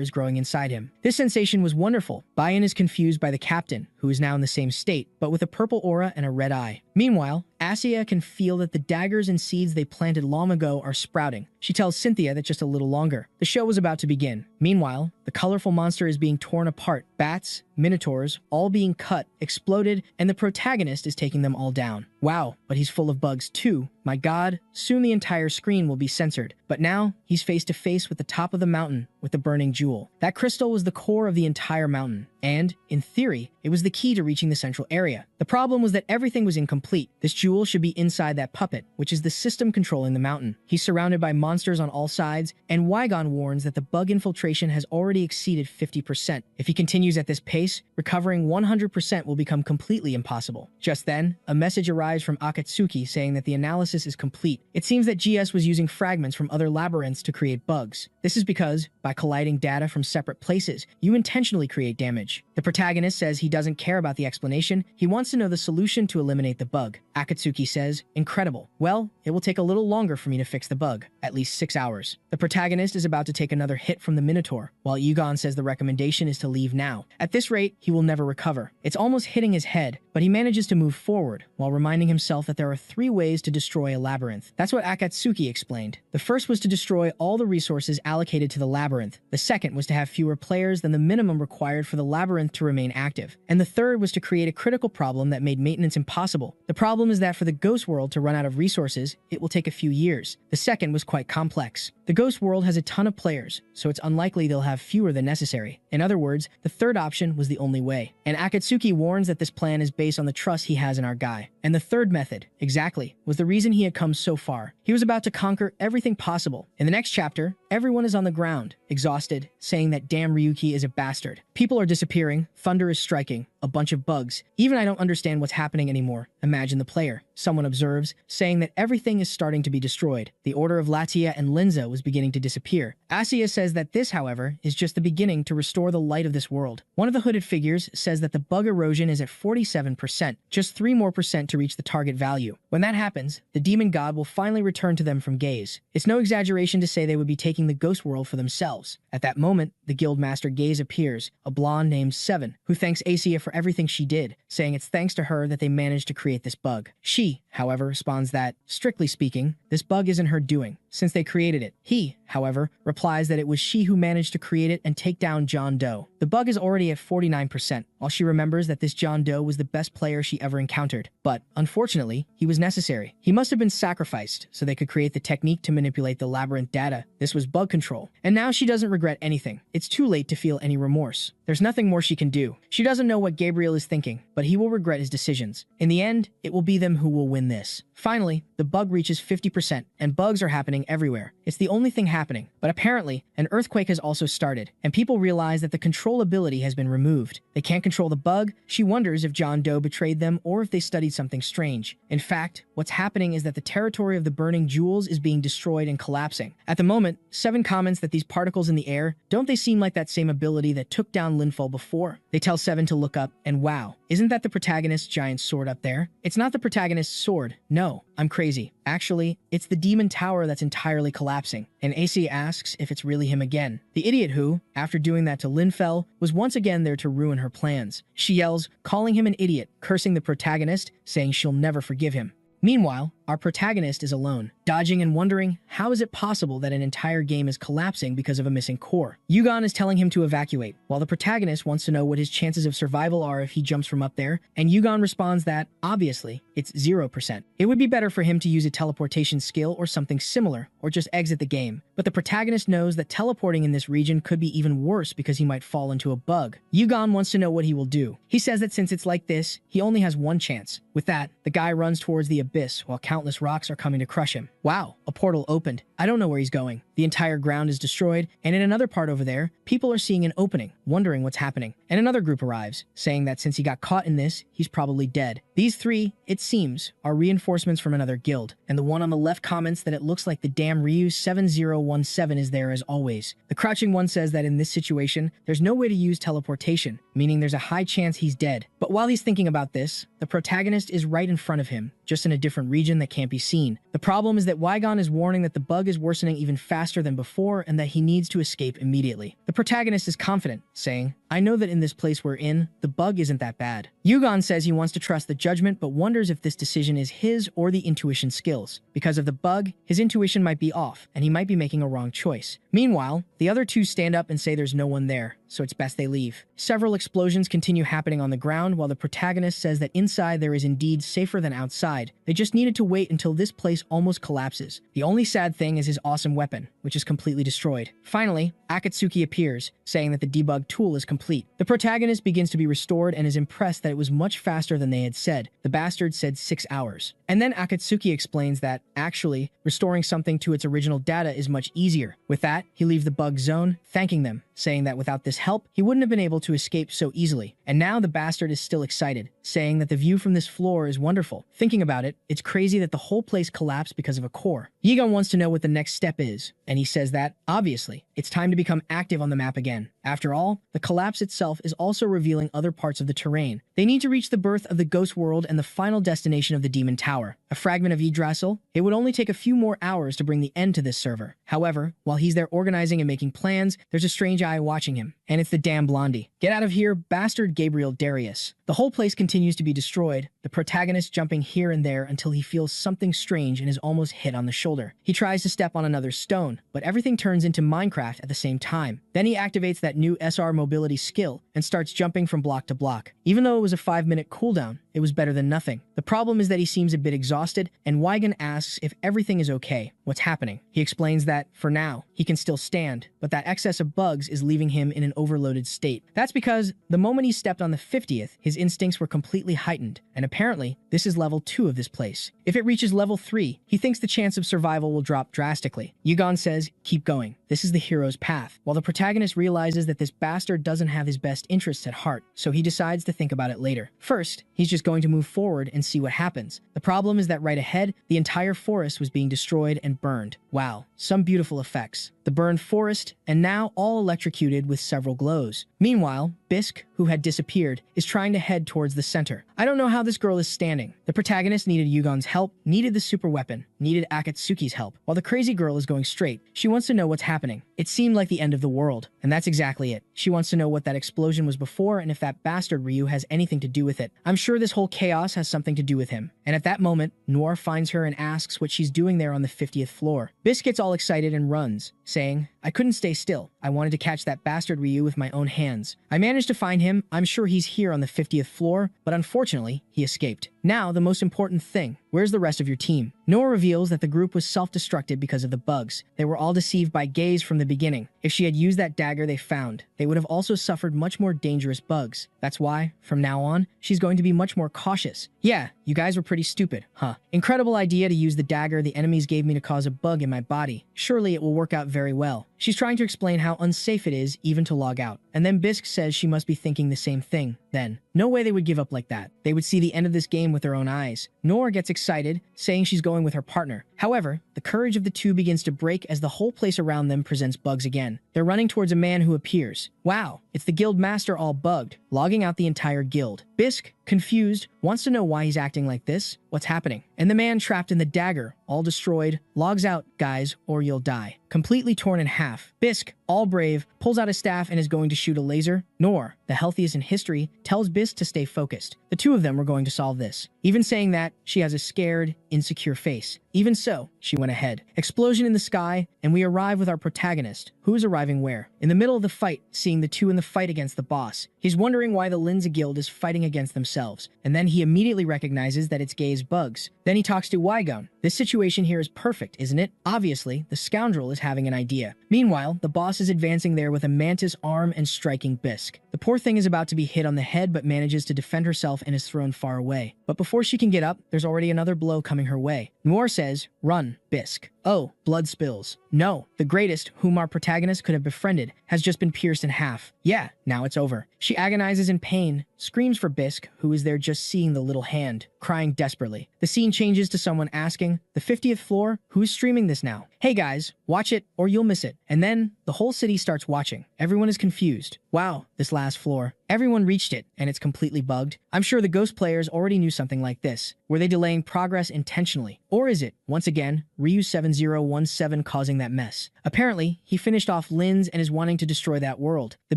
is growing inside him. This sensation was wonderful. Bayan is confused by the captain, who is now in the same state, but with a purple aura and a red eye. Meanwhile, Asia can feel that the daggers and seeds they planted long ago are sprouting. She tells Cynthia that just a little longer. The show was about to begin. Meanwhile, the colorful monster is being torn apart. Bats, minotaurs, all being cut, exploded, and the protagonist is taking them all down. Wow, but he's full of bugs too. My god, soon the entire screen will be censored. But now, he's face to face with the top of the mountain with the burning jewel. That crystal was the core of the entire mountain. And, in theory, it was the key to reaching the central area. The problem was that everything was incomplete. This jewel should be inside that puppet, which is the system controlling the mountain. He's surrounded by monsters on all sides, and Wygon warns that the bug infiltration has already exceeded 50%. If he continues at this pace, recovering 100% will become completely impossible. Just then, a message arrives from Akatsuki saying that the analysis is complete. It seems that GS was using fragments from other labyrinths to create bugs. This is because, by colliding data from separate places, you intentionally create damage. The protagonist says he doesn't care about the explanation, he wants to know the solution to eliminate the bug. Akatsuki says, incredible. Well, it will take a little longer for me to fix the bug, at least 6 hours. The protagonist is about to take another hit from the Minotaur, while Yugon says the recommendation is to leave now. At this rate, he will never recover. It's almost hitting his head, but he manages to move forward, while reminding himself that there are 3 ways to destroy a labyrinth. That's what Akatsuki explained. The first was to destroy all the resources allocated to the labyrinth. The second was to have fewer players than the minimum required for the labyrinth to remain active. And the third was to create a critical problem that made maintenance impossible. The problem is that for the ghost world to run out of resources, it will take a few years. The second was quite complex. The ghost world has a ton of players, so it's unlikely they'll have fewer than necessary. In other words, the third option was the only way. And Akatsuki warns that this plan is based on the trust he has in our guy. And the third method, exactly, was the reason he had come so far. He was about to conquer everything possible. In the next chapter, everyone is on the ground, exhausted, saying that damn Ryuki is a bastard. People are disappearing, thunder is striking, a bunch of bugs. Even I don't understand what's happening anymore. Imagine the player. Someone observes, saying that everything is starting to be destroyed. The order of Latia and Linza was beginning to disappear. Asia says that this, however, is just the beginning to restore the light of this world. One of the hooded figures says that the bug erosion is at 47%, just 3% more to reach the target value. When that happens, the demon god will finally return to them from gaze. It's no exaggeration to say they would be taking the ghost world for themselves. At that moment, the guildmaster Gaze appears, a blonde named Seven, who thanks Asia for everything she did, saying it's thanks to her that they managed to create this bug. She, however, responds that, strictly speaking, this bug isn't her doing, since they created it. He, however, replies that it was she who managed to create it and take down John Doe. The bug is already at 49%, while she remembers that this John Doe was the best player she ever encountered. But, unfortunately, he was necessary. He must have been sacrificed so they could create the technique to manipulate the labyrinth data. This was bug control. And now she doesn't regret anything. It's too late to feel any remorse. There's nothing more she can do. She doesn't know what Gabriel is thinking, but he will regret his decisions. In the end, it will be them who will win this. Finally, the bug reaches 50%, and bugs are happening everywhere. It's the only thing happening. But apparently, an earthquake has also started, and people realize that the control ability has been removed. They can't control the bug. She wonders if John Doe betrayed them or if they studied something strange. In fact, what's happening is that the territory of the burning jewels is being destroyed and collapsing. At the moment, Seven comments that these particles in the air, don't they seem like that same ability that took down Linfall before? They tell Seven to look up, and wow, isn't that the protagonist's giant sword up there? It's not the protagonist's sword. No, I'm crazy. Actually, it's the demon tower that's entirely collapsing, and AC asks if it's really him again. The idiot who, after doing that to Linfell, was once again there to ruin her plans. She yells, calling him an idiot, cursing the protagonist, saying she'll never forgive him. Meanwhile, our protagonist is alone, dodging and wondering how is it possible that an entire game is collapsing because of a missing core. Yugon is telling him to evacuate, while the protagonist wants to know what his chances of survival are if he jumps from up there, and Yugon responds that, obviously, it's 0%. It would be better for him to use a teleportation skill or something similar, or just exit the game. But the protagonist knows that teleporting in this region could be even worse because he might fall into a bug. Yugon wants to know what he will do. He says that since it's like this, he only has one chance. With that, the guy runs towards the abyss while countless rocks are coming to crush him. Wow, a portal opened. I don't know where he's going. The entire ground is destroyed, and in another part over there, people are seeing an opening, wondering what's happening. And another group arrives, saying that since he got caught in this, he's probably dead. These 3, it seems, are reinforcements from another guild, and the one on the left comments that it looks like the damn Ryu 7017 is there as always. The crouching one says that in this situation, there's no way to use teleportation, meaning there's a high chance he's dead. But while he's thinking about this, the protagonist is right in front of him, just in a different region that can't be seen. The problem is that Wygon is warning that the bug is worsening even faster than before and that he needs to escape immediately. The protagonist is confident, saying, I know that in this place we're in, the bug isn't that bad. Yugon says he wants to trust the judgment but wonders if this decision is his or the intuition skills. Because of the bug, his intuition might be off and he might be making a wrong choice. Meanwhile, the other two stand up and say there's no one there, so it's best they leave. Several explosions continue happening on the ground while the protagonist says that inside there is indeed safer than outside. They just needed to wait until this place almost collapses. The only sad thing is his awesome weapon, which is completely destroyed. Finally, Akatsuki appears, saying that the debug tool is complete. The protagonist begins to be restored and is impressed that it was much faster than they had said. The bastard said 6 hours. And then Akatsuki explains that, actually, restoring something to its original data is much easier. With that, he leaves the bug zone, thanking them, saying that without this help, he wouldn't have been able to escape so easily. And now the bastard is still excited, saying that the view from this floor is wonderful. Thinking about it, it's crazy that the whole place collapsed because of a core. Yigon wants to know what the next step is, and he says that, obviously, it's time to become active on the map again. After all, the collapse itself is also revealing other parts of the terrain. They need to reach the birth of the ghost world and the final destination of the demon tower, a fragment of Yggdrasil. It would only take a few more hours to bring the end to this server. However, while he's there organizing and making plans, there's a strange eye watching him, and it's the damn blondie. Get out of here, bastard Gabriel Darius. The whole place continues to be destroyed, the protagonist jumping here and there until he feels something strange and is almost hit on the shoulder. He tries to step on another stone, but everything turns into Minecraft at the same time. Then he activates that new SR mobility skill and starts jumping from block to block. Even though it was a 5-minute cooldown, it was better than nothing. The problem is that he seems a bit exhausted, and Wigan asks if everything is okay, what's happening. He explains that, for now, he can still stand, but that excess of bugs is leaving him in an overloaded state. That's because, the moment he stepped on the 50th, his instincts were completely heightened, and apparently, this is level 2 of this place. If it reaches level 3, he thinks the chance of survival will drop drastically. Yugon says, keep going. This is the hero's path. While the protagonist realizes that this bastard doesn't have his best interests at heart, so he decides to think about it later. First, he's just going to move forward and see what happens. The problem is that right ahead, the entire forest was being destroyed and burned. Wow, some beautiful effects. The burned forest, and now all electrocuted with several glows. Meanwhile, Bisk, who had disappeared, is trying to head towards the center. I don't know how this girl is standing. The protagonist needed Yugon's help, needed the super weapon, needed Akatsuki's help, while the crazy girl is going straight. She wants to know what's happening. It seemed like the end of the world, and that's exactly it. She wants to know what that explosion was before and if that bastard Ryu has anything to do with it. I'm sure this whole chaos has something to do with him. And at that moment, Noir finds her and asks what she's doing there on the 50th floor. Bisk gets all excited and runs, saying, I couldn't stay still. I wanted to catch that bastard Ryu with my own hands. I managed to find him. I'm sure he's here on the 50th floor, but unfortunately, he escaped. Now, the most important thing. Where's the rest of your team? Noah reveals that the group was self-destructed because of the bugs. They were all deceived by Gaze from the beginning. If she had used that dagger they found, they would have also suffered much more dangerous bugs. That's why, from now on, she's going to be much more cautious. Yeah, you guys were pretty stupid, huh? Incredible idea to use the dagger the enemies gave me to cause a bug in my body. Surely it will work out very well. She's trying to explain how unsafe it is even to log out. And then Bisk says she must be thinking the same thing. Then, no way they would give up like that. They would see the end of this game with their own eyes. Nora gets excited, saying she's going with her partner. However, the courage of the two begins to break as the whole place around them presents bugs again. They're running towards a man who appears. Wow, it's the guild master all bugged, logging out the entire guild. Bisk, confused, wants to know why he's acting like this, what's happening. And the man trapped in the dagger, all destroyed, logs out, guys, or you'll die. Completely torn in half. Bisk, all brave, pulls out a staff and is going to shoot a laser. Nor, the healthiest in history, tells Bisk to stay focused. The two of them were going to solve this. Even saying that, she has a scared, insecure face. Even so, she went ahead. Explosion in the sky, and we arrive with our protagonist, who is arriving where? In the middle of the fight, seeing the two in the fight against the boss. He's wondering why the Linza Guild is fighting against themselves, and then he immediately recognizes that it's Gaze bugs. Then he talks to Wygon. This situation here is perfect, isn't it? Obviously, the scoundrel is having an idea. Meanwhile, the boss is advancing there with a mantis arm and striking Bisk. The poor thing is about to be hit on the head but manages to defend herself and is thrown far away. But before she can get up, there's already another blow coming her way. Noir says, run, Bisk. Oh, blood spills. No, the greatest, whom our protagonist could have befriended, has just been pierced in half. Yeah, now it's over. She agonizes in pain, screams for Bisk, who is there just seeing the little hand, crying desperately. The scene changes to someone asking, the 50th floor? Who's streaming this now? Hey guys, watch it or you'll miss it. And then, the whole city starts watching. Everyone is confused. Wow, this last floor. Everyone reached it, and it's completely bugged. I'm sure the Ghost players already knew something like this. Were they delaying progress intentionally? Or is it, once again, Ryu7017 causing that mess. Apparently, he finished off Lin's and is wanting to destroy that world. The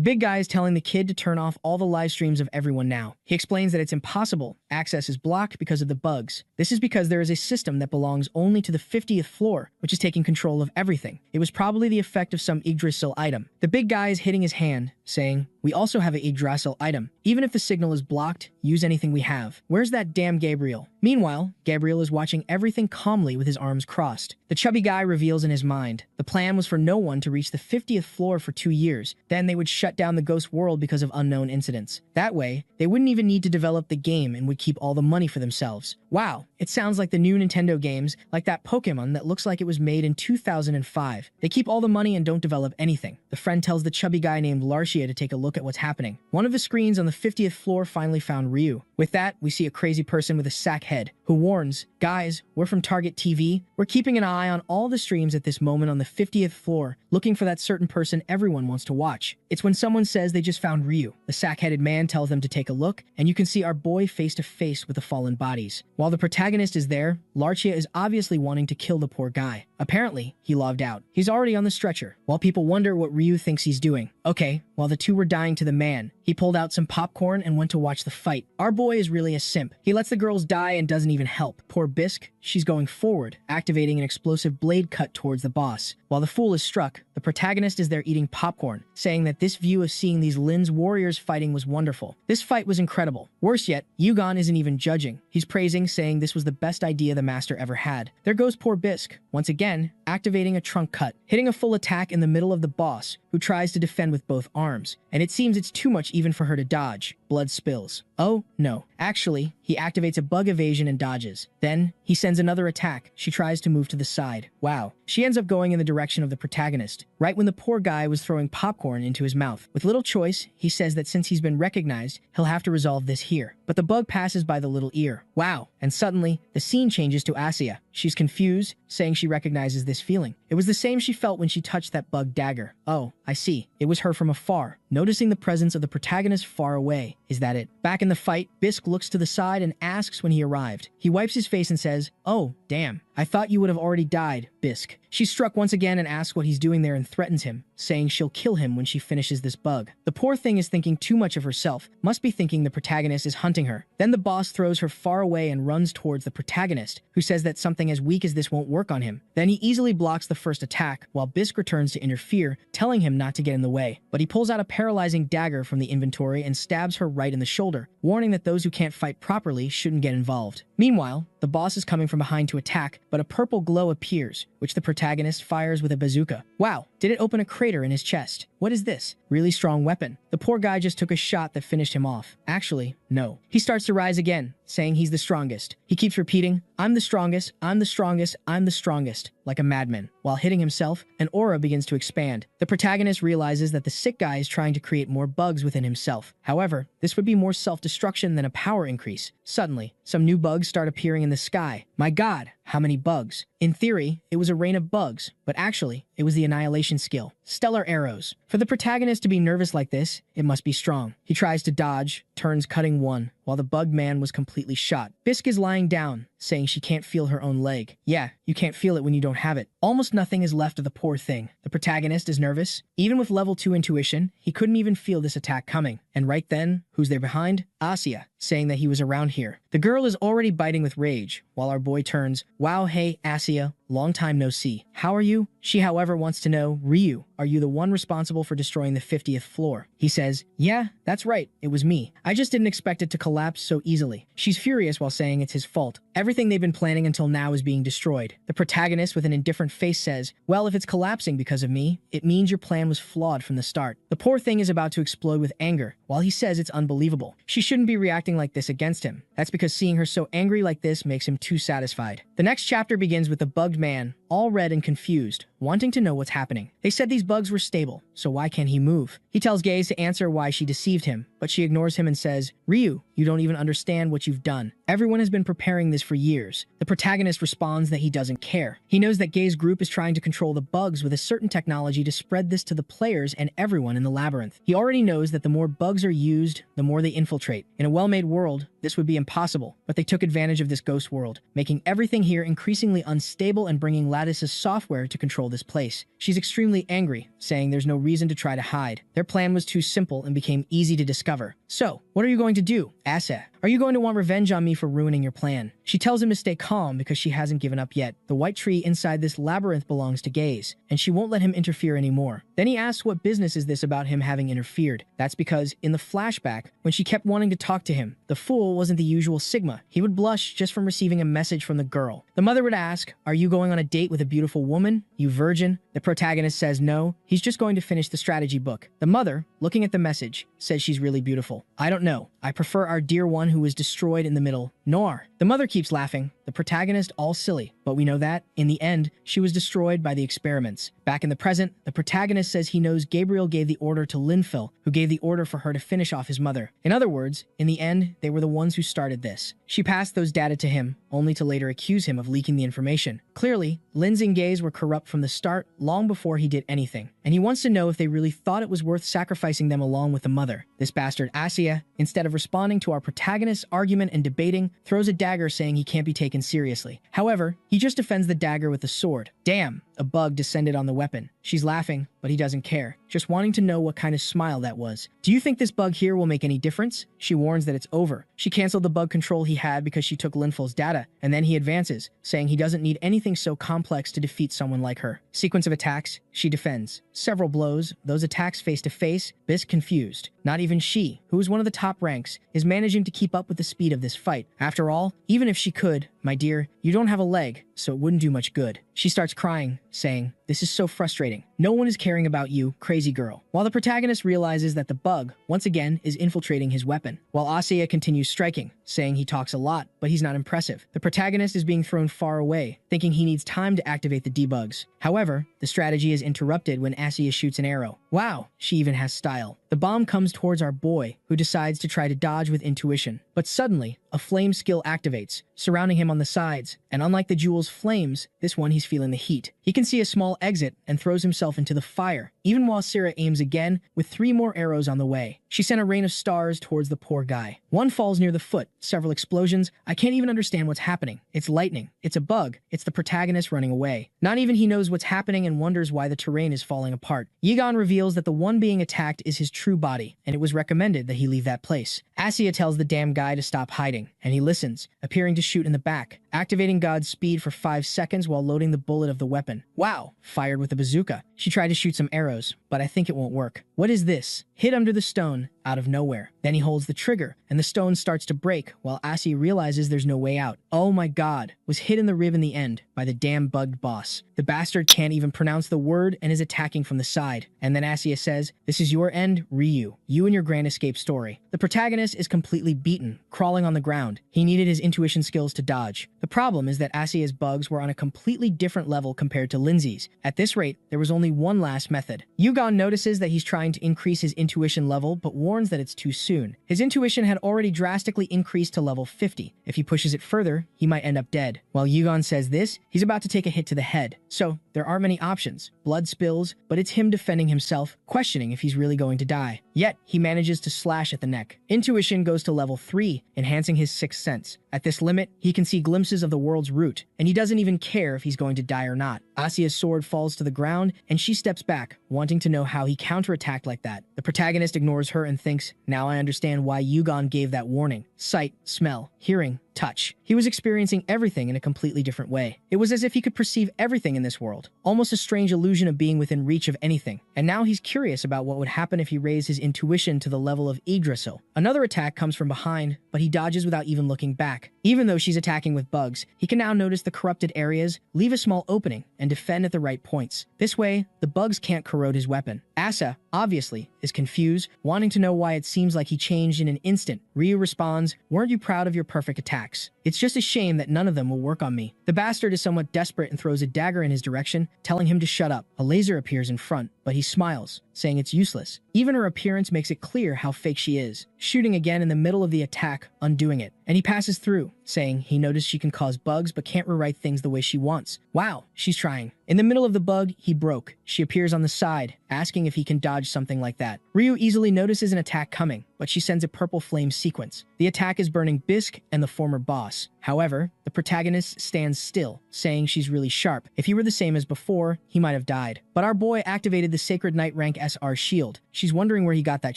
big guy is telling the kid to turn off all the live streams of everyone now. He explains that it's impossible. Access is blocked because of the bugs. This is because there is a system that belongs only to the 50th floor, which is taking control of everything. It was probably the effect of some Yggdrasil item. The big guy is hitting his hand, saying, "We also have a Yggdrasil item. Even if the signal is blocked, use anything we have. Where's that damn Gabriel?" Meanwhile, Gabriel is watching everything calmly with his arms crossed. The chubby guy reveals in his mind, the plan was for no one to reach the 50th floor for 2 years. Then they would shut down the ghost world because of unknown incidents. That way, they wouldn't even need to develop the game and would keep all the money for themselves. Wow, it sounds like the new Nintendo games, like that Pokemon that looks like it was made in 2005. They keep all the money and don't develop anything. The friend tells the chubby guy named Larcia to take a look at what's happening. One of the screens on the 50th floor finally found Ryu. With that, we see a crazy person with a sack head who warns, "Guys, we're from Target TV. We're keeping an eye on all the streams at this moment on the 50th floor, looking for that certain person everyone wants to watch." It's when someone says they just found Ryu. The sack-headed man tells them to take a look, and you can see our boy face to face with the fallen bodies. While the protagonist is there, Larcia is obviously wanting to kill the poor guy. Apparently, he logged out. He's already on the stretcher, while people wonder what Ryu thinks he's doing. Okay, while the two were dying to the man, he pulled out some popcorn and went to watch the fight. Our boy is really a simp. He lets the girls die and doesn't even help. Poor Bisque, she's going forward, activating an explosive blade cut towards the boss. While the fool is struck, the protagonist is there eating popcorn, saying that this view of seeing these Lin's warriors fighting was wonderful. This fight was incredible. Worse yet, Yugon isn't even judging. He's praising, saying this was the best idea the master ever had. There goes poor Bisque, once again, activating a trunk cut, hitting a full attack in the middle of the boss, who tries to defend with both arms. And it seems it's too much even for her to dodge. Blood spills. Oh, no. Actually, he activates a bug evasion and dodges. Then, he sends another attack. She tries to move to the side. Wow. She ends up going in the direction of the protagonist, right when the poor guy was throwing popcorn into his mouth. With little choice, he says that since he's been recognized, he'll have to resolve this here. But the bug passes by the little ear. Wow. And suddenly, the scene changes to Asia. She's confused, saying she recognizes this feeling. It was the same she felt when she touched that bug dagger. Oh, I see. It was her from afar, noticing the presence of the protagonist far away. Is that it? Back in the fight, Bisque looks to the side and asks when he arrived. He wipes his face and says, "Oh, damn. I thought you would have already died, Bisque." She's struck once again and asks what he's doing there and threatens him, saying she'll kill him when she finishes this bug. The poor thing is thinking too much of herself, must be thinking the protagonist is hunting her. Then the boss throws her far away and runs towards the protagonist, who says that something as weak as this won't work on him. Then he easily blocks the first attack, while Bisque returns to interfere, telling him not to get in the way. But he pulls out a paralyzing dagger from the inventory and stabs her right in the shoulder, warning that those who can't fight properly shouldn't get involved. Meanwhile, the boss is coming from behind to attack, but a purple glow appears, which the protagonist fires with a bazooka. Wow, did it open a crater in his chest? What is this? Really strong weapon. The poor guy just took a shot that finished him off. Actually, no. He starts to rise again, saying he's the strongest. He keeps repeating, "I'm the strongest, I'm the strongest, I'm the strongest," like a madman. While hitting himself, an aura begins to expand. The protagonist realizes that the sick guy is trying to create more bugs within himself. However, this would be more self-destruction than a power increase. Suddenly, some new bugs start appearing in the sky. My god, how many bugs? In theory, it was a rain of bugs, but actually, it was the annihilation skill. Stellar arrows. For the protagonist to be nervous like this, it must be strong. He tries to dodge, turns cutting one, while the bug man was completely shot. Bisque is lying down, saying she can't feel her own leg. Yeah, you can't feel it when you don't have it. Almost nothing is left of the poor thing. The protagonist is nervous. Even with level 2 intuition, he couldn't even feel this attack coming. And right then, who's there behind? Asia, saying that he was around here. The girl is already biting with rage, while our boy turns, "Wow, hey, Asia, long time no see. How are you?" She, however, wants to know, "Ryu, are you the one responsible for destroying the 50th floor?" He says, "Yeah, that's right, it was me. I just didn't expect it to collapse so easily." She's furious while saying it's his fault. Everything they've been planning until now is being destroyed. The protagonist with an indifferent face says, "Well, if it's collapsing because of me, it means your plan was flawed from the start." The poor thing is about to explode with anger, while he says it's unbelievable. She shouldn't be reacting like this against him. That's because seeing her so angry like this makes him too satisfied. The next chapter begins with the bugged man, all red and confused, wanting to know what's happening. They said these bugs were stable, so why can't he move? He tells Gaze to answer why she deceived him, but she ignores him and says, Ryu, you don't even understand what you've done. Everyone has been preparing this for years. The protagonist responds that he doesn't care. He knows that Gaze's group is trying to control the bugs with a certain technology to spread this to the players and everyone in the labyrinth. He already knows that the more bugs are used, the more they infiltrate. In a well-made world, this would be impossible, but they took advantage of this ghost world, making everything here increasingly unstable and bringing Lattice's software to control this place. She's extremely angry, saying there's no reason to try to hide. Their plan was too simple and became easy to discover. So, what are you going to do? Asa, are you going to want revenge on me for ruining your plan? She tells him to stay calm because she hasn't given up yet. The white tree inside this labyrinth belongs to Gaze, and she won't let him interfere anymore. Then he asks what business is this about him having interfered. That's because, in the flashback, when she kept wanting to talk to him, the fool wasn't the usual Sigma. He would blush just from receiving a message from the girl. The mother would ask, are you going on a date with a beautiful woman, you virgin? The protagonist says no, he's just going to finish the strategy book. The mother, looking at the message, says she's really beautiful. I don't know. I prefer our dear one who was destroyed in the middle, Noir. The mother keeps laughing, the protagonist all silly, but we know that, in the end, she was destroyed by the experiments. Back in the present, the protagonist says he knows Gabriel gave the order to Linfil, who gave the order for her to finish off his mother. In other words, in the end, they were the ones who started this. She passed those data to him, only to later accuse him of leaking the information. Clearly, Lin's and Gaze were corrupt from the start, long before he did anything, and he wants to know if they really thought it was worth sacrificing them along with the mother. This bastard Asia, instead of responding to our protagonist's argument and debating, throws a dagger saying he can't be taken seriously. However, he just defends the dagger with a sword. Damn, a bug descended on the weapon. She's laughing, but he doesn't care, just wanting to know what kind of smile that was. Do you think this bug here will make any difference? She warns that it's over. She canceled the bug control he had because she took Linfil's data, and then he advances, saying he doesn't need anything so complex to defeat someone like her. Sequence of attacks, she defends. Several blows, those attacks face to face, Bisk confused. Not even she, who is one of the top ranks, is managing to keep up with the speed of this fight. After all, even if she could, my dear, you don't have a leg, so it wouldn't do much good. She starts crying, saying, this is so frustrating. No one is caring about you, crazy girl. While the protagonist realizes that the bug, once again, is infiltrating his weapon, while Asuya continues striking, saying he talks a lot, but he's not impressive. The protagonist is being thrown far away, thinking he needs time to activate the debugs. However, the strategy is interrupted when Asuya shoots an arrow. Wow, she even has style. The bomb comes towards our boy, who decides to try to dodge with intuition. But suddenly, a flame skill activates, surrounding him on the sides, and unlike the jewel's flames, this one he's feeling the heat. He can see a small exit and throws himself into the fire, even while Sarah aims again with 3 more arrows on the way. She sent a rain of stars towards the poor guy. One falls near the foot, several explosions. I can't even understand what's happening. It's lightning. It's a bug. It's the protagonist running away. Not even he knows what's happening and wonders why the terrain is falling apart. Yigon reveals that the one being attacked is his true body, and it was recommended that he leave that place. Asuya tells the damn guy to stop hiding, and he listens, appearing to shoot in the back, activating God's speed for 5 seconds while loading the bullet of the weapon. Wow, fired with a bazooka. She tried to shoot some arrows, but I think it won't work. What is this? Hit under the stone, out of nowhere. Then he holds the trigger, and the stone starts to break, while Asuya realizes there's no way out. Oh my god, was hit in the rib in the end by the damn bugged boss. The bastard can't even pronounce the word and is attacking from the side. And then Asuya says, this is your end, Ryu. You and your grand escape story. The protagonist is completely beaten, crawling on the ground. He needed his intuition skills to dodge. The problem is that Asuya's bugs were on a completely different level compared to Lindsay's. At this rate, there was only one last method. Yugon notices that he's trying to increase his intuition level, but warns that it's too soon. His intuition had already drastically increased to level 50. If he pushes it further, he might end up dead. While Yugon says this, he's about to take a hit to the head. So, there aren't many options. Blood spills, but it's him defending himself, questioning if he's really going to die. Yet, he manages to slash at the neck. Intuition goes to level 3, enhancing his 6th sense. At this limit, he can see glimpses of the world's root, and he doesn't even care if he's going to die or not. Asuya's sword falls to the ground, and she steps back, wanting to know how he counterattacked like that. The protagonist ignores her and thinks, now I understand why Yugon gave that warning. Sight, smell, hearing, touch. He was experiencing everything in a completely different way. It was as if he could perceive everything in this world, almost a strange illusion of being within reach of anything. And now he's curious about what would happen if he raised his intuition to the level of Yggdrasil. Another attack comes from behind, but he dodges without even looking back. Even though she's attacking with bugs, he can now notice the corrupted areas, leave a small opening, and defend at the right points. This way, the bugs can't corrode his weapon. Asa, obviously, is confused, wanting to know why it seems like he changed in an instant. Ryu responds, "Weren't you proud of your perfect attacks? It's just a shame that none of them will work on me." The bastard is somewhat desperate and throws a dagger in his direction, telling him to shut up. A laser appears in front, but he smiles, saying it's useless. Even her appearance makes it clear how fake she is, shooting again in the middle of the attack, undoing it. And he passes through, saying he noticed she can cause bugs but can't rewrite things the way she wants. Wow, she's trying. In the middle of the bug, he broke. She appears on the side, asking if he can dodge something like that. Ryu easily notices an attack coming, but she sends a purple flame sequence. The attack is burning Bisk and the former boss. However, the protagonist stands still, saying she's really sharp. If he were the same as before, he might have died. But our boy activated the Sacred Knight rank SR shield. She's wondering where he got that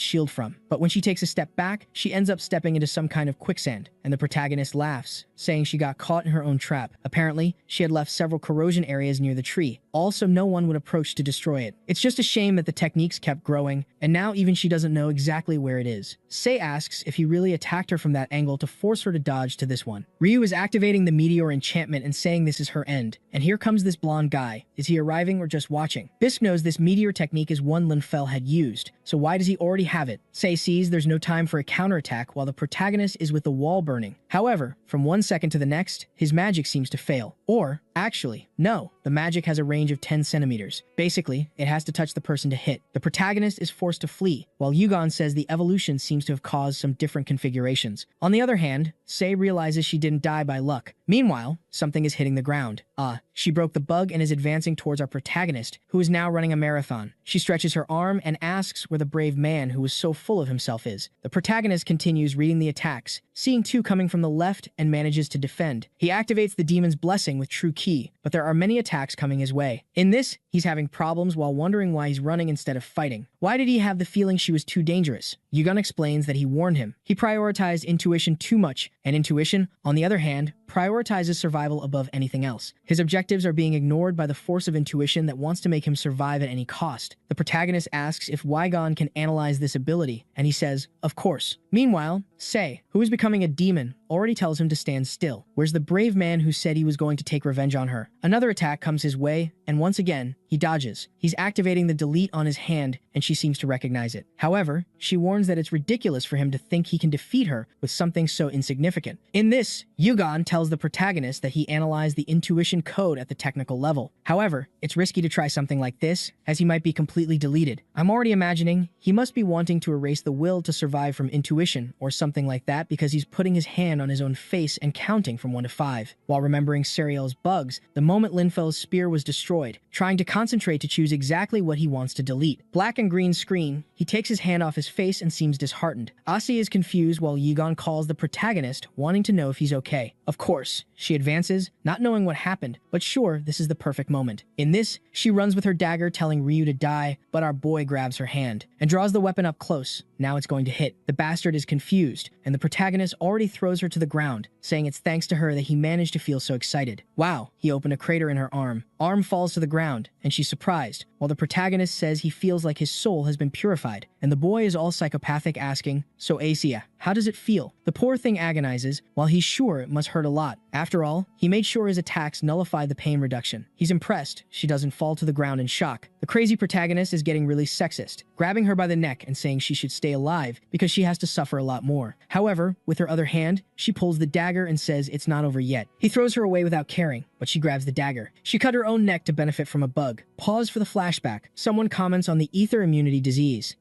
shield from. But when she takes a step back, she ends up stepping into some kind of quicksand, and the protagonist laughs, saying she got caught in her own trap. Apparently, she had left several corrosion areas near the tree, also no one would approach to destroy it. It's just a shame that the techniques kept growing, and now even she doesn't know exactly where it is. Sei asks if he really attacked her from that angle to force her to dodge to this one. Ryu is activating the meteor enchantment and saying this is her end. And here comes this blonde guy. Is he arriving or just watching? Bisk knows this meteor technique is one Lin Fel had used, so why does he already have it? Sei sees there's no time for a counterattack while the protagonist is with the wall burning. However, from 1 second to the next, his magic seems to fail. Or, actually, no, the magic has a range of 10 centimeters. Basically, it has to touch the person to hit. The protagonist is forced to flee, while Yugon says the evolution seems to have caused some different configurations. On the other hand, Sei realizes she didn't die by luck. Meanwhile, something is hitting the ground. She broke the bug and is advancing towards our protagonist, who is now running a marathon. She stretches her arm and asks where the brave man who was so full of himself is. The protagonist continues reading the attacks, seeing two coming from the left and manages to defend. He activates the demon's blessing with true ki, but there are many attacks coming his way. In this, he's having problems while wondering why he's running instead of fighting. Why did he have the feeling she was too dangerous? Yugon explains that he warned him. He prioritized intuition too much, and intuition, on the other hand, prioritizes survival above anything else. His objectives are being ignored by the force of intuition that wants to make him survive at any cost. The protagonist asks if Wygon can analyze this ability, and he says, of course. Meanwhile, Sei, who is becoming a demon, already tells him to stand still. Where's the brave man who said he was going to take revenge on her? Another attack comes his way, and once again, he dodges. He's activating the delete on his hand, and she seems to recognize it. However, she warns that it's ridiculous for him to think he can defeat her with something so insignificant. In this, Yugon tells the protagonist that he analyzed the intuition code at the technical level. However, it's risky to try something like this, as he might be completely deleted. I'm already imagining he must be wanting to erase the will to survive from intuition or something like that because he's putting his hand on his own face and counting from 1 to 5. While remembering Serial's bugs, the moment Lin Fel's spear was destroyed, trying to concentrate to choose exactly what he wants to delete. Black and green screen, he takes his hand off his face and seems disheartened. Asi is confused while Yugon calls the protagonist, wanting to know if he's okay. Of course, she advances, not knowing what happened, but sure, this is the perfect moment. In this, she runs with her dagger telling Ryu to die, but our boy grabs her hand and draws the weapon up close. Now it's going to hit. The bastard is confused, and the protagonist already throws her to the ground, saying it's thanks to her that he managed to feel so excited. Wow, he opened a crater in her arm. Arm falls to the ground, and she's surprised, while the protagonist says he feels like his soul has been purified, and the boy is all psychopathic asking, so Asia, how does it feel? The poor thing agonizes, while he's sure it must hurt a lot. After all, he made sure his attacks nullified the pain reduction. He's impressed she doesn't fall to the ground in shock. The crazy protagonist is getting really sexist, grabbing her by the neck and saying she should stay alive because she has to suffer a lot more. However, with her other hand, she pulls the dagger and says it's not over yet. He throws her away without caring, but she grabs the dagger. She cut her own neck to benefit from a bug. Pause for the flashback. Someone comments on the ether immunity disease.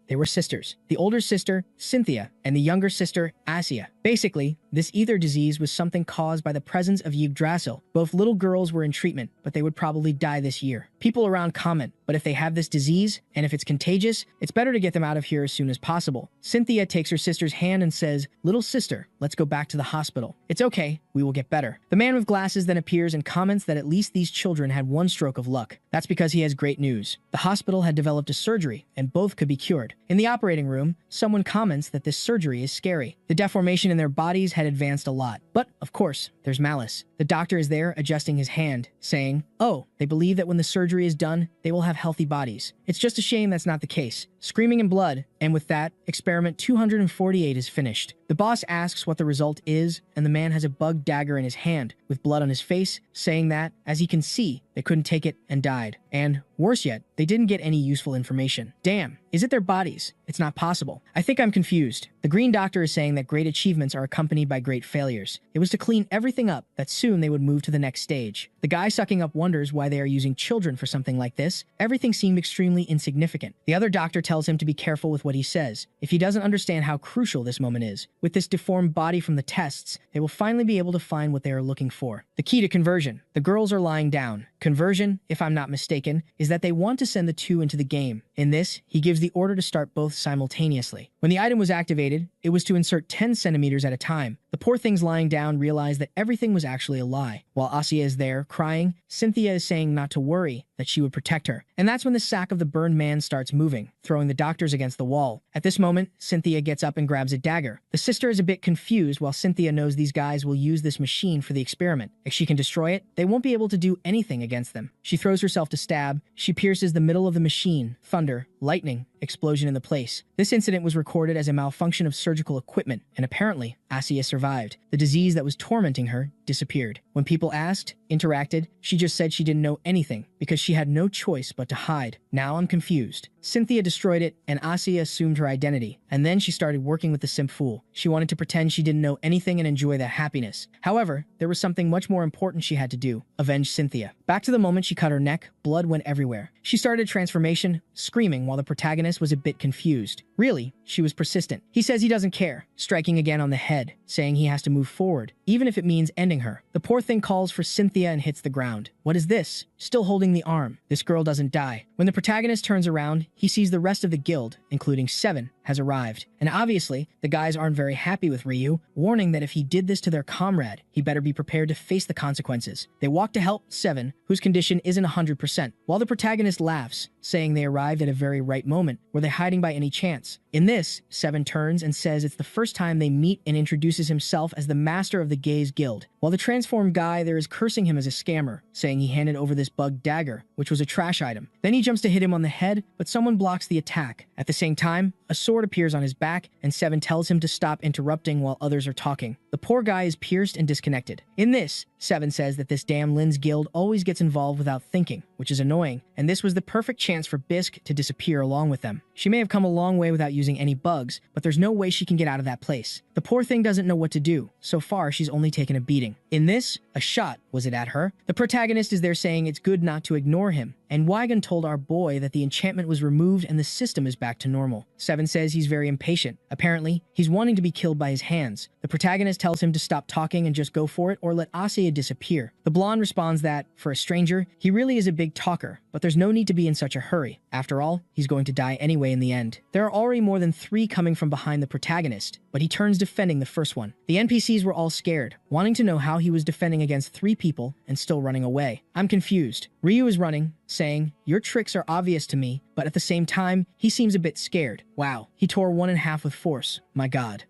They were sisters. The older sister, Cynthia, and the younger sister, Asia. Basically, this ether disease was something caused by the presence of Yggdrasil. Both little girls were in treatment, but they would probably die this year. People around comment, but if they have this disease, and if it's contagious, it's better to get them out of here as soon as possible. Cynthia takes her sister's hand and says, little sister, let's go back to the hospital. It's okay, we will get better. The man with glasses then appears and comments that at least these children had one stroke of luck. That's because he has great news. The hospital had developed a surgery, and both could be cured. In the operating room, someone comments that this surgery is scary. The deformation in their bodies had advanced a lot. But, of course, there's malice. The doctor is there adjusting his hand, saying, oh, they believe that when the surgery is done, they will have healthy bodies. It's just a shame that's not the case. Screaming in blood, And with that, experiment 248 is finished. The boss asks what the result is, and the man has a bug dagger in his hand, with blood on his face, saying that, as he can see, they couldn't take it and died. And, worse yet, they didn't get any useful information. Damn, is it their bodies? It's not possible. I think I'm confused. The Green Doctor is saying that great achievements are accompanied by great failures. It was to clean everything up that soon they would move to the next stage. The guy sucking up wonders why they are using children for something like this. Everything seemed extremely insignificant. The other doctor tells him to be careful with what he says. If he doesn't understand how crucial this moment is, with this deformed body from the tests, they will finally be able to find what they are looking for. The key to conversion. The girls are lying down. Conversion, if I'm not mistaken, is that they want to send the two into the game. In this, he gives the order to start both simultaneously. When the item was activated, it was to insert 10 centimeters at a time. The poor things lying down realized that everything was actually a lie. While Asya is there, crying, Cynthia is saying not to worry, that she would protect her. And that's when the sack of the burned man starts moving, throwing the doctors against the wall. At this moment, Cynthia gets up and grabs a dagger. The sister is a bit confused while Cynthia knows these guys will use this machine for the experiment. If she can destroy it, they won't be able to do anything against them. She throws herself to stab. She pierces the middle of the machine. Thunder, lightning, explosion in the place. This incident was recorded as a malfunction of surgical equipment, and apparently, Asya survived. The disease that was tormenting her disappeared. When people asked, interacted, she just said she didn't know anything because she had no choice but to hide. Now I'm confused. Cynthia destroyed it, and Asya assumed her identity, and then she started working with the simp fool. She wanted to pretend she didn't know anything and enjoy that happiness. However, there was something much more important she had to do: avenge Cynthia. Back to the moment she cut her neck, blood went everywhere. She started a transformation, screaming while the protagonist was a bit confused. Really, she was persistent. He says he doesn't care, striking again on the head, saying he has to move forward, even if it means ending her. The poor thing calls for Cynthia and hits the ground. What is this? Still holding the arm. This girl doesn't die. When the protagonist turns around, he sees the rest of the guild, including Seven, has arrived. And obviously, the guys aren't very happy with Ryu, warning that if he did this to their comrade, he better be prepared to face the consequences. They walk to help Seven, whose condition isn't 100%, while the protagonist laughs, saying they arrived at a very right moment. Were they hiding by any chance? In this, Seven turns and says it's the first time they meet and introduces himself as the master of the Gays Guild. While the transformed guy there is cursing him as a scammer, saying he handed over this bug dagger, which was a trash item. Then he jumps to hit him on the head, but someone blocks the attack. At the same time, a sword appears on his back, and Seven tells him to stop interrupting while others are talking. The poor guy is pierced and disconnected. In this, Seven says that this damn Lynn's guild always gets involved without thinking, which is annoying, and this was the perfect chance for Bisk to disappear along with them. She may have come a long way without using any bugs, but there's no way she can get out of that place. The poor thing doesn't know what to do. So far, she's only taken a beating. In this, a shot was it at her. The protagonist is there saying it's good not to ignore him, and Wagon told our boy that the enchantment was removed and the system is back to normal. Seven says he's very impatient. Apparently, he's wanting to be killed by his hands. The protagonist tells him to stop talking and just go for it or let Asya disappear. The blonde responds that, for a stranger, he really is a big talker, but there's no need to be in such a hurry. After all, he's going to die anyway in the end. There are already more than 3 coming from behind the protagonist, but he turns defending the first one. The NPCs were all scared, wanting to know how he was defending against 3 people and still running away. I'm confused. Ryu is running, saying, "Your tricks are obvious to me," but at the same time, he seems a bit scared. Wow, he tore one in half with force. My god.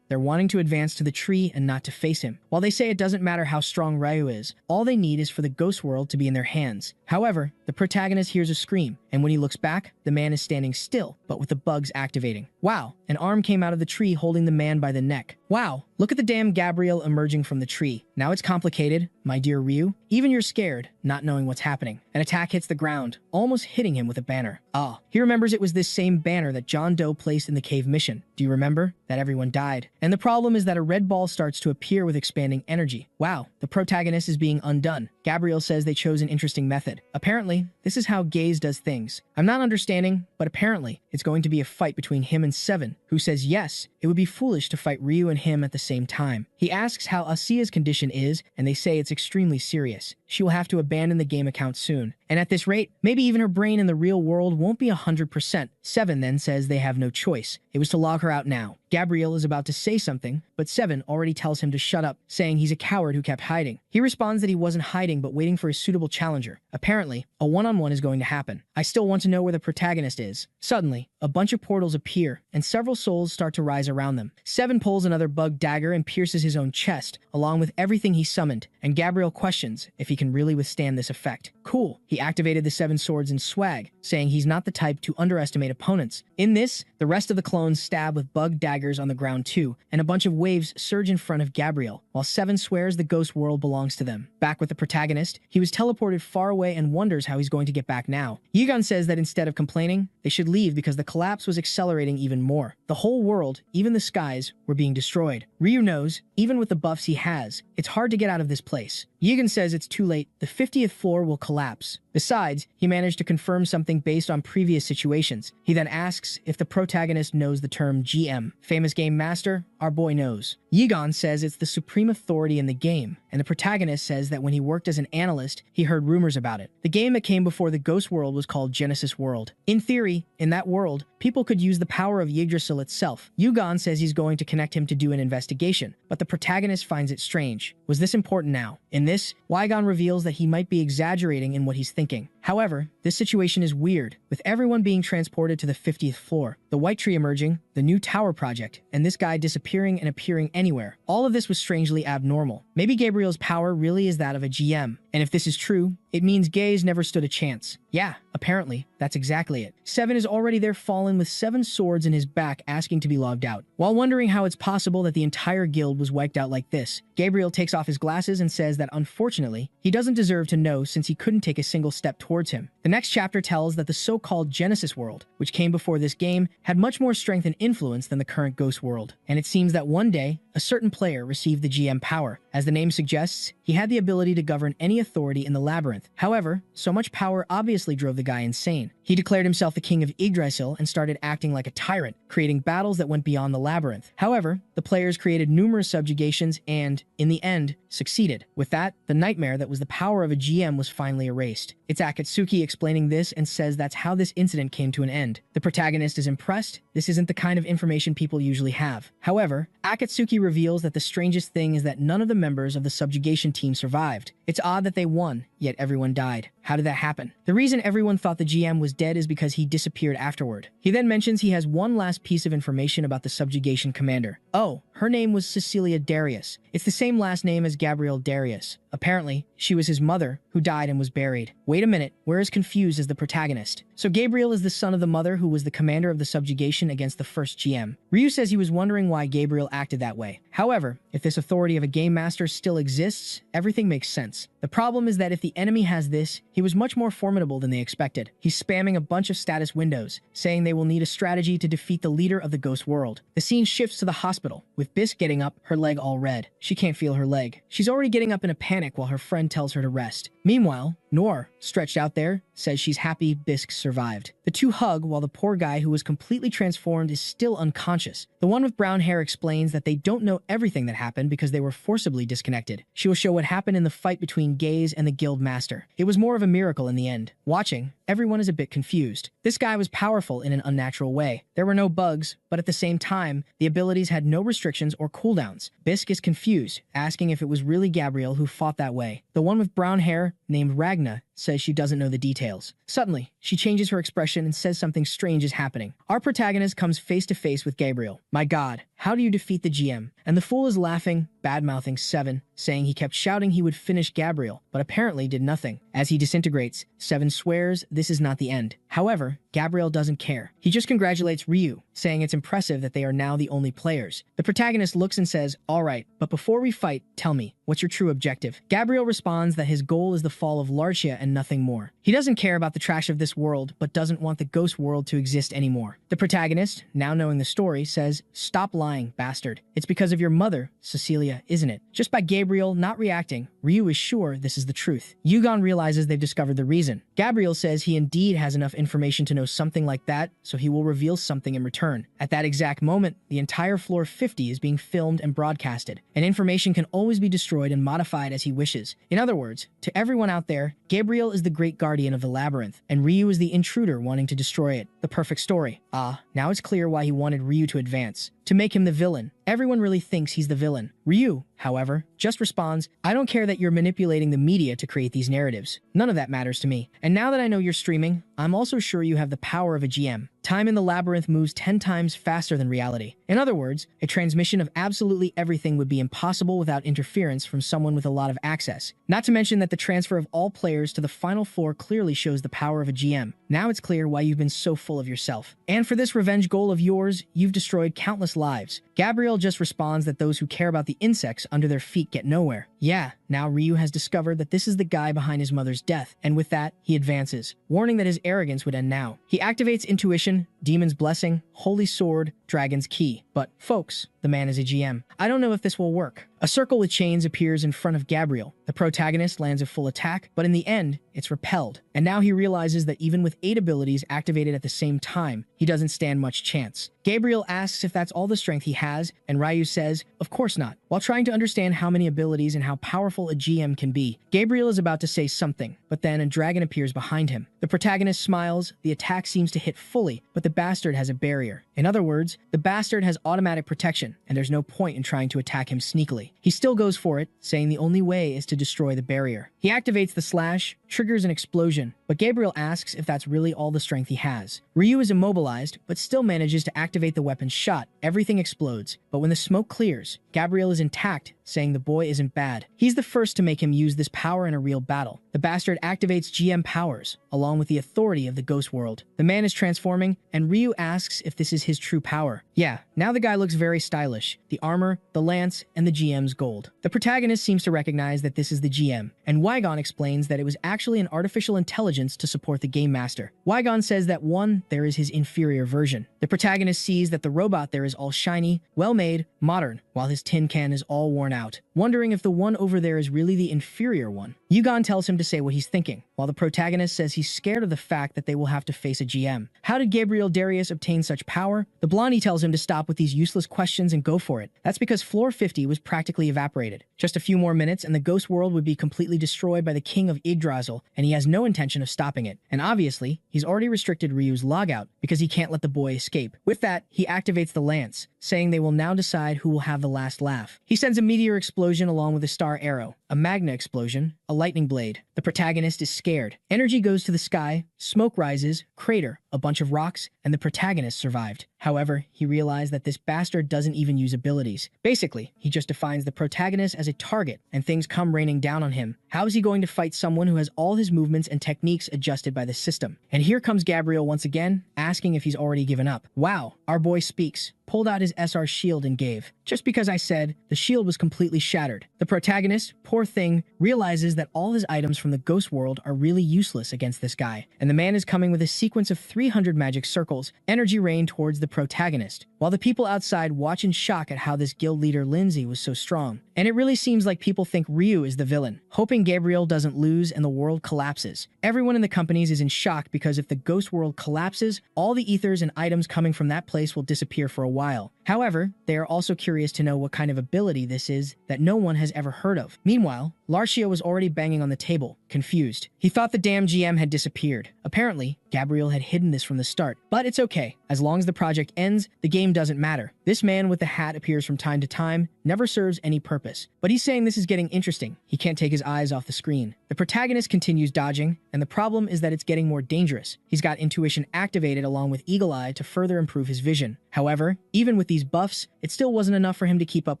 They're wanting to advance to the tree and not to face him. While they say it doesn't matter how strong Ryu is, all they need is for the ghost world to be in their hands. However, the protagonist hears a scream, and when he looks back, the man is standing still, but with the bugs activating. Wow, an arm came out of the tree holding the man by the neck. Wow, look at the damn Gabrielle emerging from the tree. Now it's complicated, my dear Ryu. Even you're scared, not knowing what's happening. An attack hits the ground, almost hitting him with a banner. He remembers it was this same banner that John Doe placed in the cave mission. Do you remember? That everyone died. And the problem is that a red ball starts to appear with expanding energy. Wow, the protagonist is being undone. Gabrielle says they chose an interesting method. Apparently, this is how Gaze does things. I'm not understanding, but apparently, it's going to be a fight between him and Seven, who says yes, it would be foolish to fight Ryu and him at the same time. He asks how Asia's condition is, and they say it's extremely serious. She will have to abandon the game account soon. And at this rate, maybe even her brain in the real world won't be 100%. Seven then says they have no choice. It was to log her out now. Gabrielle is about to say something, but 7 already tells him to shut up, saying he's a coward who kept hiding. He responds that he wasn't hiding but waiting for a suitable challenger. Apparently, a one-on-one is going to happen. I still want to know where the protagonist is. Suddenly, a bunch of portals appear, and several souls start to rise around them. 7 pulls another bug dagger and pierces his own chest, along with everything he summoned, and Gabriel questions if he can really withstand this effect. Cool. He activated the 7 swords in swag, saying he's not the type to underestimate opponents. In this, the rest of the clones stab with bug daggers on the ground too, and a bunch of waves surge in front of Gabriel, while 7 swears the ghost world belongs to them. Back with the protagonist, he was teleported far away and wonders how he's going to get back now. Yigan says that instead of complaining, they should leave because the collapse was accelerating even more. The whole world, even the skies, were being destroyed. Ryu knows, even with the buffs he has, it's hard to get out of this place. Yigan says it's too late, the 50th floor will collapse. Besides, he managed to confirm something based on previous situations. He then asks if the protagonist knows the term GM. Famous game master? Our boy knows. Yigan says it's the supreme authority in the game, and the protagonist says that when he worked as an analyst, he heard rumors about it. The game that came before the Ghost World was called Genesis World. In theory, in that world, people could use the power of Yggdrasil itself. Yigan says he's going to connect him to do an investigation, but the protagonist finds it strange. Was this important now? In this, Yigan reveals that he might be exaggerating in what he's thinking. However, this situation is weird, with everyone being transported to the 50th floor, the White Tree emerging, the new tower project, and this guy disappearing and appearing anywhere. All of this was strangely abnormal. Maybe Gabriel's power really is that of a GM, and if this is true, it means Gaze never stood a chance. Yeah, apparently, that's exactly it. 7 is already there fallen with 7 swords in his back asking to be logged out. While wondering how it's possible that the entire guild was wiped out like this, Gabriel takes off his glasses and says that unfortunately, he doesn't deserve to know since he couldn't take a single step towards him. The next chapter tells that the so-called Genesis world, which came before this game, had much more strength and influence than the current Ghost world. And it seems that one day, a certain player received the GM power. As the name suggests, he had the ability to govern any authority in the labyrinth. However, so much power obviously drove the guy insane. He declared himself the king of Yggdrasil and started acting like a tyrant, creating battles that went beyond the labyrinth. However, the players created numerous subjugations and, in the end, succeeded. With that, the nightmare that was the power of a GM was finally erased. It's Akatsuki explaining this and says that's how this incident came to an end. The protagonist is impressed. This isn't the kind of information people usually have. However, Akatsuki reveals that the strangest thing is that none of the members of the subjugation team survived. It's odd that they won, yet everyone died. How did that happen? The reason everyone thought the GM was dead is because he disappeared afterward. He then mentions he has one last piece of information about the subjugation commander. Oh, her name was Cecilia Darius. It's the same last name as Gabriel Darius. Apparently, she was his mother, who died and was buried. Wait a minute, we're as confused as the protagonist. So Gabriel is the son of the mother who was the commander of the subjugation against the first GM. Ryu says he was wondering why Gabriel acted that way. However, if this authority of a game master still exists, everything makes sense. The problem is that if the enemy has this, he was much more formidable than they expected. He's spamming a bunch of status windows, saying they will need a strategy to defeat the leader of the Ghost World. The scene shifts to the hospital, with Bisk getting up, her leg all red. She can't feel her leg. She's already getting up in a panic while her friend tells her to rest. Meanwhile, Noor, stretched out there, says she's happy Bisk survived. The two hug while the poor guy who was completely transformed is still unconscious. The one with brown hair explains that they don't know everything that happened because they were forcibly disconnected. She will show what happened in the fight between Gaze and the guild master. It was more of a miracle in the end. Watching, everyone is a bit confused. This guy was powerful in an unnatural way. There were no bugs, but at the same time, the abilities had no restrictions or cooldowns. Bisk is confused, asking if it was really Gabriel who fought that way. The one with brown hair, named Ragna, says she doesn't know the details. Suddenly, she changes her expression and says something strange is happening. Our protagonist comes face to face with Gabriel. My God, how do you defeat the GM? And the fool is laughing, bad-mouthing 7, saying he kept shouting he would finish Gabriel, but apparently did nothing. As he disintegrates, 7 swears this is not the end. However, Gabriel doesn't care. He just congratulates Ryu, saying it's impressive that they are now the only players. The protagonist looks and says, all right, but before we fight, tell me, what's your true objective? Gabriel responds that his goal is the fall of Lartia and nothing more. He doesn't care about the trash of this world, but doesn't want the ghost world to exist anymore. The protagonist, now knowing the story, says, stop lying, bastard. It's because of your mother, Cecilia, isn't it? Just by Gabriel not reacting, Ryu is sure this is the truth. Yugon realizes they've discovered the reason. Gabriel says he indeed has enough information to know something like that, so he will reveal something in return. At that exact moment, the entire floor 50 is being filmed and broadcasted, and information can always be destroyed and modified as he wishes. In other words, to everyone out there, Gabriel is the great guardian of the labyrinth, and Ryu is the intruder wanting to destroy it. The perfect story. Ah, now it's clear why he wanted Ryu to advance. to make him the villain. Everyone really thinks he's the villain. Ryu, however, just responds, I don't care that you're manipulating the media to create these narratives. None of that matters to me. And now that I know you're streaming, I'm also sure you have the power of a GM. Time in the labyrinth moves 10 times faster than reality. In other words, a transmission of absolutely everything would be impossible without interference from someone with a lot of access. Not to mention that the transfer of all players to the final floor clearly shows the power of a GM. Now it's clear why you've been so full of yourself. And for this revenge goal of yours, you've destroyed countless lives. Gabriel just responds that those who care about the insects under their feet get nowhere. Yeah, now Ryu has discovered that this is the guy behind his mother's death, and with that, he advances, warning that his arrogance would end now. He activates intuition, Demon's Blessing, Holy Sword, Dragon's Key. But, folks, the man is a GM. I don't know if this will work. A circle with chains appears in front of Gabriel. The protagonist lands a full attack, but in the end, it's repelled. And now he realizes that even with 8 abilities activated at the same time, he doesn't stand much chance. Gabriel asks if that's all the strength he has, and Ryu says, of course not. While trying to understand how many abilities and how powerful a GM can be, Gabriel is about to say something, but then a dragon appears behind him. The protagonist smiles, the attack seems to hit fully, but the bastard has a barrier. In other words, the bastard has automatic protection, and there's no point in trying to attack him sneakily. He still goes for it, saying the only way is to destroy the barrier. He activates the slash, triggers an explosion, but Gabriel asks if that's really all the strength he has. Ryu is immobilized, but still manages to activate the weapon's shot. Everything explodes, but when the smoke clears, Gabriel is intact, saying the boy isn't bad. He's the first to make him use this power in a real battle. The bastard activates GM powers, along with the authority of the ghost world. The man is transforming, and Ryu asks if this is his true power. Yeah, now the guy looks very stylish. The armor, the lance, and the GM's gold. The protagonist seems to recognize that this is the GM, and Wygon explains that it was actually an artificial intelligence to support the game master. Wygon says that there is his inferior version. The protagonist sees that the robot there is all shiny, well-made, modern, while his tin can is all worn out, wondering if the one over there is really the inferior one. Yugon tells him to say what he's thinking, while the protagonist says he's scared of the fact that they will have to face a GM. How did Gabriel Darius obtain such power? The blondie tells him to stop with these useless questions and go for it. That's because floor 50 was practically evaporated. Just a few more minutes and the ghost world would be completely destroyed by the king of Yggdrasil, and he has no intention of stopping it. And obviously, he's already restricted Ryu's logout because he can't let the boy escape. With that, he activates the lance, saying they will now decide who will have the last laugh. He sends a meteor explosion along with a star arrow, a magna explosion, a lightning blade. The protagonist is scared. Energy goes to the sky, smoke rises, crater, a bunch of rocks, and the protagonist survived. However, he realized that this bastard doesn't even use abilities. Basically, he just defines the protagonist as a target, and things come raining down on him. How is he going to fight someone who has all his movements and techniques adjusted by the system? And here comes Gabriel once again, asking if he's already given up. Wow, our boy speaks, pulled out his SR shield and gave. Just because I said, the shield was completely shattered. The protagonist, poor thing, realizes that all his items from the ghost world are really useless against this guy, and the man is coming with a sequence of 300 magic circles, energy rain towards the protagonist, while the people outside watch in shock at how this guild leader Lindsay was so strong. And it really seems like people think Ryu is the villain, hoping Gabriel doesn't lose and the world collapses. Everyone in the companies is in shock because if the ghost world collapses, all the ethers and items coming from that place will disappear for a while. However, they are also curious to know what kind of ability this is that no one has ever heard of. Meanwhile, Larcia was already banging on the table, confused. He thought the damn GM had disappeared. Apparently, Gabriel had hidden this from the start. But it's okay. As long as the project ends, the game doesn't matter. This man with the hat appears from time to time, never serves any purpose. But he's saying this is getting interesting. He can't take his eyes off the screen. The protagonist continues dodging, and the problem is that it's getting more dangerous. He's got intuition activated along with Eagle Eye to further improve his vision. However, even with these buffs, it still wasn't enough for him to keep up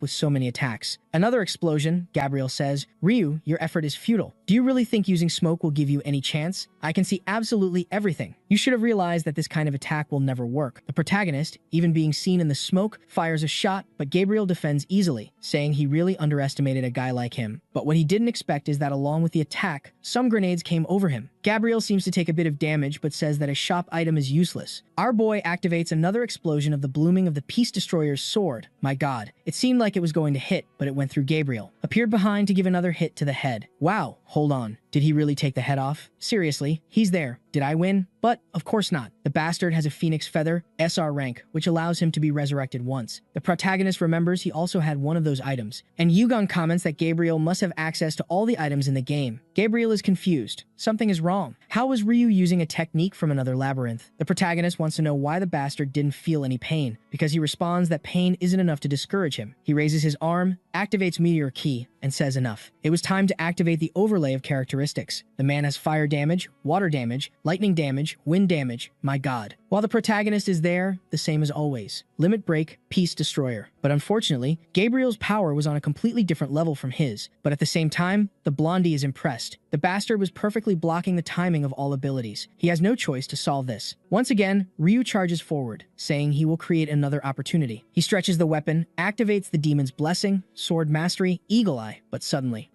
with so many attacks. Another explosion, Gabriel says, Ryu, your effort is futile. Do you really think using smoke will give you any chance? I can see absolutely everything. You should have realized that this kind of attack will never work. The protagonist, even being seen in the smoke, fires a shot, but Gabriel defends easily, saying he really underestimated a guy like him. But what he didn't expect is that along with the attack, some grenades came over him. Gabriel seems to take a bit of damage, but says that a shop item is useless. Our boy activates another explosion of the blooming of the Peace Destroyer's sword. My god, it seemed like it was going to hit, but it went through Gabriel. Appeared behind to give another hit to the head. Wow, hold on. Did he really take the head off? Seriously, he's there. Did I win? But, of course not. The bastard has a Phoenix Feather, SR rank, which allows him to be resurrected once. The protagonist remembers he also had one of those items, and Yugon comments that Gabriel must have access to all the items in the game. Gabriel is confused. Something is wrong. How was Ryu using a technique from another labyrinth? The protagonist wants to know why the bastard didn't feel any pain, because he responds that pain isn't enough to discourage him. He raises his arm, activates Meteor Key, and says enough. It was time to activate the overlay of characteristics. The man has fire damage, water damage, lightning damage, wind damage. My god. While the protagonist is there, the same as always. Limit Break, Peace Destroyer. But unfortunately, Gabriel's power was on a completely different level from his. But at the same time, the blondie is impressed. The bastard was perfectly blocking the timing of all abilities. He has no choice to solve this. Once again, Ryu charges forward, saying he will create another opportunity. He stretches the weapon, activates the demon's blessing, sword mastery, eagle eye, but suddenly,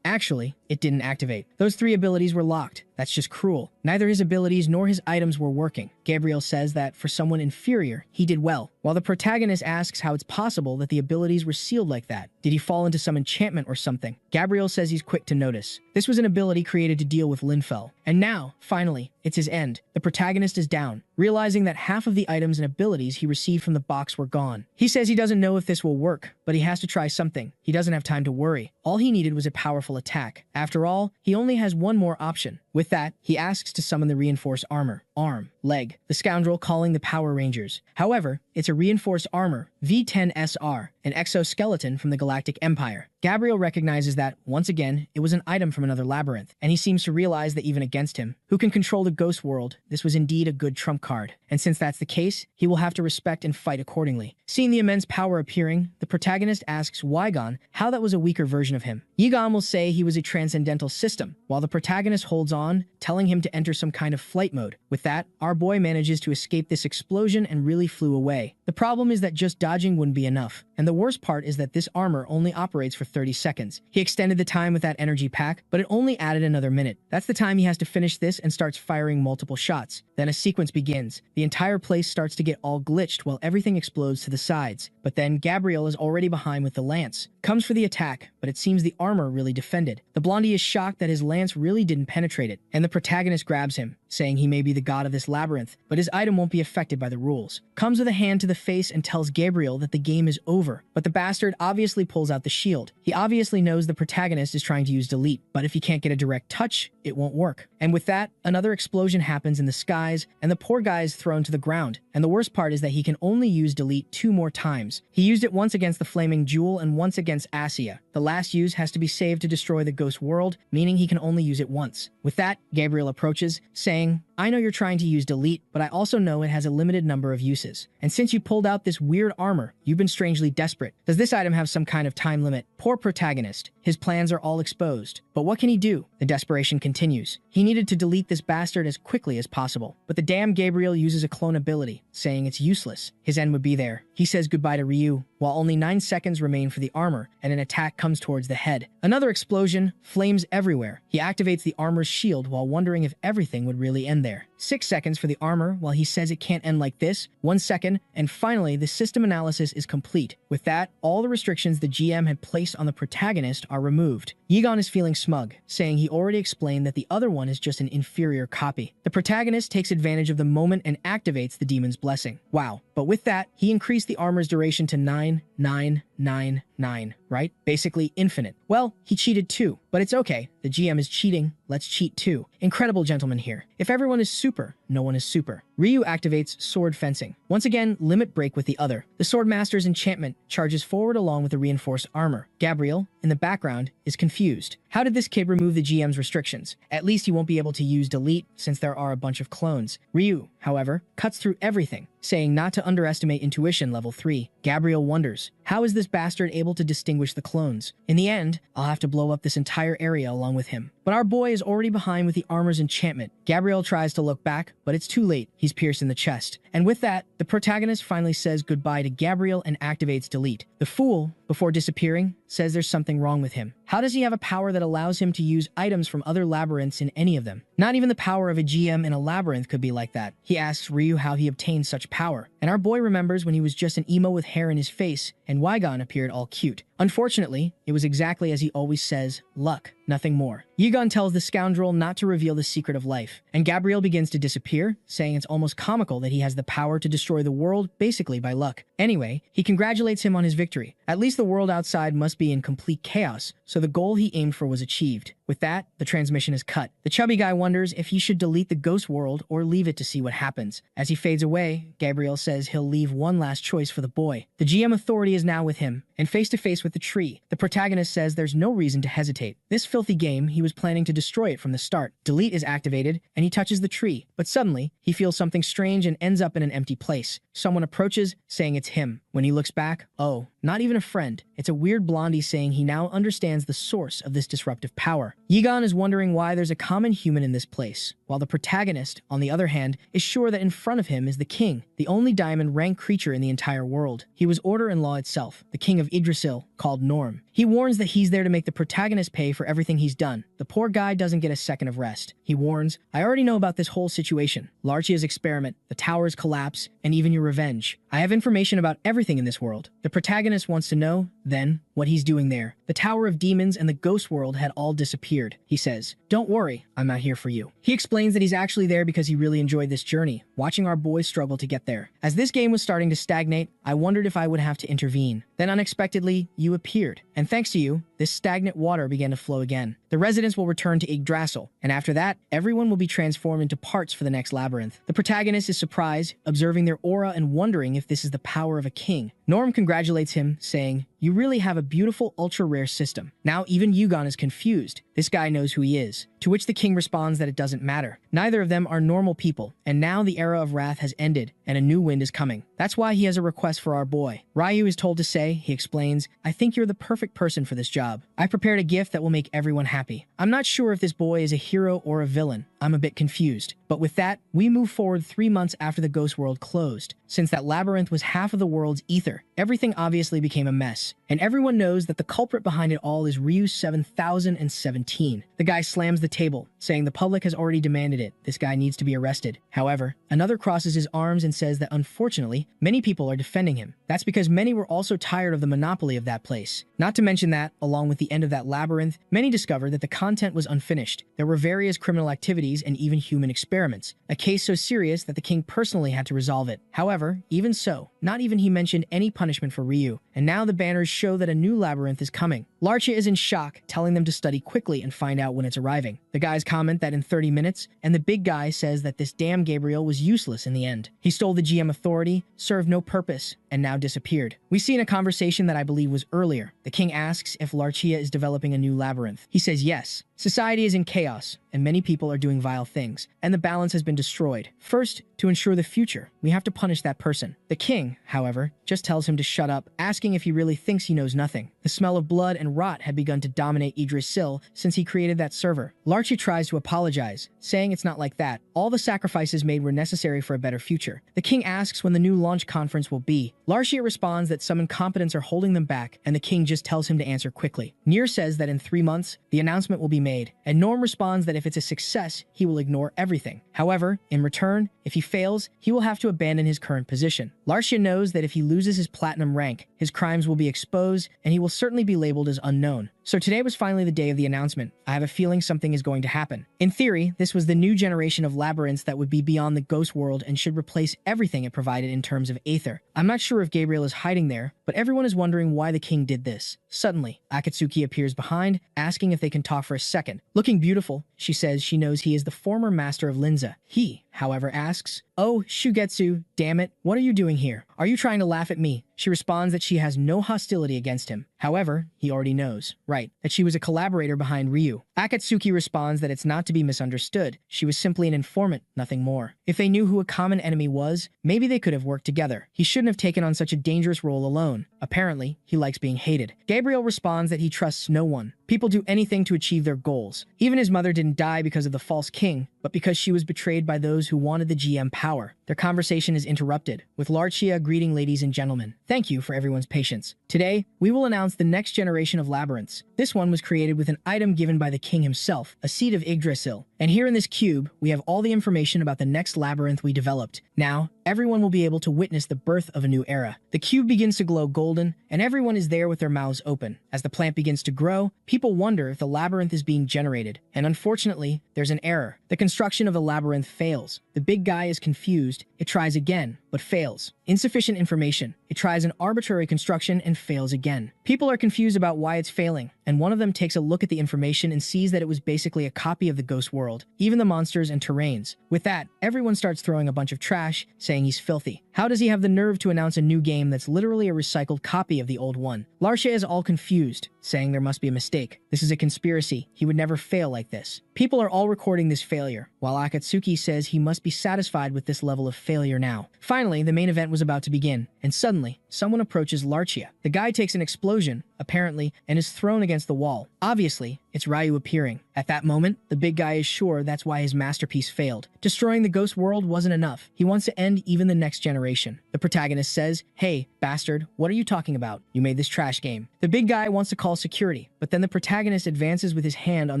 actually, it didn't activate. Those 3 abilities were locked. That's just cruel. Neither his abilities nor his items were working. Gabriel says that for someone inferior, he did well, while the protagonist asks how it's possible that the abilities were sealed like that. Did he fall into some enchantment or something? Gabriel says he's quick to notice. This was an ability created to deal with Linfell. And now, finally, it's his end. The protagonist is down, realizing that half of the items and abilities he received from the box were gone. He says he doesn't know if this will work, but he has to try something. He doesn't have time to worry. All he needed was a powerful attack. After all, he only has one more option. With that, he asks to summon the reinforced armor, arm, leg, the scoundrel calling the Power Rangers. However, it's a reinforced armor, V10SR, an exoskeleton from the Galactic Empire. Gabriel recognizes that, once again, it was an item from another labyrinth, and he seems to realize that even against him, who can control the ghost world, this was indeed a good trump card. And since that's the case, he will have to respect and fight accordingly. Seeing the immense power appearing, the protagonist asks Wygon how that was a weaker version of him. Yigon will say he was a transcendental system, while the protagonist holds on, telling him to enter some kind of flight mode. With that, our boy manages to escape this explosion and really flew away. The problem is that just dodging wouldn't be enough, and the worst part is that this armor only operates for 30 seconds. He extended the time with that energy pack, but it only added another minute. That's the time he has to finish this and starts firing multiple shots. Then a sequence begins. The entire place starts to get all glitched while everything explodes to the sides. But then Gabriel is already behind with the lance. Comes for the attack, but it seems the armor really defended. The blondie is shocked that his lance really didn't penetrate it, and the protagonist grabs him, saying he may be the god of this labyrinth, but his item won't be affected by the rules. Comes with a hand to the face and tells Gabriel that the game is over, but the bastard obviously pulls out the shield. He obviously knows the protagonist is trying to use delete, but if he can't get a direct touch, it won't work. And with that, another explosion happens in the skies, and the poor guy is thrown to the ground. And the worst part is that he can only use delete 2 more times. He used it once against the Flaming Jewel and once against Asia. The last use has to be saved to destroy the ghost world, meaning he can only use it once. With that, Gabriel approaches, saying, I know you're trying to use delete, but I also know it has a limited number of uses. And since you pulled out this weird armor, you've been strangely desperate. Does this item have some kind of time limit? Poor protagonist. His plans are all exposed. But what can he do? The desperation continues. He needed to delete this bastard as quickly as possible. But the damn Gabriel uses a clone ability, saying it's useless. His end would be there. He says goodbye to Ryu, while only 9 seconds remain for the armor, and an attack comes towards the head. Another explosion, flames everywhere. He activates the armor's shield while wondering if everything would really end there. 6 seconds for the armor, while he says it can't end like this. 1 second, and finally, the system analysis is complete. With that, all the restrictions the GM had placed on the protagonist are removed. Yigon is feeling smug, saying he already explained that the other one is just an inferior copy. The protagonist takes advantage of the moment and activates the demon's blessing. Wow. But with that, he increased the armor's duration to 9,999, right? Basically infinite. Well, he cheated too, but it's okay. The GM is cheating. Let's cheat too. Incredible gentleman here. If everyone is super, no one is super. Ryu activates sword fencing. Once again, limit break with the other. The sword master's enchantment charges forward along with the reinforced armor. Gabriel, in the background, is confused. How did this kid remove the GM's restrictions? At least he won't be able to use delete since there are a bunch of clones. Ryu, however, cuts through everything, saying not to underestimate intuition level 3. Gabriel wonders, how is this bastard able to distinguish the clones? In the end, I'll have to blow up this entire area along with him. But our boy is already behind with the armor's enchantment. Gabriel tries to look back, but it's too late. He's pierced in the chest. And with that, the protagonist finally says goodbye to Gabriel and activates delete. The fool, before disappearing, says there's something wrong with him. How does he have a power that allows him to use items from other labyrinths in any of them? Not even the power of a GM in a labyrinth could be like that. He asks Ryu how he obtained such power, and our boy remembers when he was just an emo with hair in his face and Weigon appeared all cute. Unfortunately, it was exactly as he always says, luck, nothing more. Yigon tells the scoundrel not to reveal the secret of life, and Gabriel begins to disappear, saying it's almost comical that he has the power to destroy the world basically by luck. Anyway, he congratulates him on his victory. At least the world outside must be in complete chaos, so the goal he aimed for was achieved. With that, the transmission is cut. The chubby guy wonders if he should delete the ghost world or leave it to see what happens. As he fades away, Gabriel says he'll leave one last choice for the boy. The GM authority is now with him, and face to face with the tree. The protagonist says there's no reason to hesitate. This filthy game, he was planning to destroy it from the start. Delete is activated, and he touches the tree, but suddenly, he feels something strange and ends up in an empty place. Someone approaches, saying it's him. When he looks back, oh, not even a friend. It's a weird blondie saying he now understands the source of this disruptive power. Yigon is wondering why there's a common human in this place, while the protagonist, on the other hand, is sure that in front of him is the king, the only diamond rank creature in the entire world. He was order and law itself, the king of Yggdrasil, called Norm. He warns that he's there to make the protagonist pay for everything he's done. The poor guy doesn't get a second of rest. He warns, I already know about this whole situation. Larchia's experiment, the tower's collapse, and even your revenge. I have information about everything in this world. The protagonist wants to know, then, what he's doing there. The Tower of Demons and the Ghost World had all disappeared. He says, don't worry, I'm not here for you. He explains that he's actually there because he really enjoyed this journey, watching our boys struggle to get there. As this game was starting to stagnate, I wondered if I would have to intervene. Then unexpectedly, you appeared. And thanks to you, this stagnant water began to flow again. The residents will return to Yggdrasil, and after that, everyone will be transformed into parts for the next labyrinth. The protagonist is surprised, observing their aura and wondering if this is the power of a king. Norm congratulates him, saying, you really have a beautiful ultra-rare system. Now even Yugon is confused. This guy knows who he is. To which the king responds that it doesn't matter. Neither of them are normal people, and now the era of wrath has ended, and a new wind is coming. That's why he has a request for our boy. Ryu is told to say, he explains, I think you're the perfect person for this job. I prepared a gift that will make everyone happy. I'm not sure if this boy is a hero or a villain. I'm a bit confused. But with that, we move forward 3 months after the Ghost World closed. Since that labyrinth was half of the world's ether, everything obviously became a mess. And everyone knows that the culprit behind it all is Ryu 7017. The guy slams the table, saying the public has already demanded it. This guy needs to be arrested. However, another crosses his arms and says that unfortunately, many people are defending him. That's because many were also tired of the monopoly of that place. Not to mention that, along with the end of that labyrinth, many discovered that the content was unfinished. There were various criminal activities and even human experiments, a case so serious that the king personally had to resolve it. However, even so, not even he mentioned any punishment for Ryu, and now the banners show that a new labyrinth is coming. Larchia is in shock, telling them to study quickly and find out when it's arriving. The guys comment that in 30 minutes, and the big guy says that this damn Gabriel was useless in the end. He stole the GM authority, served no purpose, and now disappeared. We see in a conversation that I believe was earlier. The king asks if Larchia is developing a new labyrinth. He says yes. Society is in chaos, and many people are doing vile things, and the balance has been destroyed. First, to ensure the future, we have to punish that person. The king, however, just tells him to shut up, asking if he really thinks he knows nothing. The smell of blood and rot had begun to dominate Yggdrasil since he created that server. Larchia tries to apologize, saying it's not like that. All the sacrifices made were necessary for a better future. The king asks when the new launch conference will be. Larchia responds that some incompetents are holding them back, and the king just tells him to answer quickly. Nier says that in 3 months, the announcement will be made, and Norm responds that if it's a success, he will ignore everything. However, in return, if he fails, he will have to abandon his current position. Larchia knows that if he loses his platinum rank, his crimes will be exposed, and he will certainly be labeled as unknown. So today was finally the day of the announcement. I have a feeling something is going to happen. In theory, this was the new generation of labyrinths that would be beyond the ghost world and should replace everything it provided in terms of Aether. I'm not sure if Gabriel is hiding there, but everyone is wondering why the king did this. Suddenly, Akatsuki appears behind, asking if they can talk for a second. Looking beautiful, she says she knows he is the former master of Linza. He, however, asks, "Oh, Shugetsu, damn it, what are you doing here? Are you trying to laugh at me?" She responds that she has no hostility against him. However, he already knows, right, that she was a collaborator behind Ryu. Akatsuki responds that it's not to be misunderstood. She was simply an informant, nothing more. If they knew who a common enemy was, maybe they could have worked together. He shouldn't have taken on such a dangerous role alone. Apparently, he likes being hated. Gabriel responds that he trusts no one. People do anything to achieve their goals. Even his mother didn't die because of the false king, but because she was betrayed by those who wanted the GM power. Their conversation is interrupted, with Larchia greeting ladies and gentlemen. Thank you for everyone's patience. Today, we will announce the next generation of labyrinths. This one was created with an item given by the king himself, a seed of Yggdrasil. And here in this cube, we have all the information about the next labyrinth we developed. Now, everyone will be able to witness the birth of a new era. The cube begins to glow golden, and everyone is there with their mouths open. As the plant begins to grow, people wonder if the labyrinth is being generated. And unfortunately, there's an error. The construction of the labyrinth fails. The big guy is confused. It tries again, but fails. Insufficient information. It tries an arbitrary construction and fails again. People are confused about why it's failing, and one of them takes a look at the information and sees that it was basically a copy of the ghost world, even the monsters and terrains. With that, everyone starts throwing a bunch of trash, saying he's filthy. How does he have the nerve to announce a new game that's literally a recycled copy of the old one? Larchia is all confused, saying there must be a mistake. This is a conspiracy. He would never fail like this. People are all recording this failure, while Akatsuki says he must be satisfied with this level of failure now. Finally, the main event was about to begin, and suddenly, someone approaches Larchia. The guy takes an explosion, apparently, and is thrown against the wall. Obviously, it's Ryu appearing. At that moment, the big guy is sure that's why his masterpiece failed. Destroying the ghost world wasn't enough. He wants to end even the next generation. The protagonist says, "Hey, bastard, what are you talking about? You made this trash game." The big guy wants to call security, but then the protagonist advances with his hand on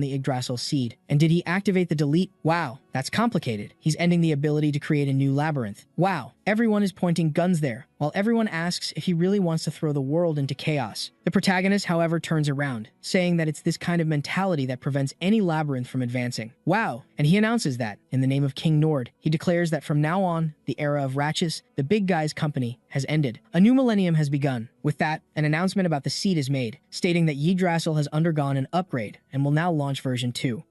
the Yggdrasil seed. And did he activate the delete? Wow, that's complicated. He's ending the ability to create a new labyrinth. Wow, everyone is pointing guns there, while everyone asks if he really wants to throw the world into chaos. The protagonist, however, turns around, saying that it's this kind of mentality that prevents any labyrinth from advancing. Wow, and he announces that, in the name of King Nord, he declares that from now on, the era of Ratchis, the big guy's company, has ended. A new millennium has begun. With that, an announcement about the seed is made, stating that Yggdrasil has undergone an upgrade and will now launch version 2.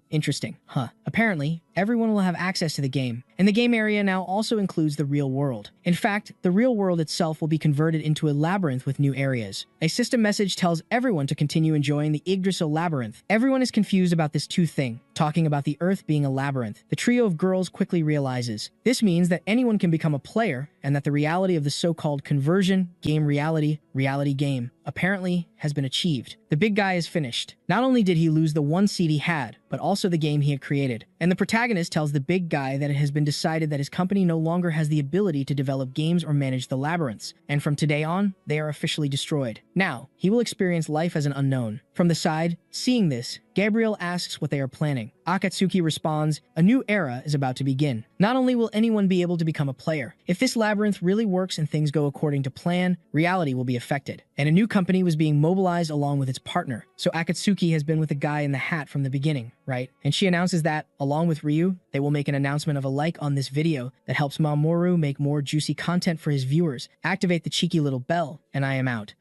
Interesting, huh? Apparently, everyone will have access to the game, and the game area now also includes the real world. In fact, the real world itself will be converted into a labyrinth with new areas. A system message tells everyone to continue enjoying the Yggdrasil labyrinth. Everyone is confused about this thing, talking about the Earth being a labyrinth. The trio of girls quickly realizes this means that anyone can become a player, and that the reality of the so-called conversion, game reality game, apparently has been achieved. The big guy is finished. Not only did he lose the one seed he had, but also the game he had created. And the protagonist tells the big guy that it has been decided that his company no longer has the ability to develop games or manage the labyrinths, and from today on, they are officially destroyed. Now, he will experience life as an unknown. From the side, seeing this, Gabriel asks what they are planning. Akatsuki responds, "A new era is about to begin. Not only will anyone be able to become a player, if this labyrinth really works and things go according to plan, reality will be affected." And a new company was being mobilized along with its partner. So Akatsuki has been with the guy in the hat from the beginning, right? And she announces that, along with Ryu, they will make an announcement of a like on this video that helps Mamoru make more juicy content for his viewers. Activate the cheeky little bell, and I am out.